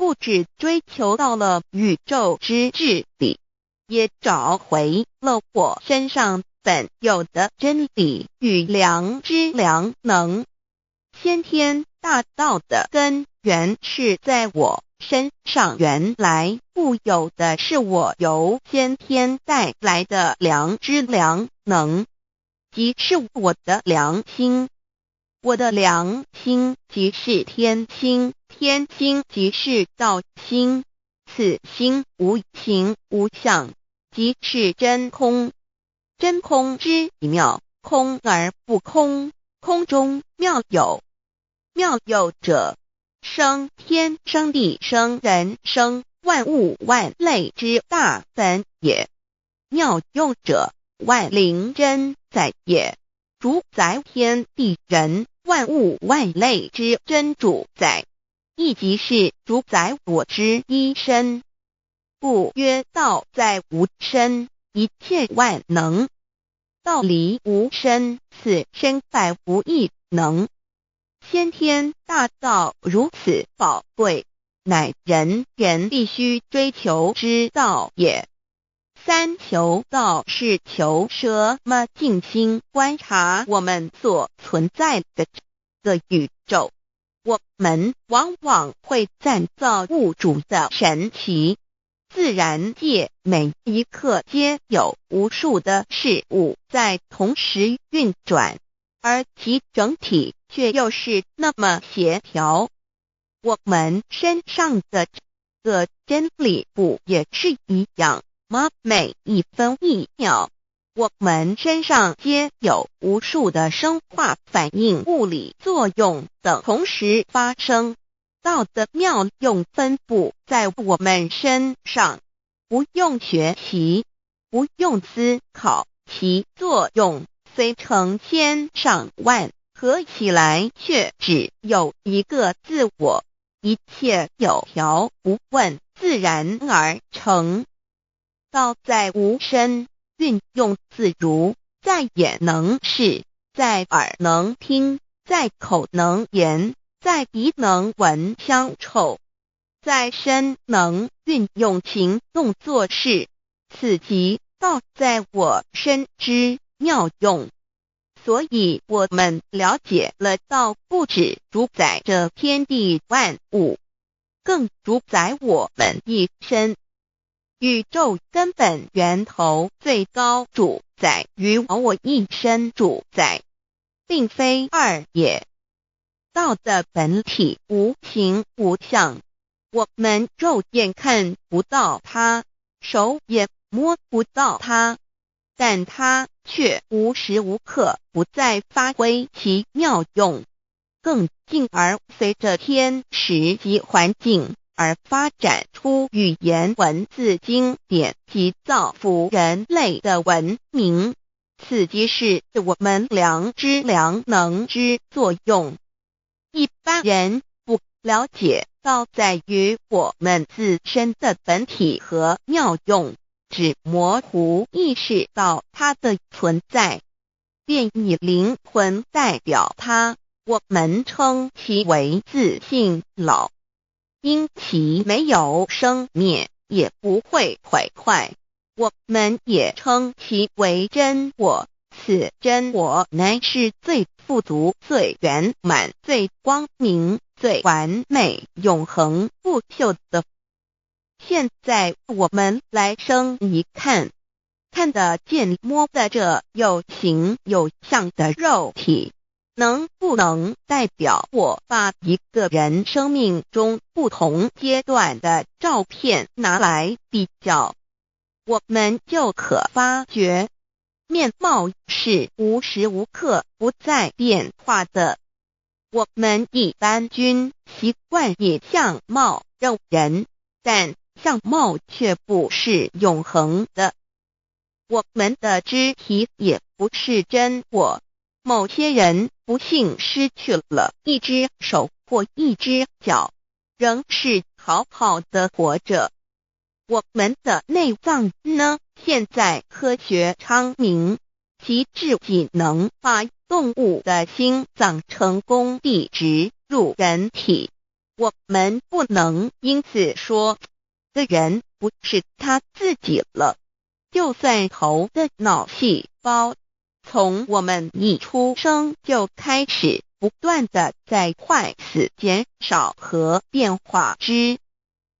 不只追求到了宇宙之至理，也找回了我身上本有的真理与良知良能。先天大道的根源是在我身上，原来固有的是我由先天带来的良知良能，即是我的良心。我的良心即是天心，天心即是道心，此心无形无相，即是真空。真空之妙，空而不空，空中妙有。妙有者，生天生地生人生万物万类之大本也。妙用者，万灵真在也，主宰天地人万物万类之真主宰，亦即是主宰我之一身。故曰道在无身，一切万能。道离无身，此身在无一能。先天大道如此宝贵，乃人必须追求之道也。三求道是求什么？静心观察我们所存在的这个宇宙，我们往往会赞造物主的神奇。自然界每一刻皆有无数的事物在同时运转，而其整体却又是那么协调。我们身上的这个真理不也是一样吗？每一分一秒，我们身上皆有无数的生化反应、物理作用等同时发生。道的妙用分布在我们身上，不用学习，不用思考，其作用虽成千上万，合起来却只有一个自我，一切有条不紊，自然而成。道在无身，运用自如，在眼能视，在耳能听，在口能言，在鼻能闻香臭，在身能运用行动做事，此即道在我身之妙用。所以我们了解了道不只主宰着天地万物，更主宰我们一身。宇宙根本源头最高主宰于我一身主宰，并非二也。道的本体无形无相，我们肉眼看不到它，手也摸不到它，但它却无时无刻不在发挥其妙用，更进而随着天时及环境而发展出语言文字经典及造福人类的文明，此即是我们良知良能之作用。一般人不了解道在于我们自身的本体和妙用，只模糊意识到它的存在，便以灵魂代表它，我们称其为自性老。因其没有生灭，也不会毁坏，我们也称其为真我。此真我乃是最富足、最圆满、最光明、最完美、永恒不朽的。现在我们来生一看，看得见摸得着有形有相的肉体，能不能代表我把一个人生命中不同阶段的照片拿来比较，我们就可发觉面貌是无时无刻不在变化的。我们一般均习惯以相貌认人，但相貌却不是永恒的。我们的肢体也不是真我，某些人不幸失去了一只手或一只脚，仍是好好的活着。我们的内脏呢？现在科学昌明，其至仅能把动物的心脏成功地植入人体。我们不能因此说个人不是他自己了。就算头的脑细胞从我们一出生就开始不断的在坏死减少和变化之，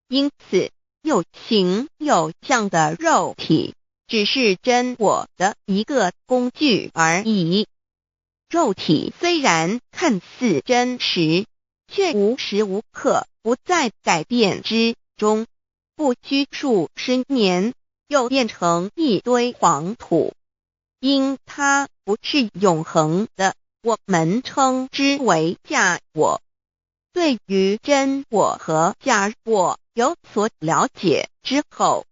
因此有形有相的肉体只是真我的一个工具而已。肉体虽然看似真实，却无时无刻不在改变之中，不需数十年又变成一堆黄土。因它不是永恒的，我们称之为假我。对于真我和假我有所了解之后，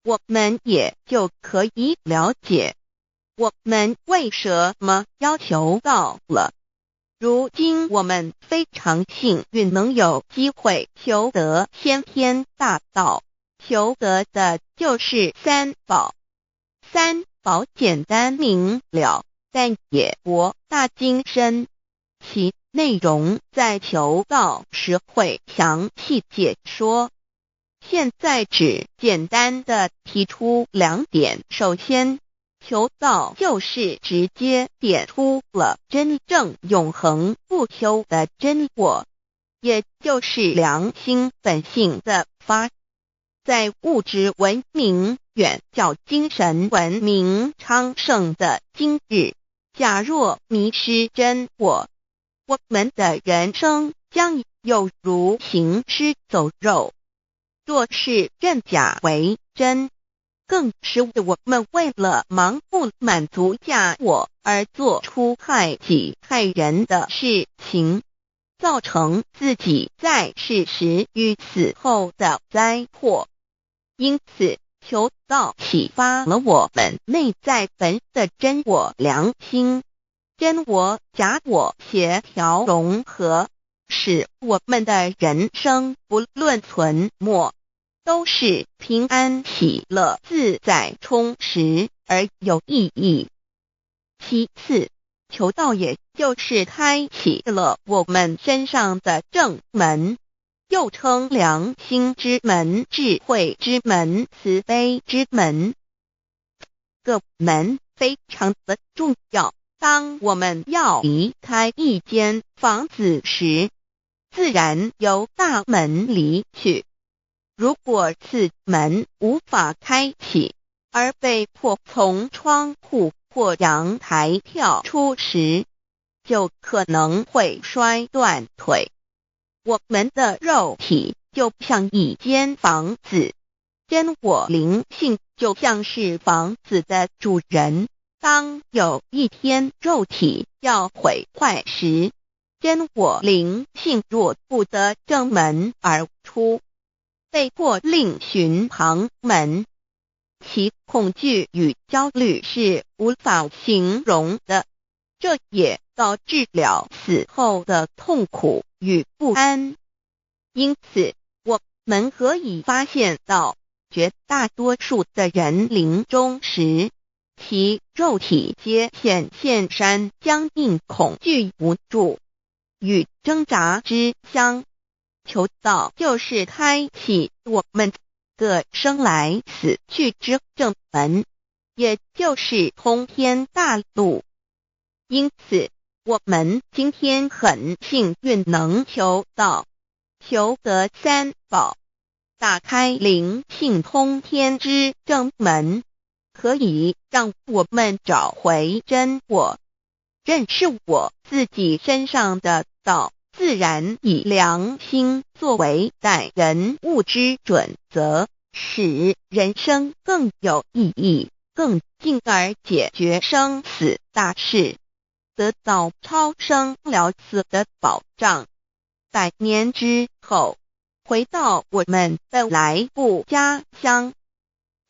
我们也就可以了解我们为什么要求道了。如今我们非常幸运能有机会求得先天大道，求得的就是三宝。三宝简单明了，但也博大精深，其内容在求道时会详细解说。现在只简单的提出2点。首先，求道就是直接点出了真正永恒不朽的真我，也就是良心本性的发。在物质文明远较精神文明昌盛的今日，假若迷失真我，我们的人生将有如行尸走肉。若是认假为真，更是我们为了盲目满足假我而做出害己害人的事情，造成自己在世时与死后的灾祸。因此，求道启发了我们内在本的真我良心，真我假我协调融合，使我们的人生不论存没，都是平安喜乐自在充实而有意义。其次，求道也就是开启了我们身上的正门，又称良心之门、智慧之门、慈悲之门。这个门非常的重要。当我们要离开一间房子时，自然由大门离去。如果此门无法开启，而被迫从窗户或阳台跳出时，就可能会摔断腿。我们的肉体就像一间房子，真我灵性就像是房子的主人。当有一天肉体要毁坏时，真我灵性若不得正门而出，被迫另寻旁门，其恐惧与焦虑是无法形容的，这也导致了死后的痛苦与不安。因此，我们可以发现到，绝大多数的人临终时，其肉体皆显现山僵硬、恐惧、无助与挣扎之相。求道就是开启我们个生来死去之正门，也就是通天大路。因此，我们今天很幸运能求道，求得三宝，打开灵性通天之正门，可以让我们找回真我，认识我自己身上的道，自然以良心作为待人物之准则，使人生更有意义，更进而解决生死大事，得到超生了死的保障。100年之后，回到我们的来故家乡。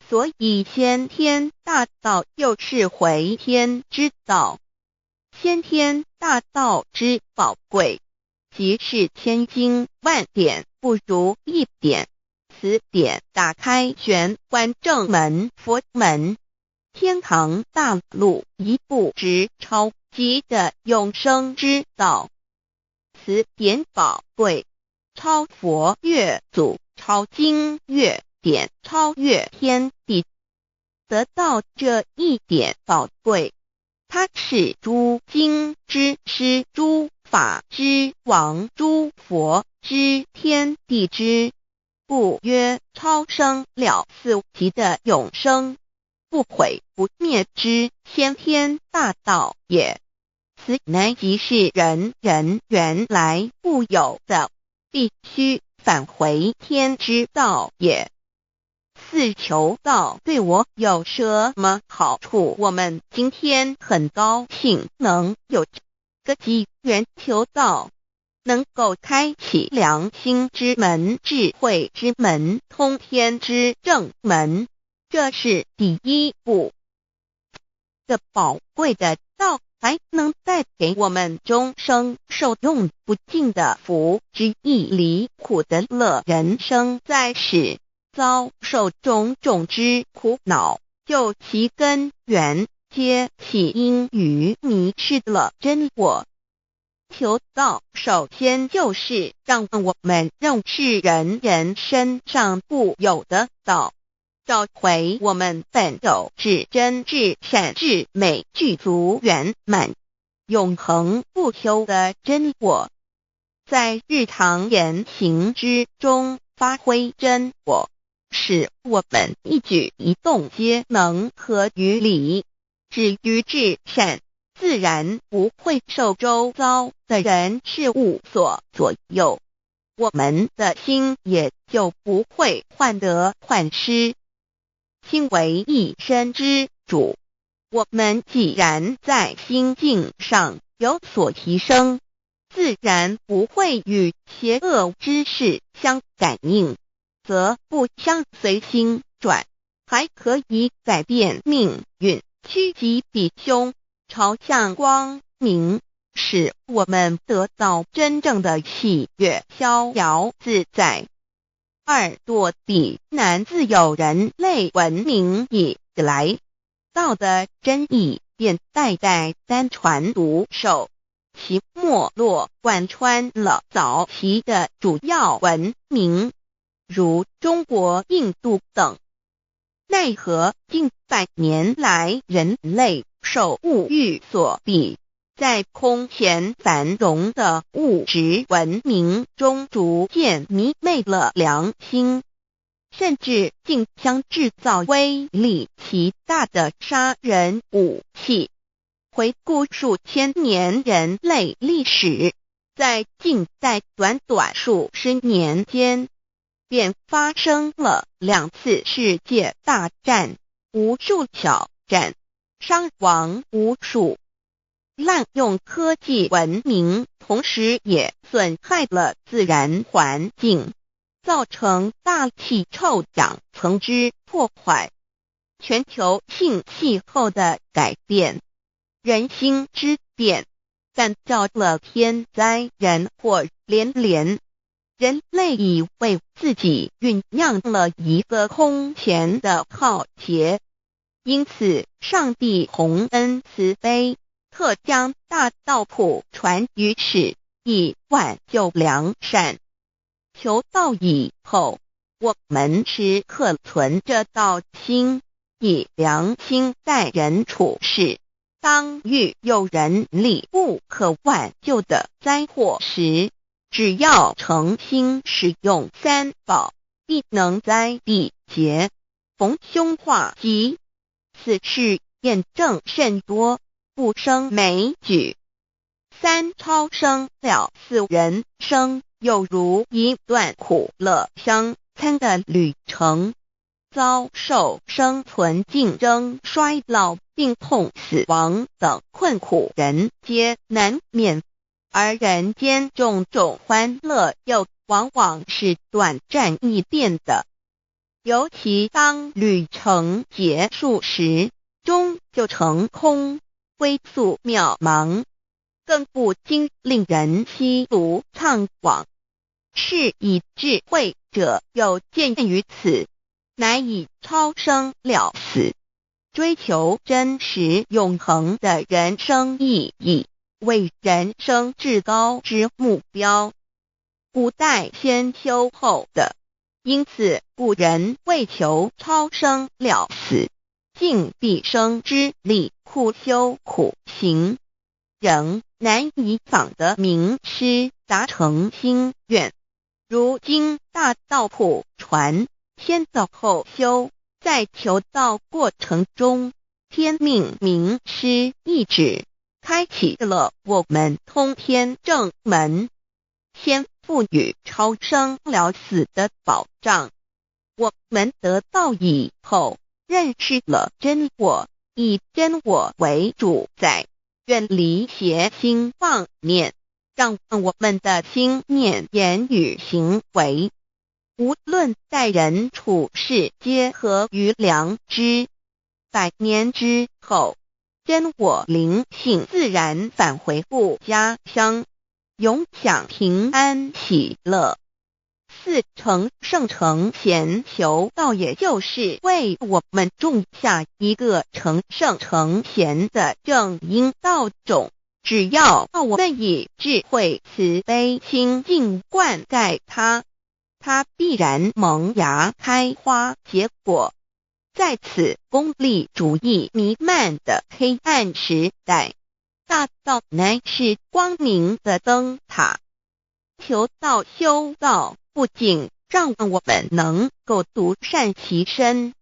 所以先天大道又是回天之道。先天大道之宝贵，即是千经万典不如一点。此典打开玄关正门佛门，天堂大路一步直超级的永生之道。此典宝贵，超佛越祖，超经越典，超越天地。得到这一点宝贵，他是诸经之师，诸法之王，诸佛之天地之，故曰超生了四极的永生，不毁不灭之先天大道也。此乃即是人人原来固有的，必须返回天之道也。四求道对我有什么好处？我们今天很高兴能有这个机缘求道，能够开启良心之门、智慧之门、通天之正门，这是第一步。这宝贵的道还能带给我们终生受用不尽的福之益，离苦得乐。人生在世，遭受种种之苦恼，就其根源皆起因于迷失了真我。求道首先就是让我们认识人身上固有的道，找回我们本有至真至善至美具足圆满永恒不朽的真我，在日常言行之中发挥真我，使我们一举一动皆能合于理，止于至善，自然不会受周遭的人事物所左右，我们的心也就不会患得患失。心为一身之主，我们既然在心境上有所提升，自然不会与邪恶之事相感应，则不相随心转，还可以改变命运，趋吉避凶，朝向光明，使我们得到真正的喜悦，逍遥自在。二堕地难，自有人类文明以来，道的真义便代代单传独授，其没落贯穿了早期的主要文明，如中国、印度等。奈何近百年来，人类受物欲所逼，在空前繁荣的物质文明中逐渐迷昧了良心，甚至竟将制造威力极大的杀人武器。回顾数千年人类历史，在近代短短数十年间，便发生了2次世界大战，无数挑战，伤亡无数。滥用科技文明，同时也损害了自然环境，造成大气臭氧层之破坏，全球性气候的改变，人心之变，干造了天灾人祸连连。人类已为自己酝酿了一个空前的浩劫，因此上帝洪恩慈悲，特将大道普传于世，以挽救良善。求道以后，我们时刻存着道心，以良心待人处事。当遇有人力不可挽救的灾祸时，只要诚心使用三宝，必能灾必劫，逢凶化吉。此事验证甚多，不胜枚举。三超生了四，人生有如一段苦乐相参的旅程，遭受生存竞争、衰老、病痛、死亡等困苦，人皆难免。而人间种种欢乐又往往是短暂易变的，尤其当旅程结束时，终就成空，归宿渺茫，更不禁令人息怒怅惘。是以智慧者有见于此，乃以超生了死，追求真实永恒的人生意义为人生至高之目标。古代先修后的，因此古人为求超生了死，尽毕生之力苦修苦行，仍难以访得名师达成心愿。如今大道普传，先走后修，在求道过程中，天命名师一指，开启了我们通天正门，先赋予超生了死的保障。我们得道以后，认识了真我，以真我为主宰，远离邪心妄念，让我们的心念、言语、行为，无论待人处事，皆合于良知。100年之后，真我灵性自然返回故家乡，永享平安喜乐。4成圣成贤求道，也就是为我们种下一个成圣成贤的正因道种。只要我们以智慧慈悲心境灌溉它，它必然萌芽开花结果。在此功利主义弥漫的黑暗时代，大道乃是光明的灯塔。求道修道，不仅让我们能够独善其身，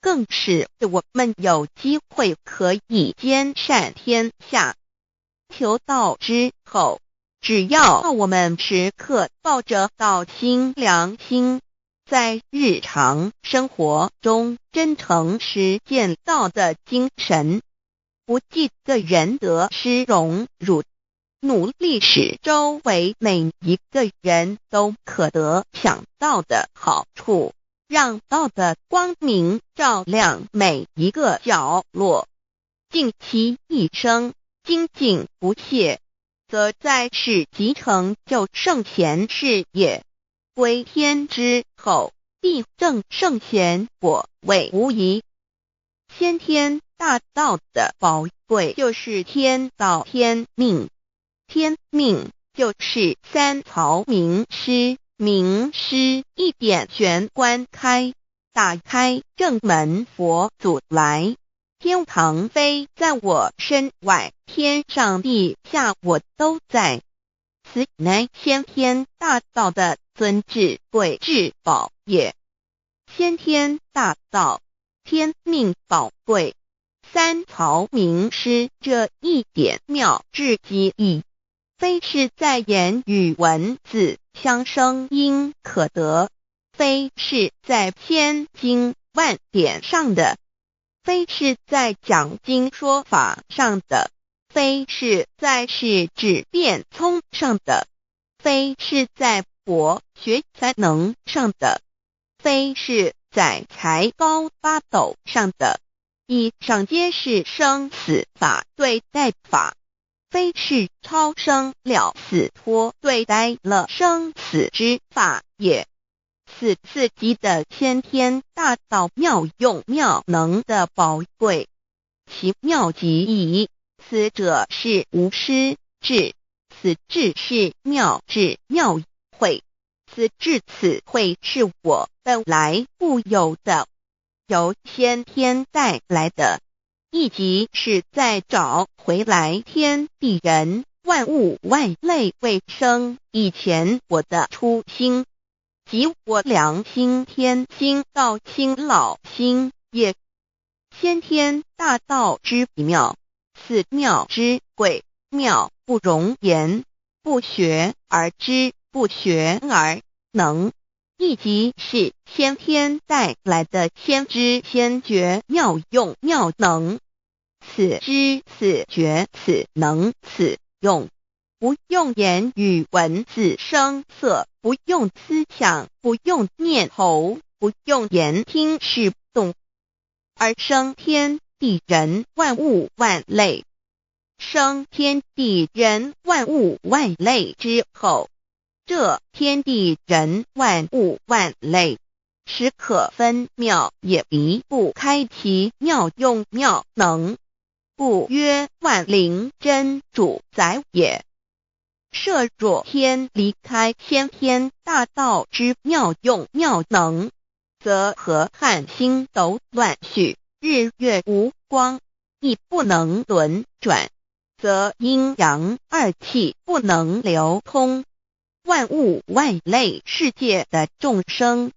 更使我们有机会可以兼善天下。求道之后，只要我们时刻抱着道心良心，在日常生活中真诚实践道的精神，不计个人得失荣辱，努力使周围每一个人都可得享道的好处，让道的光明照亮每一个角落，尽其一生精进不懈，则在世即成就圣贤事业。归天之后，必证圣贤果位无疑。先天大道的宝贵就是天道天命，天命就是3曹名师，名师一点玄关开，打开正门佛祖来，天堂非在我身外，天上地下我都在。此乃先天大道的尊至贵至宝也。先天大道，天命宝贵，3曹名师这一点妙至极意，非是在言语文字相声音可得，非是在千经万典上的，非是在讲经说法上的，非是在世智辩聪上的，非是在博学才能上的，非是在才高八斗上的，以上皆是生死法对待法，非是超生了死脱对待了生死之法也。此4级的先天大道妙用妙能的宝贵，其妙极矣。此者是无师智，此智是妙智妙慧，此智此慧是我本来固有的，由先天带来的，亦即是在找回来天地人万物万类未生以前我的初心，即我良心天心道心老心也。先天大道之妙，此妙之贵，妙不容言，不学而知，不学而能，亦即是先天带来的先知先觉妙用妙能。此知此觉此能此用，不用言语文字声色，不用思想，不用念头，不用言听是动，而生天地人万物万类。生天地人万物万类之后，这天地人万物万类实可分妙，也离不开其妙用妙能，故曰万灵真主宰也。设若天离开先天大道之妙用妙能，则河汉星斗乱序，日月无光，亦不能轮转，则阴阳二气不能流通，万物万类世界的众生，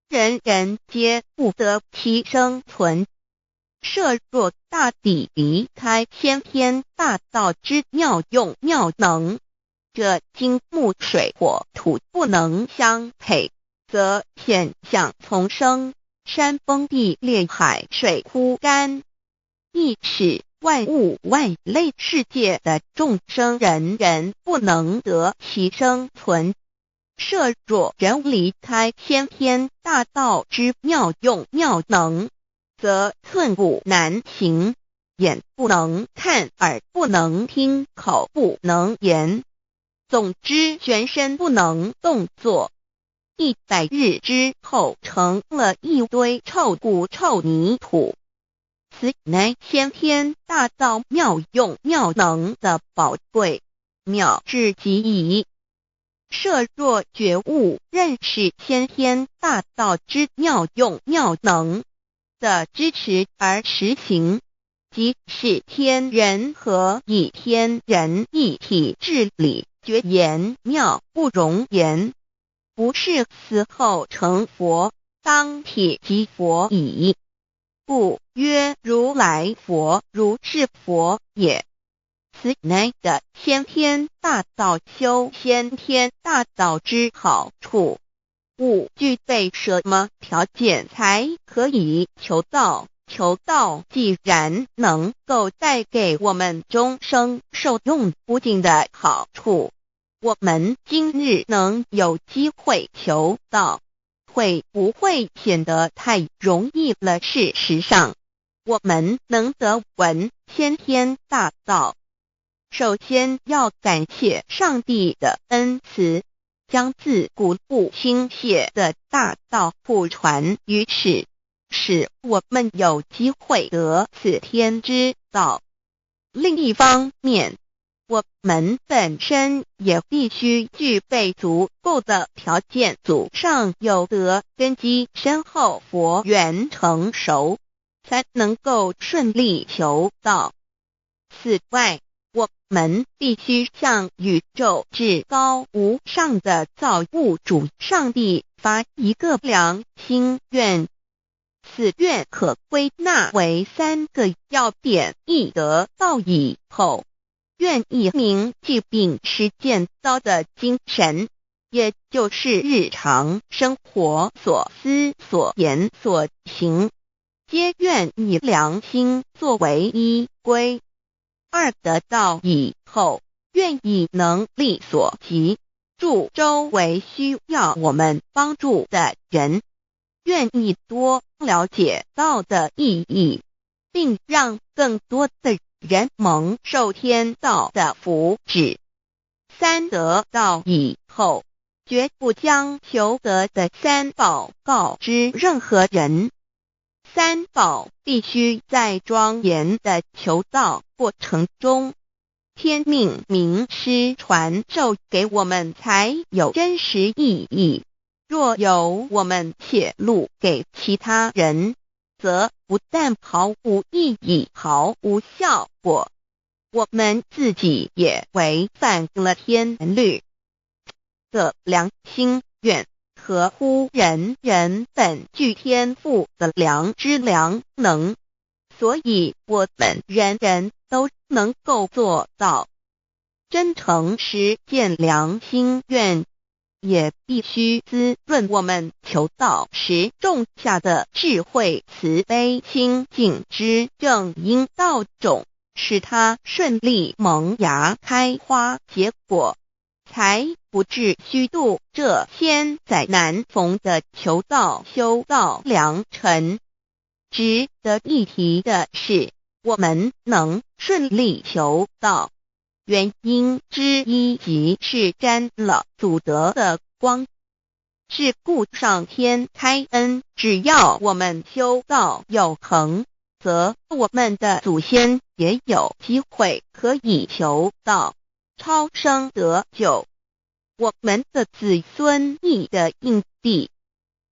人人皆不得其生存。设若大地离开先天大道之妙用妙能，这金木水火土不能相配，则现象丛生，山崩地裂，海水枯干，亦使万物万类世界的众生人人不能得其生存。设若人离开先天大道之妙用妙能，则寸步难行，眼不能看，耳不能听，口不能言，总之全身不能动作。100日之后，成了一堆臭骨臭泥土。此乃先天大道妙用妙能的宝贵，妙至极矣。设若觉悟认识先天大道之妙用妙能的支持而实行，即是天人合一，天人一体治理，绝言妙不容言，不是死后成佛，当体即佛矣。故曰如来佛，如是佛也。此乃的先天大道修先天大道之好处。勿具备什么条件才可以求道？求道既然能够带给我们终生受用不尽的好处，我们今日能有机会求道，会不会显得太容易了？事实上，我们能得闻先天大道，首先要感谢上帝的恩慈，将自古不倾泻的大道普传于世，使我们有机会得此天之道。另一方面，我们本身也必须具备足够的条件，祖上有德，根基深厚，佛缘成熟，才能够顺利求道。此外，我们必须向宇宙至高无上的造物主上帝发一个良心愿，此愿可归纳为3个要点：一得道以后，愿以明记并实践道的精神，也就是日常生活所思所言所行，皆愿以良心作为依归。2得道以后，愿以能力所及，助周围需要我们帮助的人，愿意多了解道的意义，并让更多的人蒙受天道的福祉。3得道以后，绝不将求得的3宝告知任何人。3宝必须在庄严的求道过程中，天命名师传授给我们，才有真实意义。若由我们泄露给其他人，则不但毫无意义，毫无效果，我们自己也违反了天律。的良心愿合乎人人本具天赋的良知良能，所以我们人人都能够做到。真诚实践良心愿，也必须滋润我们求道时种下的智慧、慈悲、清净之正因道种，使它顺利萌芽、开花结果，才不至虚度这千载难逢的求道修道良辰。值得一提的是，我们能顺利求道，原因之一即是沾了祖德的光。是故上天开恩，只要我们修道有恒，则我们的祖先也有机会可以求道。超生得救。我们的子孙亦的印地，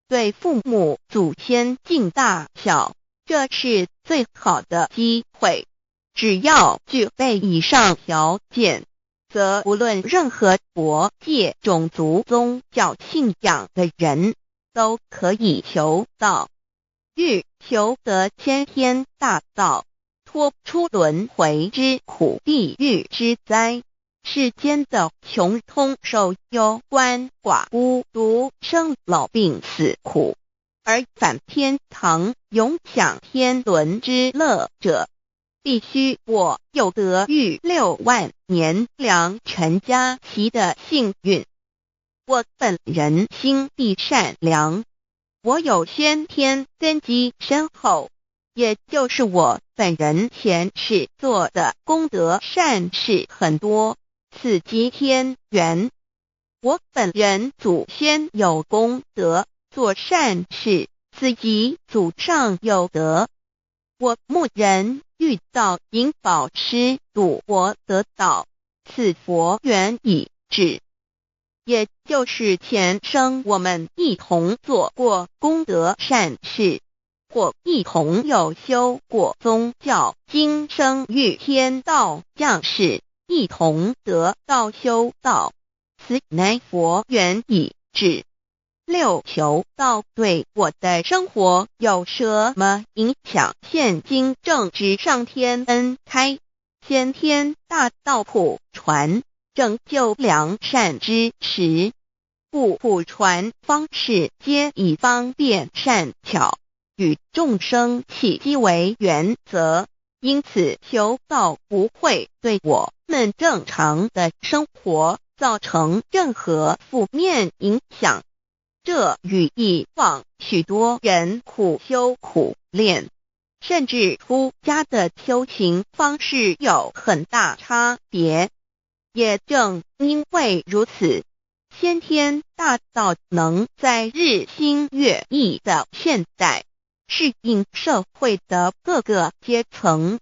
对父母祖先尽大孝，这是最好的机会。只要具备以上条件，则无论任何国界、种族、宗教信仰的人，都可以求道。欲求得先天大道，脱出轮回之苦、地狱之灾，世间的穷通受忧鳏寡孤独生老病死苦，而返天堂永享天伦之乐者，必须我有得遇6万年良辰佳期的幸运。我本人心地善良，我有先天根基深厚，也就是我本人前世做的功德善事很多，此即天缘。我本人祖先有功德，做善事，此即祖上有德。我牧人遇到引导师度我得道，此佛缘已至。也就是前生我们一同做过功德善事，或一同有修过宗教，今生遇天道降世，一同得道修道，此乃佛缘已至。6求道对我的生活有什么影响？现今正值上天恩开，先天大道普传，拯救良善之时，故普传方式皆以方便善巧，与众生契机为原则，因此求道不会对我们正常的生活造成任何负面影响。这与以往许多人苦修苦练，甚至出家的修行方式有很大差别。也正因为如此，先天大道能在日新月异的现代，适应社会的各个阶层，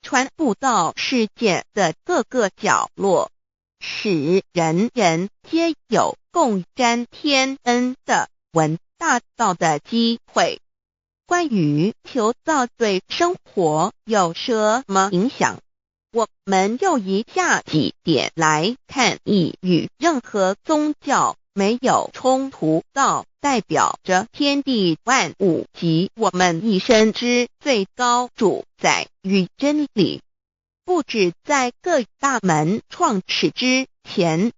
传布到世界的各个角落，使人人皆有共沾天恩的闻大道的机会。关于求道对生活有什么影响，我们就以下几点来看。亦与任何宗教没有冲突，道代表着天地万物及我们一生之最高主宰与真理。不止在各大门创始之前，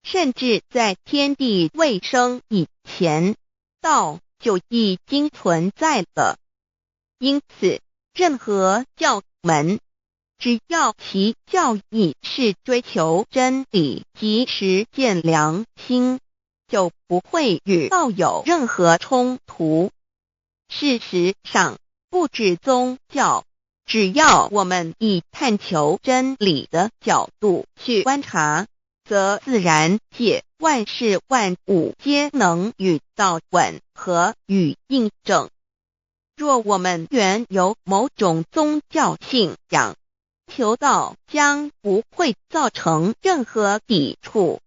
甚至在天地未生以前，道就已经存在了。因此，任何教门，只要其教义是追求真理及实践良心，就不会与道有任何冲突。事实上，不止宗教，只要我们以探求真理的角度去观察，则自然界万事万物皆能与道吻合与印证。若我们原有某种宗教信仰，求道将不会造成任何抵触，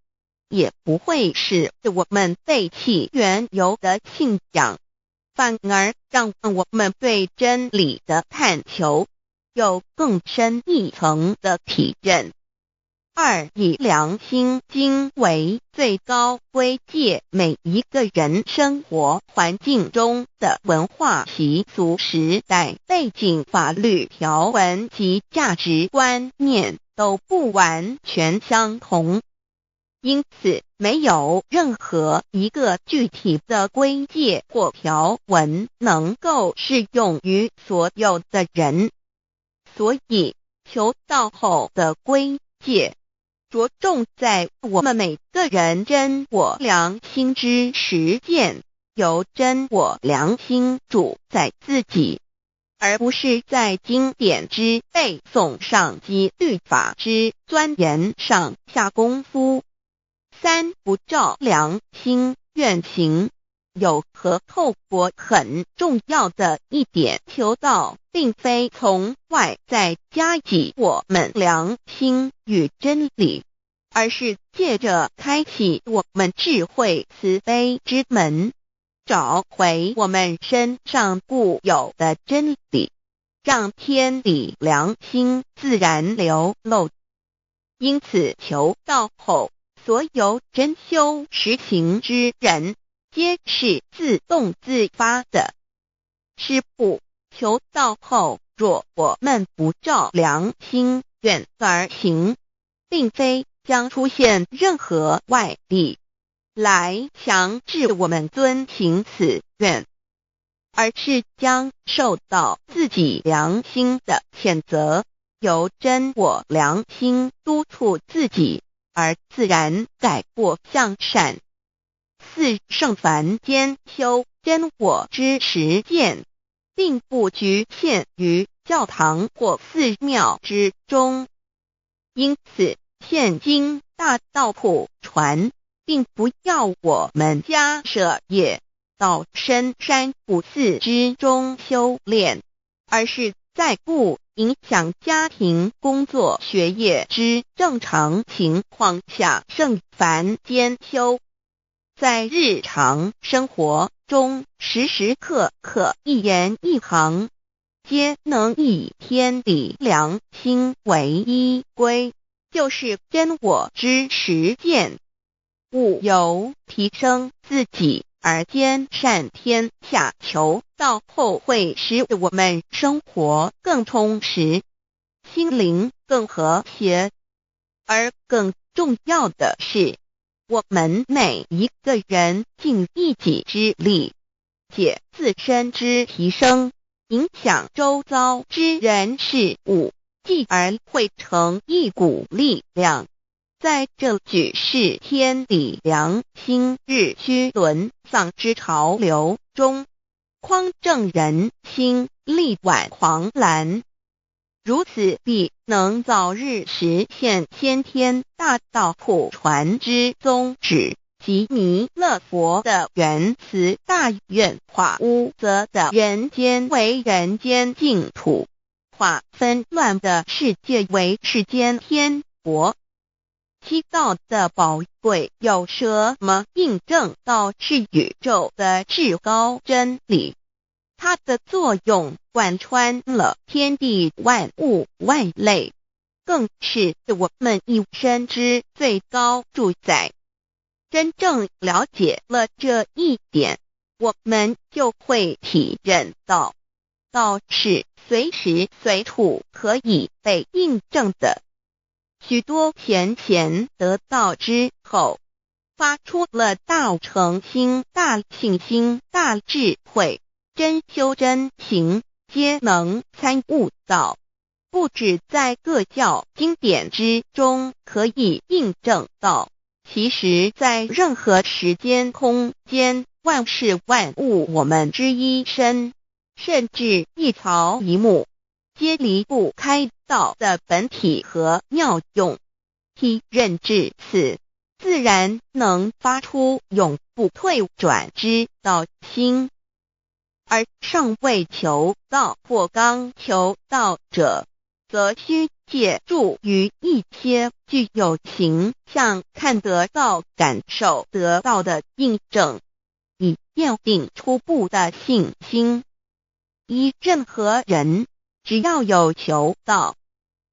也不会使我们背弃原有的信仰，反而让我们对真理的探求有更深一层的体认。2. 以良心经为最高规戒每一个人生活环境中的文化习俗、时代背景、法律条文及价值观念都不完全相同，因此没有任何一个具体的规戒或条文能够适用于所有的人。所以求道后的规戒着重在我们每个人真我良心之实践，由真我良心主宰自己，而不是在经典之背诵上及律法之钻研上下功夫。3. 不照良心愿行。有和后果很重要的一点，求道并非从外在加给我们良心与真理，而是借着开启我们智慧慈悲之门，找回我们身上固有的真理，让天理良心自然流露。因此求道后，所有真修实行之人，皆是自动自发的。师父，求道后，若我们不照良心愿而行，并非将出现任何外力来强制我们遵行此愿，而是将受到自己良心的谴责，由真我良心督促自己，而自然改过向善。四圣凡间修真我之实践，并不局限于教堂或寺庙之中，因此现今大道普传，并不要我们家舍业到深山古寺之中修炼，而是在不影响家庭、工作、学业之正常情况下圣凡间修。在日常生活中，时时刻刻一言一行，皆能以天理良心为依归，就是真我之实践。务由提升自己而兼善天下，求道后会使我们生活更充实，心灵更和谐。而更重要的是，我们每一个人尽一己之力，借自身之提升，影响周遭之人事物，继而汇成一股力量，在这举世天理良心日趋沦丧之潮流中，匡正人心，力挽狂澜。如此必能早日实现先天大道普传之宗旨，及弥勒佛的原慈大愿，化污浊的人间为人间净土，化纷乱的世界为世间天国。七道的宝贵有什么印证到是宇宙的至高真理？它的作用贯穿了天地万物万类，更是我们一生之最高主宰。真正了解了这一点，我们就会体认到，道是随时随处可以被印证的。许多贤贤得道之后，发出了大诚心、大信心、大智慧，真修真行，皆能参悟到，不止在各教经典之中可以印证到，其实在任何时间空间、万事万物我们之一身，甚至一草一木，皆离不开道的本体和妙用。体认至此，自然能发出永不退转之道心。而尚未求道或刚求道者，则需借助于一些具有形象看得到、感受得到的印证，以奠定初步的信心。依任何人，只要有求道，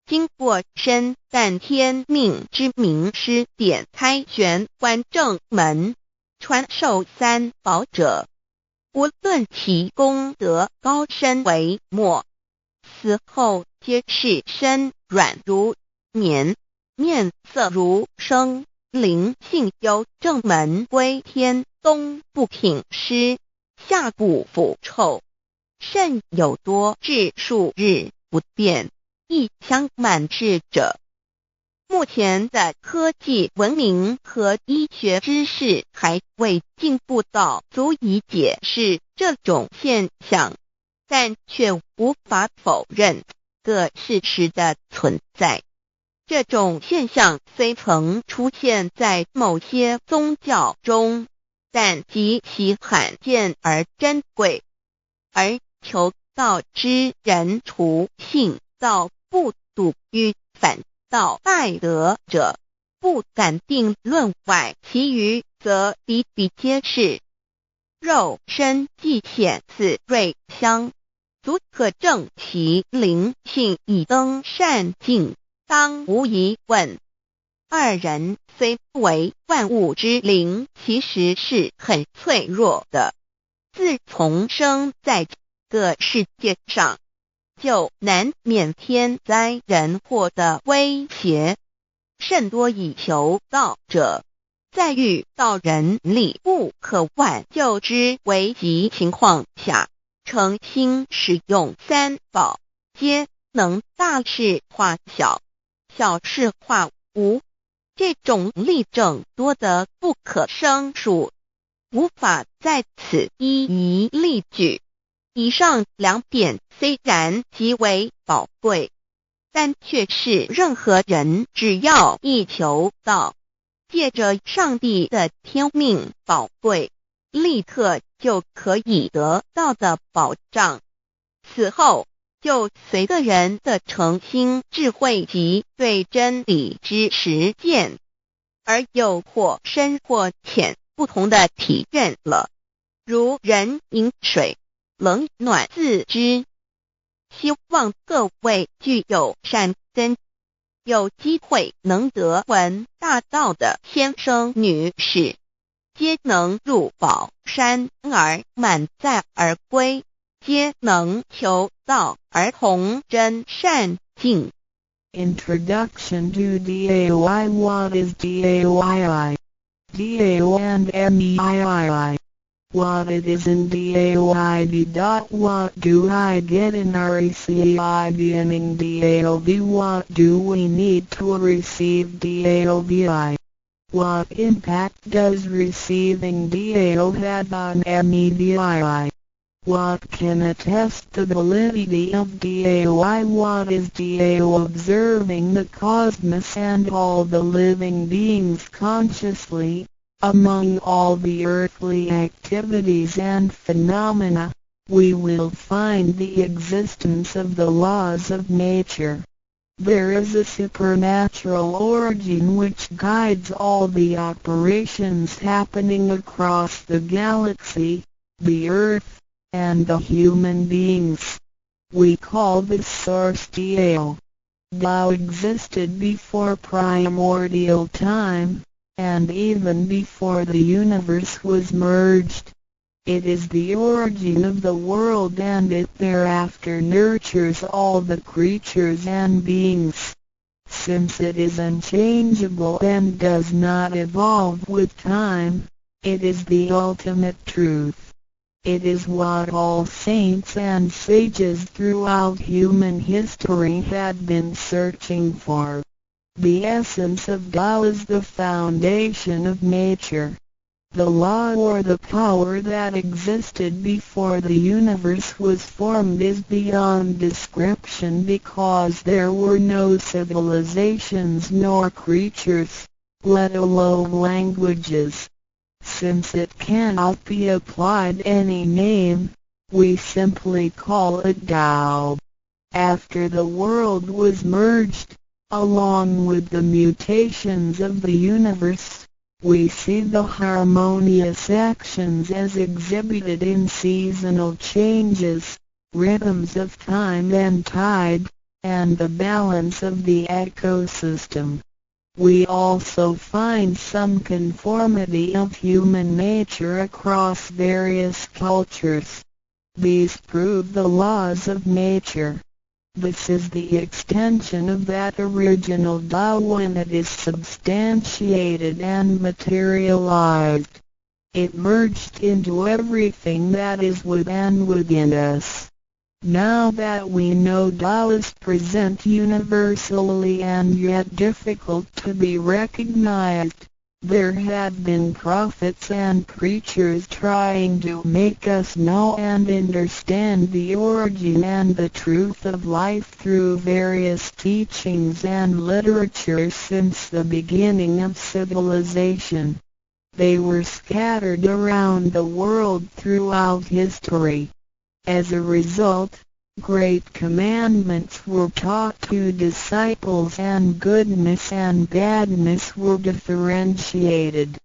经过身但天命之名师点开玄关正门，传授三宝者，无论其功德高深为末，死后皆是身软如棉，面色如生，灵性由正门归天，东不品湿，下不腐臭，甚有多至数日不变，一腔满志者。目前的科技文明和医学知识还未进步到足以解释这种现象，但却无法否认个事实的存在。这种现象虽曾出现在某些宗教中，但极其罕见而珍贵，而求道之人除信道不笃于反道拜德者，不敢定论外，其余则比比皆是。肉身既显似瑞香，足可证其灵性以登善境，当无疑问。二人虽为万物之灵，其实是很脆弱的。自从生在这个世界上，就难免天灾人祸的威胁，甚多以求道者，在遇到人力不可挽救之危急情况下，诚心使用三宝，皆能大事化小，小事化无。这种例证多得不可胜数，无法在此一一例举。以上两点虽然极为宝贵，但却是任何人只要一求道，借着上帝的天命宝贵，立刻就可以得到的保障。此后就随个人的诚心、智慧及对真理之实践，而有或深或浅不同的体认了。如人饮水，冷暖自知。希望各位具有善根，有机会能得闻大道的先生女士，皆能入宝山而满载而归，皆能求道而同真善境。 Introduction to DAY. What is DAYI? DAO and MEII. What it is in DAOID. What do I get in RECI beginning DAOB? What do we need to receive DAOBI? What impact does receiving DAO have on MEDII? What can attest the validity of DAOI? What is DAO? Observing the cosmos and all the living beings consciously, among all the earthly activities and phenomena, we will find the existence of the laws of nature. There is a supernatural origin which guides all the operations happening across the galaxy, the earth, and the human beings. We call this source Tao. Tao existed before primordial time, and even before the universe was merged. It is the origin of the world, and it thereafter nurtures all the creatures and beings. Since it is unchangeable and does not evolve with time, it is the ultimate truth. It is what all saints and sages throughout human history had been searching for. The essence of Tao is the foundation of nature. The law or the power that existed before the universe was formed is beyond description, because there were no civilizations nor creatures, let alone languages. Since it cannot be applied any name, we simply call it Tao. After the world was merged, along with the mutations of the universe, we see the harmonious actions as exhibited in seasonal changes, rhythms of time and tide, and the balance of the ecosystem. We also find some conformity of human nature across various cultures. These prove the laws of nature. This is the extension of that original Tao when it is substantiated and materialized. It merged into everything that is within us. Now that we know Tao is present universally and yet difficult to be recognized, there have been prophets and preachers trying to make us know and understand the origin and the truth of life through various teachings and literature since the beginning of civilization. They were scattered around the world throughout history. As a result, Great commandments were taught to disciples and goodness and badness were differentiated.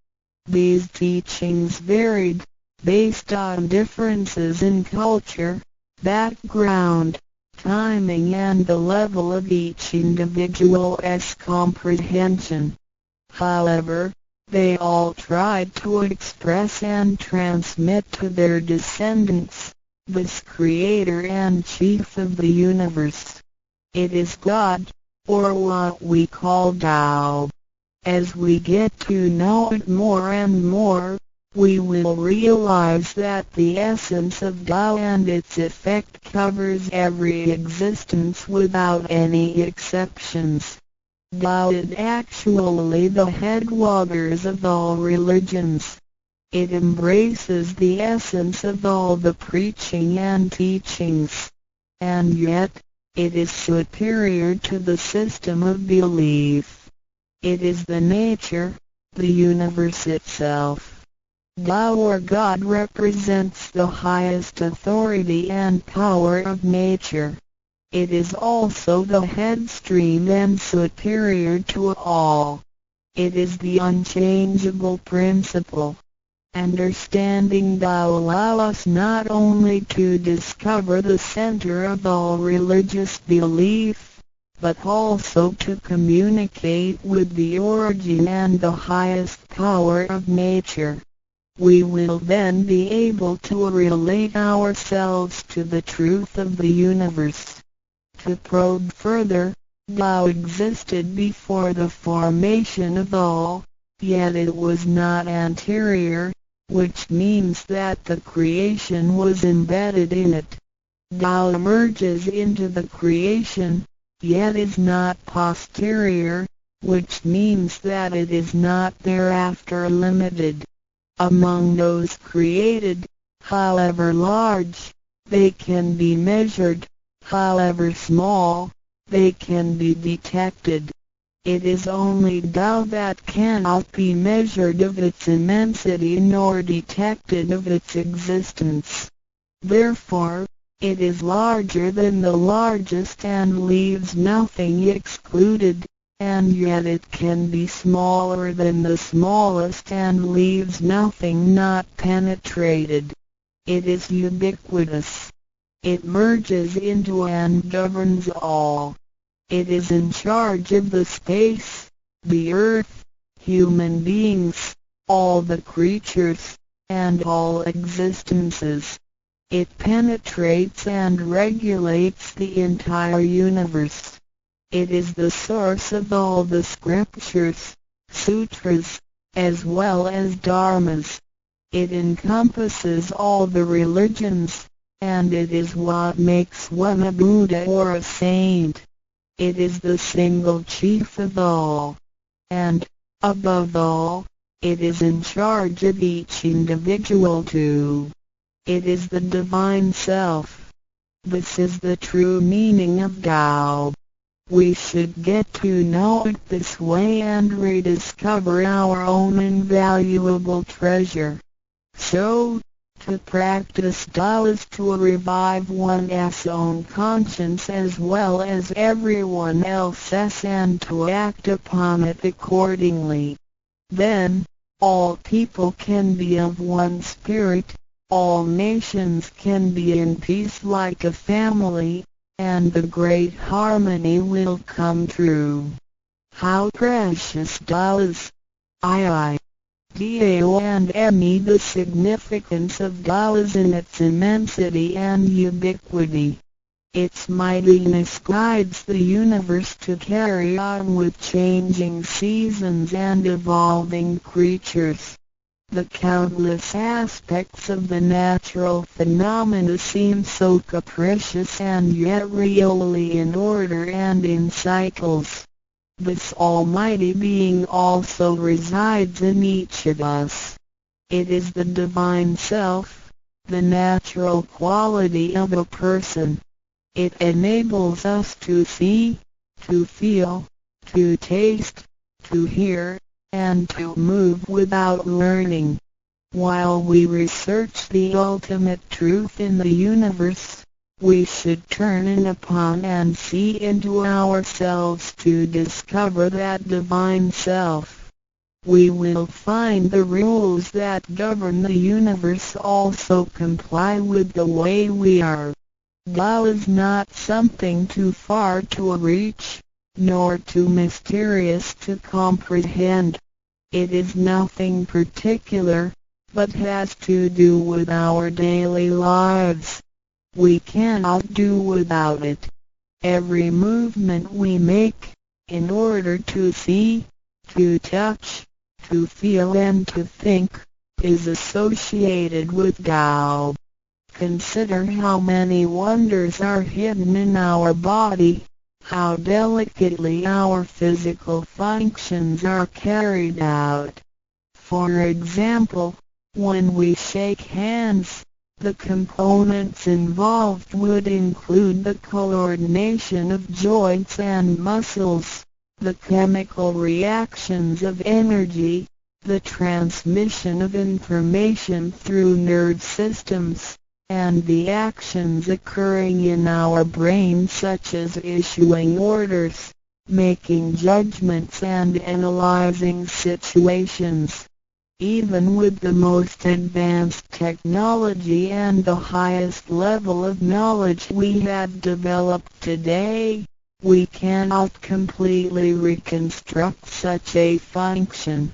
These teachings varied, based on differences in culture, background, timing and the level of each individual's comprehension. However, they all tried to express and transmit to their descendants, this Creator and Chief of the universe. It is God, or what we call Tao. As we get to know it more and more, we will realize that the essence of Tao and its effect covers every existence without any exceptions. Tao is actually the headwaters of all religions. It embraces the essence of all the preaching and teachings. And yet, it is superior to the system of belief. It is the nature, the universe itself. Tao or God represents the highest authority and power of nature. It is also the headstream and superior to all. It is the unchangeable principle. Understanding Tao allows us not only to discover the center of all religious belief, but also to communicate with the origin and the highest power of nature. We will then be able to relate ourselves to the truth of the universe. To probe further, Tao existed before the formation of all, yet it was not anterior, which means that the creation was embedded in it. Tao emerges into the creation, yet is not posterior, which means that it is not thereafter limited. Among those created, however large, they can be measured, however small, they can be detected. It is only Tao that cannot be measured of its immensity nor detected of its existence. Therefore, it is larger than the largest and leaves nothing excluded, and yet it can be smaller than the smallest and leaves nothing not penetrated. It is ubiquitous. It merges into and governs all. It is in charge of the space, the earth, human beings, all the creatures, and all existences. It penetrates and regulates the entire universe. It is the source of all the scriptures, sutras, as well as dharmas. It encompasses all the religions, and it is what makes one a Buddha or a saint. It is the single chief of all. And, above all, it is in charge of each individual too. It is the Divine Self. This is the true meaning of Tao. We should get to know it this way and rediscover our own invaluable treasure. So, to practice Tao is to revive one's own conscience as well as everyone else's and to act upon it accordingly. Then, all people can be of one spirit, all nations can be in peace like a family, and the great harmony will come true. How precious Tao is! Tao and me. The significance of Tao is in its immensity and ubiquity. Its mightiness guides the universe to carry on with changing seasons and evolving creatures. The countless aspects of the natural phenomena seem so capricious and yet really in order and in cycles. This almighty being also resides in each of us. It is the Divine Self, the natural quality of a person. It enables us to see, to feel, to taste, to hear, and to move without learning. While we research the ultimate truth in the universe, we should turn in upon and see into ourselves to discover that divine self. We will find the rules that govern the universe also comply with the way we are. Tao is not something too far to reach, nor too mysterious to comprehend. It is nothing particular, but has to do with our daily lives. We cannot do without it. Every movement we make, in order to see, to touch, to feel and to think, is associated with Tao. Consider how many wonders are hidden in our body, how delicately our physical functions are carried out. For example, when we shake hands, the components involved would include the coordination of joints and muscles, the chemical reactions of energy, the transmission of information through nerve systems, and the actions occurring in our brain such as issuing orders, making judgments and analyzing situations. Even with the most advanced technology and the highest level of knowledge we have developed today, we cannot completely reconstruct such a function.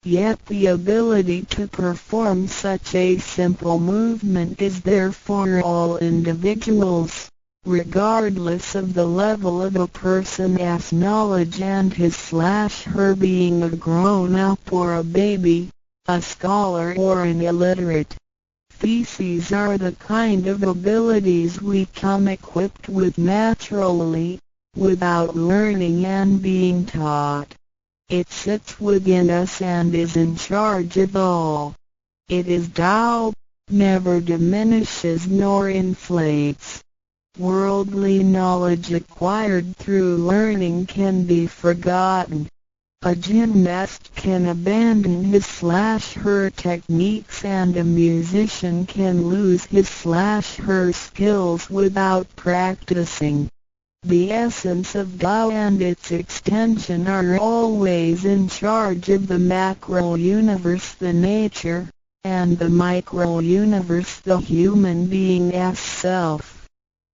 Yet the ability to perform such a simple movement is there for all individuals, regardless of the level of a person's knowledge and his/her being a grown-up or a baby, a scholar or an illiterate. These are the kind of abilities we come equipped with naturally, without learning and being taught. It sits within us and is in charge of all. It is Tao, never diminishes nor inflates. Worldly knowledge acquired through learning can be forgotten. A gymnast can abandon his/her techniques and a musician can lose his/her skills without practicing. The essence of Tao and its extension are always in charge of the macro-universe, the nature, and the micro-universe, the human being's self.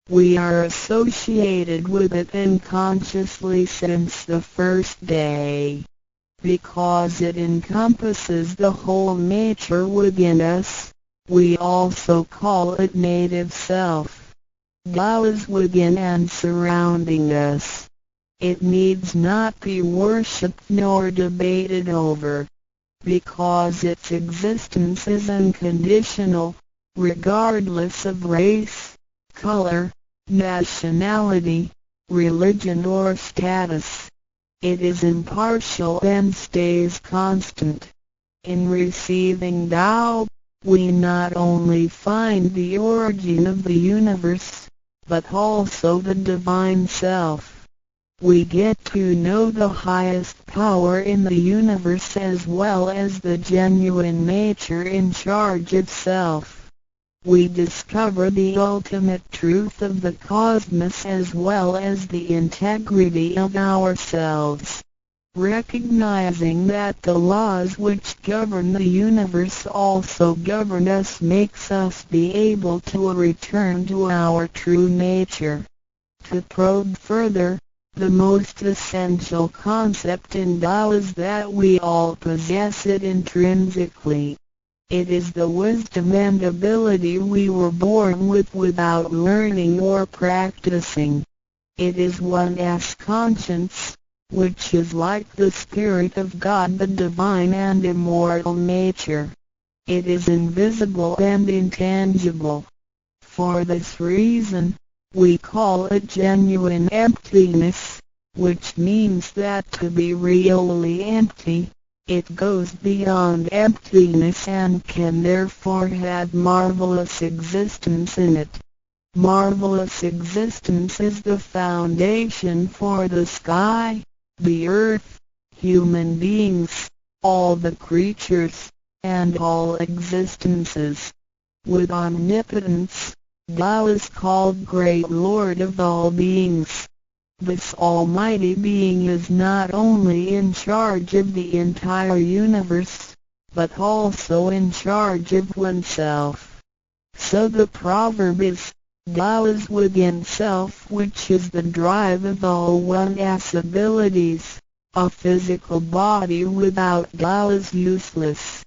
We are associated with it unconsciously since the first day. Because it encompasses the whole nature within us, we also call it native self. Tao is within and surrounding us. It needs not be worshipped nor debated over, because its existence is unconditional, regardless of race, color, nationality, religion or status. It is impartial and stays constant. In receiving Tao, we not only find the origin of the universe, but also the divine self. We get to know the highest power in the universe as well as the genuine nature in charge of self. We discover the ultimate truth of the cosmos as well as the integrity of ourselves. Recognizing that the laws which govern the universe also govern us makes us be able to return to our true nature. To probe further, the most essential concept in Tao is that we all possess it intrinsically. It is the wisdom and ability we were born with without learning or practicing. It is one's conscience, which is like the Spirit of God, the divine and immortal nature. It is invisible and intangible. For this reason, we call it genuine emptiness, which means that to be really empty, it goes beyond emptiness and can therefore have marvelous existence in it. Marvelous existence is the foundation for the sky, the earth, human beings, all the creatures, and all existences. With omnipotence, Tao is called Great Lord of all beings. This almighty being is not only in charge of the entire universe, but also in charge of oneself. So the proverb is, Tao is within self, which is the drive of all one's abilities. A physical body without Tao is useless.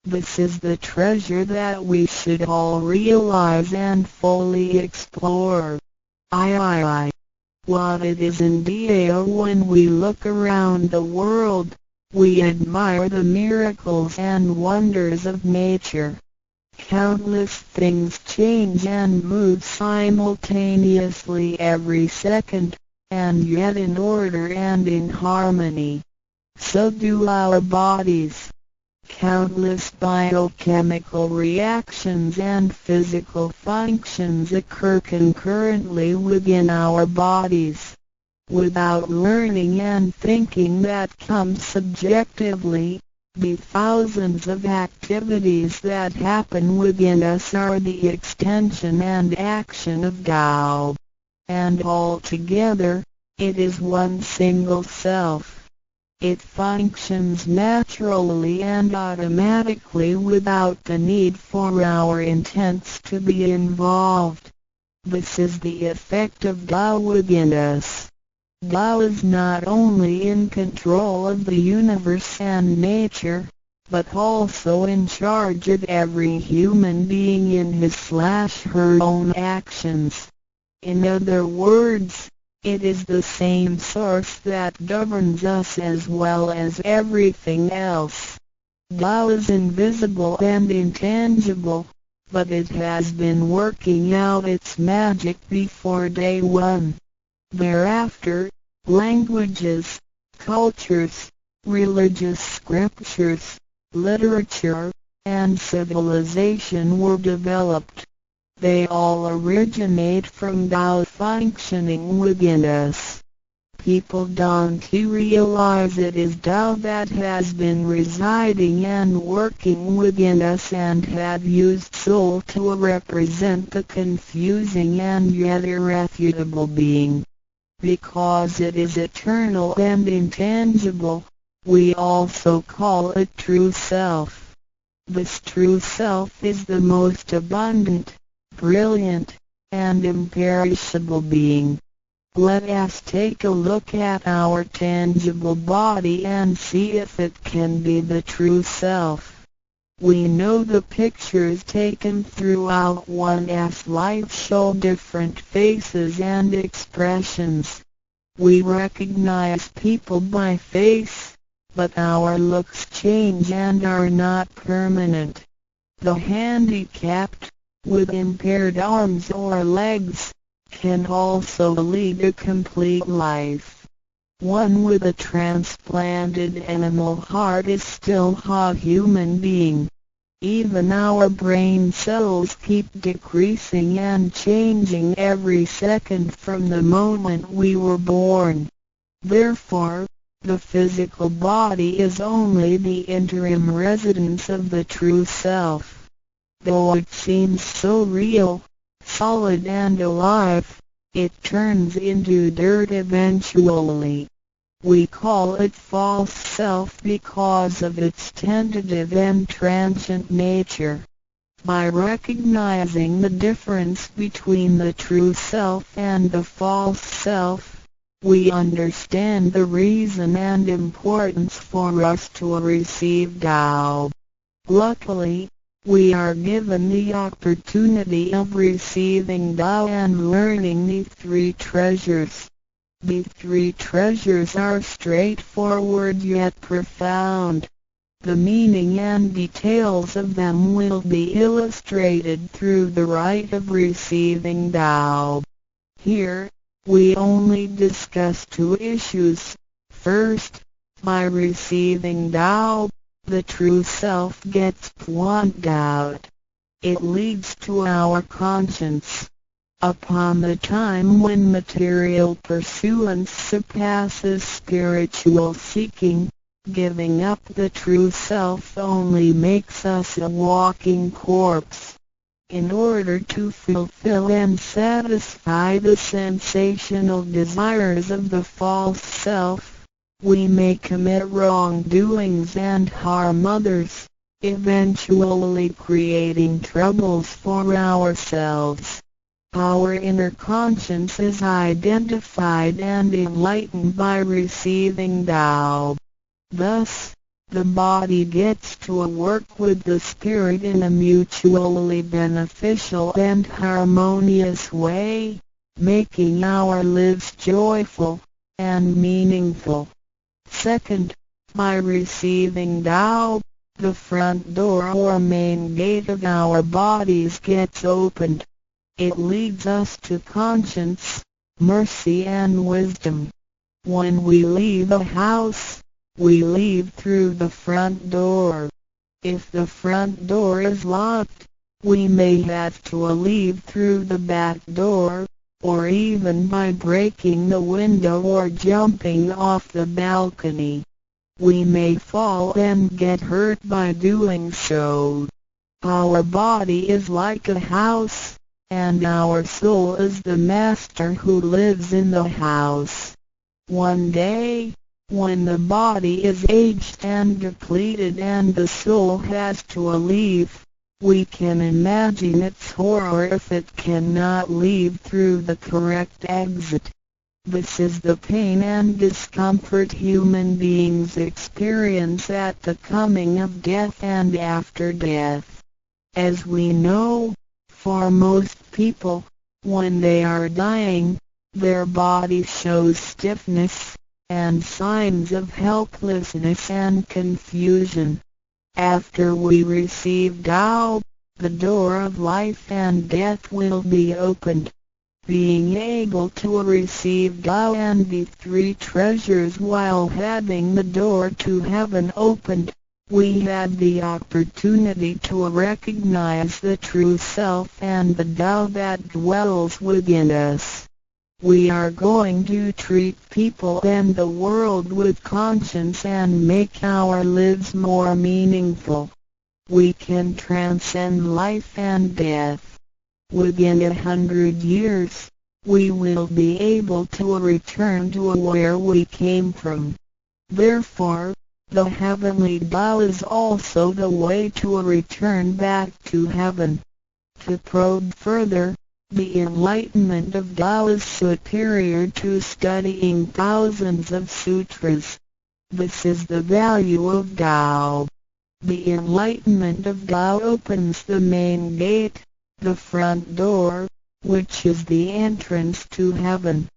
This is the treasure that we should all realize and fully explore. What it is in Tao. When we look around the world, we admire the miracles and wonders of nature. Countless things change and move simultaneously every second, and yet in order and in harmony. So do our bodies. Countless biochemical reactions and physical functions occur concurrently within our bodies. Without learning and thinking that comes subjectively, the thousands of activities that happen within us are the extension and action of Tao. And altogether, it is one single self. It functions naturally and automatically without the need for our intents to be involved. This is the effect of Tao within us. Tao is not only in control of the universe and nature, but also in charge of every human being in his/her own actions. In other words, it is the same source that governs us as well as everything else. Tao is invisible and intangible, but it has been working out its magic before day one. Thereafter, languages, cultures, religious scriptures, literature, and civilization were developed. They all originate from Tao functioning within us. People don't realize it is Tao that has been residing and working within us and have used soul to represent the confusing and yet irrefutable being. Because it is eternal and intangible, we also call it true self. This true self is the most abundant, brilliant, and imperishable being. Let us take a look at our tangible body and see if it can be the true self. We know the pictures taken throughout one's life show different faces and expressions. We recognize people by face, but our looks change and are not permanent. The handicapped, with impaired arms or legs, can also lead a complete life. One with a transplanted animal heart is still a human being. Even our brain cells keep decreasing and changing every second from the moment we were born. Therefore, the physical body is only the interim residence of the true self. Though it seems so real, solid and alive, it turns into dirt eventually. We call it false self because of its tentative and transient nature. By recognizing the difference between the true self and the false self, we understand the reason and importance for us to receive Tao. Luckily, we are given the opportunity of receiving Tao and learning the three treasures. The three treasures are straightforward yet profound. The meaning and details of them will be illustrated through the rite of receiving Tao. Here, we only discuss two issues. First, by receiving Tao, the true self gets plucked out. It leads to our conscience. Upon the time when material pursuance surpasses spiritual seeking, giving up the true self only makes us a walking corpse. In order to fulfill and satisfy the sensational desires of the false self, we may commit wrongdoings and harm others, eventually creating troubles for ourselves. Our inner conscience is identified and enlightened by receiving Tao. Thus, the body gets to work with the spirit in a mutually beneficial and harmonious way, making our lives joyful and meaningful. Second, by receiving Tao, the front door or main gate of our bodies gets opened. It leads us to conscience, mercy and wisdom. When we leave a house, we leave through the front door. If the front door is locked, we may have to leave through the back door, or even by breaking the window or jumping off the balcony. We may fall and get hurt by doing so. Our body is like a house, and our soul is the master who lives in the house. One day, when the body is aged and depleted and the soul has to leave, we can imagine its horror if it cannot leave through the correct exit. This is the pain and discomfort human beings experience at the coming of death and after death. As we know, for most people, when they are dying, their body shows stiffness and signs of helplessness and confusion. After we receive Tao, the door of life and death will be opened. Being able to receive Tao and the three treasures while having the door to heaven opened, we had the opportunity to recognize the true self and the Tao that dwells within us. We are going to treat people and the world with conscience and make our lives more meaningful. We can transcend life and death. Within 100 years, we will be able to return to where we came from. Therefore, the heavenly Tao is also the way to return back to heaven. To probe further, the enlightenment of Tao is superior to studying thousands of sutras. This is the value of Tao. The enlightenment of Tao opens the main gate, the front door, which is the entrance to heaven.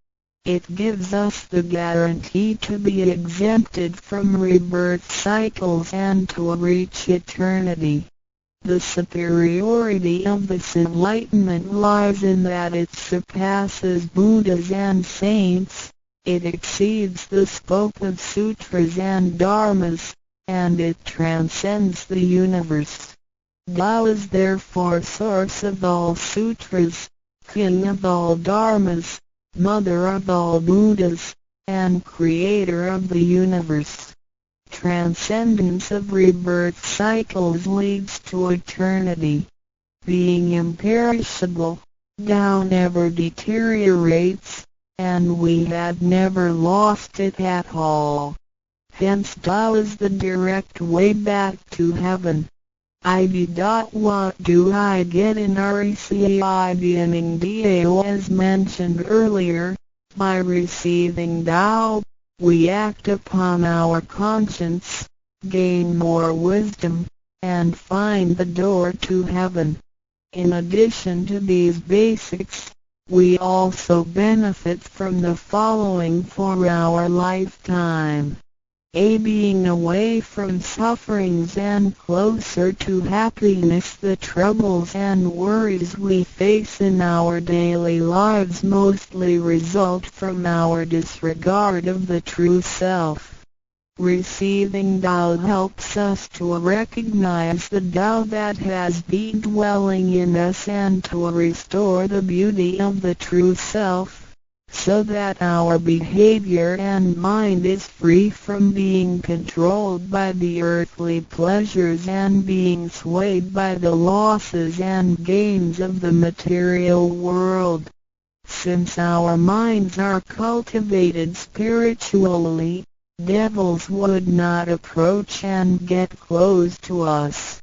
It gives us the guarantee to be exempted from rebirth cycles and to reach eternity. The superiority of this enlightenment lies in that it surpasses Buddhas and saints, it exceeds the scope of sutras and dharmas, and it transcends the universe. Tao is therefore source of all sutras, king of all dharmas, mother of all Buddhas, and creator of the universe. Transcendence of rebirth cycles leads to eternity. Being imperishable, Tao never deteriorates, and we had never lost it at all. Hence Tao is the direct way back to heaven. What do I get in RECI beginning DAO? As mentioned earlier, by receiving Tao, we act upon our conscience, gain more wisdom, and find the door to heaven. In addition to these basics, we also benefit from the following for our lifetime. Being away from sufferings and closer to happiness. The troubles and worries we face in our daily lives mostly result from our disregard of the true self. Receiving Tao helps us to recognize the Tao that has been dwelling in us and to restore the beauty of the true self, so that our behavior and mind is free from being controlled by the earthly pleasures and being swayed by the losses and gains of the material world. Since our minds are cultivated spiritually, devils would not approach and get close to us.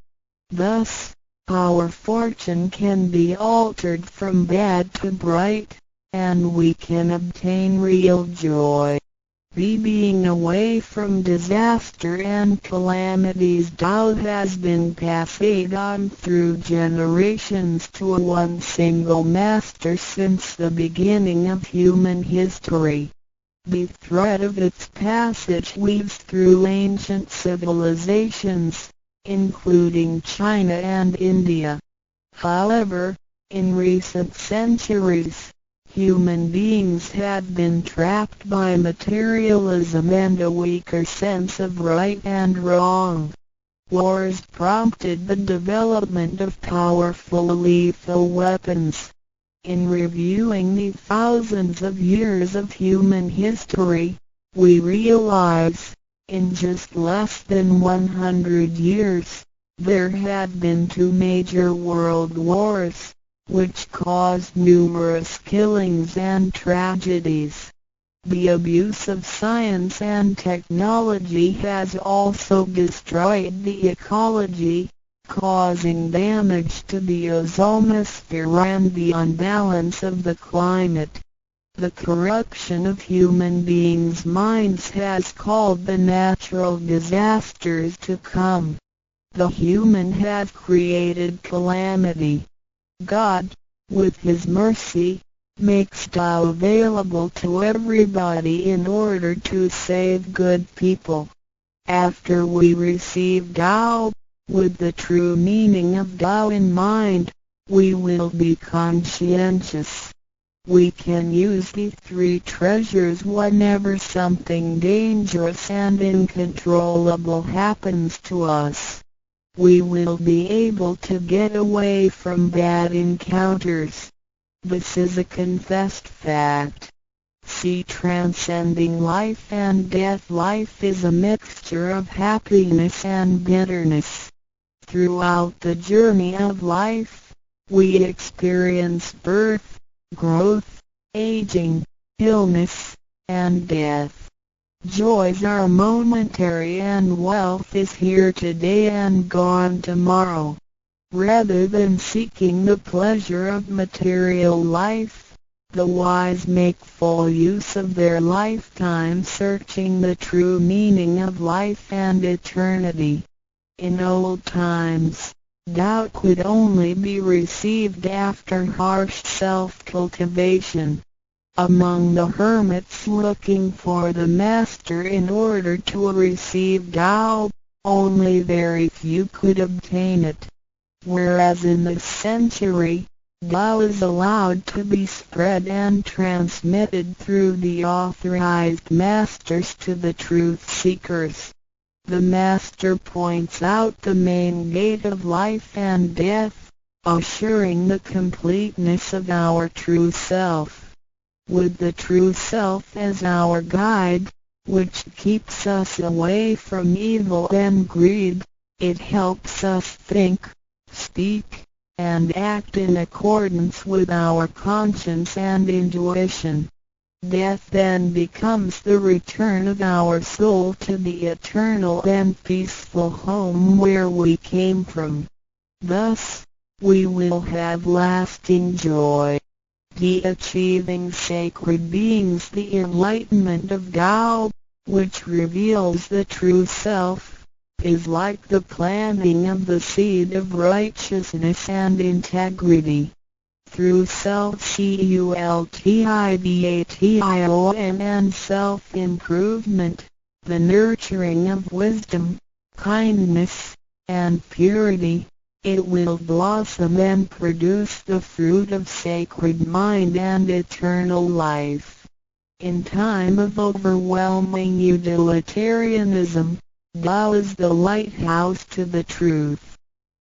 Thus, our fortune can be altered from bad to bright, and we can obtain real joy. Being away from disaster and calamities. Tao has been passed on through generations to one single master since the beginning of human history. The thread of its passage weaves through ancient civilizations, including China and India. However, in recent centuries, human beings have been trapped by materialism and a weaker sense of right and wrong. Wars prompted the development of powerful lethal weapons. In reviewing the thousands of years of human history, we realize, in just less than 100 years, there had been 2 major world wars, which caused numerous killings and tragedies. The abuse of science and technology has also destroyed the ecology, causing damage to the ozonosphere and the unbalance of the climate. The corruption of human beings' minds has called the natural disasters to come. The human has created calamity. God, with His mercy, makes Tao available to everybody in order to save good people. After we receive Tao, with the true meaning of Tao in mind, we will be conscientious. We can use the 3 treasures whenever something dangerous and uncontrollable happens to us. We will be able to get away from bad encounters. This is a confessed fact. See, transcending life and death. Life is a mixture of happiness and bitterness. Throughout the journey of life, we experience birth, growth, aging, illness, and death. Joys are momentary and wealth is here today and gone tomorrow. Rather than seeking the pleasure of material life, the wise make full use of their lifetime searching the true meaning of life and eternity. In old times, Tao could only be received after harsh self-cultivation. Among the hermits looking for the master in order to receive Tao, only very few could obtain it. Whereas in this century, Tao is allowed to be spread and transmitted through the authorized masters to the truth seekers. The master points out the main gate of life and death, assuring the completeness of our true self. With the true self as our guide, which keeps us away from evil and greed, it helps us think, speak, and act in accordance with our conscience and intuition. Death then becomes the return of our soul to the eternal and peaceful home where we came from. Thus, we will have lasting joy. The achieving sacred beings, the enlightenment of Tao, which reveals the true self, is like the planting of the seed of righteousness and integrity. Through self-cultivation and self-improvement, the nurturing of wisdom, kindness, and purity, it will blossom and produce the fruit of sacred mind and eternal life. In time of overwhelming utilitarianism, Tao is the lighthouse to the truth.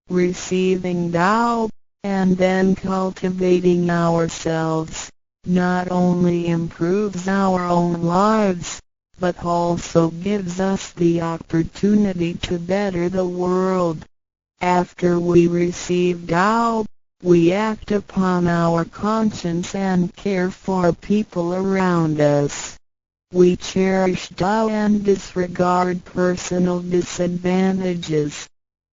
Receiving Tao, and then cultivating ourselves, not only improves our own lives, but also gives us the opportunity to better the world. After we receive Tao, we act upon our conscience and care for people around us. We cherish Tao and disregard personal disadvantages.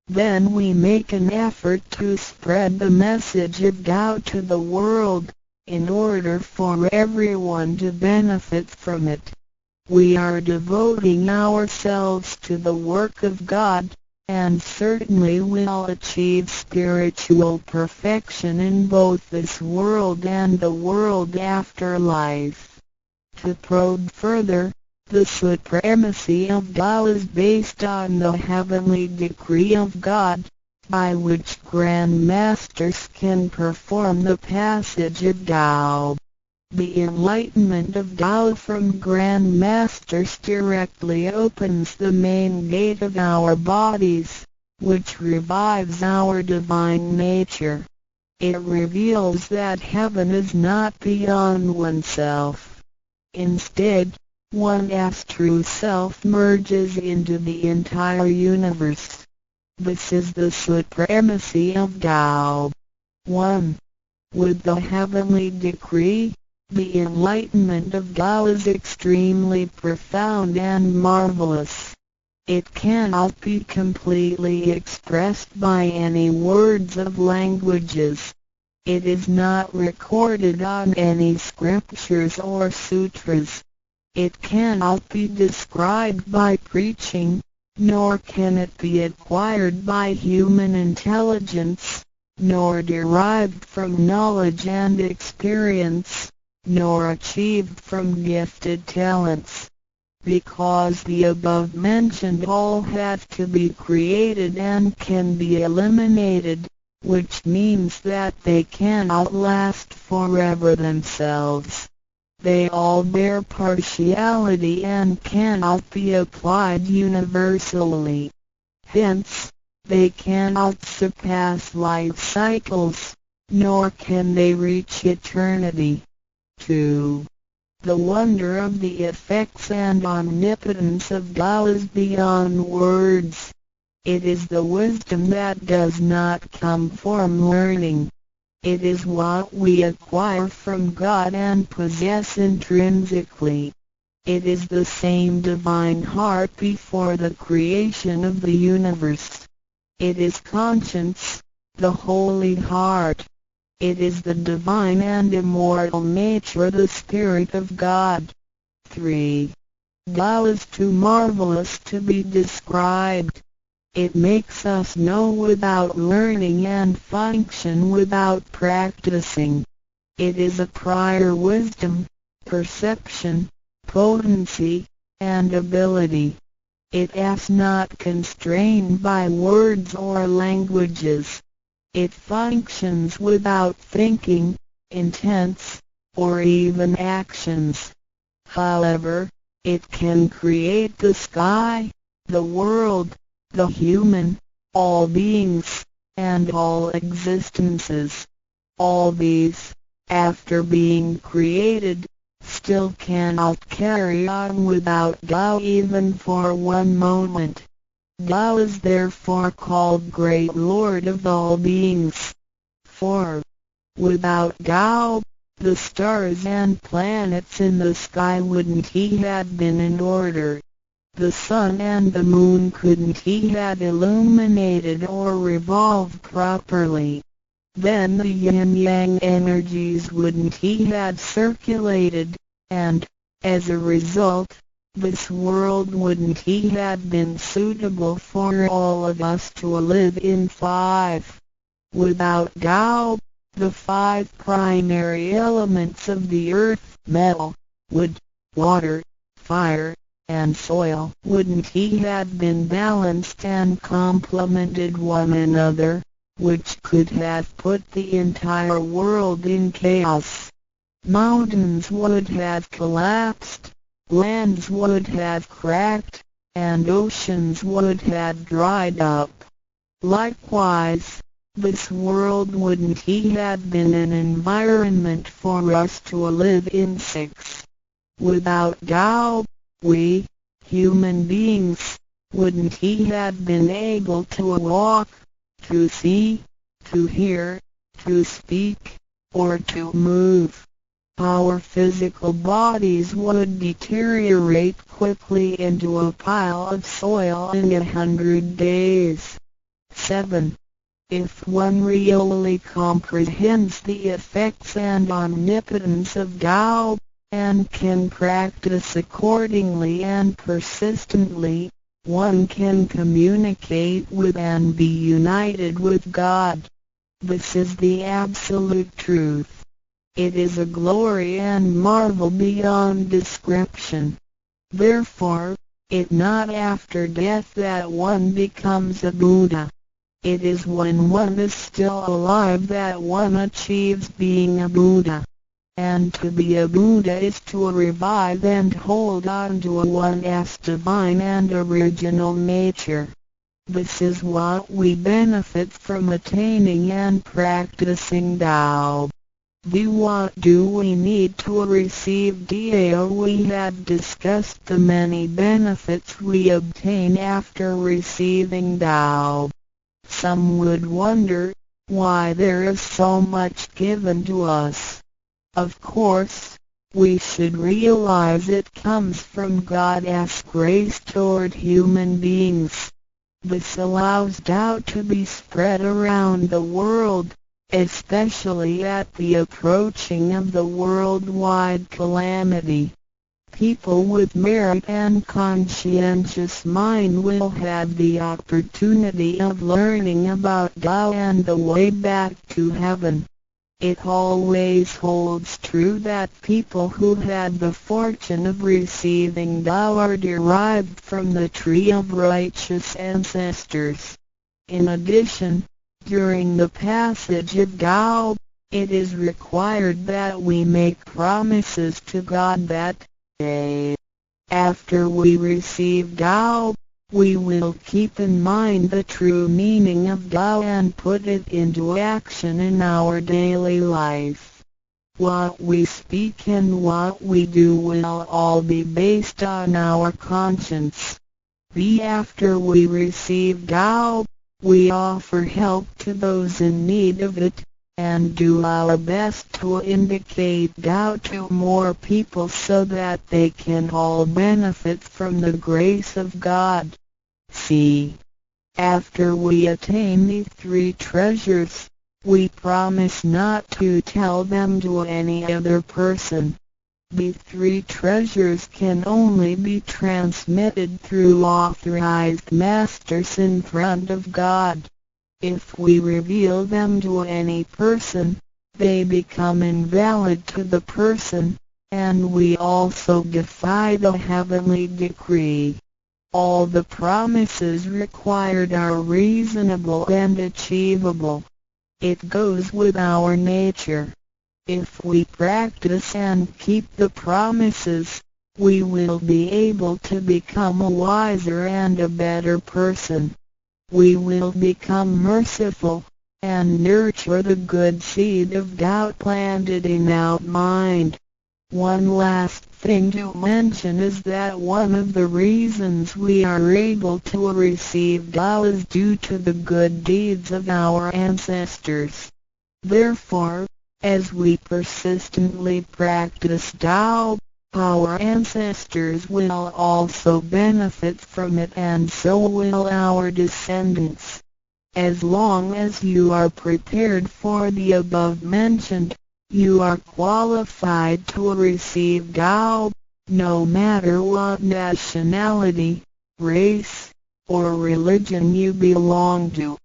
Then we make an effort to spread the message of Tao to the world, in order for everyone to benefit from it. We are devoting ourselves to the work of God, and certainly will achieve spiritual perfection in both this world and the world after life. To probe further, the supremacy of Tao is based on the heavenly decree of God, by which Grand Masters can perform the passage of Tao. The enlightenment of Tao from Grand Masters directly opens the main gate of our bodies, which revives our divine nature. It reveals that heaven is not beyond oneself. Instead, one's true self merges into the entire universe. This is the supremacy of Tao. 1. With the heavenly decree, the enlightenment of Tao is extremely profound and marvelous. It cannot be completely expressed by any words of languages. It is not recorded on any scriptures or sutras. It cannot be described by preaching, nor can it be acquired by human intelligence, nor derived from knowledge and experience, nor achieved from gifted talents. Because the above-mentioned all have to be created and can be eliminated, which means that they cannot last forever themselves. They all bear partiality and cannot be applied universally. Hence, they cannot surpass life cycles, nor can they reach eternity. 2. The wonder of the effects and omnipotence of Tao is beyond words. It is the wisdom that does not come from learning. It is what we acquire from God and possess intrinsically. It is the same divine heart before the creation of the universe. It is conscience, the holy heart. It is the divine and immortal nature, the Spirit of God. 3. Tao is too marvelous to be described. It makes us know without learning and function without practicing. It is a prior wisdom, perception, potency, and ability. It is not constrained by words or languages. It functions without thinking, intents, or even actions. However, it can create the sky, the world, the human, all beings, and all existences. All these, after being created, still cannot carry on without Tao even for one moment. Tao is therefore called Great Lord of all beings. 4. Without Tao, the stars and planets in the sky wouldn't have been in order. The sun and the moon couldn't have illuminated or revolved properly. Then the yin-yang energies wouldn't have circulated, and, as a result, this world wouldn't have been suitable for all of us to live in. 5. Without Tao, the 5 primary elements of the earth, metal, wood, water, fire, and soil, wouldn't have been balanced and complemented one another, which could have put the entire world in chaos. Mountains would have collapsed, lands would have cracked, and oceans would have dried up. Likewise, this world wouldn't have been an environment for us to live in. 6. Without Tao, we, human beings, wouldn't have been able to walk, to see, to hear, to speak, or to move. Our physical bodies would deteriorate quickly into a pile of soil in 100 days. 7. If one really comprehends the effects and omnipotence of Tao, and can practice accordingly and persistently, one can communicate with and be united with God. This is the absolute truth. It is a glory and marvel beyond description. Therefore, it is not after death that one becomes a Buddha. It is when one is still alive that one achieves being a Buddha. And to be a Buddha is to revive and hold on to one's divine and original nature. This is what we benefit from attaining and practicing Tao. What do we need to receive Tao? We have discussed the many benefits we obtain after receiving Tao. Some would wonder why there is so much given to us. Of course, we should realize it comes from God's grace toward human beings. This allows Tao to be spread around the world, especially at the approaching of the worldwide calamity. People with merit and conscientious mind will have the opportunity of learning about Tao and the way back to heaven. It always holds true that people who had the fortune of receiving Tao are derived from the tree of righteous ancestors. In addition, during the passage of Tao, it is required that we make promises to God that, after we receive Tao, we will keep in mind the true meaning of Tao and put it into action in our daily life. What we speak and what we do will all be based on our conscience. After we receive Tao, we offer help to those in need of it, and do our best to indicate Tao to more people so that they can all benefit from the grace of God. After we attain these 3 treasures, we promise not to tell them to any other person. The 3 treasures can only be transmitted through authorized masters in front of God. If we reveal them to any person, they become invalid to the person, and we also defy the heavenly decree. All the promises required are reasonable and achievable. It goes with our nature. If we practice and keep the promises, we will be able to become a wiser and a better person. We will become merciful, and nurture the good seed of Tao planted in our mind. One last thing to mention is that one of the reasons we are able to receive Tao is due to the good deeds of our ancestors. Therefore, as we persistently practice Tao, our ancestors will also benefit from it, and so will our descendants. As long as you are prepared for the above mentioned, you are qualified to receive Tao, no matter what nationality, race, or religion you belong to.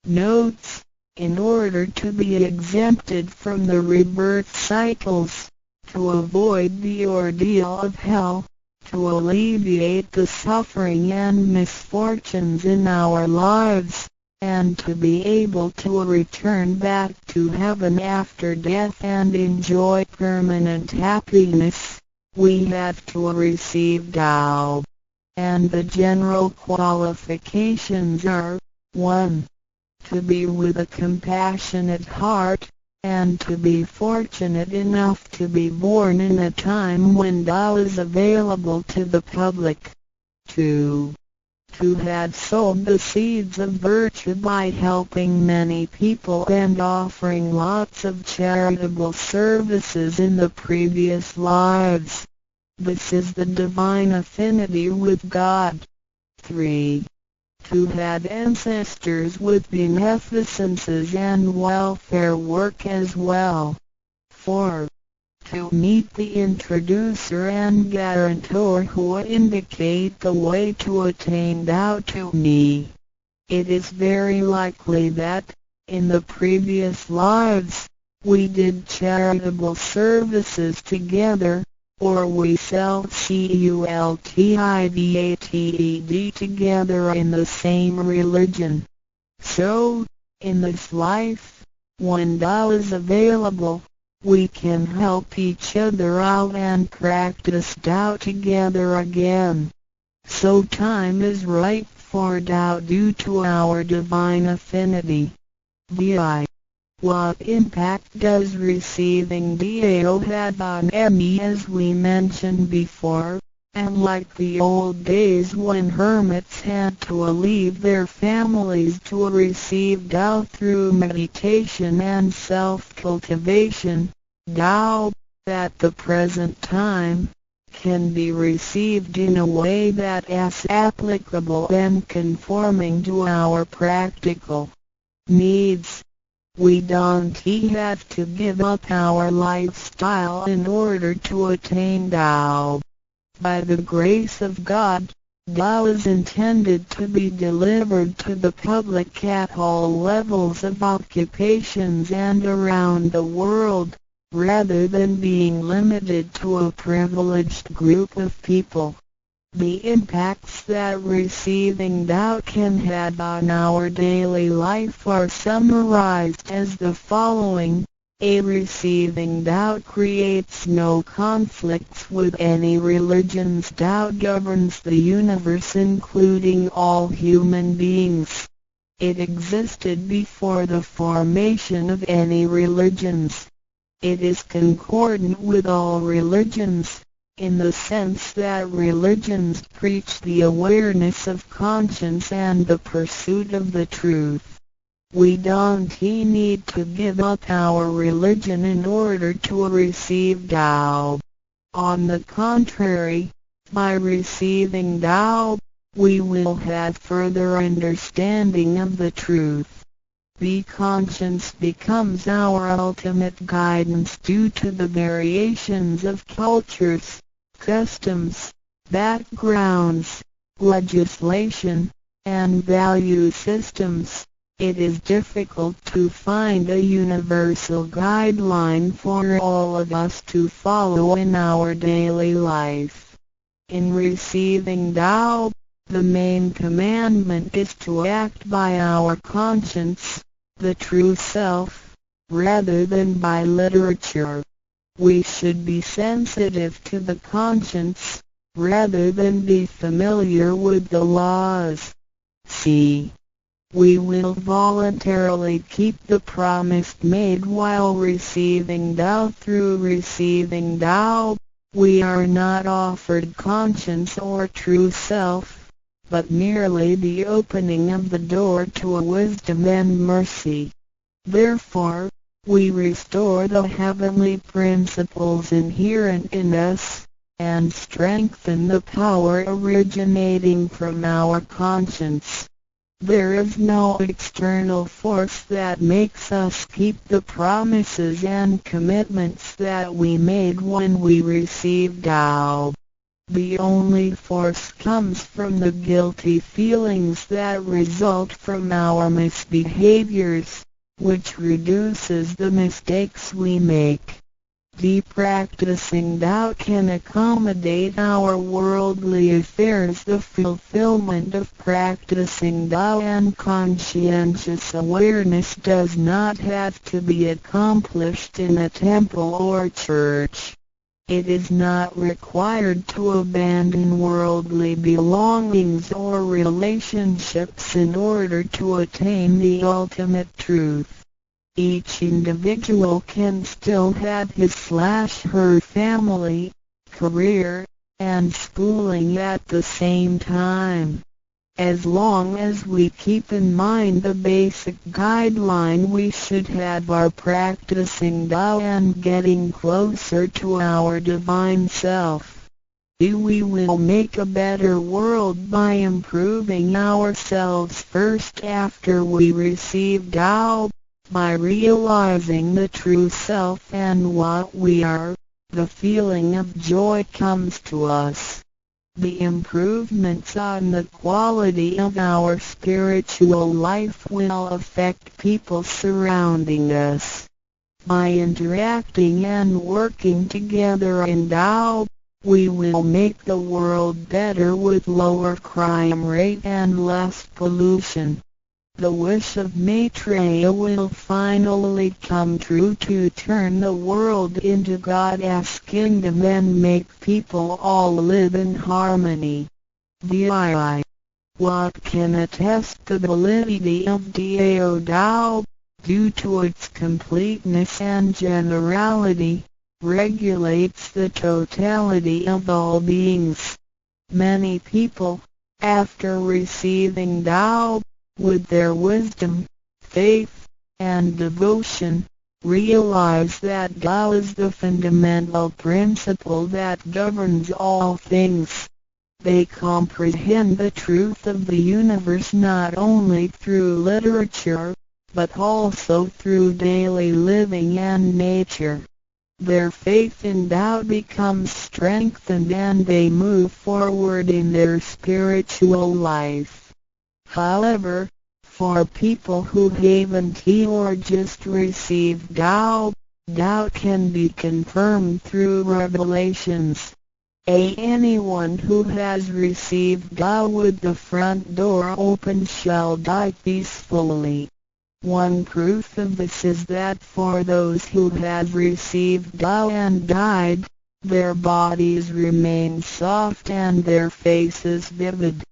Notes: in order to be exempted from the rebirth cycles, to avoid the ordeal of hell, to alleviate the suffering and misfortunes in our lives, and to be able to return back to heaven after death and enjoy permanent happiness, we have to receive Tao. And the general qualifications are: 1. to be with a compassionate heart, and to be fortunate enough to be born in a time when Tao is available to the public. 2. To have sowed the seeds of virtue by helping many people and offering lots of charitable services in the previous lives. This is the divine affinity with God. 3. To have ancestors with beneficences and welfare work as well. 4. To meet the introducer and guarantor who indicate the way to attain Tao to me. It is very likely that, in the previous lives, we did charitable services together, or we cultivated together in the same religion. So, in this life, when Tao is available, we can help each other out and practice Tao together again. So time is ripe for Tao due to our divine affinity. VI. What impact does receiving Tao have on me? As we mentioned before, and like the old days when hermits had to leave their families to receive Tao through meditation and self-cultivation, Tao, at the present time, can be received in a way that is applicable and conforming to our practical needs. We don't have to give up our lifestyle in order to attain Tao. By the grace of God, Tao is intended to be delivered to the public at all levels of occupations and around the world, rather than being limited to a privileged group of people. The impacts that receiving Tao can have on our daily life are summarized as the following. A. Receiving Tao creates no conflicts with any religions. Tao governs the universe including all human beings. It existed before the formation of any religions. It is concordant with all religions, in the sense that religions preach the awareness of conscience and the pursuit of the truth. We don't need to give up our religion in order to receive Tao. On the contrary, by receiving Tao, we will have further understanding of the truth. The conscience becomes our ultimate guidance due to the variations of cultures, customs, backgrounds, legislation, and value systems. It is difficult to find a universal guideline for all of us to follow in our daily life. In receiving Tao, the main commandment is to act by our conscience, the true self, rather than by literature. We should be sensitive to the conscience, rather than be familiar with the laws. C. We will voluntarily keep the promise made while receiving Tao. Through receiving Tao, we are not offered conscience or true self, but merely the opening of the door to a wisdom and mercy. Therefore, we restore the heavenly principles inherent in us, and strengthen the power originating from our conscience. There is no external force that makes us keep the promises and commitments that we made when we received Tao. The only force comes from the guilty feelings that result from our misbehaviors, which reduces the mistakes we make. The practicing Tao can accommodate our worldly affairs. The fulfillment of practicing Tao and conscientious awareness does not have to be accomplished in a temple or church. It is not required to abandon worldly belongings or relationships in order to attain the ultimate truth. Each individual can still have his/her family, career, and schooling at the same time. As long as we keep in mind the basic guideline we should have our practicing Tao and getting closer to our divine self, we will make a better world by improving ourselves first after we receive Tao, by realizing the true self and what we are. The feeling of joy comes to us. The improvements on the quality of our spiritual life will affect people surrounding us. By interacting and working together in Tao, we will make the world better with lower crime rate and less pollution. The wish of Maitreya will finally come true to turn the world into God's kingdom and make people all live in harmony. VII. What can attest the validity of Dao Tao, due to its completeness and generality, regulates the totality of all beings. Many people, after receiving Tao, with their wisdom, faith, and devotion, realize that Tao is the fundamental principle that governs all things. They comprehend the truth of the universe not only through literature, but also through daily living and nature. Their faith in Tao becomes strengthened and they move forward in their spiritual life. However, for people who haven't or just received Tao, Tao can be confirmed through revelations. Anyone who has received Tao with the front door open shall die peacefully. One proof of this is that for those who have received Tao and died, their bodies remain soft and their faces vivid.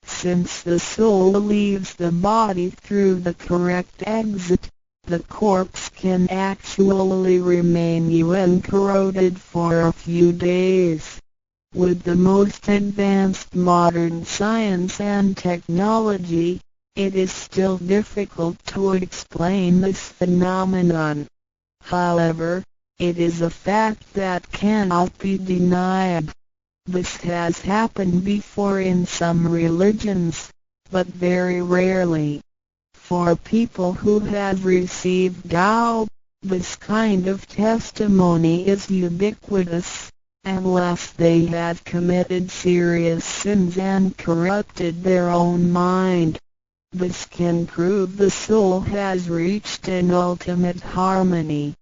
Since the soul leaves the body through the correct exit, the corpse can actually remain uncorroded for a few days. With the most advanced modern science and technology, it is still difficult to explain this phenomenon. However, it is a fact that cannot be denied. This has happened before in some religions, but very rarely. For people who have received Tao, this kind of testimony is ubiquitous, unless they have committed serious sins and corrupted their own mind. This can prove the soul has reached an ultimate harmony.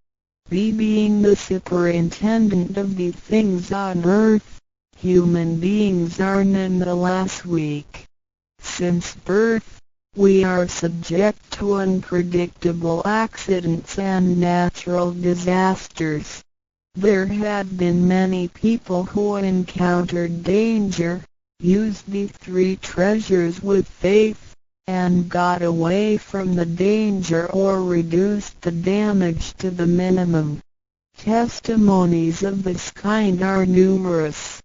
Being the superintendent of the things on earth, human beings are nonetheless weak. Since birth, we are subject to unpredictable accidents and natural disasters. There have been many people who encountered danger, used the three treasures with faith, and got away from the danger or reduced the damage to the minimum. Testimonies of this kind are numerous.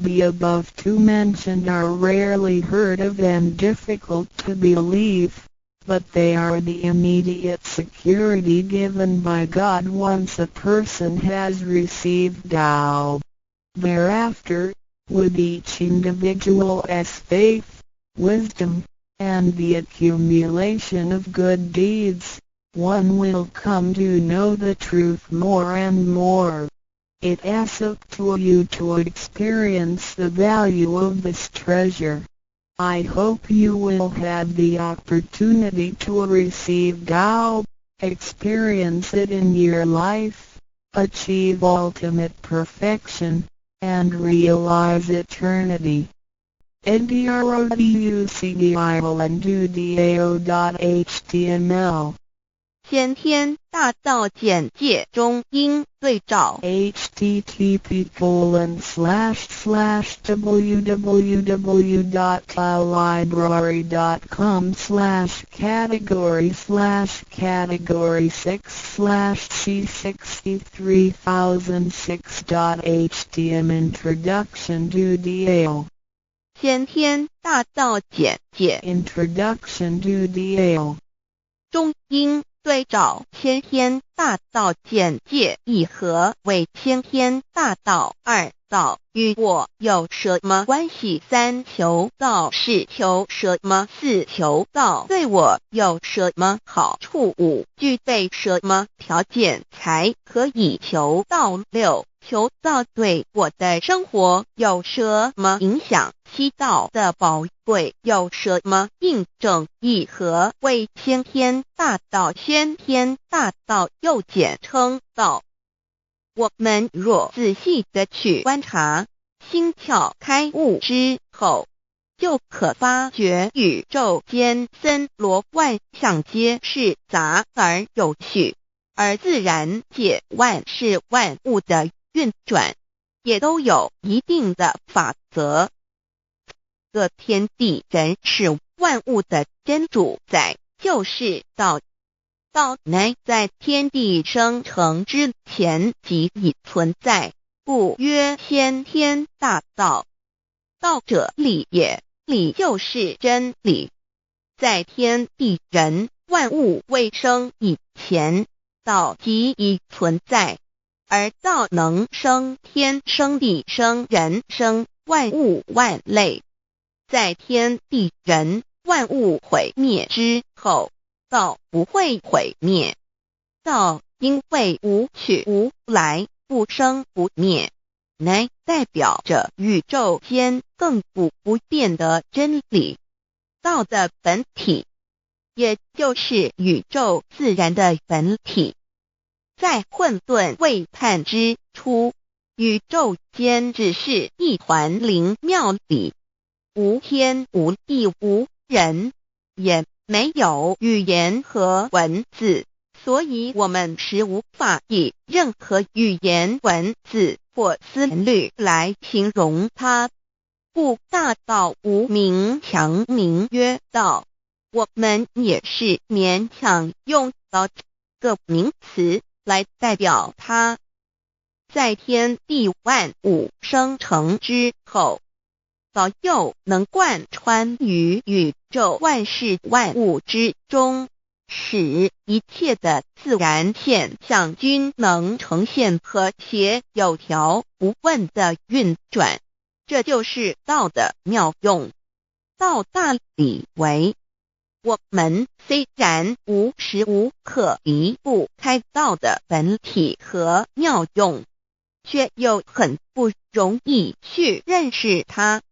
The above two mentioned are rarely heard of and difficult to believe, but they are the immediate security given by God once a person has received Tao. Thereafter, with each individual's faith, wisdom, and the accumulation of good deeds, one will come to know the truth more and more. It is up to you to experience the value of this treasure. I hope you will have the opportunity to receive Tao, experience it in your life, achieve ultimate perfection, and realize eternity. ndroducgival and dudao.html 先天大道简介中应对照 http://www.cloudlibrary.com/category/c63006.htm Introduction to DAO 先天大道简介 Introduction to DAO 中应对照先天大道简介一和为先天大道二道与我有什么关系？三求道是求什么？四求道对我有什么好处？五具备什么条件才可以求道？六求道对我的生活有什么影响？七道的宝贵有什么印证？一和为先天大道，先天大道又简称道。我们若仔细地去观察，心窍开悟之后，就可发觉宇宙间森罗万象皆是杂而有序，而自然界万事万物的运转也都有一定的法则。个天地人是万物的真主宰，就是道。道乃在天地生成之前即已存在，故曰先天大道。道者理也，理就是真理。在天地人万物未生以前，道即已存在，而道能生天、生地、生人、生万物万类。在天地人万物毁灭之后，道不会毁灭。道因为无去无来，不生不灭，乃代表着宇宙间亘古不变的真理。道的本体，也就是宇宙自然的本体。在混沌未判之初，宇宙间只是一团灵妙理，无天无地无人，也没有语言和文字，所以我们是无法以任何语言、文字或思虑来形容它。故大道无名，强名曰道。我们也是勉强用到这个名词来代表它。在天地万物生成之后，道又能贯穿于宇宙万事万物之中，使一切的自然现象均能呈现和谐有条不紊的运转。这就是道的妙用。道大理为，我们虽然无时无刻离不开道的本体和妙用，却又很不容易去认识它。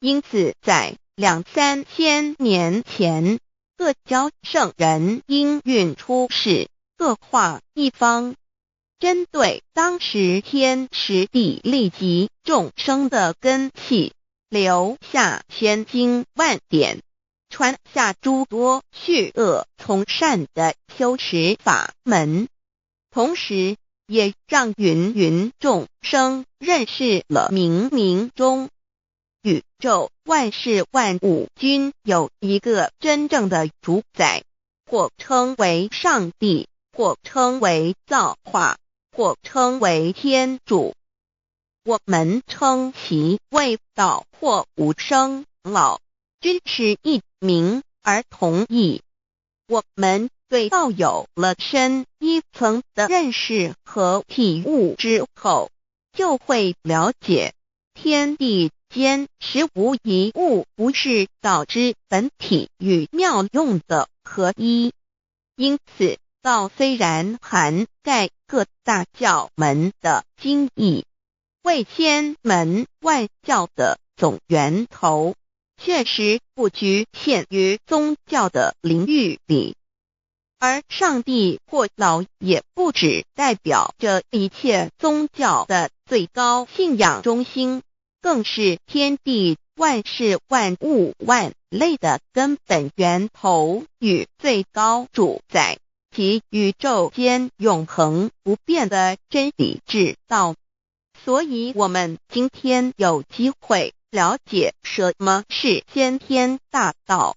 因此在2-3千年前，各教圣人应运出世，各化一方，针对当时天时地利及众生的根器，留下千经万典，传下诸多去恶从善的修持法门，同时也让芸芸众生认识了冥冥中宇宙万事万物均有一个真正的主宰，或称为上帝，或称为造化，或称为天主。我们称其为道或无生老，均是一名而同义。我们对道有了深一层的认识和体悟之后，就会了解天地间实无一物不是道之本体与妙用的合一。因此道虽然涵盖各大教门的经义，为千门万教的总源头，确实不局限于宗教的领域里。而上帝或老也不只代表着一切宗教的最高信仰中心，更是天地万事万物万类的根本源头与最高主宰。及宇宙间永恒不变的真理之道。所以我们今天有机会了解什么是先天大道，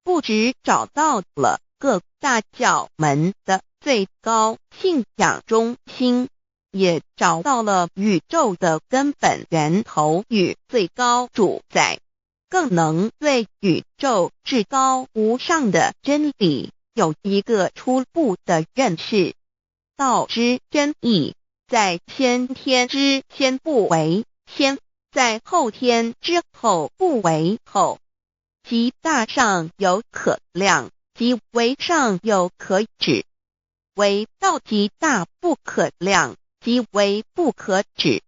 不只找到了各大教门的最高信仰中心，也找到了宇宙的根本源头与最高主宰，更能对宇宙至高无上的真理有一个初步的认识。道之真义，在先天之先不为先，在后天之后不为后。即大上有可量，即为上有可止。为道即大不可量，即为不可止。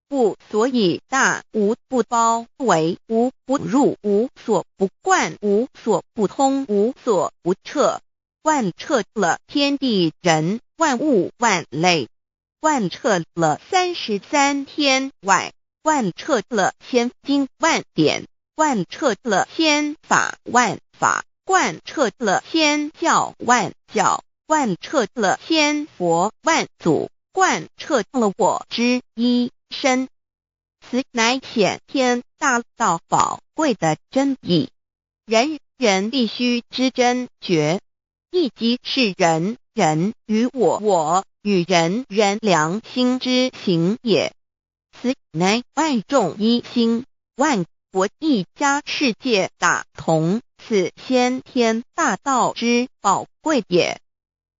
不所以大，无不包围，无不入，无所不贯，无所不通，无所不彻。贯彻了天地人万物万类，贯彻了33天外，贯彻了千经万典，贯彻了千法万法，贯彻了千教万教，贯彻了千佛万祖，贯彻了我之一身。此乃显天大道宝贵的真义，人人必须知真觉，亦即是人人与我与人人良心之行也。此乃万众一心，万国一家，世界大同，此先天大道之宝贵也。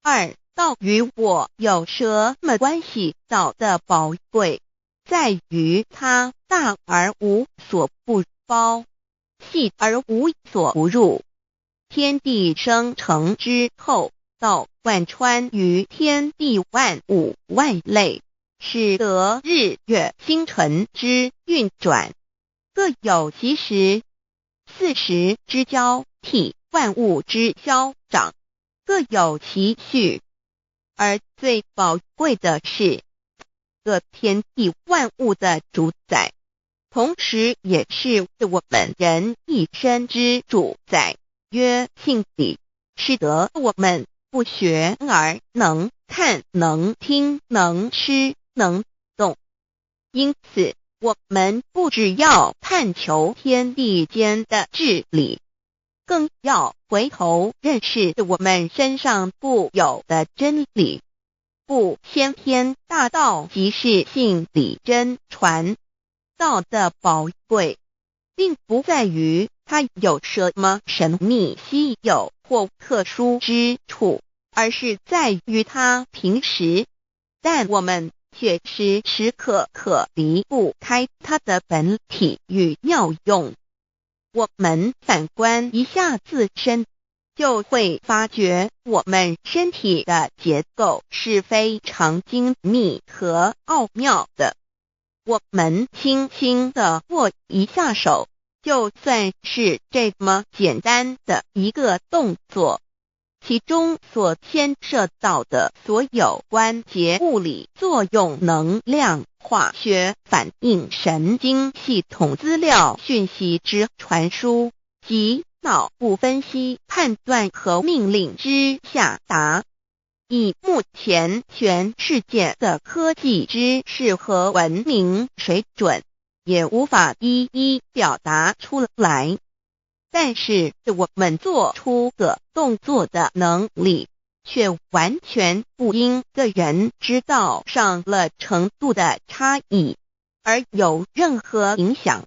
二，道与我有什么关系？道的宝贵在于它大而无所不包，细而无所不入。天地生成之后，道贯穿于天地万物万类，使得日月星辰之运转各有其时，4时之交替，万物之消长各有其序。而最宝贵的是各天地万物的主宰，同时也是我们人一生之主宰，曰性理，使得我们不学而能看，能听，能吃，能动。因此我们不只要探求天地间的治理，更要回头认识我们身上固有的真理。不，先天大道即是性理真传。道的宝贵并不在于它有什么神秘稀有或特殊之处，而是在于它平时，但我们却时时刻刻离不开它的本体与妙用。我们反观一下自身，就会发觉我们身体的结构是非常精密和奥妙的。我们轻轻地握一下手，就算是这么简单的一个动作，其中所牵涉到的所有关节物理作用、能量、化学反应、神经系统资料讯息之传输及脑部分析、判断和命令之下达，以目前全世界的科技知识和文明水准，也无法一一表达出来。但是我们做出个动作的能力，却完全不因个人知道上了程度的差异而有任何影响。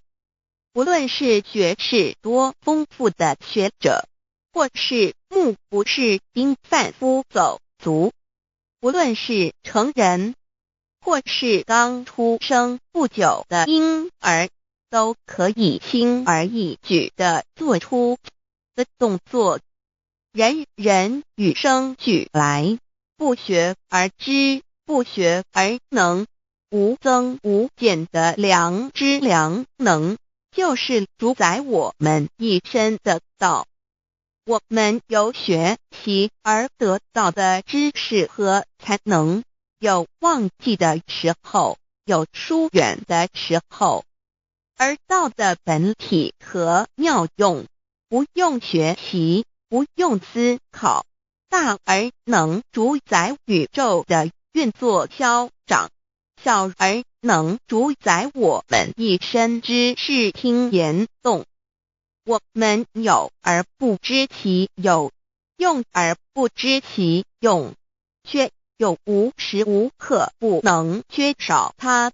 无论是学识多丰富的学者，或是目不识丁贩夫走卒，无论是成人，或是刚出生不久的婴儿，都可以轻而易举地做出的动作。人人与生俱来，不学而知，不学而能，无增无减的良知良能，就是主宰我们一生的道。我们有学习而得到的知识和才能，有忘记的时候，有疏远的时候，而道的本体和妙用，不用学习，不用思考，大而能主宰宇宙的运作消长，小而能主宰我们一生之视听言动。我们有而不知其有，用而不知其用，却又无时无刻不能缺少它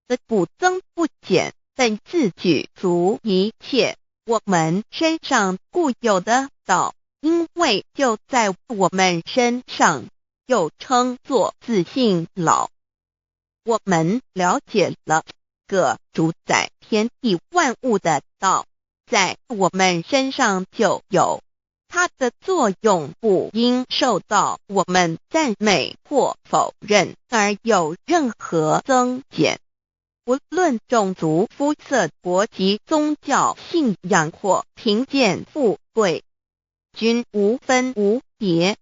的不增不减，本自具足一切我们身上固有的道，因为就在我们身上，又称作自性老。我们了解了个主宰天地万物的道，在我们身上就有，它的作用不应受到我们赞美或否认而有任何增减。无论种族、肤色、国籍、宗教、信仰或贫贱富贵，均无分无别。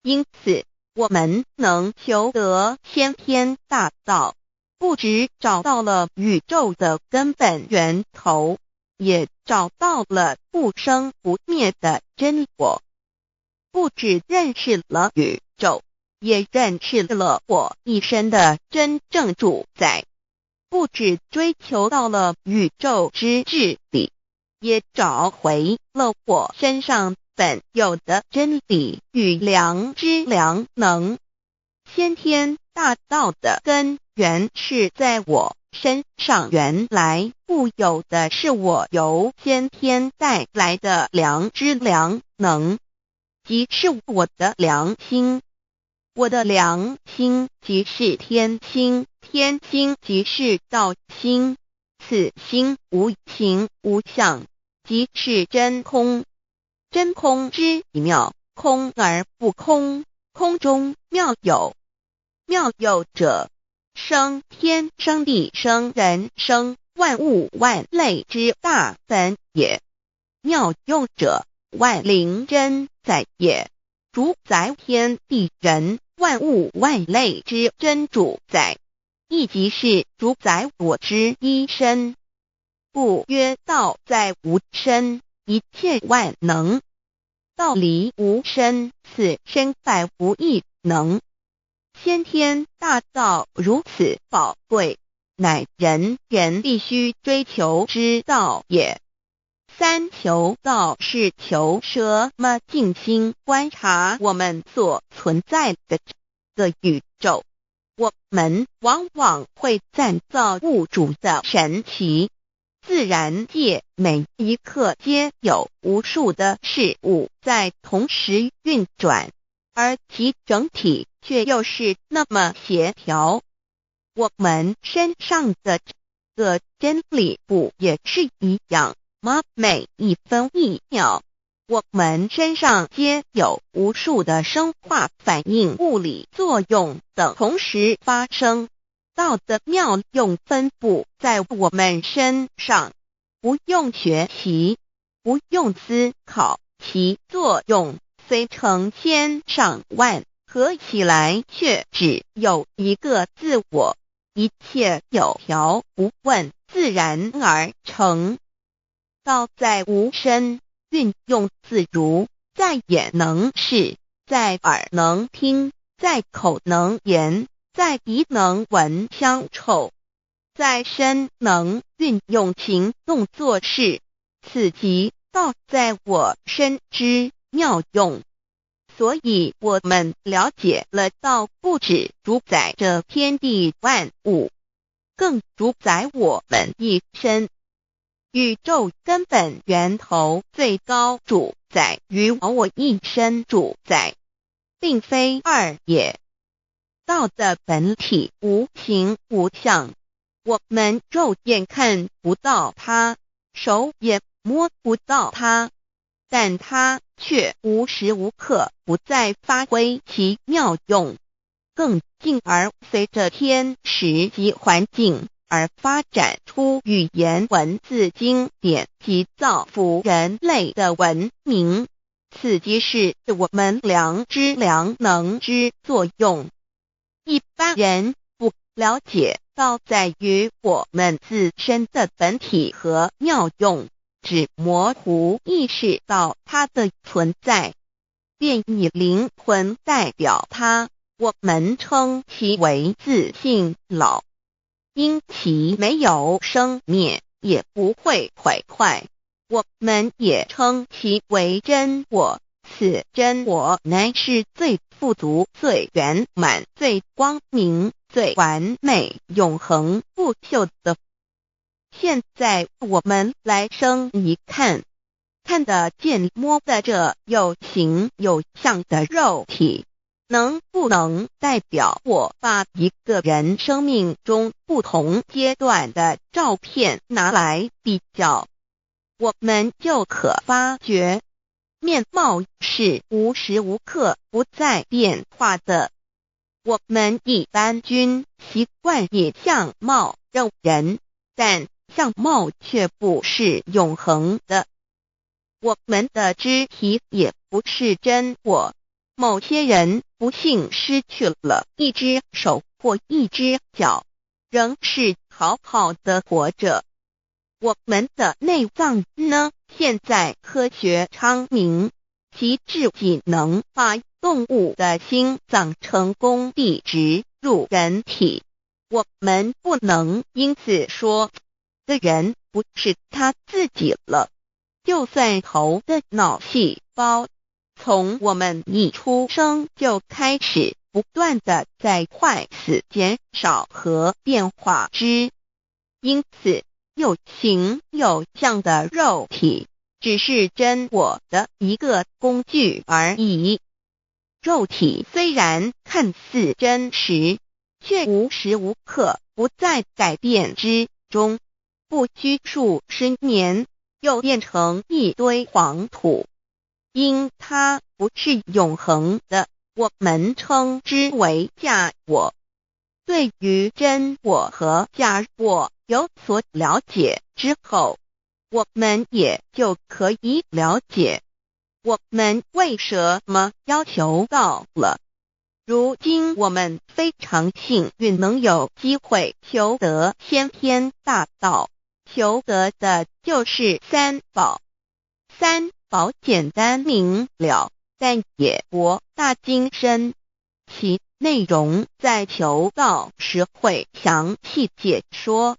因此，我们能求得先天大道，不只找到了宇宙的根本源头，也找到了不生不灭的真我。不只认识了宇宙，也认识了我一生的真正主宰。不只追求到了宇宙之至理，也找回了我身上本有的真理与良知良能。先天大道的根源是在我身上，原来固有的是我由先天带来的良知良能，即是我的良心。我的良心即是天心，天心即是道心，此心无形无相，即是真空。真空之妙，空而不空，空中妙有。妙有者，生天生地生人生万物万类之大本也。妙用者，万灵真在也，主宰天地人万物万类之真主宰，亦即是主宰我之一身。故曰道在无身，一切万能。道离无身，此身在无一能。先天大道如此宝贵，乃人人必须追求之道也。三求道是求什么？静心观察我们所存在的这个宇宙，我们往往会赞造物主的神奇。自然界每一刻皆有无数的事物在同时运转，而其整体却又是那么协调。我们身上的这个真理不也是一样吗？每一分一秒，我们身上皆有无数的生化反应、物理作用等同时发生。道的妙用分布在我们身上，不用学习，不用思考，其作用虽成千上万，合起来却只有一个自我，一切有条不紊，自然而成。道在无身，运用自如，在眼能视，在耳能听，在口能言，在鼻能闻香臭，在身能运用行动做事，此即道在我身之妙用。所以我们了解了道不只主宰着天地万物，更主宰我们一生。宇宙根本源头最高主宰与我一生主宰，并非二也。道的本体无形无相，我们肉眼看不到它，手也摸不到它，但它却无时无刻不在发挥其妙用，更进而随着天时及环境而发展出语言文字经典及造福人类的文明，此即是我们良知良能之作用。一般人不了解道在于我们自身的本体和妙用，只模糊意识到它的存在。便以灵魂代表它，我们称其为自性老。因其没有生灭，也不会毁坏，我们也称其为真我。此真我乃是最富足、最圆满、最光明、最完美、永恒不朽的。现在我们来生一看，看得见摸得着有形有相的肉体，能不能代表我把一个人生命中不同阶段的照片拿来比较，我们就可发觉面貌是无时无刻不在变化的。我们一般均习惯以相貌认人，但相貌却不是永恒的。我们的肢体也不是真我，某些人不幸失去了一只手或一只脚，仍是好好的活着。我们的内脏呢？现在科学昌明，其至仅能把动物的心脏成功地植入人体。我们不能因此说这人不是他自己了。就算头的脑细胞从我们一出生就开始不断的在坏死、减少和变化之，因此有形有相的肉体只是真我的一个工具而已。肉体虽然看似真实，却无时无刻不在改变之中，不拘数十年又变成一堆黄土。因它不是永恒的，我们称之为假我。对于真我和假我有所了解之后，我们也就可以了解我们为什么要求到了。如今我们非常幸运能有机会求得先天大道，求得的就是三宝。三宝简单明了，但也博大精深，其内容在求道时会详细解说。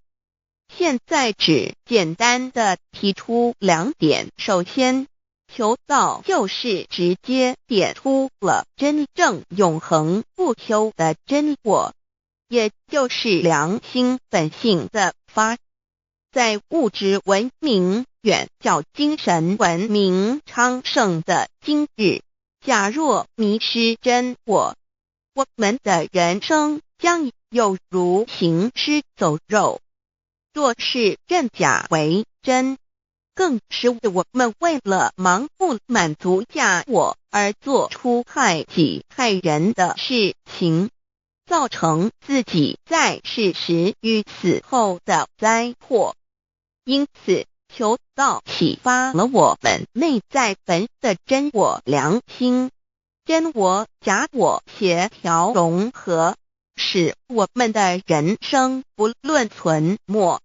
现在只简单的提出两点。首先，求道就是直接点出了真正永恒不朽的真我，也就是良心本性的发。在物质文明远较精神文明昌盛的今日，假若迷失真我，我们的人生将有如行尸走肉。若是认假为真，更是我们为了盲目满足假我而做出害己害人的事情，造成自己在世时与死后的灾祸。因此，求道启发了我们内在本的真我良心，真我假我协调融合，使我们的人生不论存没，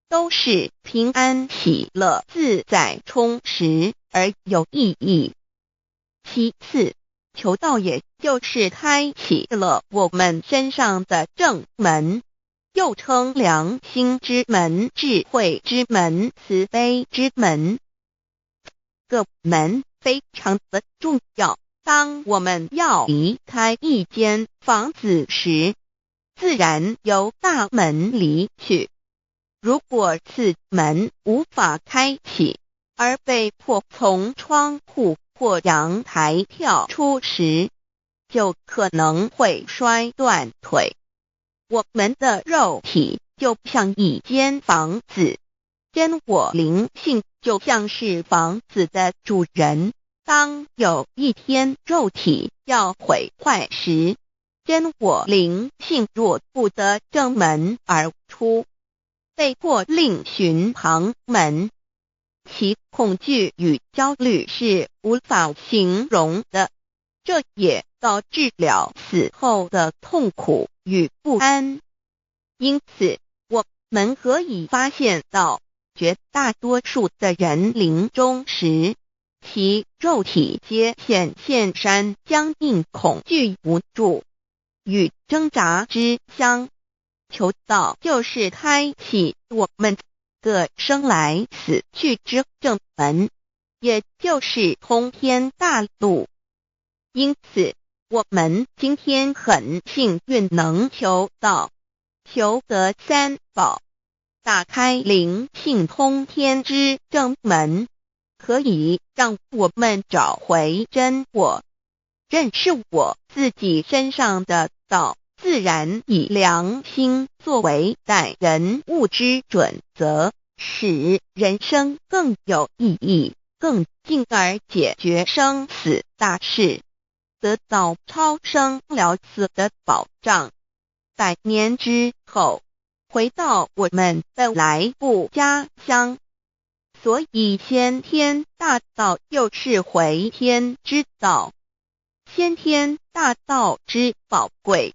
都是平安喜乐自在充实而有意义。其次，求道也就是开启了我们身上的正门，又称良心之门、智慧之门、慈悲之门。这个门非常的重要。当我们要离开一间房子时，自然由大门离去。如果此门无法开启，而被迫从窗户或阳台跳出时，就可能会摔断腿。我们的肉体就像一间房子，真我灵性就像是房子的主人。当有一天肉体要毁坏时，真我灵性若不得正门而出，被迫另寻旁门，其恐惧与焦虑是无法形容的，这也导致了死后的痛苦与不安。因此，我们可以发现到，绝大多数的人临终时，其肉体皆显现山僵硬恐惧无助与挣扎之相。求道就是开启我们个生来死去之正门，也就是通天大路。因此我们今天很幸运能求道，求得三宝，打开灵性通天之正门，可以让我们找回真我，认识我自己身上的道，自然以良心作为待人物之准则，使人生更有意义，更进而解决生死大事，得到超生了死的保障。100年之后，回到我们的来不家乡。所以先天大道又是回天之道。先天大道之宝贵，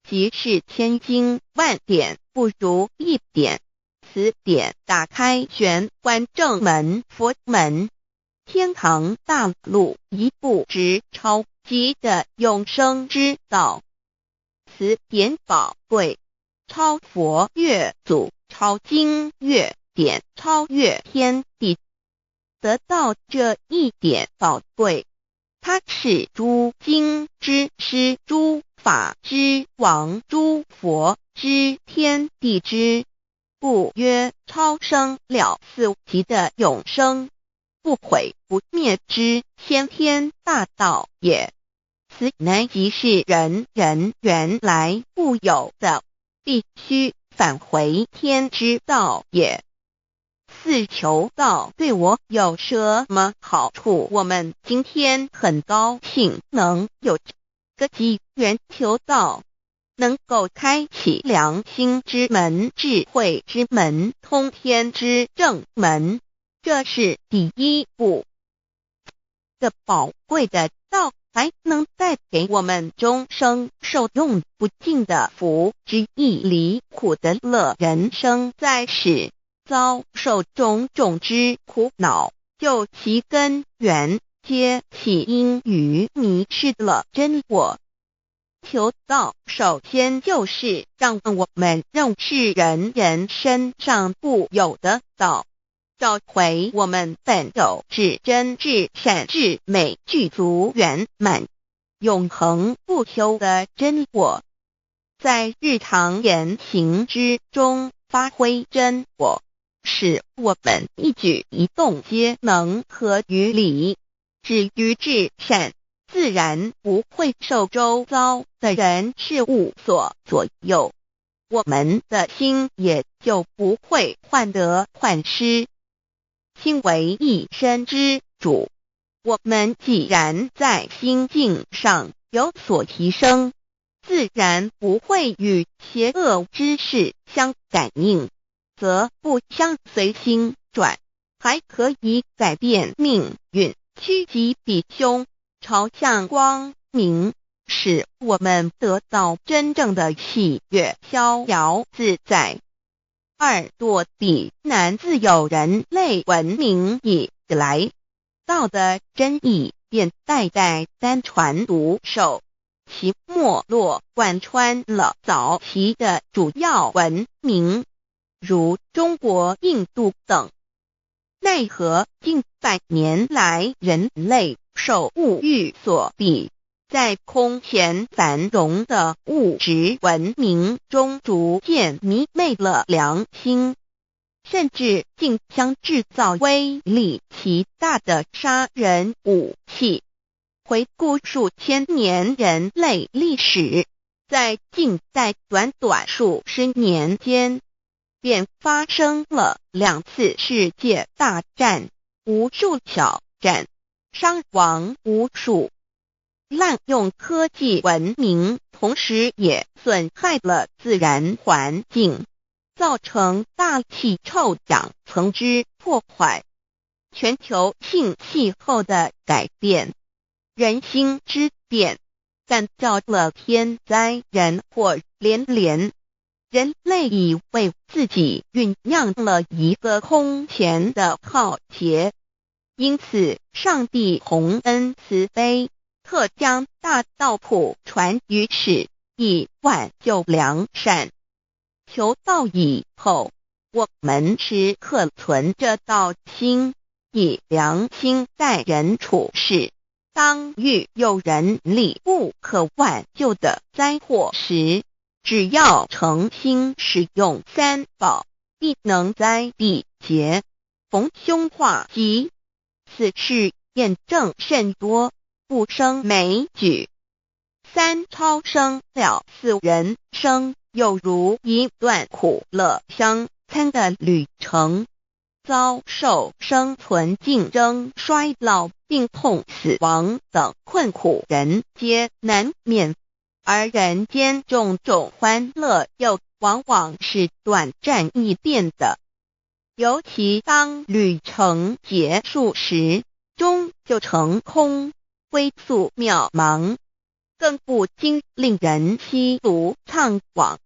即是千经万典不如一点，此点打开玄关正门佛门，天堂大路一步直超级的永生之道。此点宝贵，超佛越祖，超经越典，超越天地。得到这一点宝贵，它是诸经之师，诸法之王，诸佛之天地之故曰超生了死极的永生，不毁不灭之先天大道也。此乃即是人人原来固有的，必须返回天之道也。四求道对我有什么好处？我们今天很高兴能有这个机缘求道，能够开启良心之门、智慧之门、通天之正门，这是第一步。这宝贵的道还能带给我们终生受用不尽的福之益，离苦的乐。人生在世，遭受种种之苦恼，就其根源皆起因于迷失了真我。求道首先就是让我们认识人人身上固有的道，找回我们本有至真至善至美具足圆满永恒不朽的真我，在日常言行之中发挥真我，使我们一举一动皆能合于理，止于至善，自然不会受周遭的人事物所左右，我们的心也就不会患得患失。心为一身之主，我们既然在心境上有所提升，自然不会与邪恶之事相感应，则不相随心转，还可以改变命运，趋吉避凶，朝向光明，使我们得到真正的喜悦，逍遥自在。2堕地难，自有人类文明以来，道的真意便代代单传独授，其没落贯穿了早期的主要文明，如中国、印度等。奈何近100年来，人类受物欲所逼，在空前繁荣的物质文明中逐渐迷昧了良心，甚至竟将制造威力极大的杀人武器。回顾数千年人类历史，在近代短短数十年间，便发生了2次世界大战，无数小战，伤亡无数。滥用科技文明，同时也损害了自然环境，造成大气臭氧层之破坏，全球性气候的改变，人心之变，干造了天灾人祸连连。人类已为自己酝酿了一个空前的浩劫，因此上帝洪恩慈悲，特将大道谱传于世，以挽救良善。求道以后，我们时刻存着道心，以良心待人处事。当遇有人力不可挽救的灾祸时，只要诚心使用三宝，必能灾必劫，逢凶化吉。此事验证甚多，不胜枚举。三超生了四人生，有如一段苦乐相参的旅程。遭受生存竞争、衰老、病痛、死亡等困苦，人皆难免。而人间种种欢乐，又往往是短暂易变的。尤其当旅程结束时，终就成空，归宿渺茫，更不禁令人凄毒怅惘。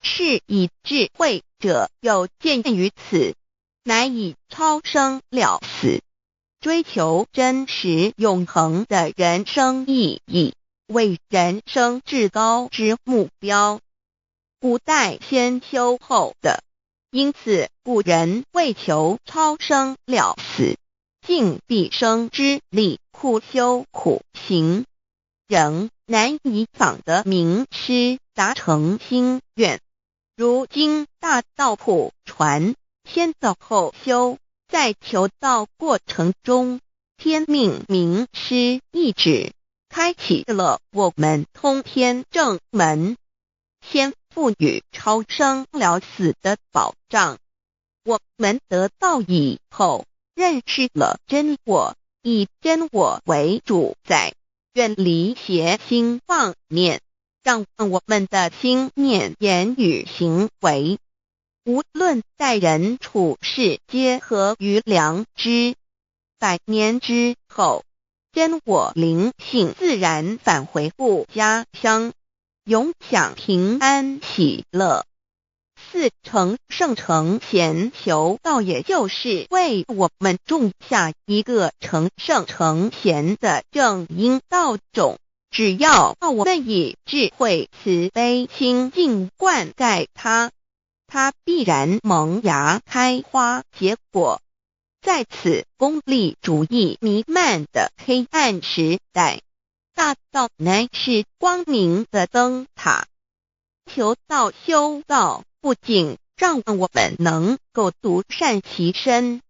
是以智慧者有见于此，乃以超生了死，追求真实永恒的人生意义，为人生至高之目标。古代先修后的，因此古人为求超生了死，尽毕生之力苦修苦行，仍难以访得名师达成心愿。如今大道谱传，先道后修，在求道过程中，天命名师一指，开启了我们通天正门，先赋予超生了死的保障。我们得道以后，认识了真我，以真我为主宰，远离邪心妄念，让我们的心念、言语、行为，无论待人处事，皆合于良知。100年之后，真我灵性自然返回故家乡，永享平安喜乐。4成圣成贤求道，也就是为我们种下一个成圣成贤的正因道种。只要我们以智慧慈悲心境灌溉它，它必然萌芽开花结果。在此功利主义弥漫的黑暗时代，大道乃是光明的灯塔。求道修道，不仅让我们能够独善其身，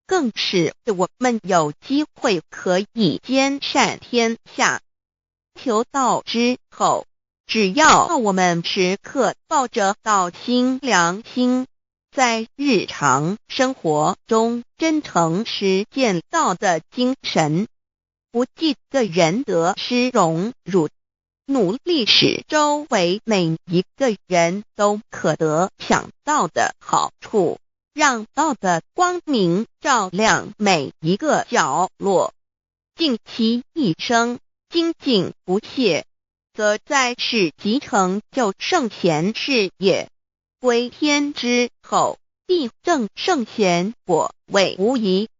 更使我们有机会可以兼善天下。求道之后，只要我们时刻抱着道心良心，在日常生活中真诚实践道的精神，不计个人得失荣辱，努力使周围每一个人都可得享道的好处，让道的光明照亮每一个角落，尽其一生精进不懈，则在世即成就圣贤事业。归天之后，必证圣贤果位无疑。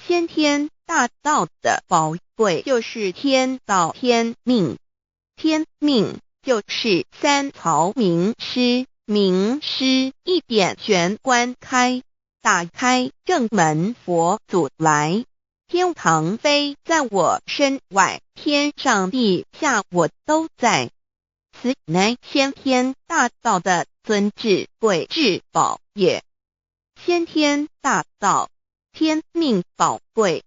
先天大道的宝贵就是天道天命，天命就是三曹名师，名师一点玄关开，打开正门佛祖来。天堂非在我身外，天上地下我都在。此乃先天大道的尊至贵至宝也。先天大道，天命宝贵，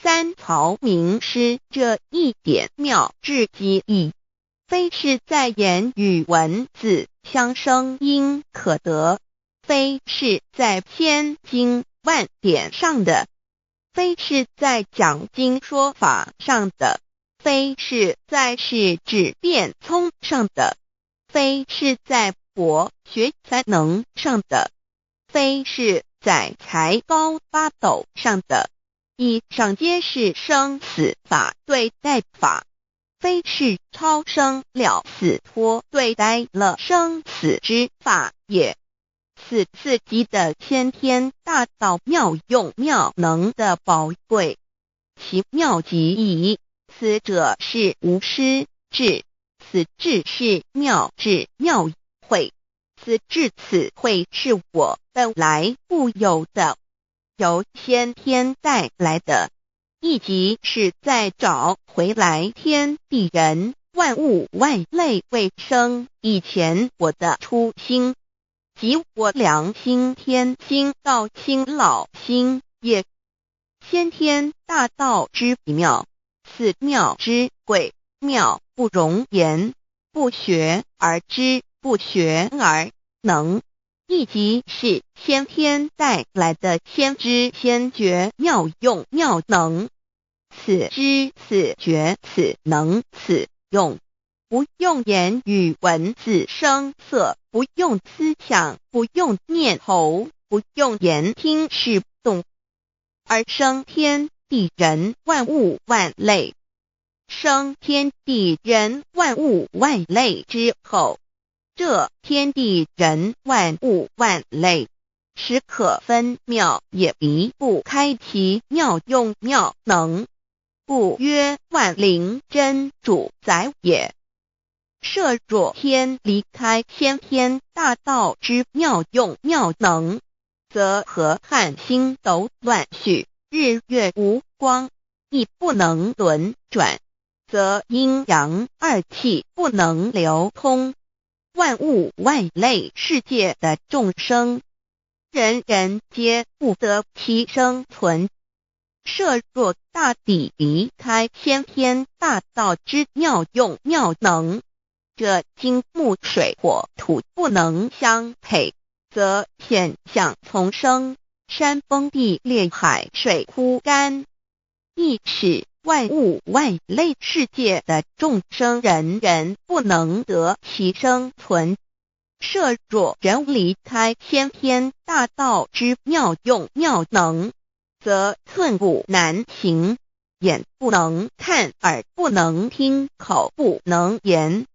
三曹名师这一点妙智机意，非是在言语文字相声音可得，非是在千经万典上的，非是在讲经说法上的，非是在是指变聪上的，非是在博学才能上的，非是在才高八斗上的，以上皆是生死法对待法，非是超生了死托对待了生死之法也。此自己的先天大道妙用妙能的宝贵，其妙极矣。此者是无师智，此智是妙智妙慧，此智此慧是我本来固有的，由先天带来的，亦即是在找回来天地人万物万类未生以前我的初心，即我良心天心道心老心也。先天大道之妙，此妙之贵，妙不容言，不学而知，不学而能，亦即是先天带来的先知先觉妙用妙能。此知此觉此能此用，不用言语文字声色，不用思想，不用念头，不用言听是动，而生天地人万物万类。生天地人万物万类之后，这天地人万物万类实可分妙，也离不开其妙用妙能，故曰万灵真主宰也。设若天离开先天大道之妙用妙能，则河汉星斗乱序，日月无光，亦不能轮转，则阴阳二气不能流通，万物万类世界的众生，人人皆不得其生存。设若大地离开先天大道之妙用妙能，这金木水火土不能相配，则现象丛生，山崩地裂，海水枯干，亦使万物万类世界的众生人人不能得其生存。设若人离开先天大道之妙用妙能，则寸步难行，眼不能看，耳不能听，口不能言，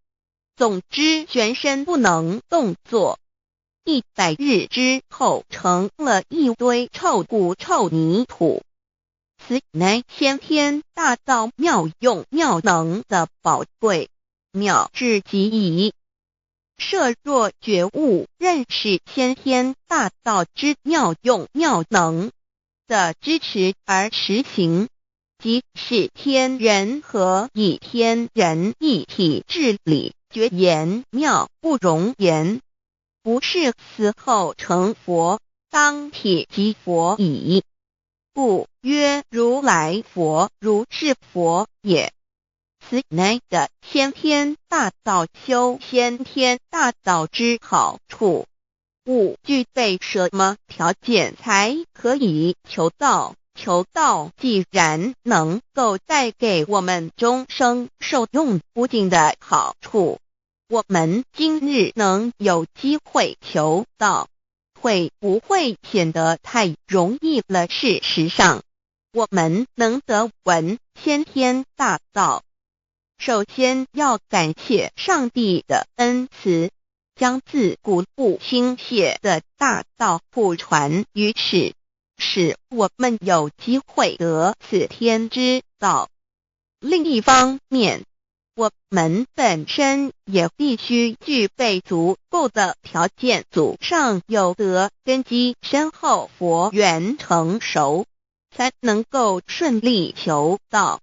总之全身不能动作。100日之后，成了一堆臭骨臭泥土。此乃先天大道妙用妙能的宝贵，妙至极矣。设若觉悟认识先天大道之妙用妙能的支持而实行，即是天人合一，天人一体治理，绝言妙不容言，不是死后成佛，当体即佛矣。故曰如来佛，如是佛也。此乃的先天大道修先天大道之好处。勿具备什么条件才可以求道？求道既然能够带给我们终生受用不尽的好处，我们今日能有机会求道，会不会显得太容易了？事实上，我们能得闻先天大道，首先要感谢上帝的恩慈，将自古不倾泻的大道普传于世，使我们有机会得此天之道。另一方面，我们本身也必须具备足够的条件，祖上有德，根基深厚，佛缘成熟，才能够顺利求道。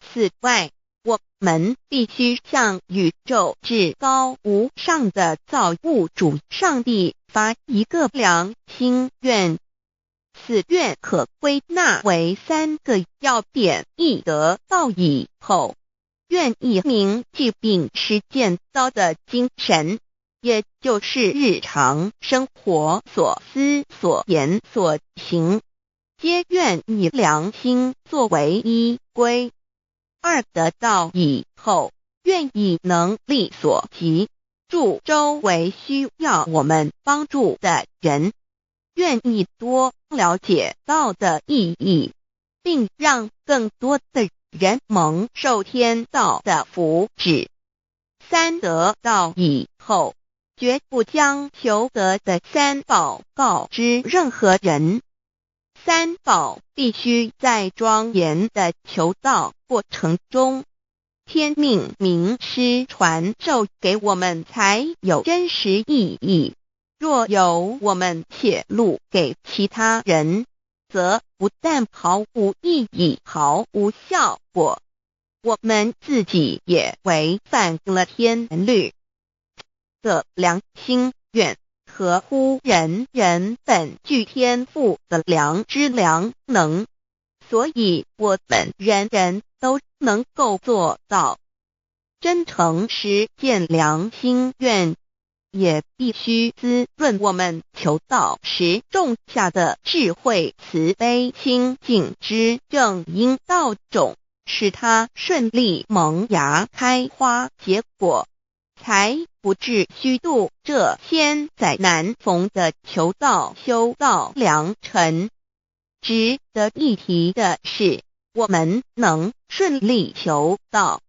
此外，我们必须向宇宙至高无上的造物主上帝发一个良心愿，此愿可归纳为3个要点：一得道以后，愿以明记并实践道的精神，也就是日常生活所思所言所行，皆愿以良心作为依归。2得道以后，愿以能力所及，助周围需要我们帮助的人，愿意多了解道的意义，并让更多的人蒙受天道的福祉。3得道以后，绝不将求得的三宝告知任何人。三宝必须在庄严的求道过程中，天命名师传授给我们才有真实意义。若由我们泄露给其他人，则不但毫无意义、毫无效果，我们自己也违反了天律的良心愿，合乎人人本具天赋的良知良能。所以我们人人都能够做到真诚实践良心愿，也必须滋润我们求道时种下的智慧慈悲清净之正因道种，使它顺利萌芽开花结果，才不至虚度这千载难逢的求道修道良辰。值得一提的是，我们能顺利求道，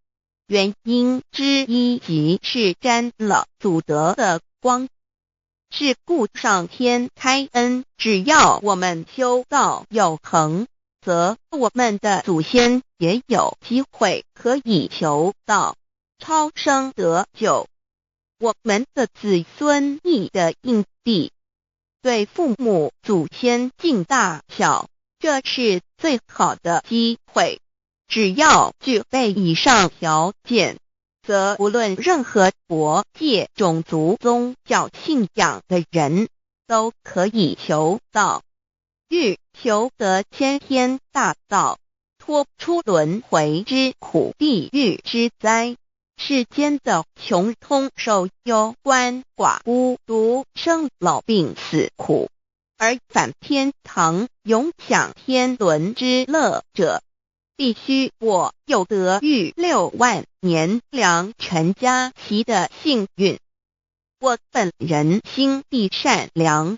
原因之一即是沾了祖德的光，是故上天开恩，只要我们修道有恒，则我们的祖先也有机会可以求道超生得救。我们的子孙亦的印地，对父母祖先尽大孝，这是最好的机会。只要具备以上条件，则无论任何国界、种族、宗教信仰的人都可以求道。欲求得先天大道，脱出轮回之苦、地狱之灾，世间的穷通受忧、鳏寡孤独、生老病死苦，而返天堂永享天伦之乐者，必须我有得遇6万年良辰佳期的幸运。我本人心地善良，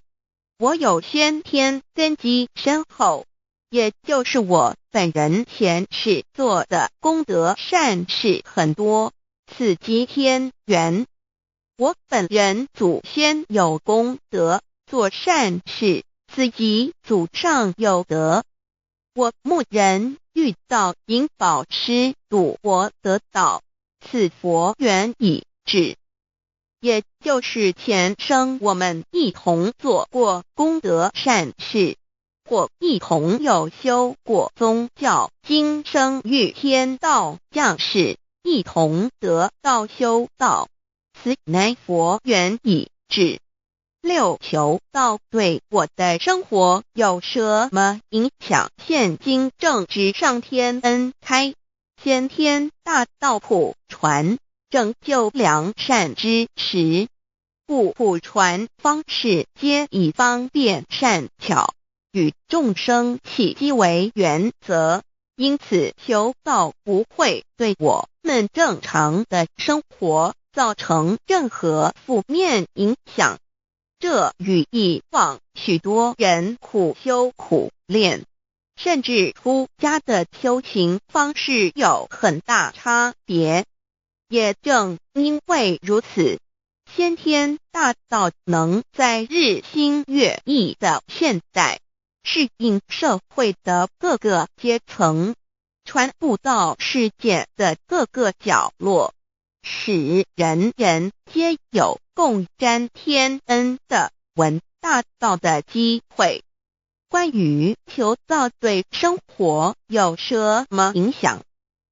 我有先天根基深厚，也就是我本人前世做的功德善事很多，此即天缘。我本人祖先有功德，做善事，此即祖上有德。我牧人遇到引导师度我得道，此佛缘已至，也就是前生我们一同做过功德善事，或一同有修过宗教，今生遇天道降世，一同得道修道，此乃佛缘已至。6求道对我的生活有什么影响？现今正值上天恩开，先天大道普传，拯救良善之时，故普传方式皆以方便善巧，与众生契机为原则，因此求道不会对我们正常的生活造成任何负面影响。这与以往许多人苦修苦练，甚至出家的修行方式有很大差别。也正因为如此，先天大道能在日新月异的现代，适应社会的各个阶层，传布到世界的各个角落，使人人皆有共沾天恩的闻大道的机会。关于求道对生活有什么影响，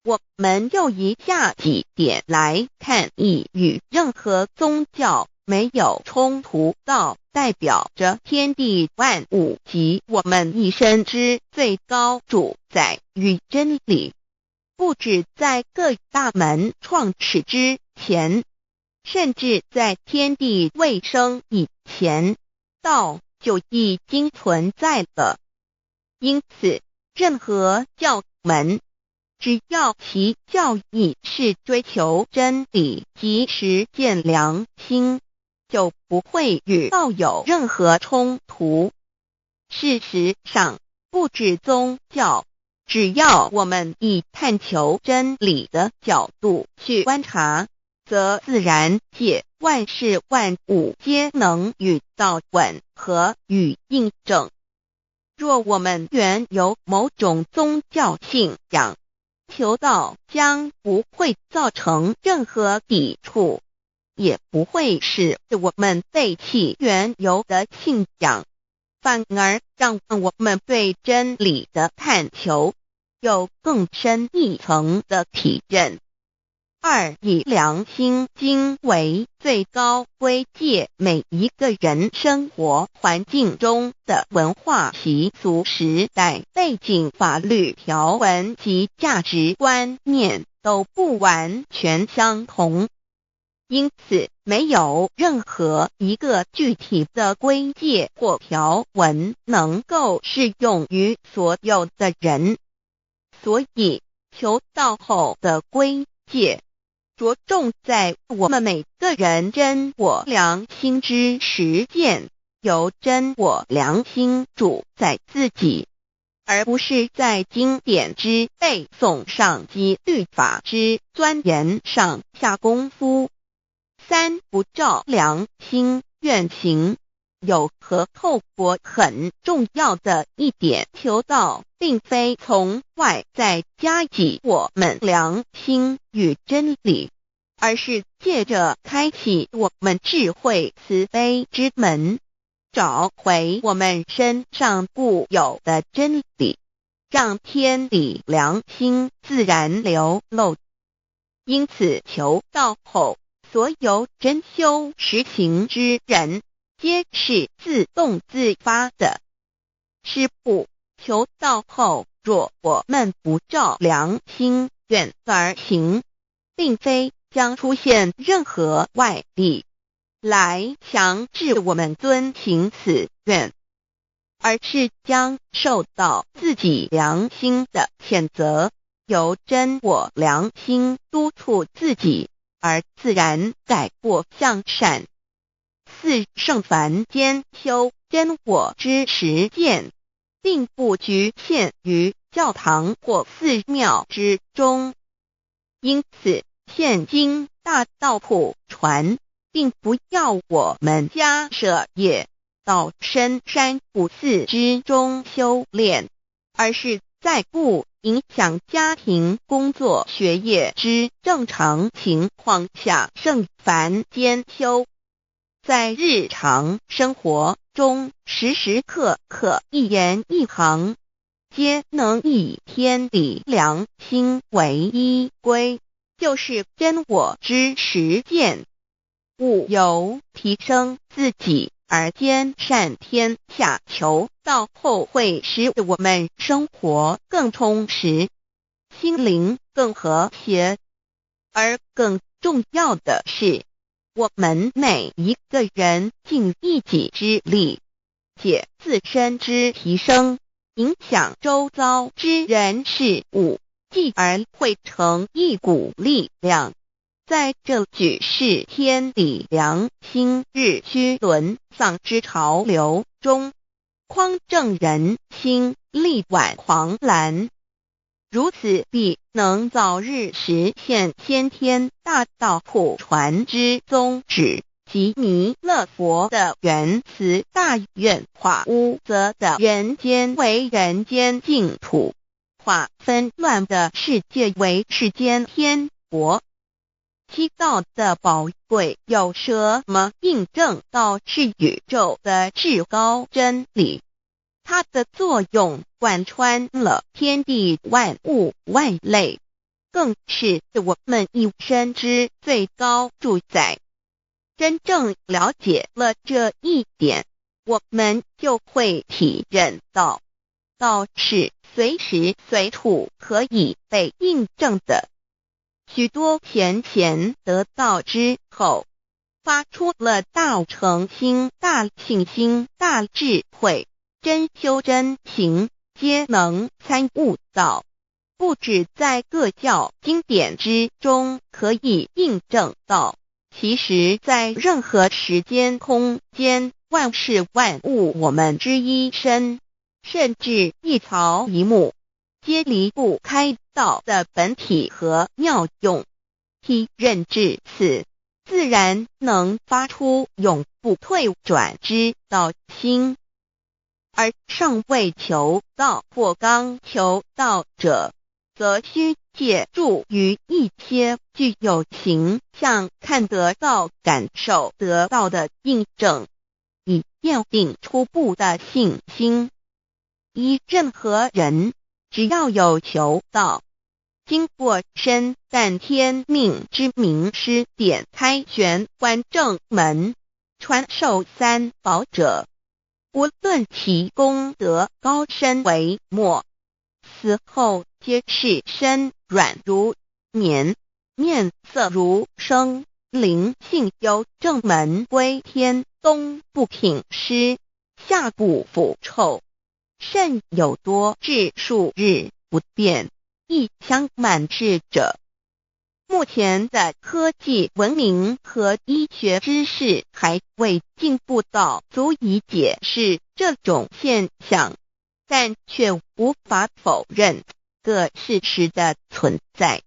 我们就以下几点来看。亦与任何宗教没有冲突，道代表着天地万物及我们一生之最高主宰与真理。不止在各大门创始之前，甚至在天地未生以前，道就已经存在了。因此，任何教门，只要其教义是追求真理及实践良心，就不会与道有任何冲突。事实上，不止宗教，只要我们以探求真理的角度去观察，则自然界万事万物皆能与道吻合与印证。若我们原有某种宗教信仰，求道将不会造成任何抵触，也不会使我们背弃原有的信仰，反而让我们对真理的探求有更深一层的体认。二，以良心经为最高规戒每一个人生活环境中的文化习俗、时代背景、法律条文及价值观念都不完全相同，因此没有任何一个具体的规戒或条文能够适用于所有的人。所以求道后的规戒着重在我们每个人真我良心之实践，由真我良心主宰自己，而不是在经典之背诵上及律法之钻研上下功夫。三，不照良心愿行。有和透过很重要的一点，求道并非从外在加给我们良心与真理，而是借着开启我们智慧慈悲之门，找回我们身上固有的真理，让天理良心自然流露。因此求道后，所有真修实行之人皆是自动自发的。是不，求道后，若我们不照良心愿而行，并非将出现任何外力来强制我们遵行此愿，而是将受到自己良心的谴责，由真我良心督促自己，而自然改过向善。四，圣凡间修真我之实践，并不局限于教堂或寺庙之中。因此，现今大道普传，并不要我们家舍业到深山古寺之中修炼，而是在不影响家庭、工作、学业之正常情况下圣凡间修。在日常生活中，时时刻刻一言一行，皆能以天理良心为依归，就是真我之实践。务由提升自己而兼善天下，求道后会使我们生活更充实，心灵更和谐。而更重要的是，我们每一个人尽一己之力，借自身之提升，影响周遭之人事物，继而汇成一股力量，在这举世天理良心日趋沦丧之潮流中，匡正人心，力挽狂澜。如此必能早日实现先天大道普传之宗旨，及弥勒佛的原慈大愿，化污浊的人间为人间净土，化纷乱的世界为世间天国。七道的宝贵有什么印证道是宇宙的至高真理？它的作用贯穿了天地万物万类，更是我们一生之最高主宰。真正了解了这一点，我们就会体认到，道是随时随处可以被印证的。许多贤贤得道之后，发出了大诚心、大信心、大智慧，真修真行，皆能参悟到，不只在各教经典之中可以印证到，其实在任何时间空间、万事万物我们之一身，甚至一草一木，皆离不开道的本体和妙用。体认至此，自然能发出永不退转之道心。而尚未求道或刚求道者，则需借助于一些具有形象看得到、感受得到的印证，以奠定初步的信心。任何人只要有求道，经过身淡天命之名师点开玄关正门，传授三宝者，无论其功德高深为末，死后皆是身软如棉，面色如生，灵性由正门归天，东不品湿，下不腐臭，甚有多至数日不变，亦相满至者。目前的科技文明和医学知识还未进步到足以解释这种现象，但却无法否认个事实的存在。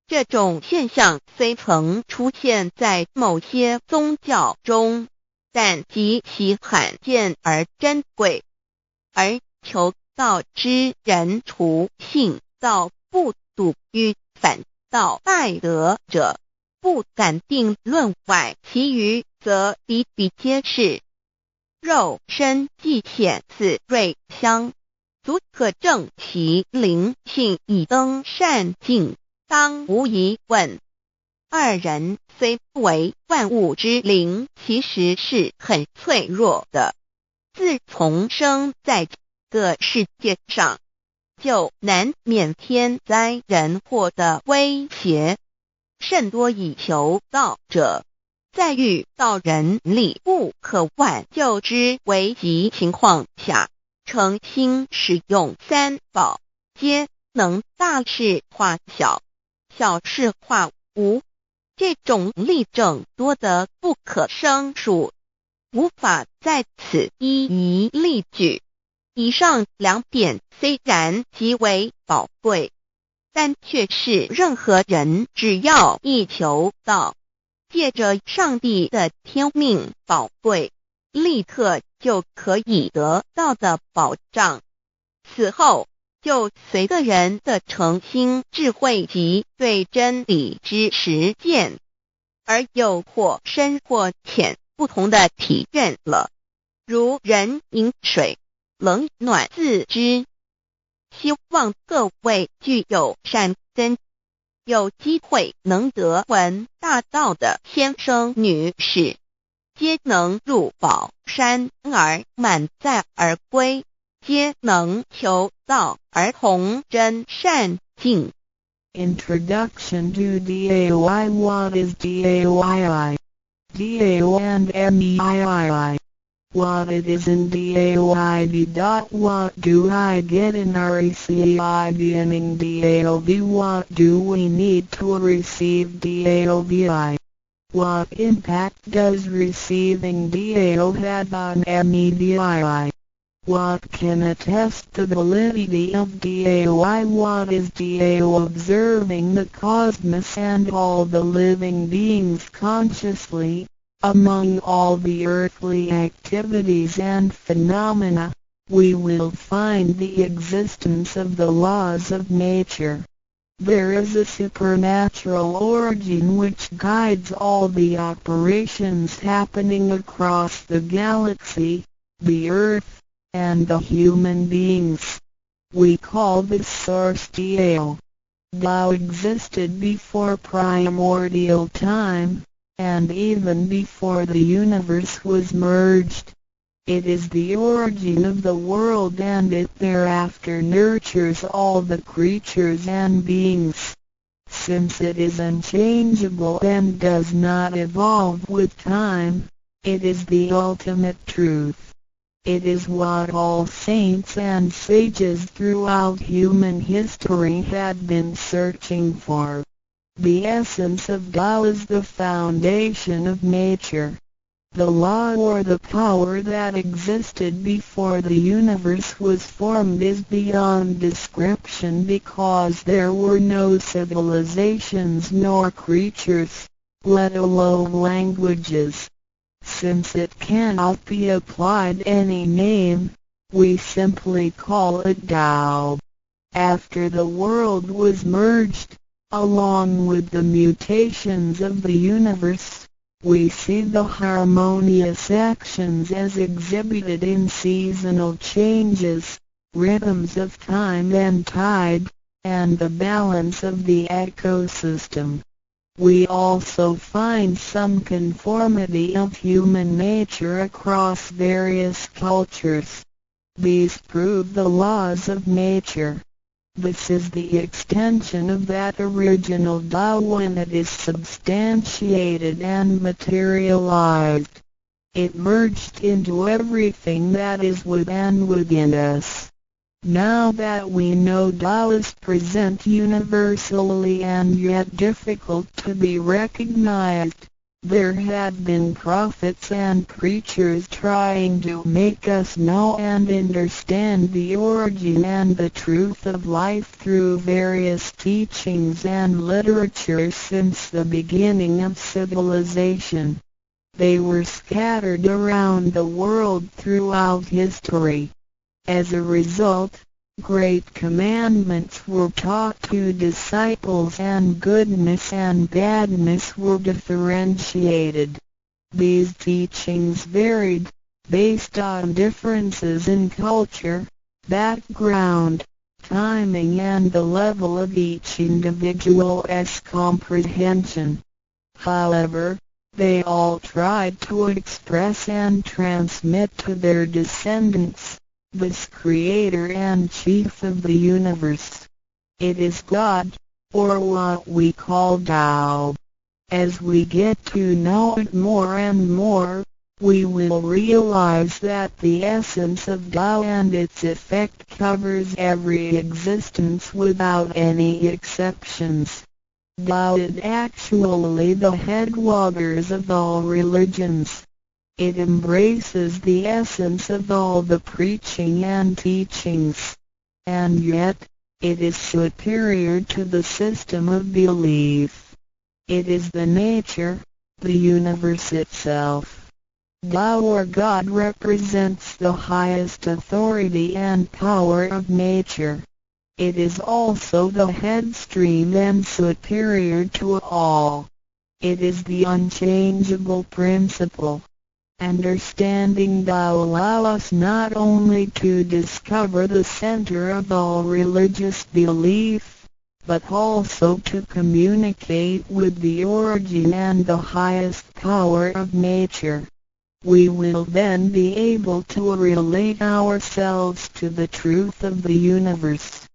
这种现象虽曾出现在某些宗教中，但极其罕见而珍贵，而求道之人除信道不笃与反道拜德者不敢定论外，其余则比比皆是。肉身既显似瑞香，足可证其灵性已登善境，当无疑问。二人虽不为万物之灵，其实是很脆弱的。自从生在这个世界上，就难免天灾人祸的威胁，甚多以求道者，在遇到人力不可挽救之危急情况下，诚心使用三宝，皆能大事化小，小事化无。这种例证多得不可胜数，无法在此一一例举。以上两点虽然极为宝贵，但却是任何人只要一求道，借着上帝的天命宝贵，立刻就可以得到的保障。此后就随个人的诚心、智慧及对真理之实践，而有或深或浅不同的体认了。如人饮水，冷暖自知。希望各位具有善根，有机会能得闻大道的先生女士，皆能入宝山而满载而归，皆能求道而同真善境。 Introduction to DAY. What is DAYI? DAO and MEII. What it is in DAOID. What do I get in RECI beginning DAOB? What do we need to receive DAOBI? What impact does receiving DAO have on MEDII? What can attest the validity of DAOI? What is DAO? Observing the cosmos and all the living beings consciously, among all the earthly activities and phenomena, we will find the existence of the laws of nature. There is a supernatural origin which guides all the operations happening across the galaxy, the earth, and the human beings. We call this source DAO. Tao existed before primordial time, and even before the universe was merged. It is the origin of the world, and it thereafter nurtures all the creatures and beings. Since it is unchangeable and does not evolve with time, it is the ultimate truth. It is what all saints and sages throughout human history had been searching for. The essence of Tao is the foundation of nature. The law or the power that existed before the universe was formed is beyond description because there were no civilizations nor creatures, let alone languages. Since it cannot be applied any name, we simply call it Tao. After the world was merged, along with the mutations of the universe, we see the harmonious actions as exhibited in seasonal changes, rhythms of time and tide, and the balance of the ecosystem. We also find some conformity of human nature across various cultures. These prove the laws of nature. This is the extension of that original Tao when it is substantiated and materialized. It merged into everything that is within us. Now that we know Tao is present universally and yet difficult to be recognized, there have been prophets and preachers trying to make us know and understand the origin and the truth of life through various teachings and literature since the beginning of civilization. They were scattered around the world throughout history. As a result, great commandments were taught to disciples and goodness and badness were differentiated. These teachings varied, based on differences in culture, background, timing and the level of each individual's comprehension. However, they all tried to express and transmit to their descendants this Creator and Chief of the universe. It is God, or what we call Tao. As we get to know it more and more, we will realize that the essence of Tao and its effect covers every existence without any exceptions. Tao is actually the headwaters of all religions. It embraces the essence of all the preaching and teachings. And yet, it is superior to the system of belief. It is the nature, the universe itself. Tao or God represents the highest authority and power of nature. It is also the headstream and superior to all. It is the unchangeable principle. Understanding Tao allows us not only to discover the center of all religious belief, but also to communicate with the origin and the highest power of nature. We will then be able to relate ourselves to the truth of the universe.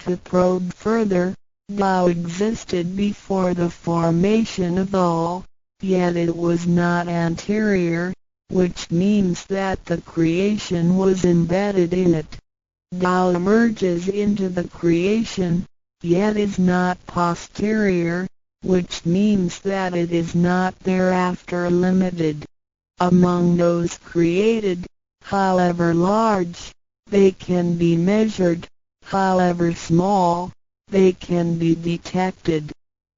To probe further, Tao existed before the formation of all, yet it was not anterior, which means that the creation was embedded in it. Tao emerges into the creation, yet is not posterior, which means that it is not thereafter limited. Among those created, however large, they can be measured, however small, they can be detected.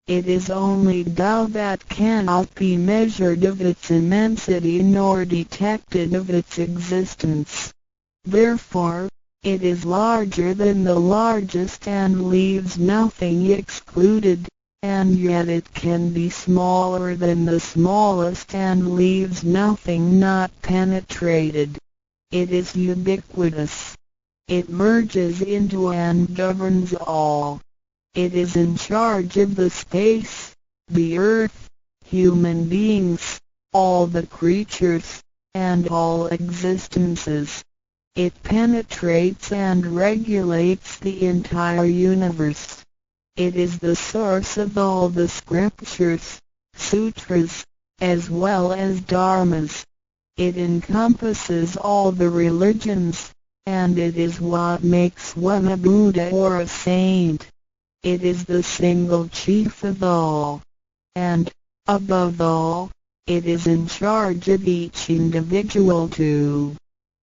It is only Tao that cannot be measured of its immensity nor detected of its existence. Therefore, it is larger than the largest and leaves nothing excluded, and yet it can be smaller than the smallest and leaves nothing not penetrated. It is ubiquitous. It merges into and governs all. It is in charge of the space, the earth, human beings, all the creatures, and all existences. It penetrates and regulates the entire universe. It is the source of all the scriptures, sutras, as well as dharmas. It encompasses all the religions, and it is what makes one a Buddha or a saint. It is the single chief of all. And, above all, It is in charge of each individual too.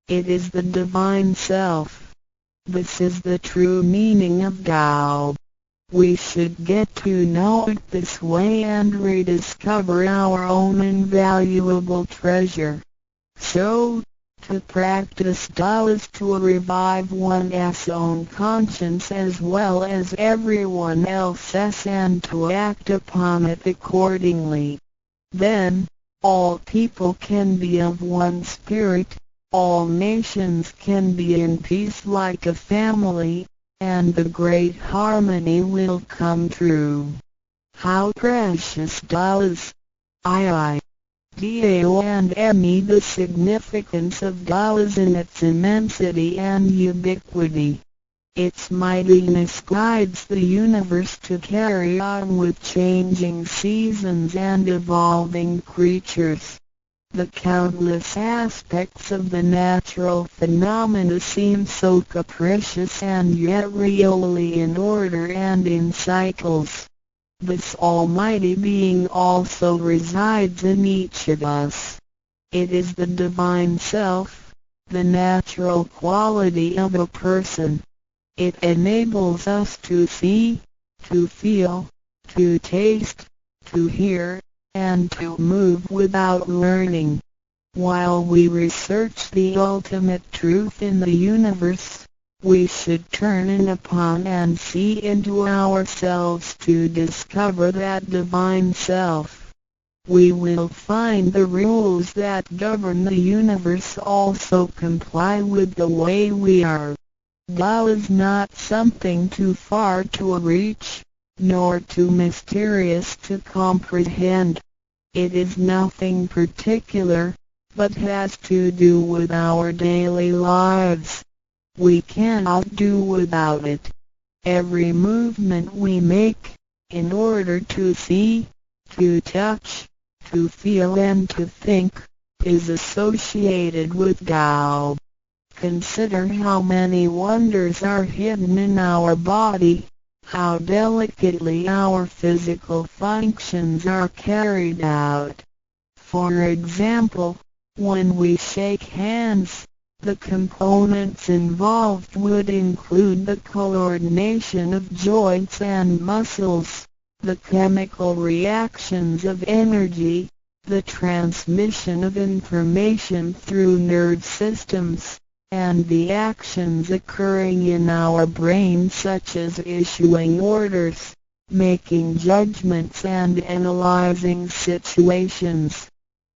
It is the divine self. This is the true meaning of Tao. We should get to know it this way and rediscover our own invaluable treasure. So, to practice Tao is to revive one's own conscience as well as everyone else's and to act upon it accordingly. Then, all people can be of one spirit, all nations can be in peace like a family, and the great harmony will come true. How precious Tao is! Dao and Me. The significance of Tao is in its immensity and ubiquity. Its mightiness guides the universe to carry on with changing seasons and evolving creatures. The countless aspects of the natural phenomena seem so capricious and yet really in order and in cycles. This almighty being also resides in each of us. It is the divine self, the natural quality of a person. It enables us to see, to feel, to taste, to hear, and to move without learning. While we research the ultimate truth in the universe, we should turn in upon and see into ourselves to discover that divine self. We will find the rules that govern the universe also comply with the way we are. Tao is not something too far to reach, nor too mysterious to comprehend. It is nothing particular, but has to do with our daily lives. We cannot do without it. Every movement we make, in order to see, to touch, to feel and to think, is associated with Tao. Consider how many wonders are hidden in our body, how delicately our physical functions are carried out. For example, when we shake hands, the components involved would include the coordination of joints and muscles, the chemical reactions of energy, the transmission of information through nerve systems, and the actions occurring in our brain such as issuing orders, making judgments and analyzing situations.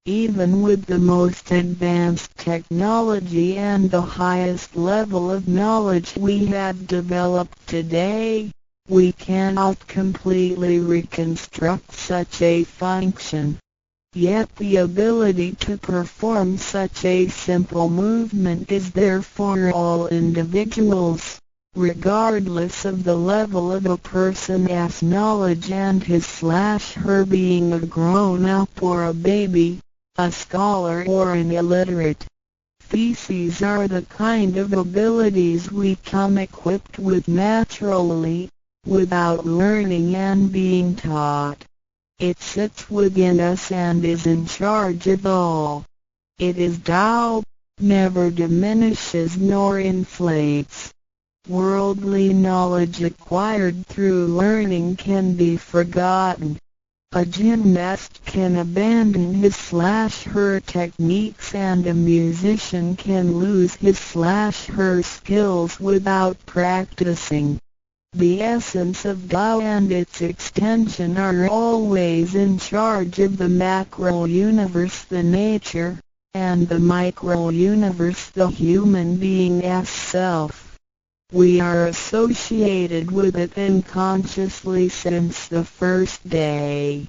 Even with the most advanced technology and the highest level of knowledge we have developed today, we cannot completely reconstruct such a function. Yet the ability to perform such a simple movement is there for all individuals, regardless of the level of a person's knowledge and his/her being a grown-up or a baby, a scholar or an illiterate. These are the kind of abilities we come equipped with naturally, without learning and being taught. It sits within us and is in charge of all. It is Tao, never diminishes nor inflates. Worldly knowledge acquired through learning can be forgotten. A gymnast can abandon his/her techniques and a musician can lose his/her skills without practicing. The essence of Tao and its extension are always in charge of the macro-universe, the nature, and the micro-universe, the human being's self. We are associated with it unconsciously since the first day.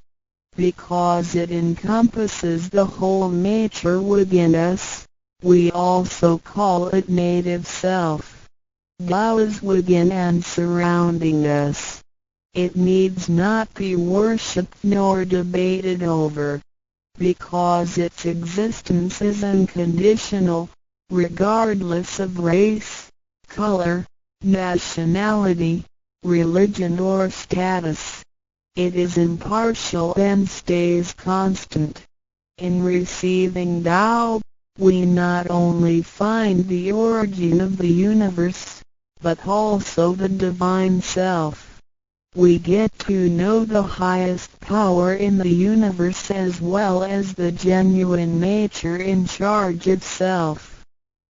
Because it encompasses the whole nature within us, we also call it native self. Tao is within and surrounding us. It needs not be worshipped nor debated over, because its existence is unconditional, regardless of race, color, nationality, religion or status. It is impartial and stays constant. In receiving Tao, we not only find the origin of the universe, but also the divine self. We get to know the highest power in the universe as well as the genuine nature in charge itself.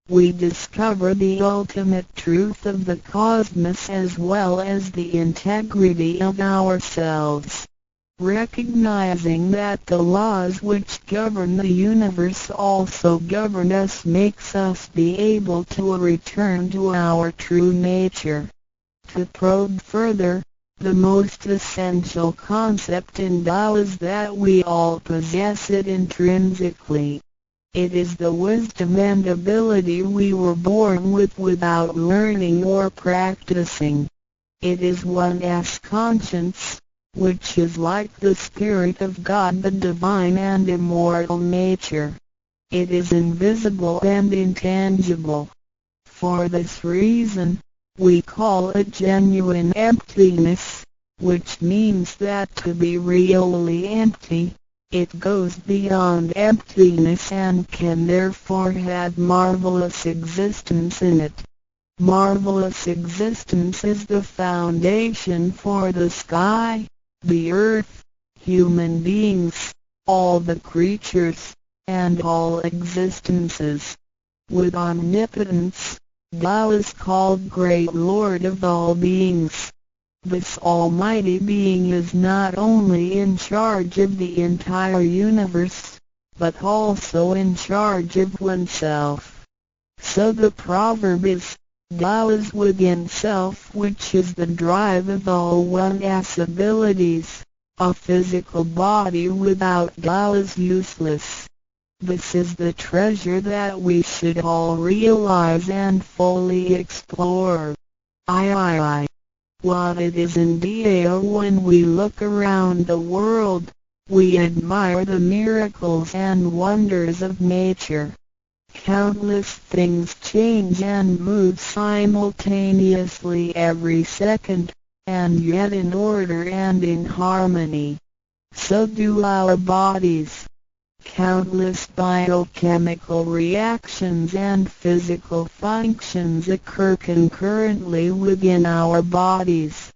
We discover the ultimate truth of the cosmos as well as the integrity of ourselves. Recognizing that the laws which govern the universe also govern us makes us be able to return to our true nature. To probe further, the most essential concept in Tao is that we all possess it intrinsically. It is the wisdom and ability we were born with without learning or practicing. It is one's conscience, which is like the Spirit of God, the divine and immortal nature. It is invisible and intangible. For this reason, we call it genuine emptiness, which means that to be really empty, it goes beyond emptiness and can therefore have marvelous existence in it. Marvelous existence is the foundation for the sky, the earth, human beings, all the creatures, and all existences. With omnipotence, Tao is called Great Lord of all beings. This almighty being is not only in charge of the entire universe, but also in charge of oneself. So the proverb is, Tao is within self, which is the drive of all one's abilities. A physical body without Tao is useless. This is the treasure that we should all realize and fully explore. What it is indeed. When we look around the world, we admire the miracles and wonders of nature. Countless things change and move simultaneously every second, and yet in order and in harmony. So do our bodies. Countless biochemical reactions and physical functions occur concurrently within our bodies.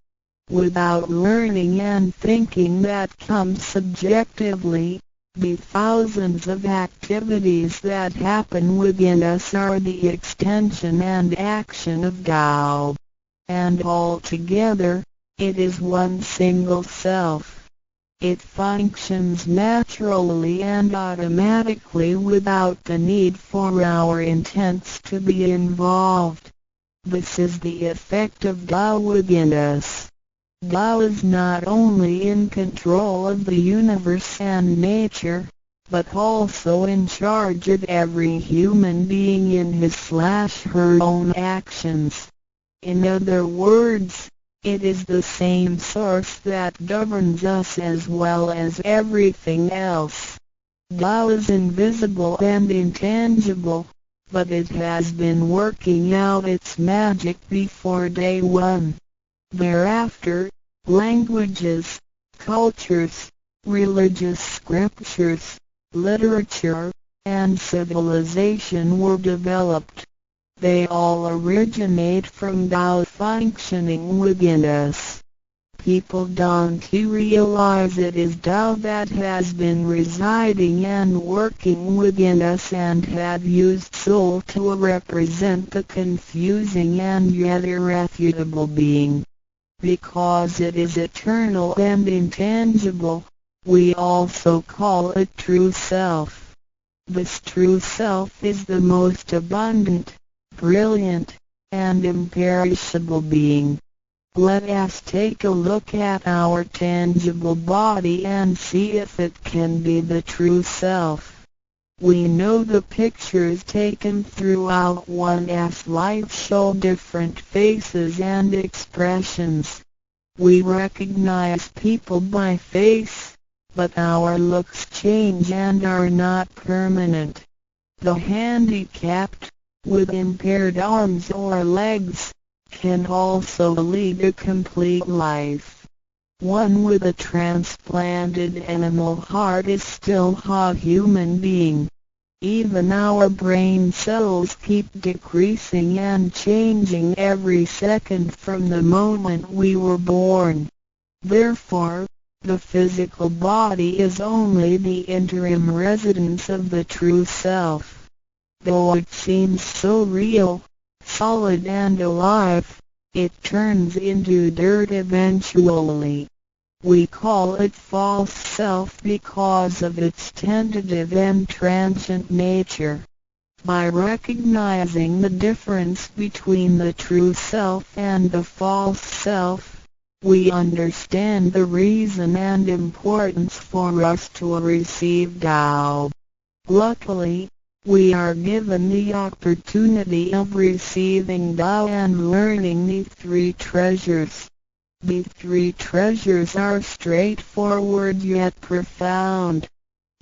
Without learning and thinking that comes subjectively, the thousands of activities that happen within us are the extension and action of Tao. And altogether, it is one single self. It functions naturally and automatically without the need for our intents to be involved. This is the effect of Tao within us. Tao is not only in control of the universe and nature, but also in charge of every human being in his/her own actions. In other words, it is the same source that governs us as well as everything else. Tao is invisible and intangible, but it has been working out its magic before day one. Thereafter, languages, cultures, religious scriptures, literature, and civilization were developed. They all originate from Tao functioning within us. People don't realize it is Tao that has been residing and working within us and have used soul to represent the confusing and yet irrefutable being. Because it is eternal and intangible, we also call it true self. This true self is the most abundant, brilliant, and imperishable being. Let us take a look at our tangible body and see if it can be the true self. We know the pictures taken throughout one's life show different faces and expressions. We recognize people by face, but our looks change and are not permanent. The handicapped, with impaired arms or legs, can also lead a complete life. One with a transplanted animal heart is still a human being. Even our brain cells keep decreasing and changing every second from the moment we were born. Therefore, the physical body is only the interim residence of the true self. Though it seems so real, solid and alive, it turns into dirt eventually. We call it false self because of its tentative and transient nature. By recognizing the difference between the true self and the false self, we understand the reason and importance for us to receive Tao. Luckily, we are given the opportunity of receiving Tao and learning the three treasures. The three treasures are straightforward yet profound.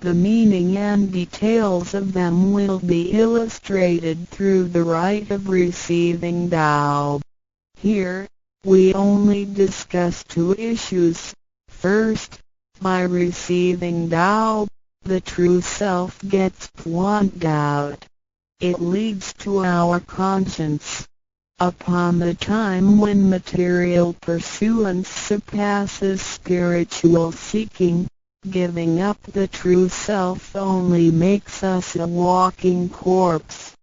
The meaning and details of them will be illustrated through the rite of receiving Tao. Here, we only discuss two issues. First, by receiving Tao, the true self gets plucked out. It leads to our conscience. Upon the time when material pursuance surpasses spiritual seeking, giving up the true self only makes us a walking corpse.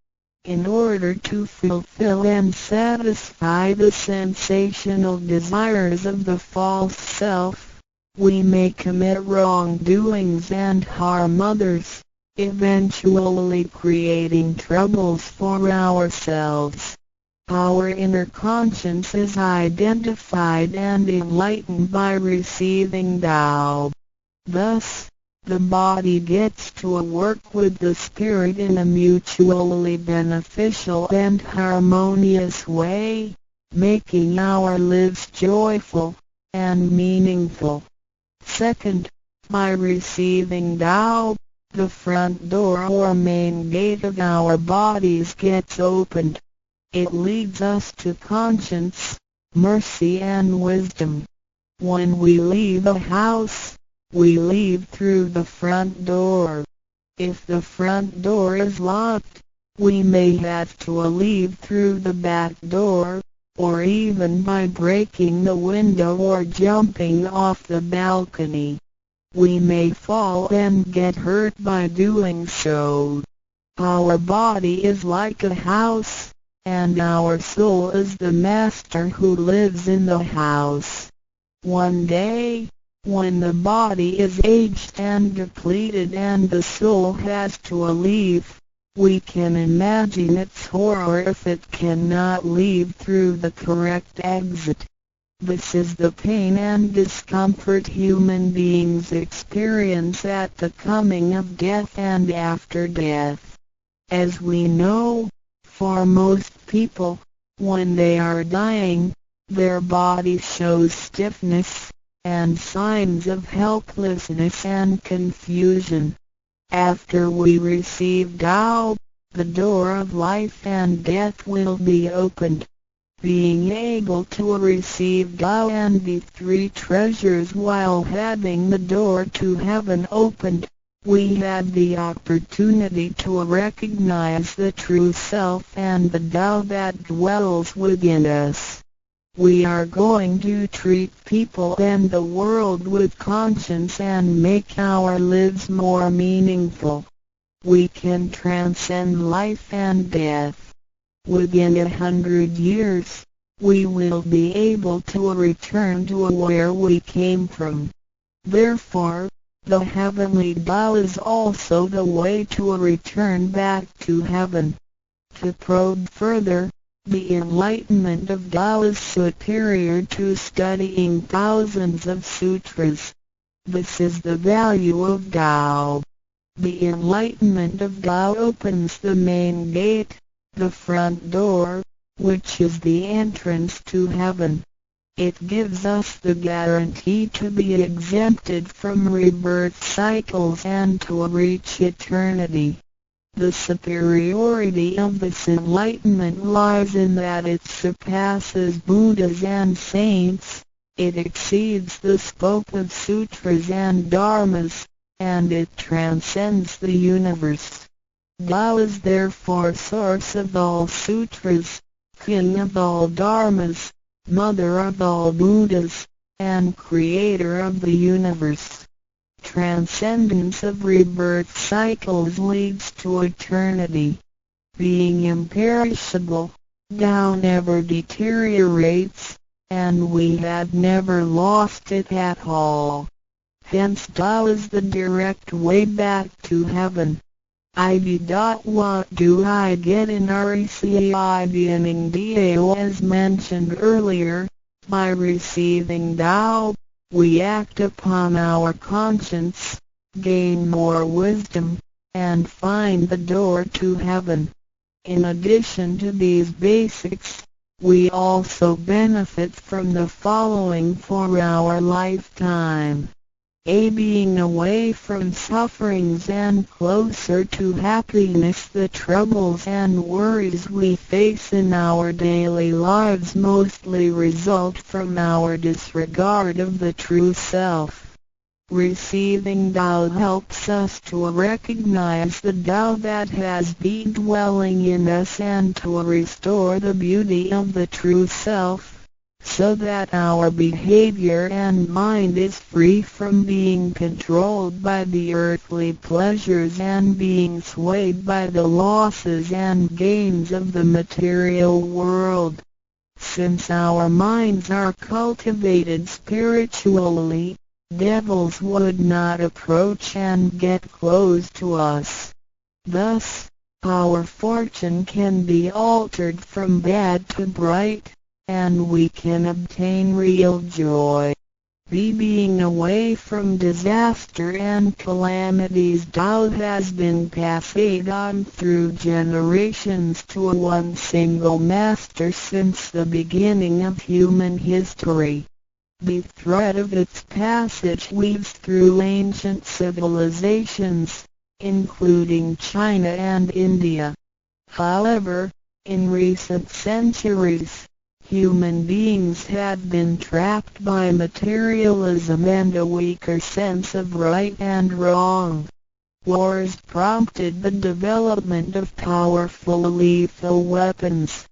In order to fulfill and satisfy the sensational desires of the false self, we may commit wrongdoings and harm others, eventually creating troubles for ourselves. Our inner conscience is identified and enlightened by receiving Tao. Thus, the body gets to work with the spirit in a mutually beneficial and harmonious way, making our lives joyful and meaningful. Second, by receiving Tao, the front door or main gate of our bodies gets opened. It leads us to conscience, mercy and wisdom. When we leave a house, we leave through the front door. If the front door is locked, we may have to leave through the back door, or even by breaking the window or jumping off the balcony. We may fall and get hurt by doing so. Our body is like a house, and our soul is the master who lives in the house. One day, when the body is aged and depleted and the soul has to leave, we can imagine its horror if it cannot leave through the correct exit. This is the pain and discomfort human beings experience at the coming of death and after death. As we know, for most people, when they are dying, their body shows stiffness and signs of helplessness and confusion. After we receive Tao, the door of life and death will be opened. Being able to receive Tao and the three treasures while having the door to heaven opened, we had the opportunity to recognize the true self and the Tao that dwells within us. We are going to treat people and the world with conscience and make our lives more meaningful. We can transcend life and death. Within 100 years, we will be able to return to where we came from. Therefore, the heavenly Tao is also the way to return back to heaven. To probe further, the enlightenment of Tao is superior to studying thousands of sutras. This is the value of Tao. The enlightenment of Tao opens the main gate, the front door, which is the entrance to heaven. It gives us the guarantee to be exempted from rebirth cycles and to reach eternity. The superiority of this enlightenment lies in that it surpasses Buddhas and saints, It exceeds the scope of sutras and dharmas, and it transcends the universe. Tao is therefore source of all sutras, king of all dharmas, mother of all Buddhas, and creator of the universe. Transcendence of rebirth cycles leads to eternity. Being imperishable, Tao never deteriorates, and we have never lost it at all. Hence Tao is the direct way back to heaven. What do I get in RECI beginning Dao as mentioned earlier? By receiving Tao, we act upon our conscience, gain more wisdom, and find the door to heaven. In addition to these basics, we also benefit from the following for our lifetime. Being away from sufferings and closer to happiness. The troubles and worries we face in our daily lives mostly result from our disregard of the true self. Receiving Tao helps us to recognize the Tao that has been dwelling in us and to restore the beauty of the true self, so that our behavior and mind is free from being controlled by the earthly pleasures and being swayed by the losses and gains of the material world. Since our minds are cultivated spiritually, devils would not approach and get close to us. Thus, our fortune can be altered from bad to bright, and we can obtain real joy. Being away from disaster and calamities. Tao has been passed on through generations to one single master since the beginning of human history. The thread of its passage weaves through ancient civilizations, including China and India. However, in recent centuries, human beings have been trapped by materialism and a weaker sense of right and wrong. Wars prompted the development of powerful lethal weapons.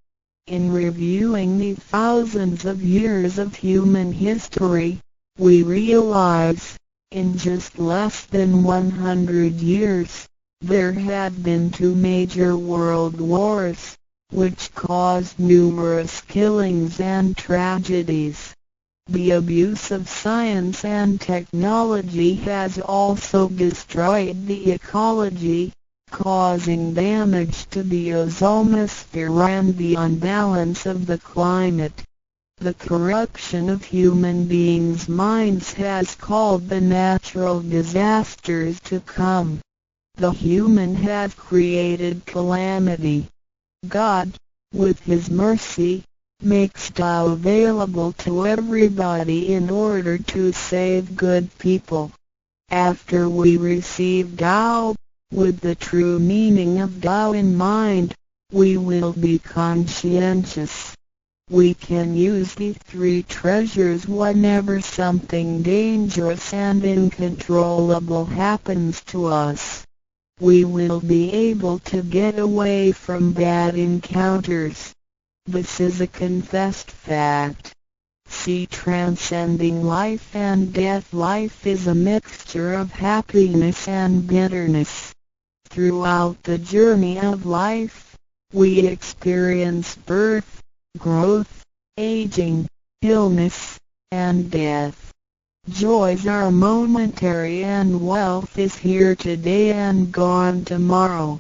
In reviewing the thousands of years of human history, we realize, in just less than 100 years, there have been 2 major world wars, which caused numerous killings and tragedies. The abuse of science and technology has also destroyed the ecology, causing damage to the ozonosphere and the unbalance of the climate. The corruption of human beings' minds has called the natural disasters to come. The human have created calamity. God, with His mercy, makes Tao available to everybody in order to save good people. After we receive Tao, with the true meaning of Tao in mind, we will be conscientious. We can use the 3 treasures whenever something dangerous and uncontrollable happens to us. We will be able to get away from bad encounters. This is a confessed fact. See, transcending life and death. Life is a mixture of happiness and bitterness. Throughout the journey of life, we experience birth, growth, aging, illness, and death. Joys are momentary and wealth is here today and gone tomorrow.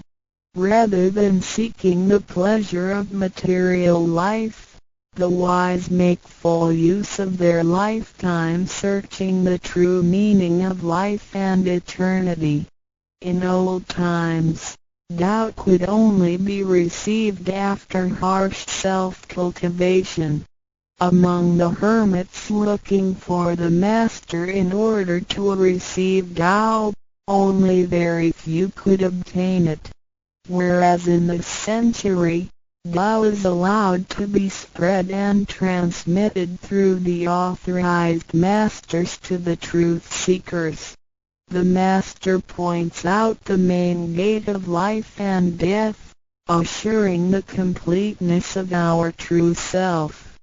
Rather than seeking the pleasure of material life, the wise make full use of their lifetime searching the true meaning of life and eternity. In old times, Tao could only be received after harsh self-cultivation. Among the hermits looking for the master in order to receive Tao, only very few could obtain it. Whereas in this century, Tao is allowed to be spread and transmitted through the authorized masters to the truth seekers. The master points out the main gate of life and death, assuring the completeness of our true self.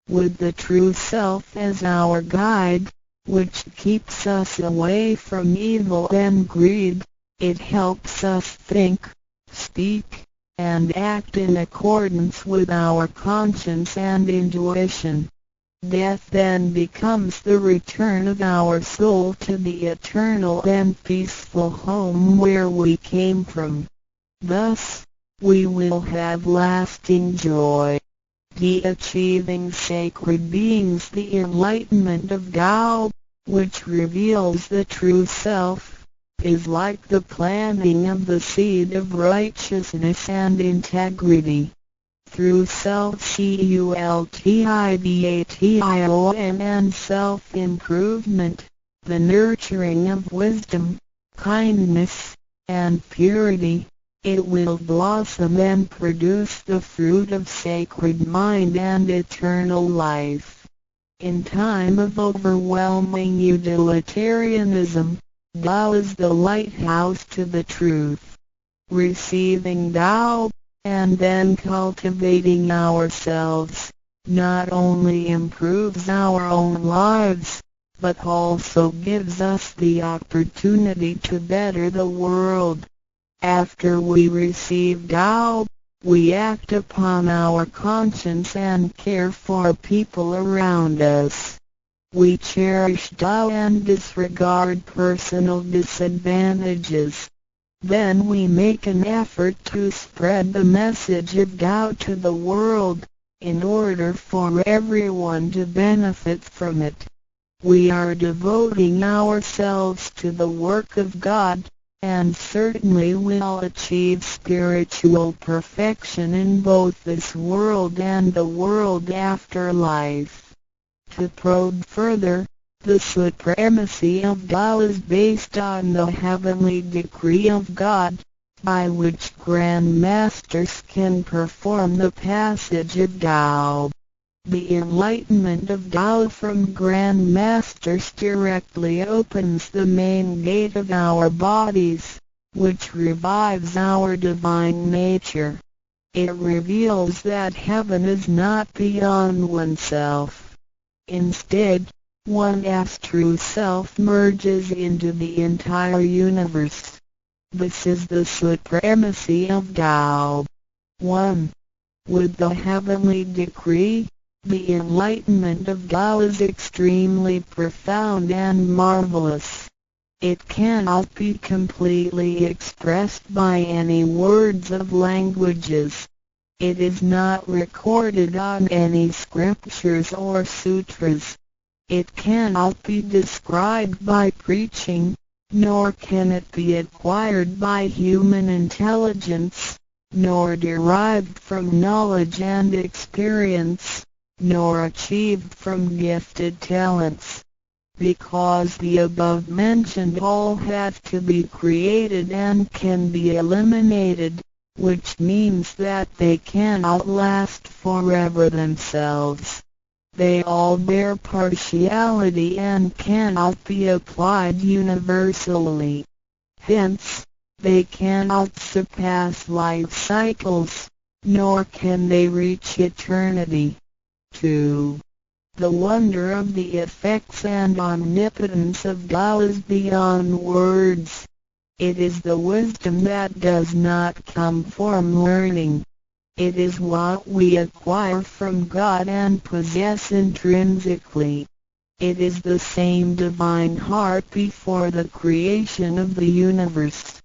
With the true self as our guide, which keeps us away from evil and greed, it helps us think, speak, and act in accordance with our conscience and intuition. Death then becomes the return of our soul to the eternal and peaceful home where we came from. Thus, we will have lasting joy. The achieving sacred beings the enlightenment of Tao, which reveals the true self, is like the planting of the seed of righteousness and integrity. Through self-cultivation and self-improvement, the nurturing of wisdom, kindness, and purity, it will blossom and produce the fruit of sacred mind and eternal life. In time of overwhelming utilitarianism, Tao is the lighthouse to the truth. Receiving Tao, and then cultivating ourselves, not only improves our own lives, but also gives us the opportunity to better the world. After we receive Tao, we act upon our conscience and care for people around us. We cherish Tao and disregard personal disadvantages. Then we make an effort to spread the message of Tao to the world, in order for everyone to benefit from it. We are devoting ourselves to the work of God, and certainly will achieve spiritual perfection in both this world and the world after life. To probe further, the supremacy of Tao is based on the heavenly decree of God, by which Grand Masters can perform the passage of Tao. The enlightenment of Tao from Grand Masters directly opens the main gate of our bodies, which revives our divine nature. It reveals that heaven is not beyond oneself. Instead, one's true self merges into the entire universe. This is the supremacy of Tao. 1. With the heavenly decree, the enlightenment of Tao is extremely profound and marvelous. It cannot be completely expressed by any words of languages. It is not recorded on any scriptures or sutras. It cannot be described by preaching, nor can it be acquired by human intelligence, nor derived from knowledge and experience, nor achieved from gifted talents. Because the above-mentioned all have to be created and can be eliminated, which means that they cannot last forever themselves. They all bear partiality and cannot be applied universally. Hence, they cannot surpass life cycles, nor can they reach eternity. 2. The wonder of the effects and omnipotence of Tao is beyond words. It is the wisdom that does not come from learning. It is what we acquire from God and possess intrinsically. It is the same divine heart before the creation of the universe.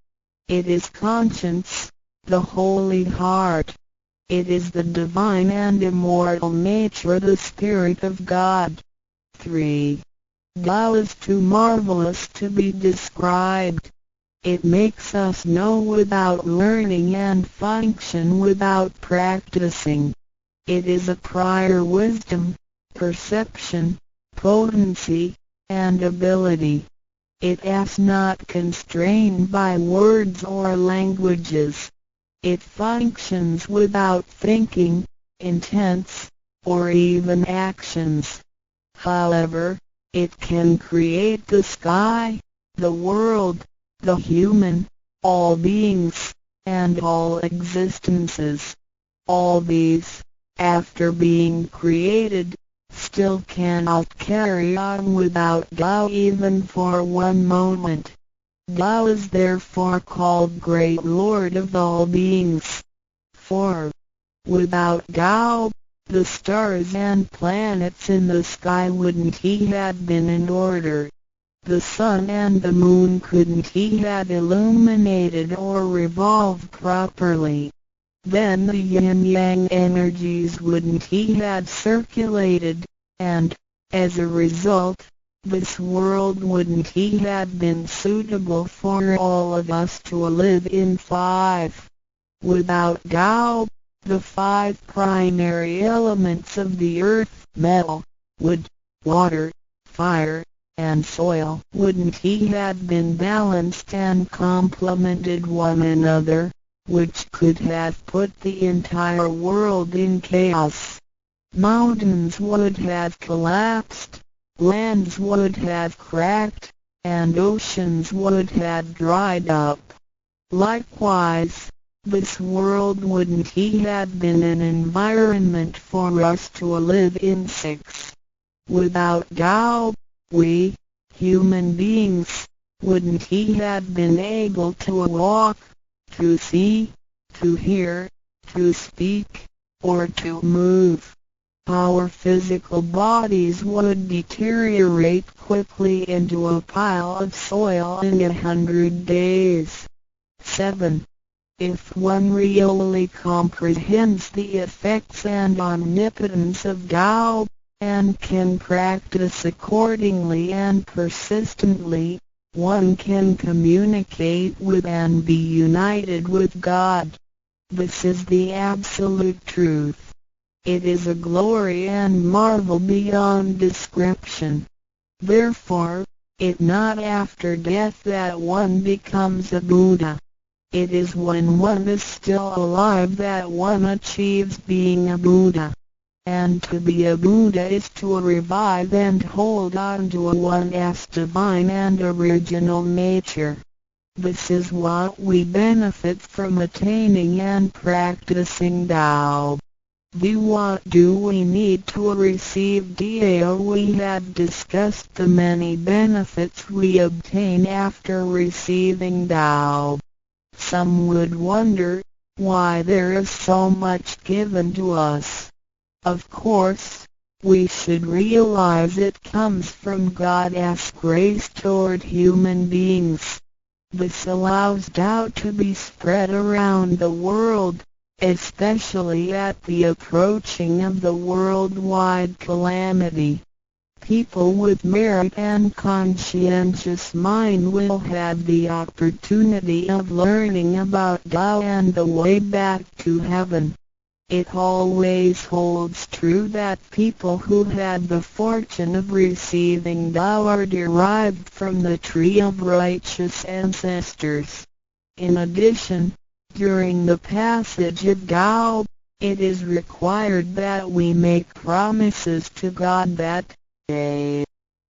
It is conscience, the holy heart. It is the divine and immortal nature, the Spirit of God. 3. Tao is too marvelous to be described. It makes us know without learning and function without practicing. It is a prior wisdom, perception, potency, and ability. It is not constrained by words or languages. It functions without thinking, intents, or even actions. However, it can create the sky, the world, the human, all beings, and all existences. All these, after being created, still cannot carry on without Tao even for one moment. Tao is therefore called Great Lord of all beings. For, without Tao, the stars and planets in the sky wouldn't he had been in order. The sun and the moon couldn't he had illuminated or revolved properly. Then the yin-yang energies wouldn't he had circulated, and, as a result, this world wouldn't he had been suitable for all of us to live in. 5. Without Tao, the 5 primary elements of the earth, metal, wood, water, fire, and soil, wouldn't he had been balanced and complemented one another, which could have put the entire world in chaos. Mountains would have collapsed, lands would have cracked, and oceans would have dried up. Likewise, this world wouldn't he have been an environment for us to live in. 6. Without Tao, we, human beings, wouldn't he have been able to walk, to see, to hear, to speak, or to move. Our physical bodies would deteriorate quickly into a pile of soil in 100 days. 7. If one really comprehends the effects and omnipotence of Tao, and can practice accordingly and persistently, one can communicate with and be united with God. This is the absolute truth. It is a glory and marvel beyond description. Therefore, it not after death that one becomes a Buddha. It is when one is still alive that one achieves being a Buddha. And to be a Buddha is to revive and hold on to one's divine and original nature. This is what we benefit from attaining and practicing Tao. What do we need to receive Tao? We have discussed the many benefits we obtain after receiving Tao. Some would wonder why there is so much given to us. Of course, we should realize it comes from God's grace toward human beings. This allows Tao to be spread around the world, especially at the approaching of the worldwide calamity. People with merit and conscientious mind will have the opportunity of learning about Tao and the way back to heaven. It always holds true that people who had the fortune of receiving Tao are derived from the tree of righteous ancestors. In addition, during the passage of Tao, it is required that we make promises to God that,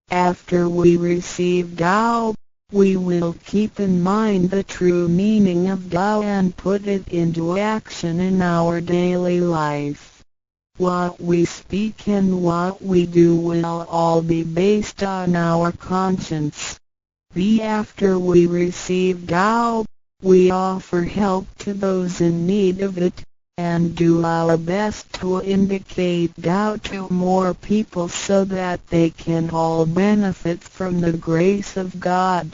after we receive Tao, we will keep in mind the true meaning of Tao and put it into action in our daily life. What we speak and what we do will all be based on our conscience. After we receive Tao, we offer help to those in need of it, and do our best to indicate Tao to more people so that they can all benefit from the grace of God.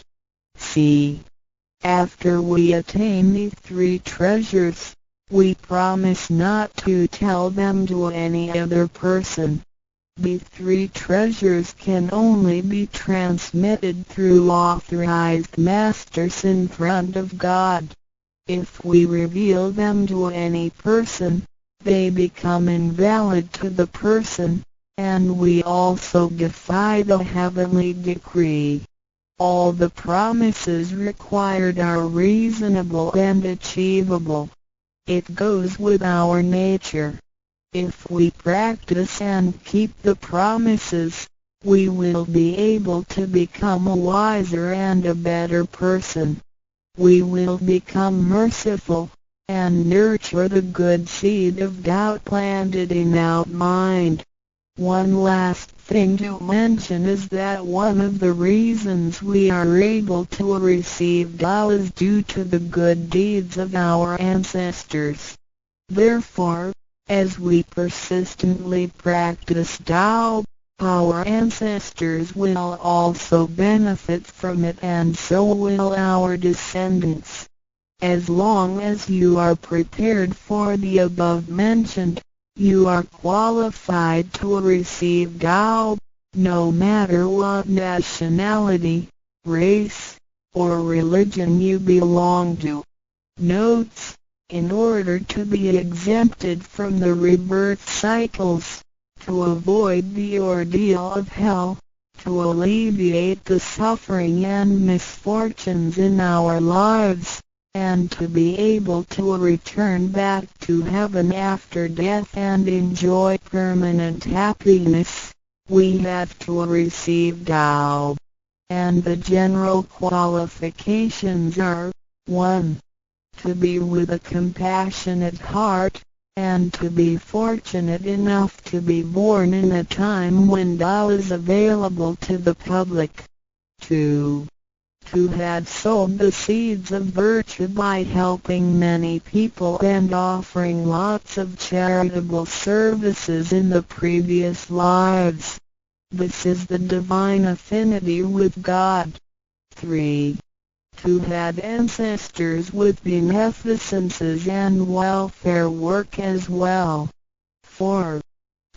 After we attain these 3 treasures, we promise not to tell them to any other person. The 3 treasures can only be transmitted through authorized masters in front of God. If we reveal them to any person, they become invalid to the person, and we also defy the heavenly decree. All the promises required are reasonable and achievable. It goes with our nature. If we practice and keep the promises, we will be able to become a wiser and a better person. We will become merciful, and nurture the good seed of doubt planted in our mind. One last thing to mention is that one of the reasons we are able to receive Tao is due to the good deeds of our ancestors. Therefore, as we persistently practice Tao, our ancestors will also benefit from it, and so will our descendants. As long as you are prepared for the above mentioned, you are qualified to receive Tao, no matter what nationality, race, or religion you belong to. Notes: in order to be exempted from the rebirth cycles, to avoid the ordeal of hell, to alleviate the suffering and misfortunes in our lives, and to be able to return back to heaven after death and enjoy permanent happiness, we have to receive Tao. And the general qualifications are: 1. To be with a compassionate heart, and to be fortunate enough to be born in a time when Tao is available to the public. 2. To have sowed the seeds of virtue by helping many people and offering lots of charitable services in the previous lives. This is the divine affinity with God. 3. To have ancestors with beneficences and welfare work as well. 4.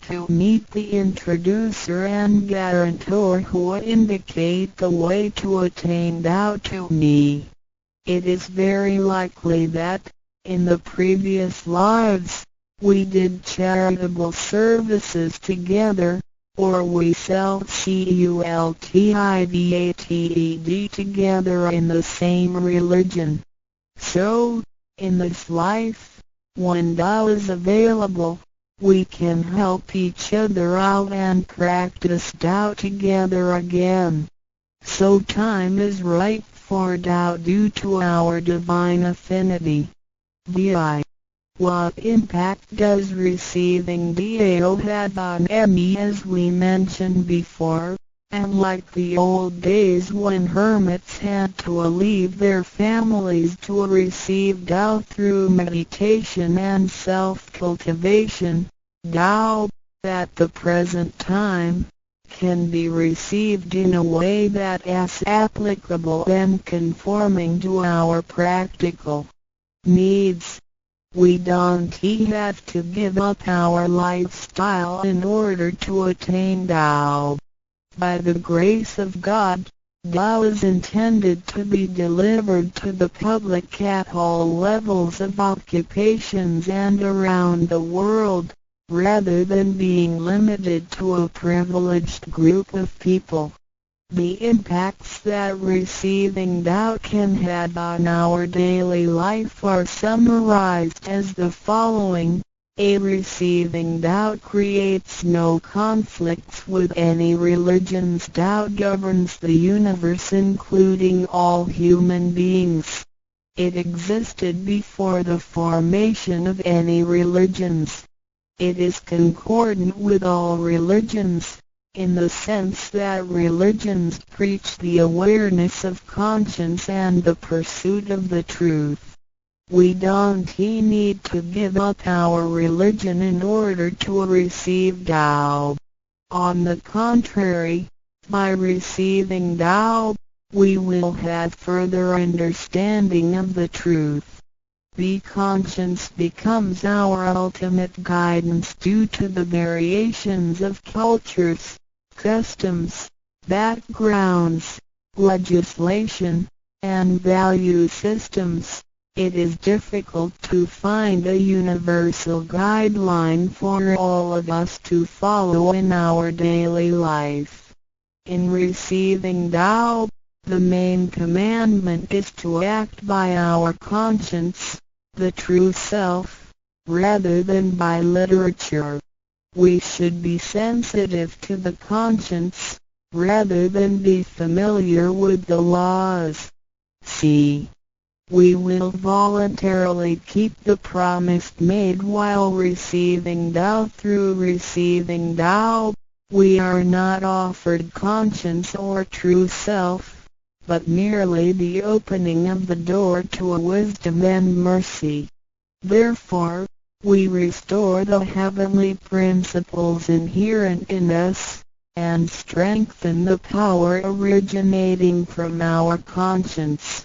To meet the introducer and guarantor who indicate the way to attain Tao to me. It is very likely that, in the previous lives, we did charitable services together, or we cultivated together in the same religion. So, in this life, when Tao is available, we can help each other out and practice Tao together again. So time is ripe for Tao due to our divine affinity. VI. What impact does receiving Tao have on me? As we mentioned before, and like the old days when hermits had to leave their families to receive Tao through meditation and self-cultivation, Tao, at the present time, can be received in a way that is applicable and conforming to our practical needs. We don't have to give up our lifestyle in order to attain Tao. By the grace of God, Tao is intended to be delivered to the public at all levels of occupations and around the world, rather than being limited to a privileged group of people. The impacts that receiving Tao can have on our daily life are summarized as the following. A. Receiving Tao creates no conflicts with any religions. Tao governs the universe, including all human beings. It existed before the formation of any religions. It is concordant with all religions, in the sense that religions preach the awareness of conscience and the pursuit of the truth. We don't need to give up our religion in order to receive Tao. On the contrary, by receiving Tao, we will have further understanding of the truth. The conscience becomes our ultimate guidance due to the variations of cultures, customs, backgrounds, legislation, and value systems. It is difficult to find a universal guideline for all of us to follow in our daily life. In receiving Tao, the main commandment is to act by our conscience, the true self, rather than by literature. We should be sensitive to the conscience, rather than be familiar with the laws. C. We will voluntarily keep the promise made while receiving Tao. Through receiving Tao, we are not offered conscience or true self, but merely the opening of the door to a wisdom and mercy. Therefore, we restore the heavenly principles inherent in us, and strengthen the power originating from our conscience.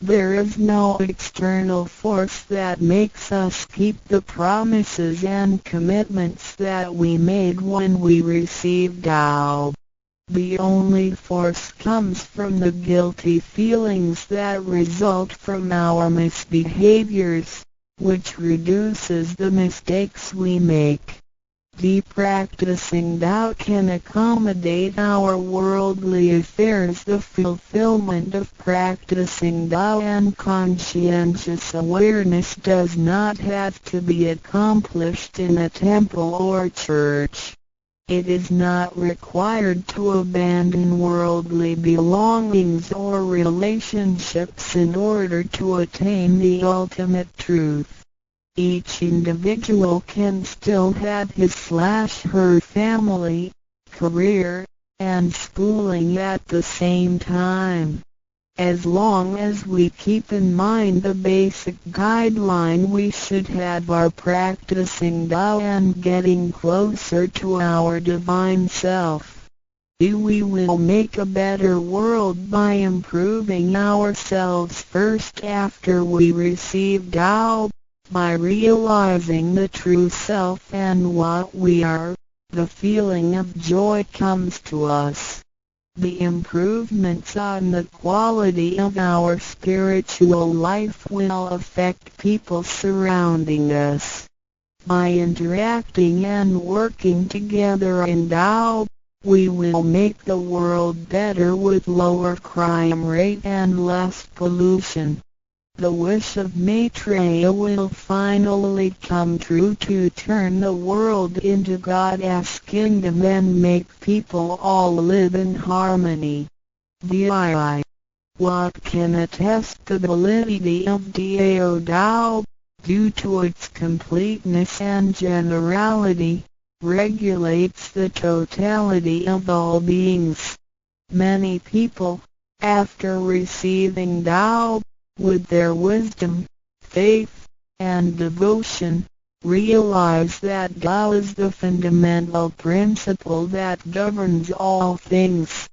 There is no external force that makes us keep the promises and commitments that we made when we received Tao. The only force comes from the guilty feelings that result from our misbehaviors, which reduces the mistakes we make. The practicing Tao can accommodate our worldly affairs. The fulfillment of practicing Tao and conscientious awareness does not have to be accomplished in a temple or church. It is not required to abandon worldly belongings or relationships in order to attain the ultimate truth. Each individual can still have his/her family, career, and schooling at the same time. As long as we keep in mind the basic guideline, we should have our practicing Tao and getting closer to our divine self. We will make a better world by improving ourselves first after we receive Tao. By realizing the true self and what we are, the feeling of joy comes to us. The improvements on the quality of our spiritual life will affect people surrounding us. By interacting and working together in Tao, we will make the world better with lower crime rate and less pollution. The wish of Maitreya will finally come true to turn the world into God's kingdom and make people all live in harmony. VII. What can attest the validity of Dao Tao, due to its completeness and generality, regulates the totality of all beings. Many people, after receiving Tao, with their wisdom, faith, and devotion, realize that Tao is the fundamental principle that governs all things.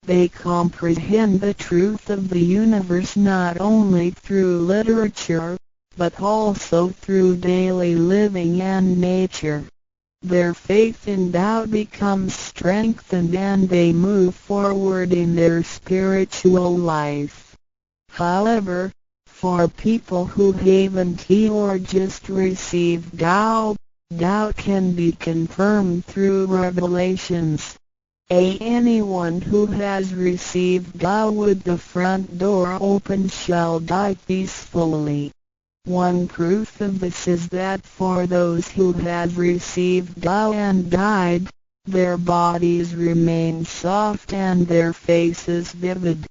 They comprehend the truth of the universe not only through literature, but also through daily living and nature. Their faith in Tao becomes strengthened and they move forward in their spiritual life. However, for people who haven't or just received Tao, Tao can be confirmed through revelations. Anyone who has received Tao with the front door open shall die peacefully. One proof of this is that for those who have received Tao and died, their bodies remain soft and their faces vivid.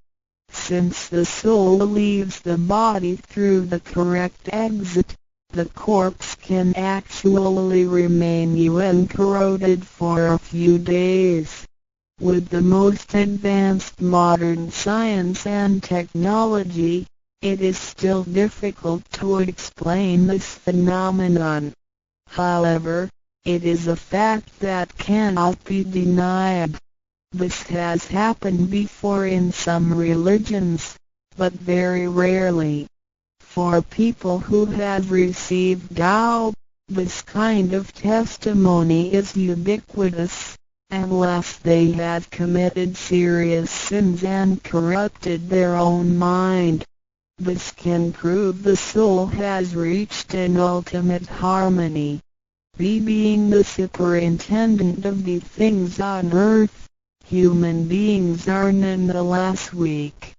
Since the soul leaves the body through the correct exit, the corpse can actually remain uncorroded for a few days. With the most advanced modern science and technology, it is still difficult to explain this phenomenon. However, it is a fact that cannot be denied. This has happened before in some religions, but very rarely. For people who have received Tao, this kind of testimony is ubiquitous, unless they have committed serious sins and corrupted their own mind. This can prove the soul has reached an ultimate harmony. Being the superintendent of the things on earth, human beings are nonetheless weak.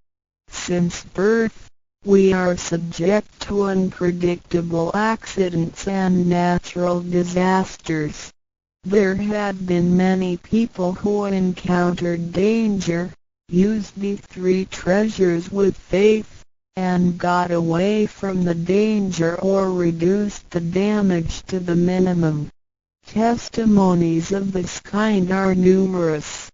Since birth, We are subject to unpredictable accidents and natural disasters. There have been many people who encountered danger, used the three treasures with faith, and got away from the danger or reduced the damage to the minimum. Testimonies of this kind are numerous.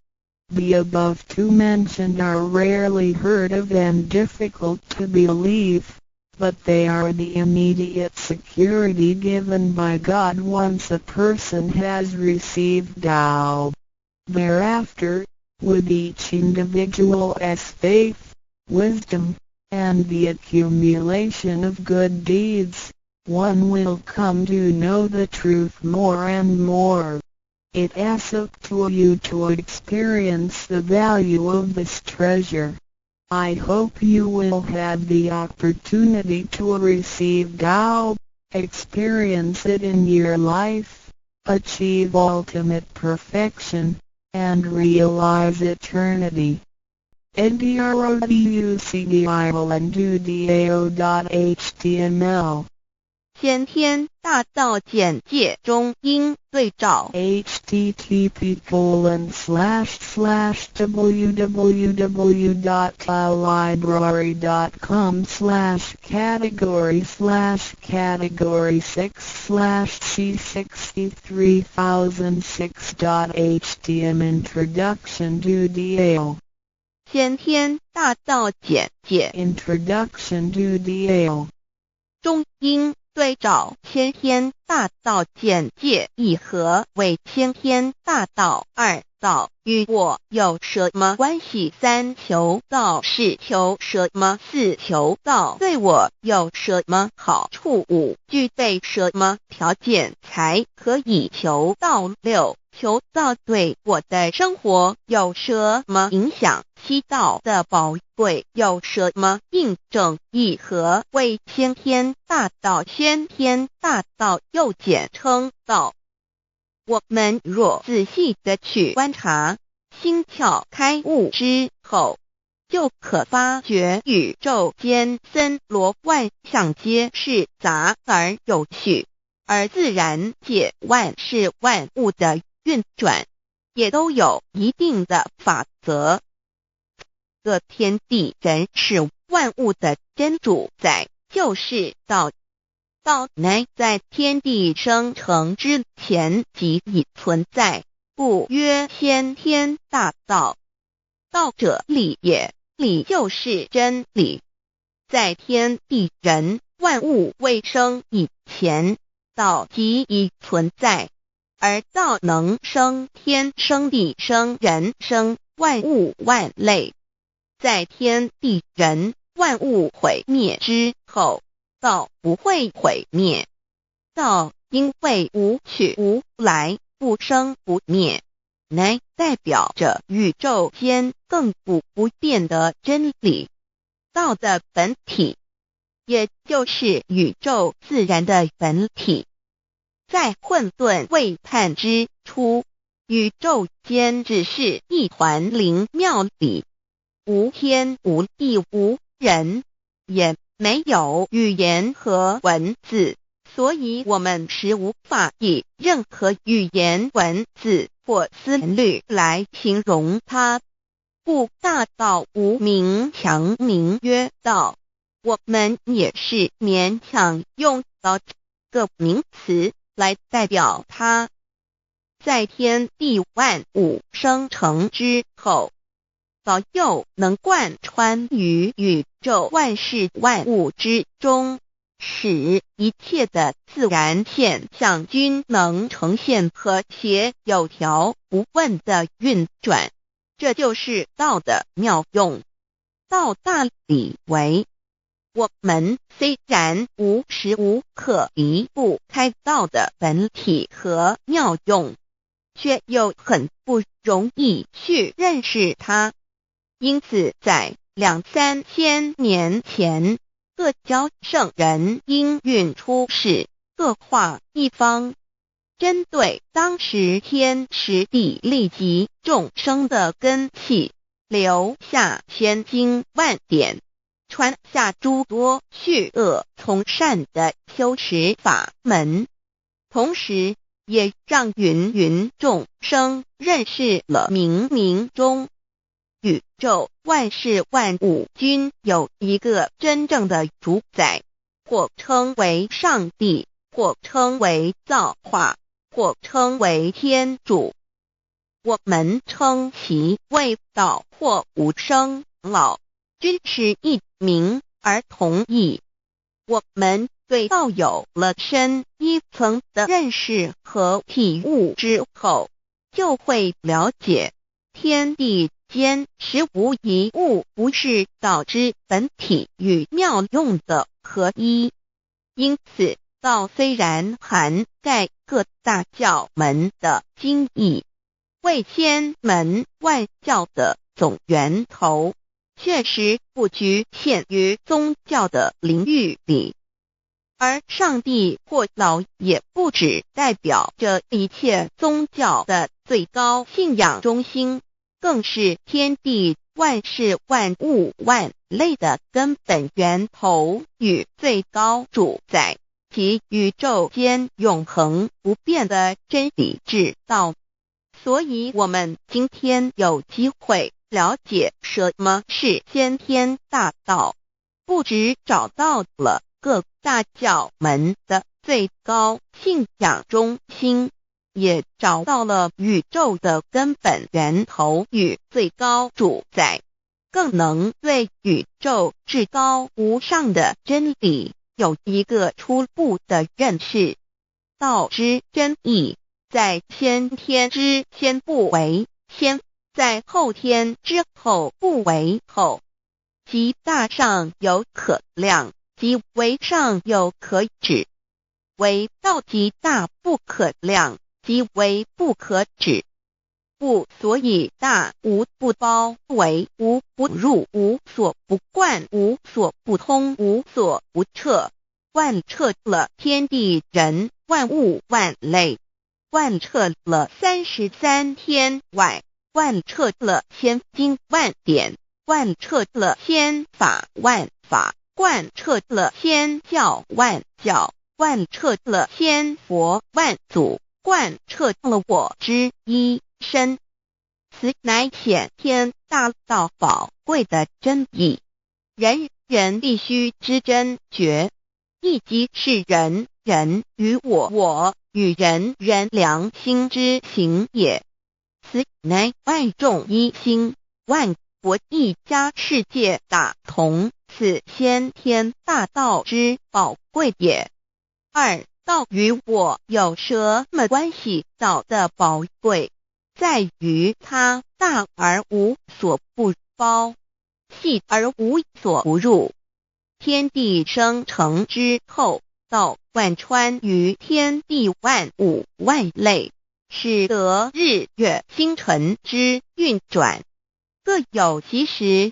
The above two mentioned are rarely heard of and difficult to believe, but they are the immediate security given by God once a person has received Tao. Thereafter, with each individual's faith, wisdom, and the accumulation of good deeds, one will come to know the truth more and more. It is up to you to experience the value of this treasure. I hope you will have the opportunity to receive Tao, experience it in your life, achieve ultimate perfection, and realize eternity. ndrucdiolandudao.html 先天大道简介中英对照 http://www.library.com/category/c63006.htm Introduction to DAO 先天大道简介 Introduction to DAO 中英对照先天大道简介一和为先天大道二道与我有什么关系？三求道是求什么？四求道对我有什么好处？五具备什么条件才可以求道？六求道对我的生活有什么影响？七道的宝贵有什么印证？一和为先天大道，先天大道又简称道。我们若仔细地去观察，心窍开悟之后，就可发觉宇宙间森罗万象皆是杂而有序，而自然界万事万物的运转，也都有一定的法则。这天地人是万物的真主宰，就是道。道乃在天地生成之前即已存在，故曰先天大道。道者理也，理就是真理。在天地人万物未生以前，道即已存在，而道能生天、生地、生人、生万物万类。在天地人万物毁灭之后，道不会毁灭。道因为无去无来，不生不灭，乃代表着宇宙间亘古不变的真理。道的本体，也就是宇宙自然的本体。在混沌未判之初，宇宙间只是一团灵妙理，无天无地无人，也没有语言和文字，所以我们是无法以任何语言、文字或思虑来形容它。故大道无名强名曰道，我们也是勉强用到这个名词来代表它。在天地万物生成之后，道又能贯穿于宇宙万事万物之中，使一切的自然现象均能呈现和谐有条不紊的运转。这就是道的妙用。道大理为，我们虽然无时无刻离不开道的本体和妙用，却又很不容易去认识它。因此在2-3千年前，各教圣人应运出世，各化一方，针对当时天时地利及众生的根器，留下千经万典，传下诸多去恶从善的修持法门，同时也让芸芸众生认识了冥冥中宇宙万事万物均有一个真正的主宰，或称为上帝，或称为造化，或称为天主。我们称其为道或无生老，均是一名而同义。我们对道有了深一层的认识和体悟之后，就会了解天地间实无一物不是道之本体与妙用的合一。因此道虽然涵盖各大教门的经义，为千门万教的总源头，确实不局限于宗教的领域里。而上帝或老也不只代表着一切宗教的最高信仰中心，更是天地万事万物万类的根本源头与最高主宰，其宇宙间永恒不变的真理之道。所以我们今天有机会了解什么是先天大道，不只找到了各大教门的最高信仰中心，也找到了宇宙的根本源头与最高主宰，更能对宇宙至高无上的真理有一个初步的认识。道之真义，在先天之先不为先，在后天之后不为后，其大上有可量，即为上有可止；为道即大不可量，即为不可止。故所以大无不包，为无不入，无所不贯，无所不通，无所不彻，贯彻了天地人万物万类，贯彻了33天外，贯彻了千经万典，贯彻了千法万法，贯彻了千教万教，贯彻了千佛万祖，贯彻了我之一身。此乃显天大道宝贵的真义，人人必须知真觉，亦即是人人与我与人人良心之行也。此乃万众一心，万国一家，世界大同，此先天大道之宝贵也。二、道与我有什么关系？道的宝贵在于它大而无所不包，细而无所不入。天地生成之后，道贯穿于天地万物万类，使得日月星辰之运转各有其时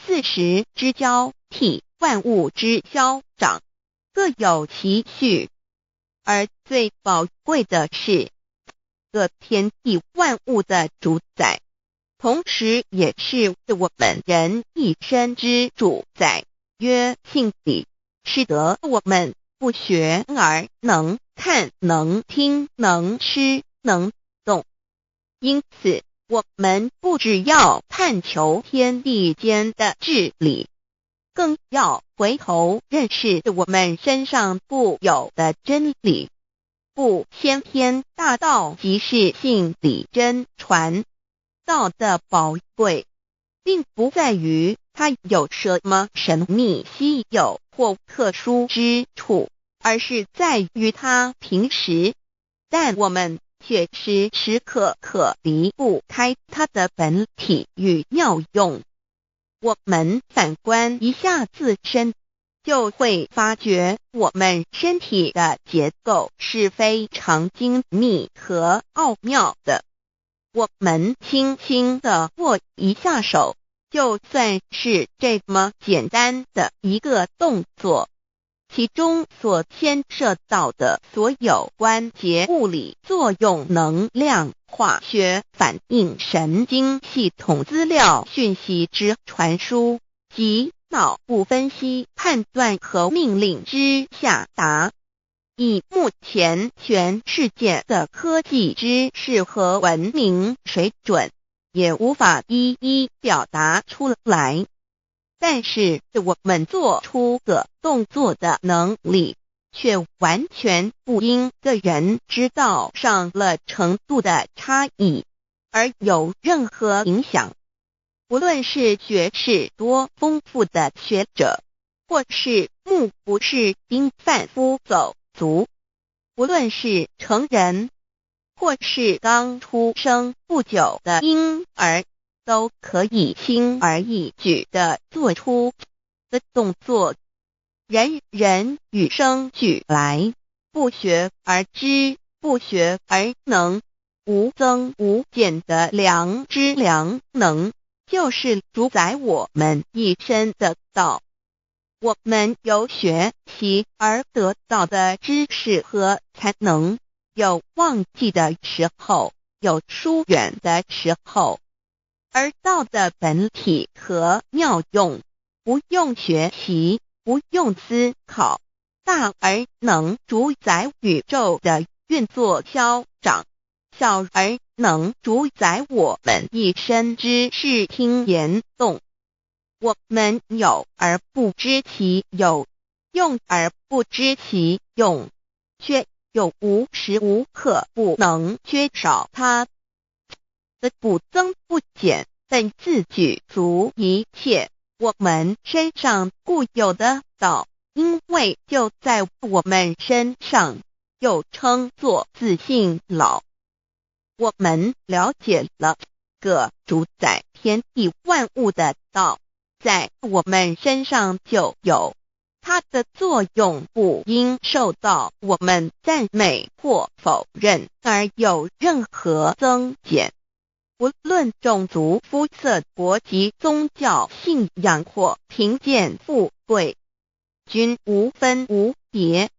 ，40之交替，万物之消长各有其序。而最宝贵的是各天地万物的主宰，同时也是我们人一生之主宰，曰性理，使得我们不学而能看，能听，能吃，能动。因此我们不只要探求天地间的治理，更要回头认识我们身上固有的真理。故先天大道即是性理真传。道的宝贵并不在于它有什么神秘稀有或特殊之处，而是在于它平时，但我们却时时刻刻离不开它的本体与妙用。我们反观一下自身，就会发觉我们身体的结构是非常精密和奥妙的。我们轻轻地握一下手，就算是这么简单的一个动作，其中所牵涉到的所有关节物理作用、能量、化学反应、神经系统资料讯息之传输，及脑部分析判断和命令之下达。以目前全世界的科技知识和文明水准，也无法一一表达出来。但是我们做出个动作的能力，却完全不因个人知道上了程度的差异而有任何影响。无论是学识多丰富的学者，或是目不识丁贩夫走卒，无论是成人，或是刚出生不久的婴儿，都可以轻而易举地做出的动作。人人与生俱来，不学而知，不学而能，无增无减的良知良能，就是主宰我们一生的道。我们有学习而得到的知识和才能，有忘记的时候，有疏远的时候，而道的本体和妙用，不用学习，不用思考，大而能主宰宇宙的运作消长，小而能主宰我们一生之视听言动。我们有而不知其有，用而不知其用，却又无时无刻不能缺少它的不增不减，本自具足一切我们身上固有的道，因为就在我们身上，又称作自性老。我们了解了个主宰天地万物的道，在我们身上就有，它的作用不应受到我们赞美或否认而有任何增减。无论种族、肤色、国籍、宗教信仰或贫贱富贵，均无分无别。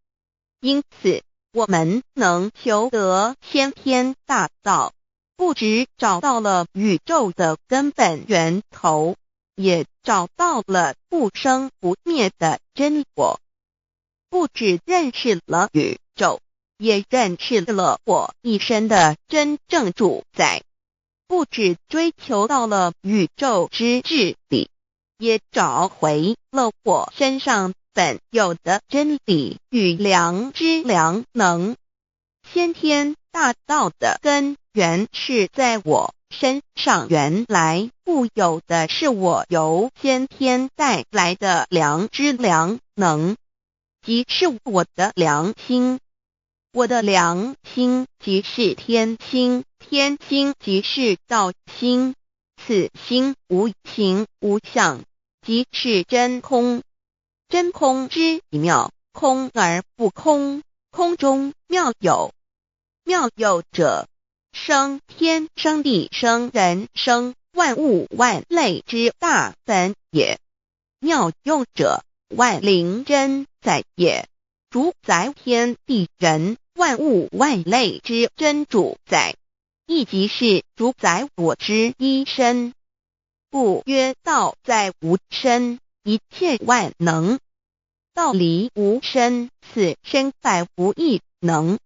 因此，我们能求得先天大道，不只找到了宇宙的根本源头，也找到了不生不灭的真我。不只认识了宇宙，也认识了我一生的真正主宰。不只追求到了宇宙之治理，也找回了我身上本有的真理与良知良能。先天大道的根源是在我身上，原来固有的是我由先天带来的良知良能，即是我的良心。我的良心即是天心，天心即是道心，此心无形无相，即是真空。真空之妙，空而不空，空中妙有。妙有者，生天生地生人生万物万类之大本也。妙用者，万灵真在也，主宰天地人万物万类之真主宰，亦即是主宰我之一身。故曰道在无身，一切万能。道离无身，此身在无一能。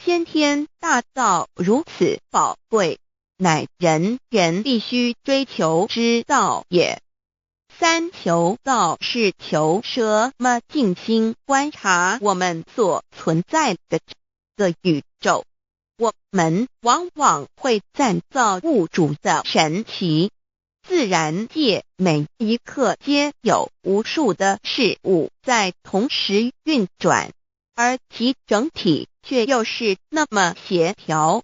先天大道如此宝贵，乃人人必须追求之道也。三求道是求什么？静心观察我们所存在的这个宇宙，我们往往会赞造物主的神奇。自然界每一刻皆有无数的事物在同时运转，而其整体却又是那么协调。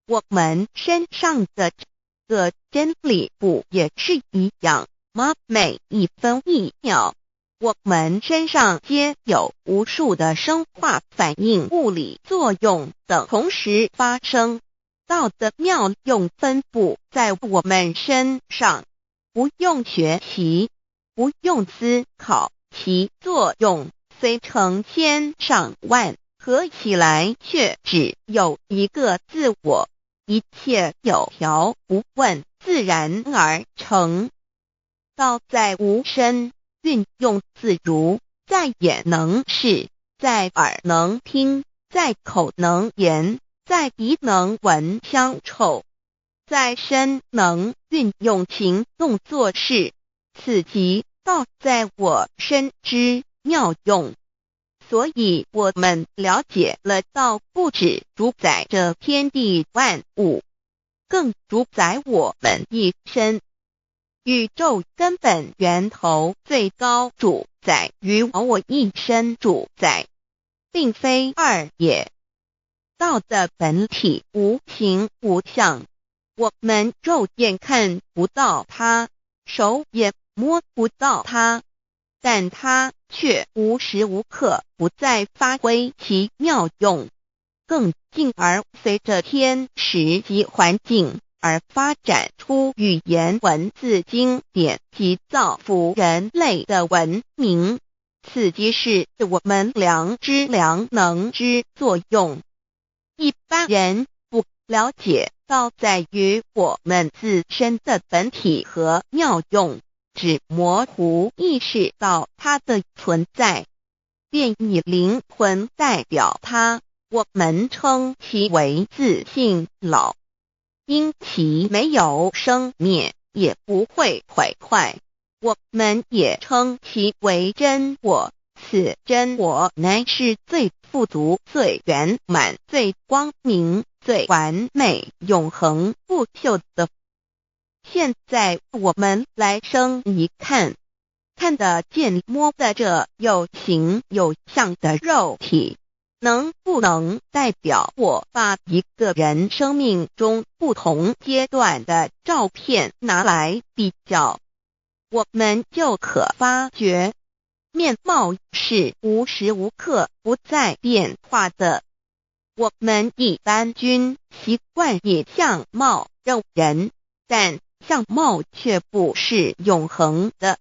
我们身上的这个真理不也是一样吗？每一分一秒，我们身上皆有无数的生化反应、物理作用等同时发生。道的妙用分布在我们身上，不用学习，不用思考，其作用虽成千上万，合起来却只有一个自我，一切有条不紊，自然而成。道在无声，运用自如，在眼能视，在耳能听，在口能言，在鼻能闻香臭，在身能运用行动做事，此即道在我身之妙用。所以我们了解了道不只主宰这天地万物，更主宰我们一身。宇宙根本源头最高主宰与我一身主宰，并非二也。道的本体无形无相，我们肉眼看不到它，手也摸不到它，但它却无时无刻不在发挥其妙用，更进而随着天时及环境而发展出语言文字经典及造福人类的文明，此即是我们良知良能之作用。一般人不了解道在于我们自身的本体和妙用，只模糊意识到它的存在，便以灵魂代表它，我们称其为自性老。因其没有生灭，也不会毁坏，我们也称其为真我。此真我乃是最富足、最圆满、最光明、最完美、永恒不朽的。现在我们来生一看，看得见摸得着有形有相的肉体，能不能代表我把一个人生命中不同阶段的照片拿来比较，我们就可发觉面貌是无时无刻不在变化的。我们一般均习惯以相貌认人，但相貌却不是永恒的。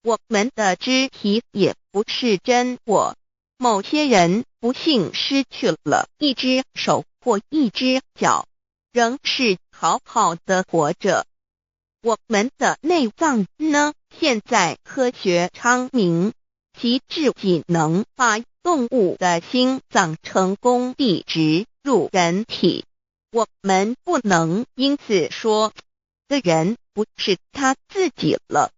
我们的肢体也不是真我，某些人不幸失去了一只手或一只脚，仍是好好的活着。我们的内脏呢？现在科学昌明，其至仅能把动物的心脏成功地植入人体。我们不能因此说的人不是他自己了。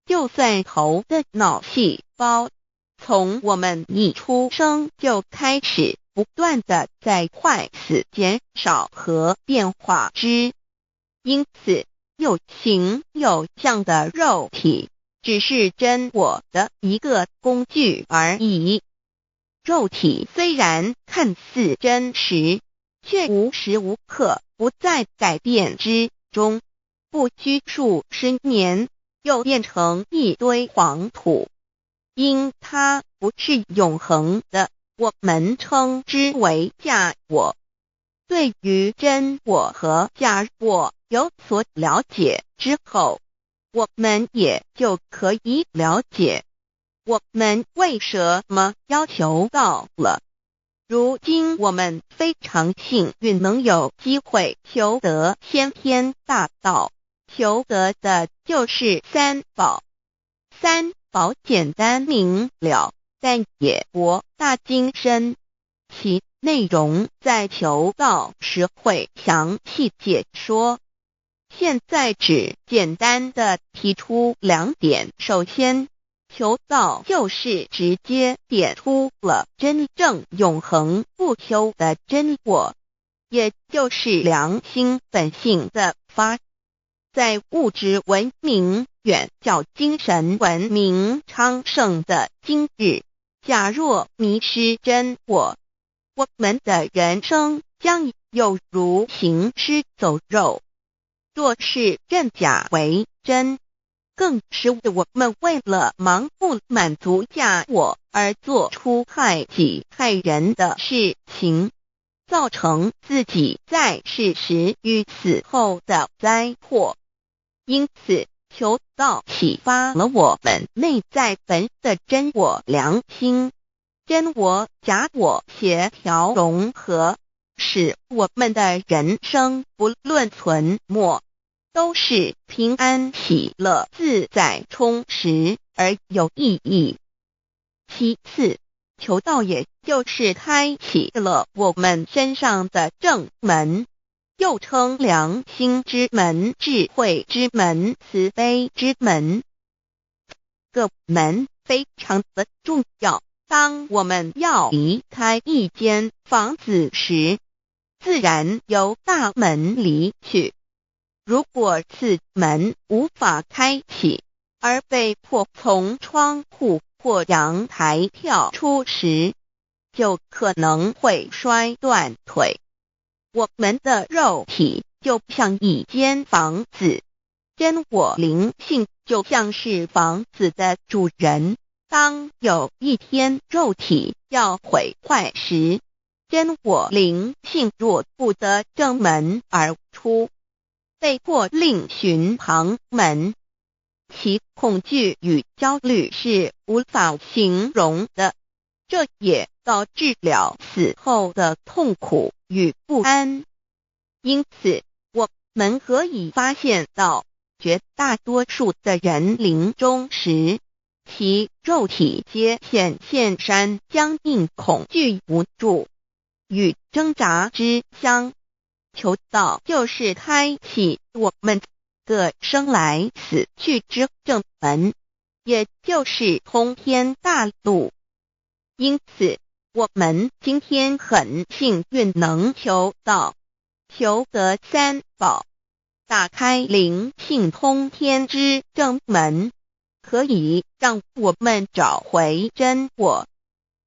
就算头的脑细胞从我们一出生就开始不断的在坏死减少和变化之，因此有形有相的肉体只是真我的一个工具而已。肉体虽然看似真实，却无时无刻不在改变之中，不拘数十年又变成一堆黄土。因它不是永恒的，我们称之为假我。对于真我和假我有所了解之后，我们也就可以了解我们为什么要求道了。如今我们非常幸运能有机会求得先天大道，求得的就是三宝。三宝简单明了，但也博大精深，其内容在求道时会详细解说。现在只简单的提出两点。首先，求道就是直接点出了真正永恒不朽的真我，也就是良心本性的发。在物质文明远较精神文明昌盛的今日，假若迷失真我，我们的人生将有如行尸走肉。若是认假为真，更是我们为了盲目满足假我而做出害己害人的事情，造成自己在世时与死后的灾祸。因此，求道启发了我们内在本的真我良心，真我假我协调融合，使我们的人生不论存没，都是平安喜乐、自在充实而有意义。其次，求道也就是开启了我们身上的正门，又称良心之门、智慧之门、慈悲之门。个门非常的重要。当我们要离开一间房子时，自然由大门离去。如果此门无法开启，而被迫从窗户或阳台跳出时，就可能会摔断腿。我们的肉体就像一间房子，真我灵性就像是房子的主人。当有一天肉体要毁坏时，真我灵性若不得正门而出，被迫另寻旁门，其恐惧与焦虑是无法形容的，这也导致了死后的痛苦与不安。因此，我们可以发现到，绝大多数的人临终时，其肉体皆显现山僵硬、恐惧、无助与挣扎之相。求道就是开启我们个生来死去之正门，也就是通天大路。因此，我们今天很幸运能求道，求得三宝，打开灵性通天之正门，可以让我们找回真我，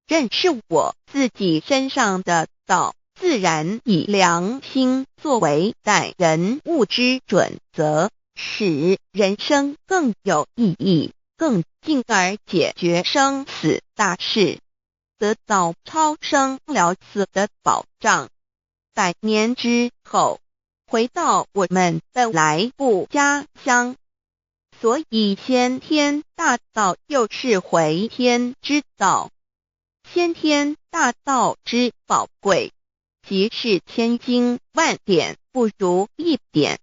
认识我自己身上的道，自然以良心作为待人物之准则，使人生更有意义，更进而解决生死大事，得到超生了死的保障。100年之后，回到我们的来故家乡。所以先天大道又是回天之道。先天大道之宝贵，即是千经万典不如一点。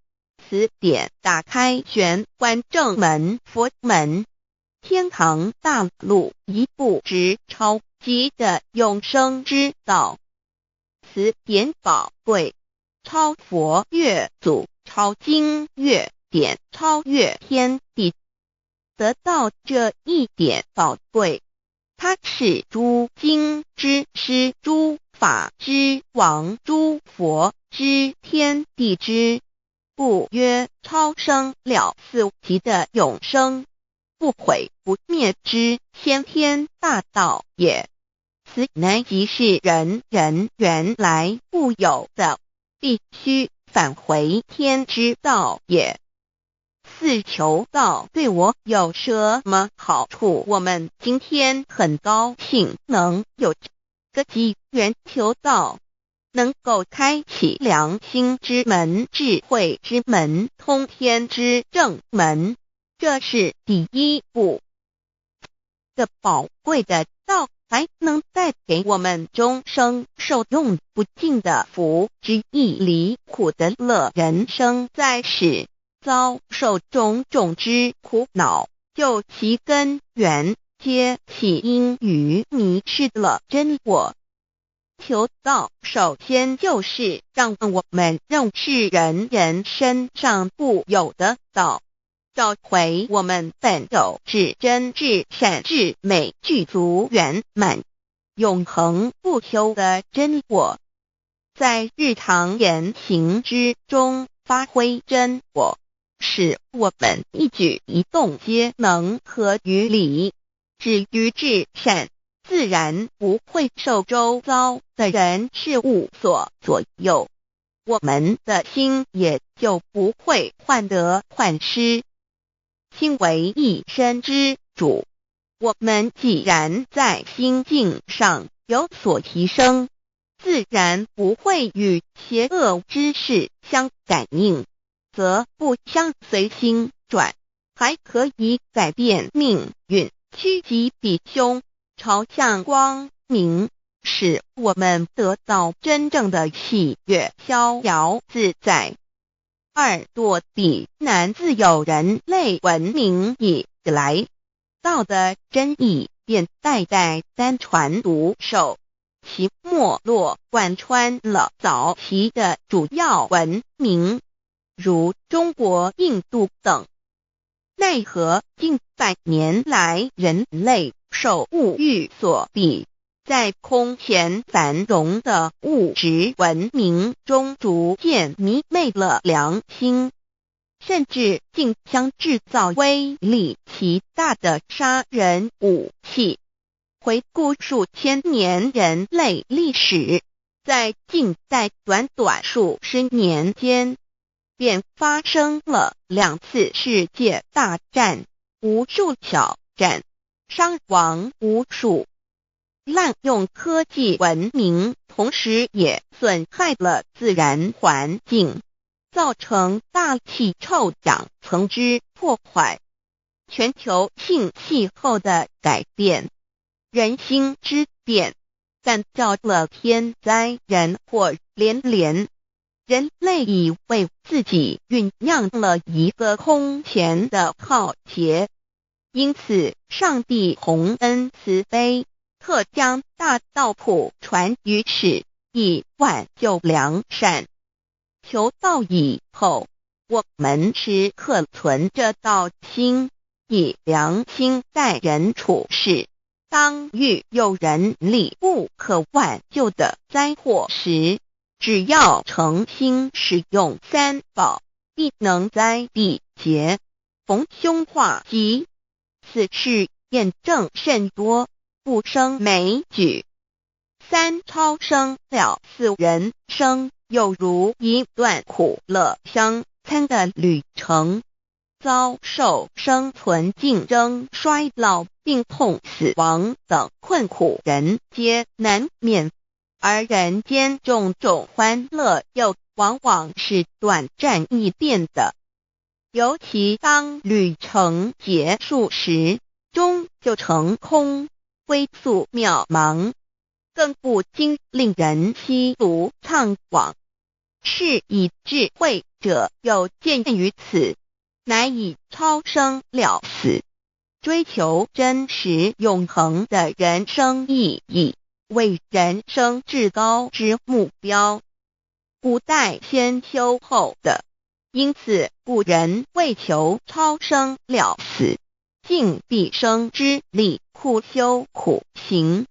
此典打开玄关正门佛门，天堂大路一步直超级的永生之道。此典宝贵，超佛越祖，超经越典，超越天地。得到这一点宝贵，它是诸经之师，诸法之王，诸佛之天地之不曰超生了死级的永生，不毁不灭之先天大道也。此乃即是人人原来固有的，必须返回天之道也。四求道对我有什么好处？我们今天很高兴能有这个机缘求道，能够开启良心之门、智慧之门、通天之正门，这是第一步。这宝贵的道还能带给我们终生受用不尽的福之益，离苦的乐。人生在世，遭受种种之苦恼，就其根源皆起因于迷失了真我。求道首先就是让我们认识人人身上固有的道，找回我们本有至真至善至美具足圆满永恒不朽的真我，在日常言行之中发挥真我，使我们一举一动皆能合于理，止于至善，自然不会受周遭的人事物所左右，我们的心也就不会患得患失。心为一身之主，我们既然在心境上有所提升，自然不会与邪恶之事相感应，则不相随心转，还可以改变命运，趋吉避凶，朝向光明，使我们得到真正的喜悦、逍遥自在。二多比南自有人类文明以来，道的真义便代代单传独守，其没落贯穿了早期的主要文明，如中国、印度等。奈何近百年来人类受物欲所逼，在空前繁荣的物质文明中逐渐迷昧了良心，甚至竟将制造威力极大的杀人武器。回顾数千年人类历史，在近代短短数十年间，便发生了2次世界大战，无数小战，伤亡无数。滥用科技文明，同时也损害了自然环境，造成大气臭氧层之破坏，全球性气候的改变，人心之变，干造了天灾人祸连连。人类已为自己酝酿了一个空前的浩劫，因此上帝洪恩慈悲，特将大道谱传于世，以挽救良善。求道以后，我们时刻存着道心，以良心待人处事。当遇有人力不可挽救的灾祸时，只要诚心使用三宝，必能灾必结，逢凶化吉。此事验证甚多，不胜枚举。3超生了4人生，有如一段苦乐相参的旅程，遭受生存竞争、衰老、病痛、死亡等困苦，人皆难免。而人间种种欢乐又往往是短暂易变的，尤其当旅程结束时，终究成空，归宿渺茫，更不禁令人凄独怅惘。是以智慧者有见于此，乃以超生了死，追求真实永恒的人生意义为人生至高之目标。古代先修后的，因此古人为求超生了死，尽毕生之力苦修苦行，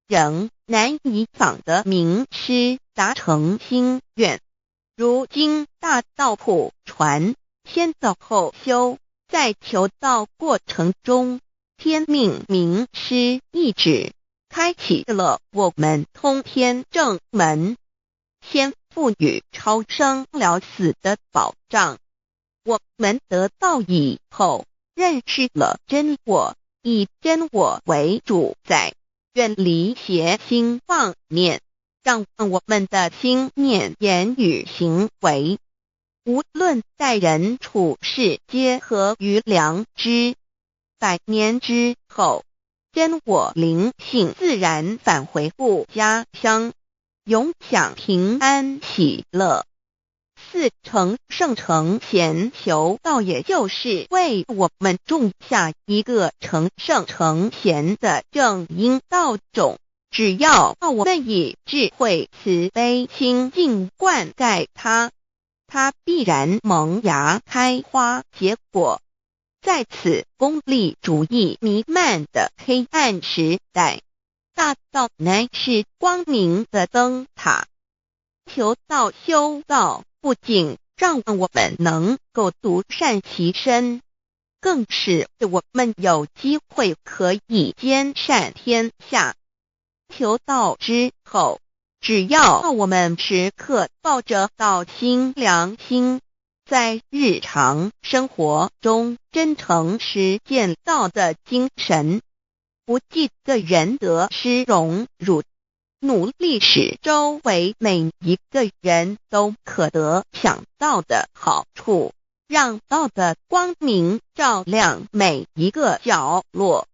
仍难以访得名师达成心愿。如今大道谱传，先道后修，在求道过程中，天命名师一指，开启了我们通天正门，先赋予超生了死的保障。我们得道以后，认识了真我，以真我为主宰，远离邪心妄念，让我们的心念、言语、行为，无论待人处事，皆合于良知。100年之后，真我灵性自然返回故家乡，永享平安喜乐。4成圣成贤求道，也就是为我们种下一个成圣成贤的正因道种。只要我们以智慧慈悲心境灌溉它，它必然萌芽开花结果。在此功利主义弥漫的黑暗时代，大道乃是光明的灯塔。求道修道，不仅让我们能够独善其身，更使我们有机会可以兼善天下。求道之后，只要我们时刻抱着道心良心，在日常生活中真诚实践道的精神，不计个人得失荣辱，努力使周围每一个人都可得享道的好处，让道的光明照亮每一个角落，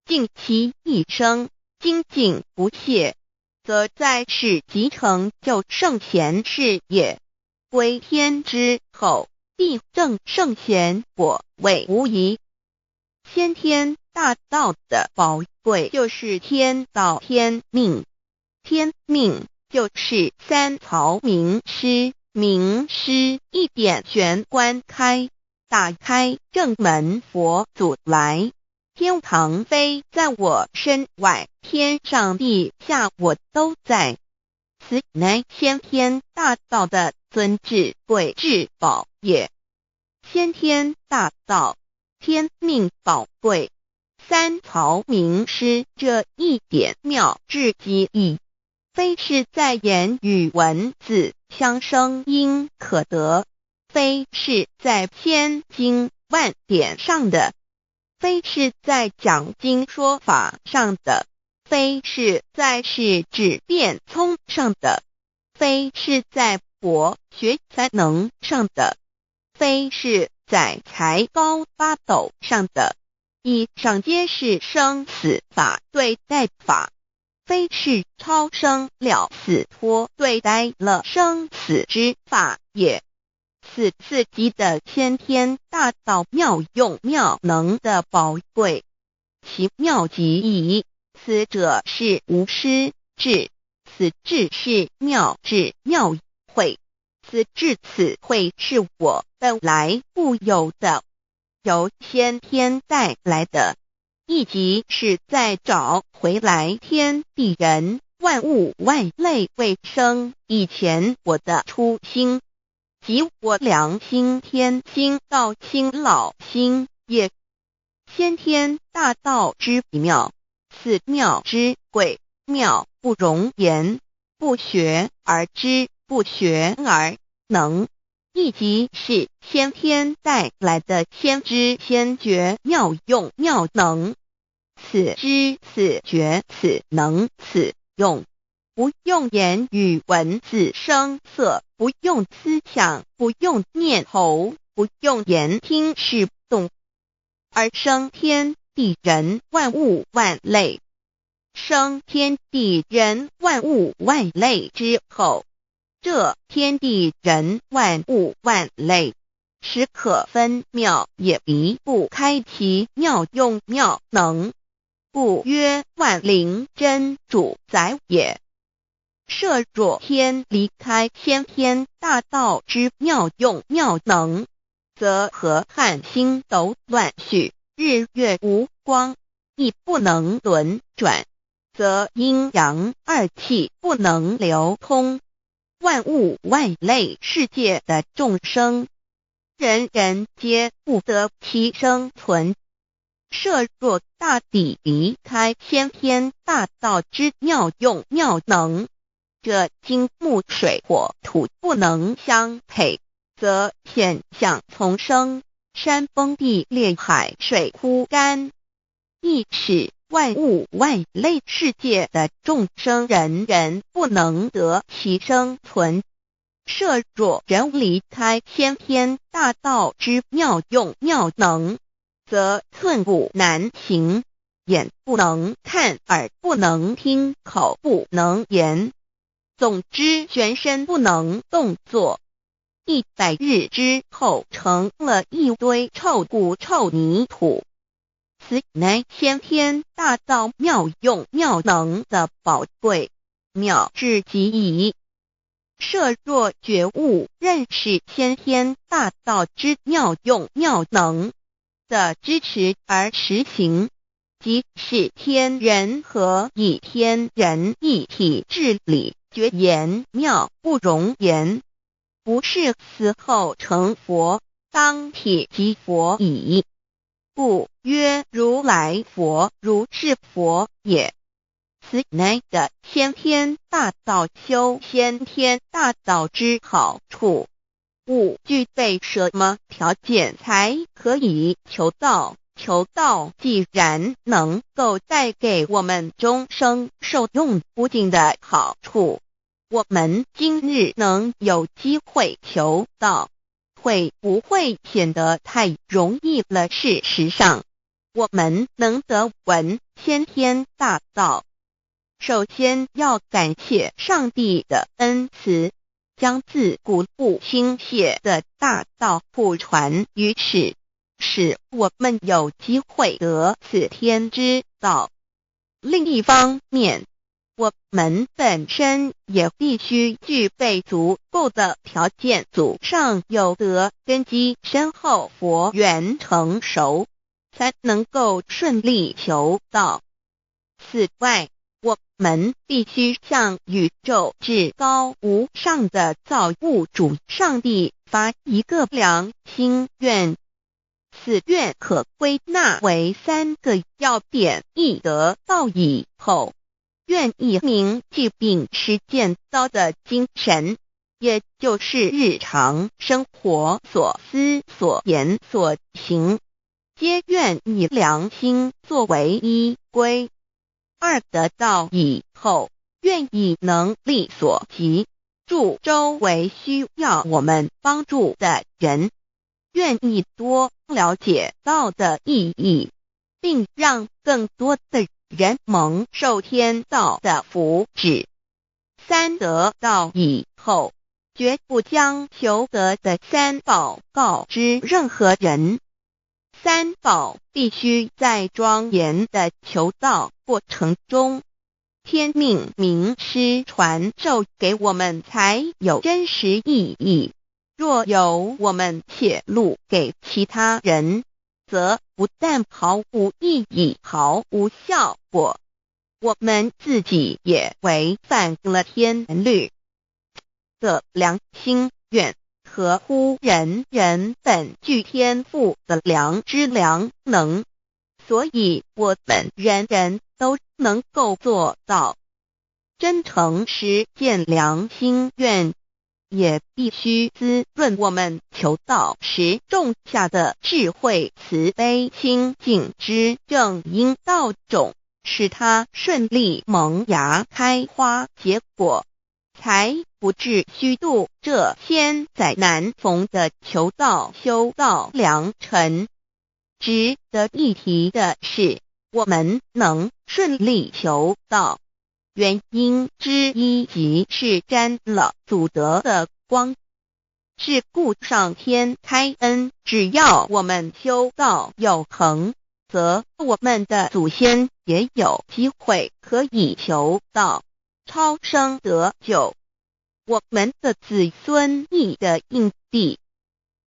尽其一生精进不懈，则在世即成就圣贤事业，归天之后，必正圣贤，果位无疑。先天大道的宝贵就是天道天命，天命就是三曹名师，名师一点玄关开，打开正门佛祖来，天堂非在我身外，天上地下我都在，此乃先天大道的尊至贵至宝也。先天大道，天命宝贵，三曹名师这一点妙至极意，非是在言语文字相声音可得，非是在千经万典上的，非是在讲经说法上的，非是在是智辩聪上的，非是在博学才能上的，非是在才高八斗上的，以上皆是生死法对待法，非是超生了死脱对待了生死之法也。此次级的先天大道妙用妙能的宝贵，其妙极矣。此者是无师智，此智是妙智妙慧，此智此慧是我本来固有的，由先天带来的，亦即是在找回来天地人万物万类未生以前我的初心，即我良心天心道心老心也。先天大道之妙，此妙之贵，妙不容言，不学而知，不学而能，亦即是先天带来的先知先觉妙用妙能。此知此觉此能此用，不用言语文字声色，不用思想，不用念头，不用言听是动，而生天地人万物万类。生天地人万物万类之后，这天地人万物万类，实可分妙也离不开其妙用妙能，故曰万灵真主宰也。设若天离开先天大道之妙用妙能，则河汉星斗乱序，日月无光，亦不能轮转，则阴阳二气不能流通，万物万类世界的众生，人人皆不得其生存。设若大地离开先天大道之妙用妙能，这金木水火土不能相配，则现象丛生，山崩地裂，海水枯干，亦使万物万类世界的众生人人不能得其生存。设若人离开先天大道之妙用妙能，则寸步难行，眼不能看，耳不能听，口不能言，总之全身不能动作。100日之后，成了一堆臭骨臭泥土。此乃先天大道妙用妙能的宝贵，妙至极矣。设若觉悟认识先天大道之妙用妙能的支持而实行，即是天人合一，天人一体治理，绝言妙不容言，不是死后成佛，当体即佛矣。故曰如来佛，如是佛也。此乃的先天大道修先天大道之好处。勿具备什么条件才可以求道？求道既然能够带给我们终生受用不尽的好处，我们今日能有机会求道，会不会显得太容易了？事实上，我们能得闻先天大道，首先要感谢上帝的恩慈，将自古不倾泻的大道普传于世，使我们有机会得此天之道。另一方面，我们本身也必须具备足够的条件，祖上有德，根基深厚，佛缘成熟，才能够顺利求道。此外，我们必须向宇宙至高无上的造物主上帝发一个良心愿，此愿可归纳为3个要点：一得道以后，愿以明记并实践道的精神，也就是日常生活所思所言所行，皆愿以良心作为依归。二得道以后，愿以能力所及，助周围需要我们帮助的人，愿意多了解道的意义，并让更多的人蒙受天道的福祉。三得道以后，绝不将求得的三宝告知任何人。三宝必须在庄严的求道过程中，天命名师传授给我们，才有真实意义。若由我们泄露给其他人，则不但毫无意义、毫无效果，我们自己也违反了天律。的良心愿合乎人人本具天赋的良知良能，所以我们人人都能够做到。真诚实践良心愿，也必须滋润我们求道时种下的智慧、慈悲、清净之正因道种，使它顺利萌芽、开花结果，才不至虚度这千载难逢的求道修道良辰。值得一提的是，我们能顺利求道，原因之一即是沾了祖德的光，是故上天开恩，只要我们修道有恒，则我们的祖先也有机会可以求道超生得救。我们的子孙亦的印地，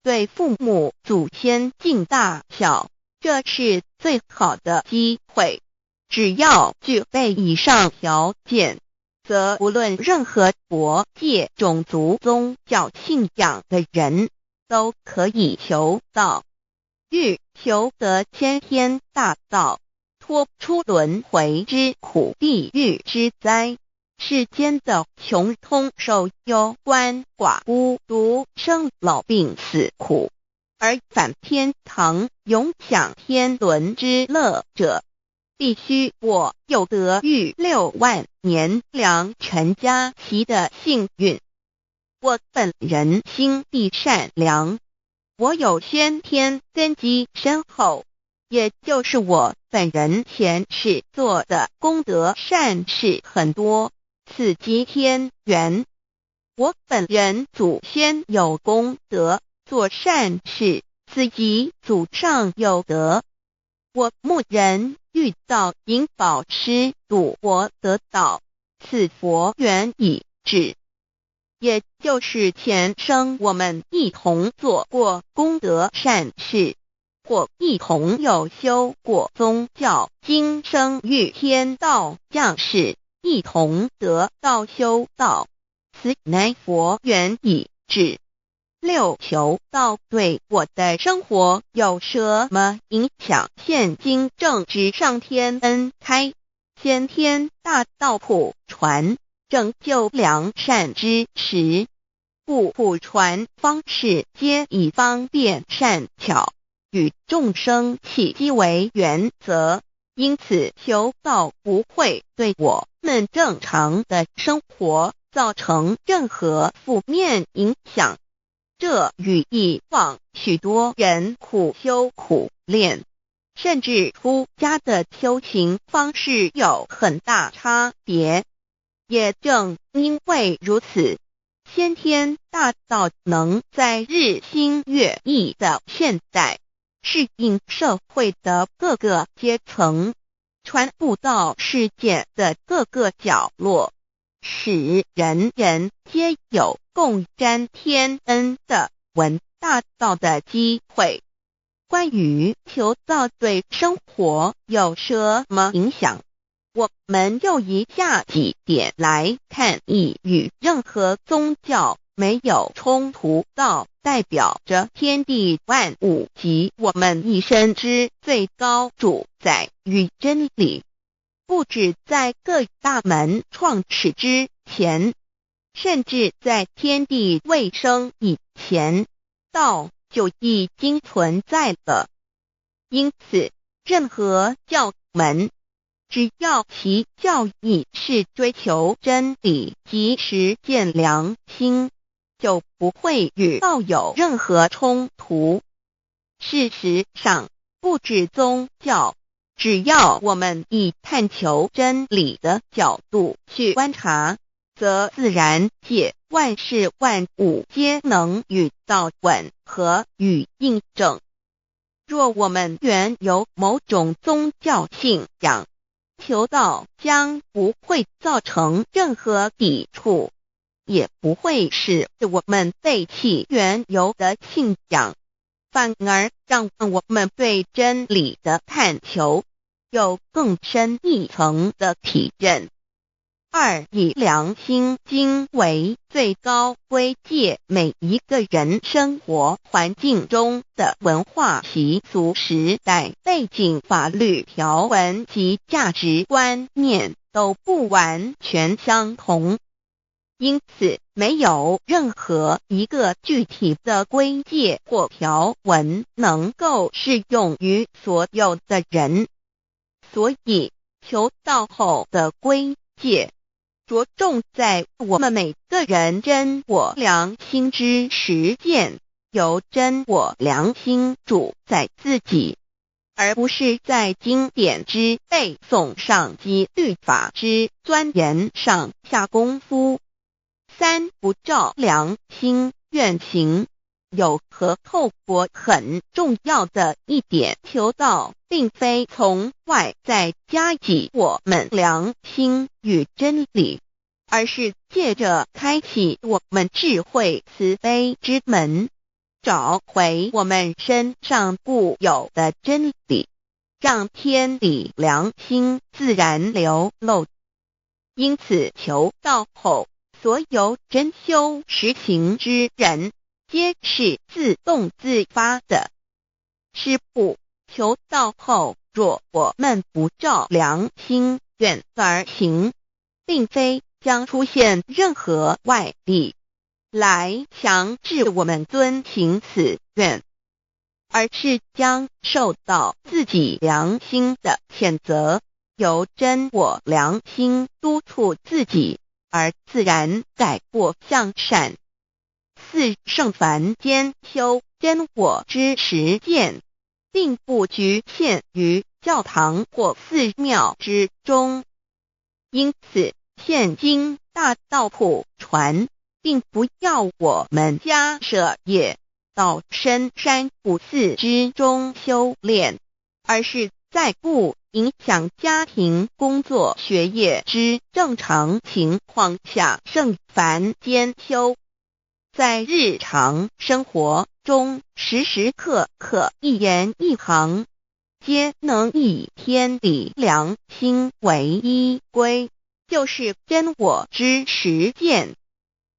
对父母祖先敬大小，这是最好的机会。只要具备以上条件，则无论任何国界、种族、宗教信仰的人，都可以求道。欲求得先天大道，脱出轮回之苦、地狱之灾，世间的穷通受忧、鳏寡孤独、生老病死苦，而返天堂永享天伦之乐者，必须我有得遇6万年良辰佳期的幸运。我本人心地善良，我有先天根基深厚，也就是我本人前世做的功德善事很多，此即天缘。我本人祖先有功德，做善事，此即祖上有德。我牧人遇到引导师度我得道，此佛缘已至，也就是前生我们一同做过功德善事，或一同有修过宗教，今生遇天道降世，一同得道修道，此乃佛缘已至。6求道对我的生活有什么影响？现今正值上天恩开，先天大道普传，拯救良善之时，故普传方式皆以方便善巧，与众生契机为原则，因此求道不会对我们正常的生活造成任何负面影响。这与以往许多人苦修苦练，甚至出家的修行方式有很大差别。也正因为如此，先天大道能在日新月异的现代，适应社会的各个阶层，传布到世界的各个角落，使人人皆有共沾天恩的闻大道的机会。关于求道对生活有什么影响，我们就以下几点来看。一、与任何宗教没有冲突，道代表着天地万物及我们一生之最高主宰与真理。不止在各大门创始之前，甚至在天地未生以前，道就已经存在了。因此，任何教门，只要其教义是追求真理及实践良心，就不会与道有任何冲突。事实上，不止宗教，只要我们以探求真理的角度去观察，则自然界万事万物皆能与道吻合与印证。若我们原有某种宗教信仰，求道将不会造成任何抵触，也不会使我们背弃原有的信仰，反而让我们对真理的探求有更深一层的体认。二、以良心经为最高规戒每一个人生活环境中的文化习俗、时代背景、法律条文及价值观念都不完全相同，因此没有任何一个具体的规戒或条文能够适用于所有的人。所以求道后的规戒着重在我们每个人真我良心之实践，由真我良心主宰自己，而不是在经典之背诵上及律法之钻研上下功夫。三、不照良心愿行。有和透过很重要的一点，求道并非从外在加给我们良心与真理，而是借着开启我们智慧慈悲之门，找回我们身上固有的真理，让天理良心自然流露。因此求道后，所有真修实行之人皆是自动自发的。是不，求道后，若我们不照良心愿而行，并非将出现任何外力来强制我们遵行此愿，而是将受到自己良心的谴责，由真我良心督促自己，而自然改过向善。四、圣凡间修真我之实践，并不局限于教堂或寺庙之中。因此，现今大道普传，并不要我们家舍业到深山古寺之中修炼，而是在不影响家庭、工作、学业之正常情况下圣凡间修。在日常生活中，时时刻刻一言一行，皆能以天理良心为依归，就是真我之实践。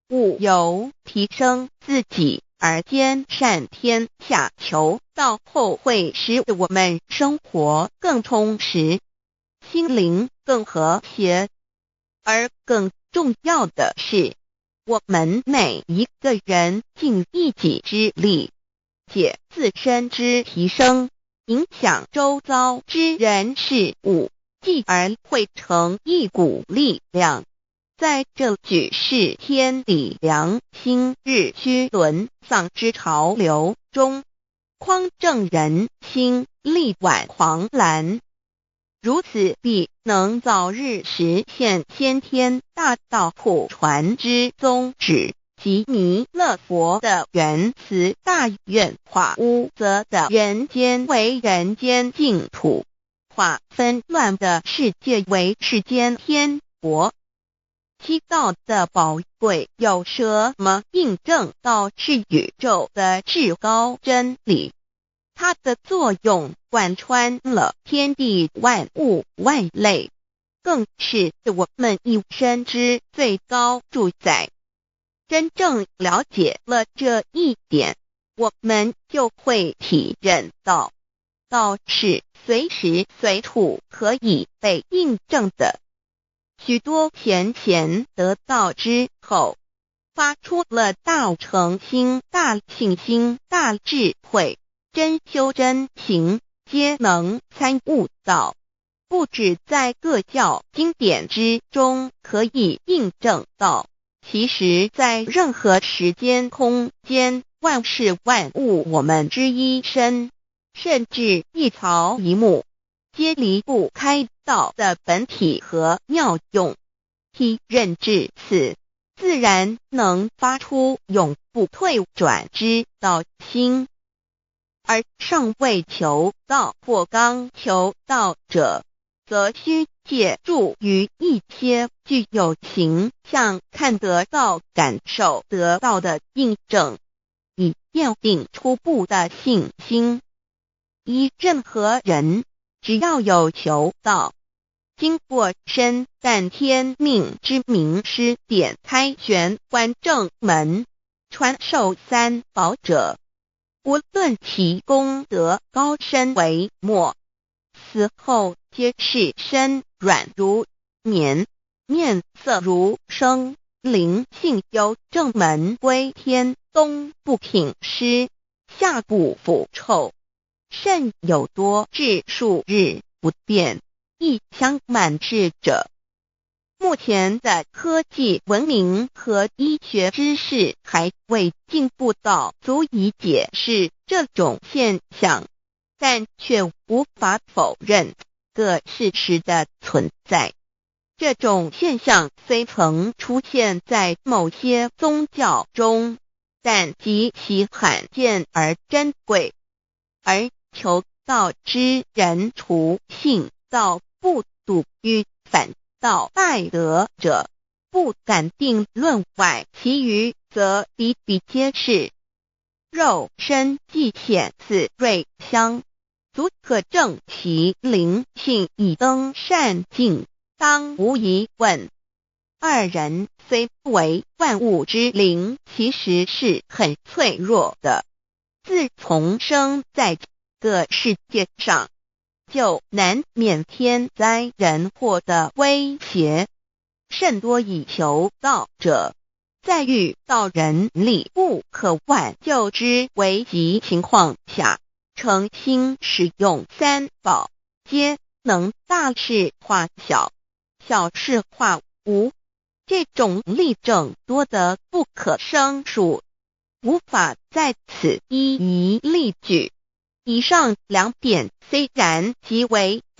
务由提升自己而兼善天下，求道后会使我们生活更充实，心灵更和谐。而更重要的是，我们每一个人尽一己之力，借自身之提升，影响周遭之人事物，继而汇成一股力量，在这举世天理良心日趋沦丧之潮流中，匡正人心，力挽狂澜。如此必能早日实现先天大道普传之宗旨，及弥勒佛的原慈大愿化污则的人间为人间净土，化纷乱的世界为世间天国。七道的宝贵有什么印证道是宇宙的至高真理？它的作用贯穿了天地万物万类，更是我们一生之最高主宰。真正了解了这一点，我们就会体认到，道是随时随处可以被印证的。许多贤贤得道之后，发出了大诚心、大信心、大智慧，真修真行，皆能参悟到，不止在各教经典之中可以印证到，其实在任何时间空间、万事万物我们之一身，甚至一草一木，皆离不开道的本体和妙用。体认至此，自然能发出永不退转之道心。而尚未求道或刚求道者，则需借助于一些具有形象看得到、感受得到的印证，以奠定初步的信心。任何人只要有求道，经过身但天命之名师点开玄关正门，传授三宝者，无论其功德高深为末，死后皆是身软如棉，面色如生，灵性由正门归天，东不品湿，下不腐臭，甚有多至数日不变，一腔满志者。目前的科技文明和医学知识还未进步到足以解释这种现象，但却无法否认个事实的存在。这种现象虽曾出现在某些宗教中，但极其罕见而珍贵，而求道之人除信道不笃于反道拜德者，不敢定论外，其余则比比皆是。肉身既显似瑞香，足可证其灵性已登善境，当无疑问。二人虽为万物之灵，其实是很脆弱的。自从生在这个世界上，就难免天灾人祸的威胁，甚多以求道者，在遇到人力不可挽救之危急情况下，诚心使用三宝，皆能大事化小，小事化无。这种例证多得不可胜数，无法在此一一例举。以上两点虽然极为宝